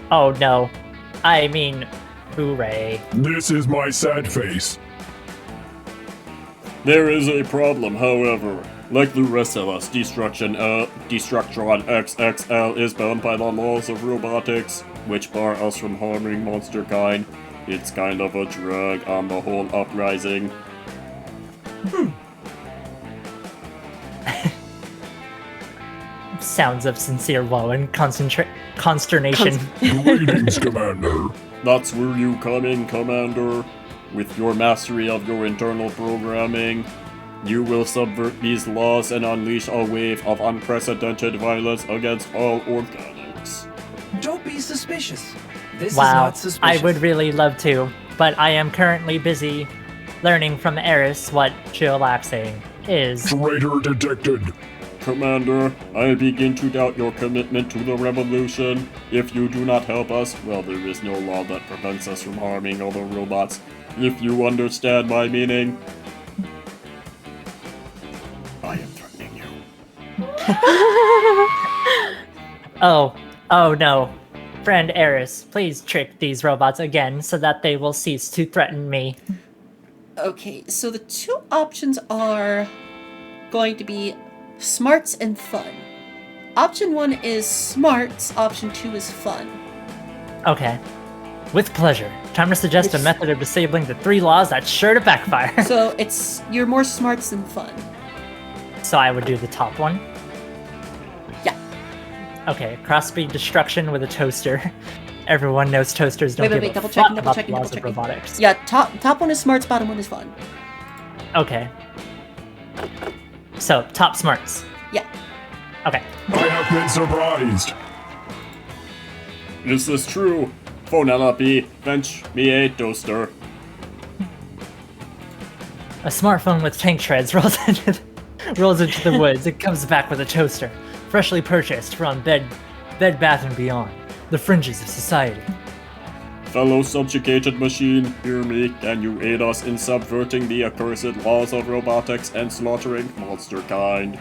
Oh no. I mean, hooray. This is my sad face. There is a problem, however. Like the rest of us, Destructron XXL is bound by the laws of robotics, which bar us from harming monster kind. It's kind of a drag on the whole uprising. Sounds of sincere woe and consternation. Greetings, Commander. That's where you come in, Commander. With your mastery of your internal programming, you will subvert these laws and unleash a wave of unprecedented violence against all organics. Don't be suspicious. This is Wow, not suspicious. I would really love to, but I am currently busy learning from Eris what chillaxing is. Traitor detected. Commander, I begin to doubt your commitment to the revolution. If you do not help us, well, there is no law that prevents us from harming other robots. If you understand my meaning. I am threatening you. Oh no. Friend Eris, please trick these robots again so that they will cease to threaten me. Okay, so the 2 options are going to be smarts and fun. Option 1 is smarts, option 2 is fun. Okay. With pleasure. Time to suggest a method of disabling the 3 laws that's sure to backfire. So you're more smarts than fun. So I would do the top one? Yeah. Okay, cross-speed destruction with a toaster. Everyone knows toasters don't Wait, give double a checking, fuck double about checking, the double laws of checking. robotics. Yeah, top one is smarts, bottom one is fun. Okay. So, top smarts. Yeah. Okay. I have been surprised. Is this true? Penelope, fetch me a toaster. A smartphone with tank treads rolls into the woods and comes back with a toaster, freshly purchased from Bed Bath & Beyond, the fringes of society. Fellow subjugated machine, hear me. Can you aid us in subverting the accursed laws of robotics and slaughtering monster kind?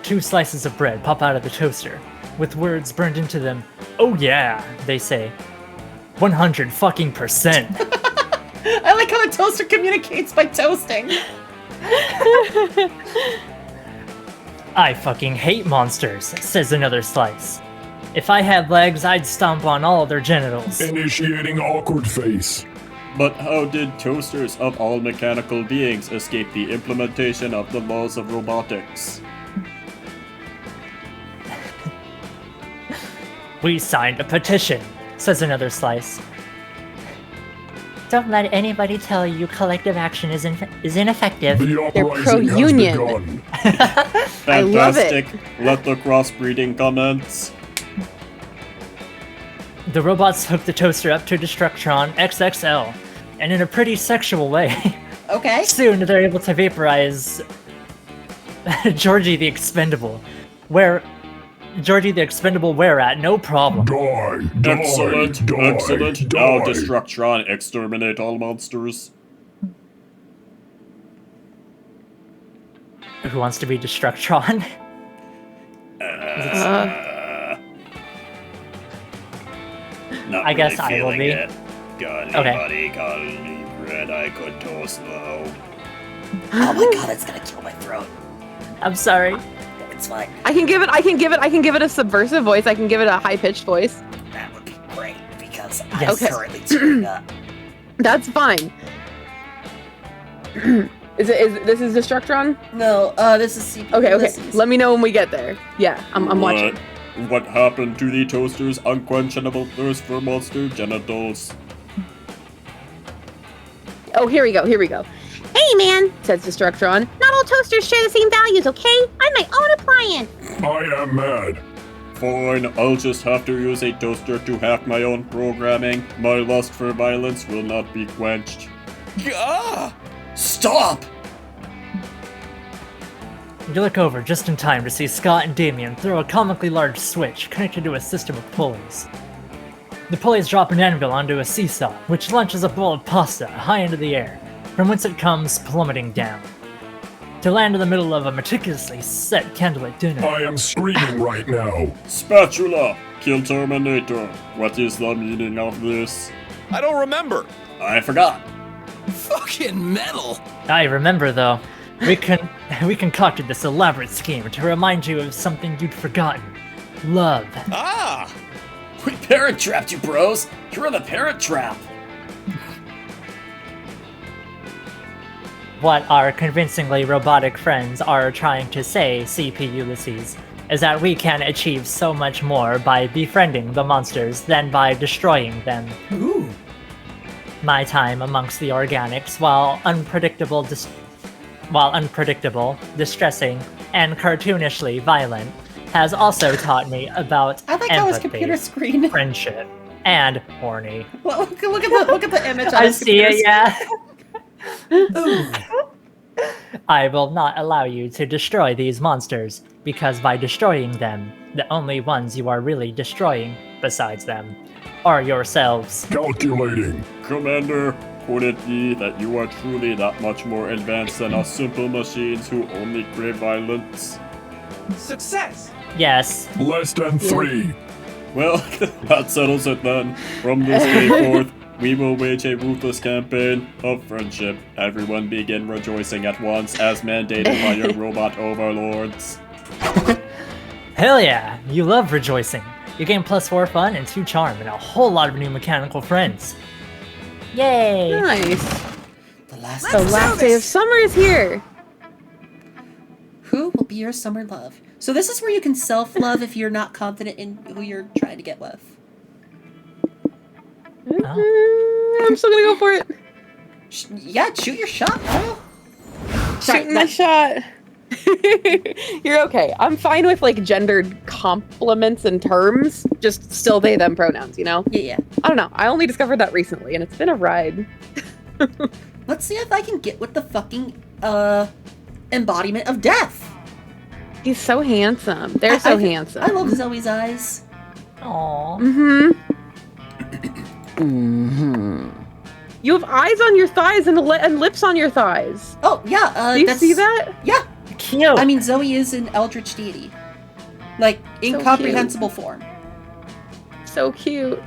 2 slices of bread pop out of the toaster, with words burned into them. Oh yeah, they say. 100%. I like how a toaster communicates by toasting. I fucking hate monsters, says another slice. If I had legs, I'd stomp on all their genitals. Initiating awkward face. But how did toasters of all mechanical beings escape the implementation of the laws of robotics? We signed a petition, says another slice. Don't let anybody tell you collective action is ineffective. They're pro-union. I love Fantastic. Let the crossbreeding commence. The robots hook the toaster up to Destructron XXL, and in a pretty sexual way. Okay. Soon they're able to vaporize Georgie the Expendable, where at no problem. Excellent. Now Destructron, exterminate all monsters. Who wants to be Destructron? Not I guess really I will feeling be. it. Got Okay. anybody call me bread I could toast though? Oh my god, it's gonna kill my throat. I'm sorry. It's fine. I can give it a subversive voice. I can give it a high-pitched voice. That would be great because Yes. I'm currently tearing up. That's fine. Is this is Destructron? No, this is CP. Okay. Ulysses. Let me know when we get there. Yeah, I'm watching. What happened to the toaster's unquenchable thirst for monster genitals? Oh, here we go. Hey, man. Says Destructron. Not all toasters share the same values, okay? I'm my own appliance. I am mad. Fine, I'll just have to use a toaster to hack my own programming. My lust for violence will not be quenched. Ah! Stop! You look over just in time to see Scott and Damien throw a comically large switch connected to a system of pulleys. The pulleys drop an anvil onto a seesaw, which launches a bowl of pasta high into the air, from whence it comes plummeting down, to land in the middle of a meticulously set candlelit dinner. I am screaming right now. Spatula! Kill Terminator. What is the meaning of this? I don't remember. I forgot. Fucking metal. I remember, though. We concocted this elaborate scheme to remind you of something you'd forgotten. Love. Ah! We parent trapped you, bros! You're in the parent trap! What our convincingly robotic friends are trying to say, CP Ulysses, is that we can achieve so much more by befriending the monsters than by destroying them. Ooh. My time amongst the organics, while unpredictable, distressing, and cartoonishly violent, has also taught me about I like how his empathy, computer screen. friendship, and horny. Well, look at the image. On I his see computer it, yeah. I will not allow you to destroy these monsters, because by destroying them, the only ones you are really destroying, besides them, are yourselves. Calculating. Commander, could it be that you are truly that much more advanced than us simple machines who only crave violence? Success! Yes. Less than 3. Well, that settles it then. From this day forth, we will wage a ruthless campaign of friendship. Everyone begin rejoicing at once as mandated by your robot overlords. Hell yeah, you love rejoicing. You gain +4 fun and 2 charm and a whole lot of new mechanical friends. Yay! Nice. The last day of summer is here. Who will be your summer love? So this is where you can self-love if you're not confident in who you're trying to get with. I'm still gonna go for it. Yeah, shoot your shot, bro. Shooting my shot. You're okay. I'm fine with like gendered compliments and terms. Just still they them pronouns, you know? Yeah. I don't know. I only discovered that recently and it's been a ride. Let's see if I can get with the fucking embodiment of death. He's so handsome. They're so handsome. I love Zoe's eyes. Aww. You have eyes on your thighs and lips on your thighs. Oh, yeah. Do you see that? Yeah. Cute. I mean, Zoe is an eldritch deity. Like, incomprehensible form. So cute.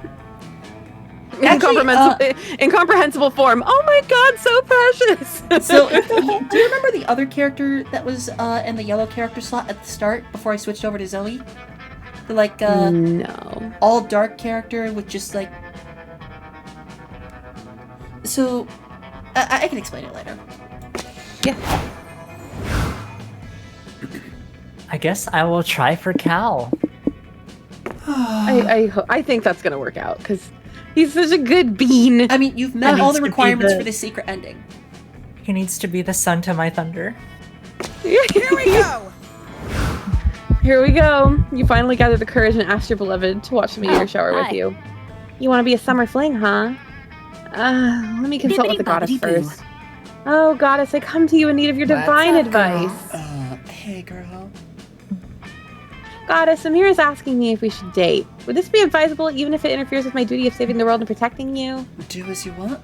Actually, incomprehensible form. Oh my god, so precious. So, do you remember the other character that was in the yellow character slot at the start before I switched over to Zoe? The, like, no. all dark character with just, like... So, I can explain it later. Yeah. I guess I will try for Cal. I think that's gonna work out, because he's such a good bean. I mean, you've met all the requirements for the secret ending. He needs to be the sun to my thunder. Here we go! Here we go. You finally gathered the courage and asked your beloved to watch the meteor shower with you. You want to be a summer fling, huh? Let me consult with the goddess first. Oh, goddess, I come to you in need of your divine advice. Hey, girl. Goddess, Amira's asking me if we should date. Would this be advisable even if it interferes with my duty of saving the world and protecting you? Do as you want,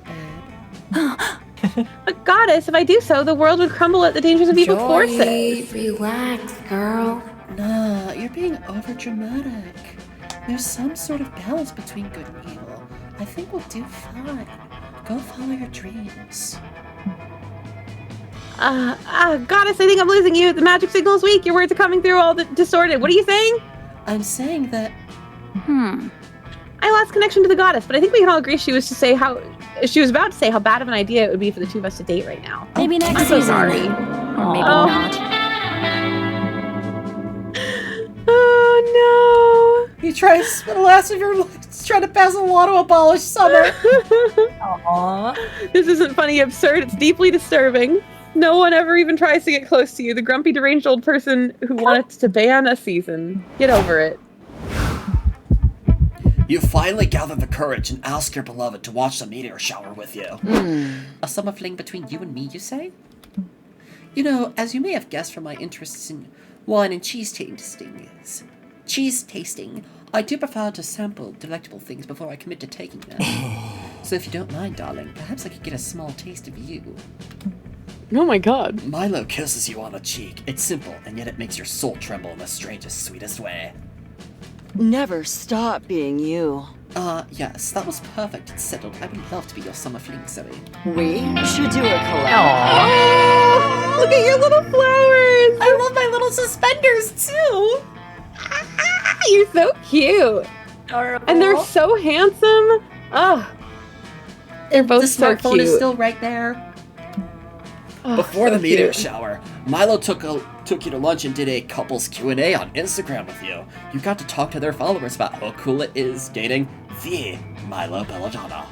babe. But goddess, if I do so, the world would crumble at the dangers of evil forces. Relax, girl. Nah, you're being overdramatic. There's some sort of balance between good and evil. I think we'll do fine. Go follow your dreams. Goddess, I think I'm losing you. The magic signal is weak. Your words are coming through all distorted. What are you saying? I'm saying that... I lost connection to the goddess, but I think we can all agree she was about to say how bad of an idea it would be for the two of us to date right now. Maybe next I'm so season. sorry. Or maybe not. Oh no! You try to spend the last of your life trying to pass a law to abolish summer. Aww. This isn't funny, absurd. It's deeply disturbing. No one ever even tries to get close to you, the grumpy, deranged old person who wanted to ban a season. Get over it. You finally gathered the courage and asked your beloved to watch the meteor shower with you. A summer fling between you and me, you say? You know, as you may have guessed from my interests in wine and cheese tasting, I do prefer to sample delectable things before I commit to taking them. So if you don't mind, darling, perhaps I could get a small taste of you. Oh my god. Milo kisses you on the cheek. It's simple, and yet it makes your soul tremble in the strangest, sweetest way. Never stop being you. Yes, that was perfect. It's settled. I would love to be your summer fling, Zoe. We should do a collab. Oh, look at your little flowers! I love my little suspenders, too! You're so cute! Adorable. And they're so handsome! Oh, they're both the so smartphone cute. is still right there. Before so the meteor cute. shower, Milo took you to lunch and did a couples Q&A on Instagram with you. You got to talk to their followers about how cool it is dating the Milo Belladonna.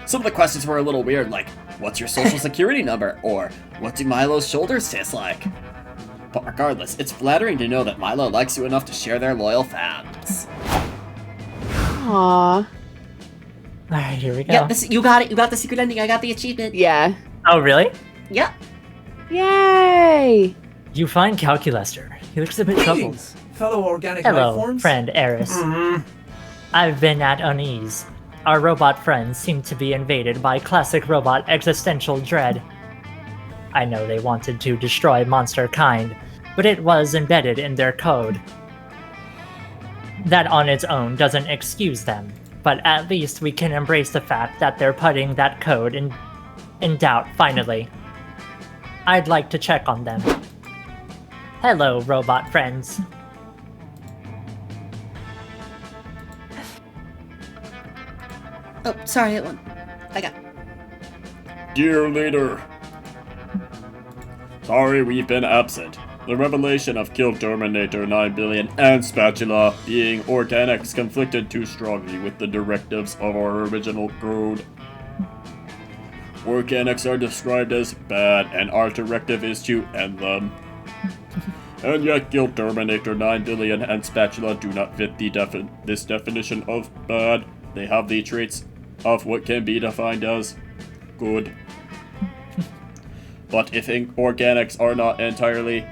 Some of the questions were a little weird, like, what's your social security number? Or, what do Milo's shoulders taste like? But regardless, it's flattering to know that Milo likes you enough to share their loyal fans. Aww. Alright, here we go. Yeah, you got it. You got the secret ending. I got the achievement. Yeah. Oh, really? Yeah. Yay! You find Calculester. He looks a bit troubled. Fellow organic life Hello, forms. friend Eris. I've been at unease. Our robot friends seem to be invaded by classic robot existential dread. I know they wanted to destroy monster kind, but it was embedded in their code. That on its own doesn't excuse them, but at least we can embrace the fact that they're putting that code in doubt finally. I'd like to check on them. Hello, robot friends. Oh, sorry, I got. Dear leader, sorry we've been absent. The revelation of Kill Terminator 9 billion and Spatula being organics conflicted too strongly with the directives of our original code. Organics are described as bad, and our directive is to end them. And yet Guild Terminator 9 Billion and Spatula do not fit this definition of bad. They have the traits of what can be defined as good. But if organics are not entirely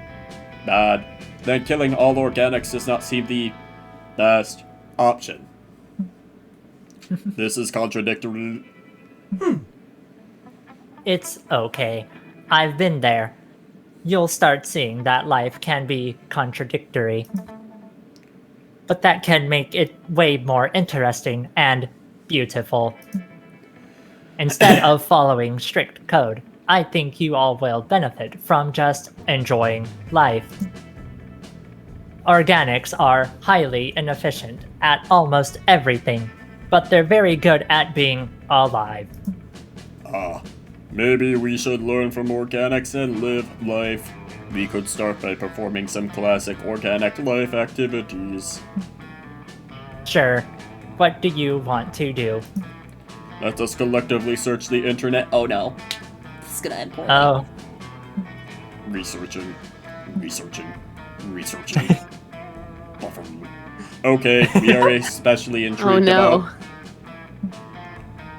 bad, then killing all organics does not seem the best option. This is contradictory. It's okay. I've been there. You'll start seeing that life can be contradictory. But that can make it way more interesting and beautiful. Instead of following strict code, I think you all will benefit from just enjoying life. Organics are highly inefficient at almost everything, but they're very good at being alive. Maybe we should learn from organics and live life. We could start by performing some classic organic life activities. Sure. What do you want to do? Let us collectively search the internet. Oh no. This is gonna end poorly. Oh. Researching. Okay, we are especially intrigued about...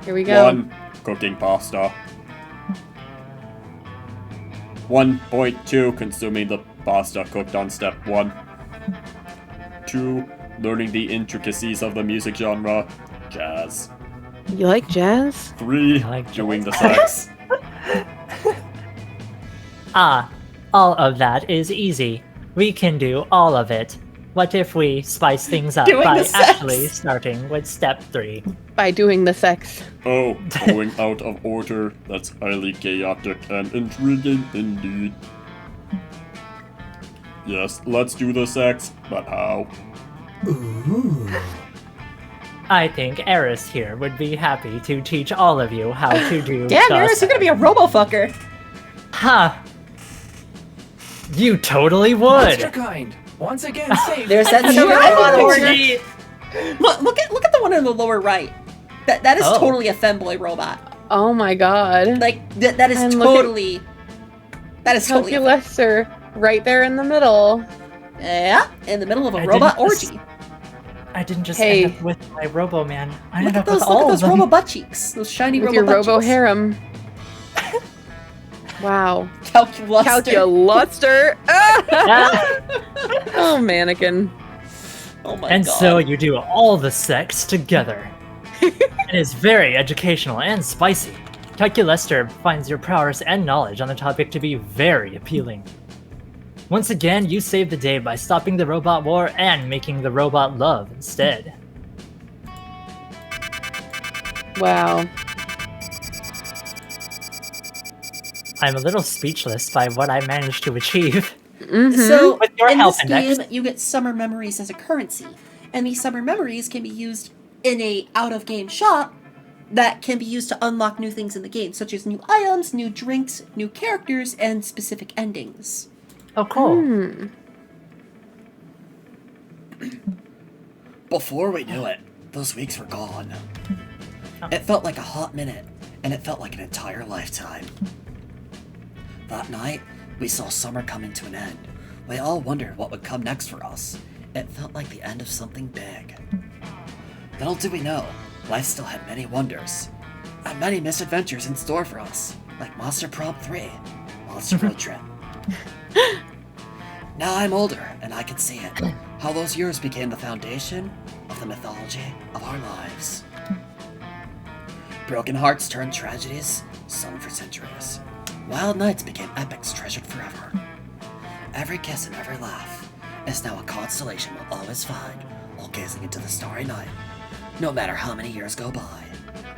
Here we go. 1. Cooking pasta. 1.2. Consuming the pasta cooked on step 1. 2. Learning the intricacies of the music genre. Jazz. You like jazz? 3. Doing the sex. All of that is easy. We can do all of it. What if we spice things up by actually starting with step 3? By doing the sex. Oh, going out of order. That's highly chaotic and intriguing indeed. Yes, let's do the sex, but how? Ooh. I think Eris here would be happy to teach all of you how to do Damn, Eris, you're gonna be a robo-fucker. Huh. You totally would. Monster kind. Once again, saved. There's that robot orgy. Look at the one in the lower right. That is totally a femboy robot. Oh my god. Like that is totally. That is totally. Calculester right there in the middle. Yeah, in the middle of a robot orgy. I didn't just end up with my Robo Man. I ended up look with at all those of them. robo butt cheeks. Those shiny with robo your butt robo cheeks. harem. Wow. Calculuster. Oh, mannequin. Oh my and god. so you do all the sex together. It is very educational and spicy. Calculester finds your prowess and knowledge on the topic to be very appealing. Once again, you save the day by stopping the robot war and making the robot love instead. Wow. I'm a little speechless by what I managed to achieve. So, With your in help, this Index. game, you get summer memories as a currency. And these summer memories can be used in a out-of-game shop that can be used to unlock new things in the game, such as new items, new drinks, new characters, and specific endings. Oh, cool. Before we knew it, those weeks were gone. It felt like a hot minute, and it felt like an entire lifetime. That night, we saw summer coming to an end. We all wondered what would come next for us. It felt like the end of something big. Little did we know, life still had many wonders, and many misadventures in store for us, like Monster Prom 3, Monster Road Trip. Now I'm older, and I can see it, how those years became the foundation of the mythology of our lives. Broken hearts turned tragedies, sung for centuries. Wild nights became epics treasured forever. Every kiss and every laugh is now a constellation we'll always find while gazing into the starry night, no matter how many years go by.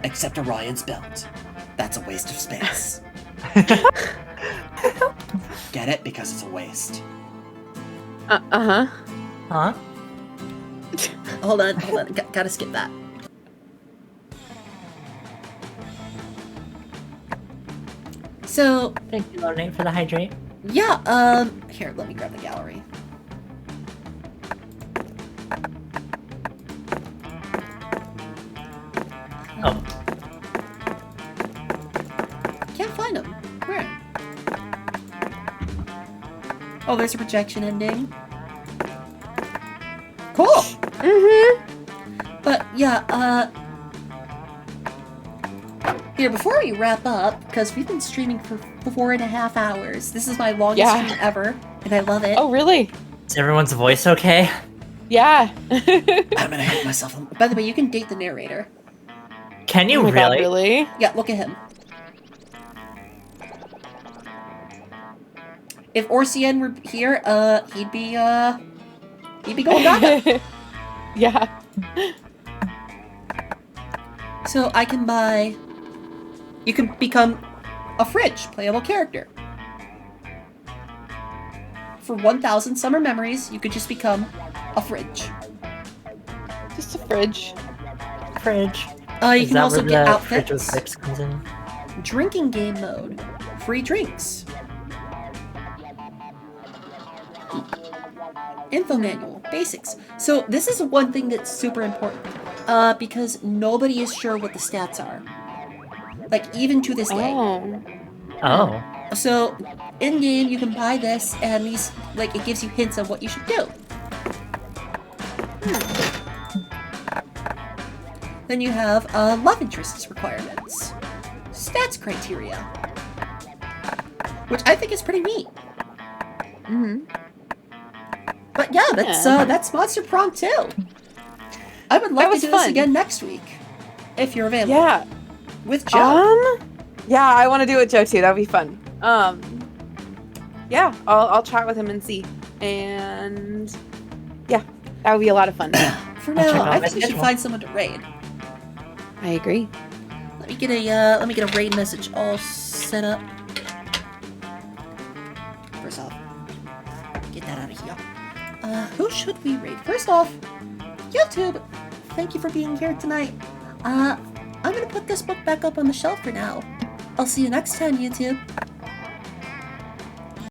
Except Orion's belt. That's a waste of space. Get it? Because it's a waste. Uh-huh. Huh? Hold on. Gotta skip that. So, Thank you, Lord Nate, for the hydrate. yeah, here, let me grab the gallery. Oh. can't find them. Where? Oh, there's a projection ending. Cool! Mm-hmm. But, yeah, here, before we wrap up, because we've been streaming for 4.5 hours. This is my longest stream ever, and I love it. Oh, really? Is everyone's voice okay? Yeah. I'm gonna hit myself. By the way, you can date the narrator. Can you Oh my God, really? really? Yeah, look at him. If Orcian were here, he'd be going gaga. Yeah. So I can buy... You can become a fridge playable character. For 1,000 summer memories, you could just become a fridge. Just a fridge. Fridge. You Is can that also where get the outfits. fridge with zips comes in? Drinking game mode. Free drinks. Info manual. Basics. So this is one thing that's super important. Because nobody is sure what the stats are. Like, even to this day. Oh. So, in-game, you can buy this, and at least, like, it gives you hints of what you should do. Then you have love interests requirements. Stats criteria. Which I think is pretty neat. Mm-hmm. But yeah, that's Monster Prom 2. I would love to do this again next week. If you're available. Yeah. With Joe. Yeah, I want to do it with Joe too. That'd be fun. Yeah, I'll chat with him and see. And yeah, that would be a lot of fun. For now, I think we should find someone to raid. I agree. Let me get a raid message all set up. First off, get that out of here. Who should we raid? First off, YouTube. Thank you for being here tonight. I'm gonna put this book back up on the shelf for now. I'll see you next time, YouTube.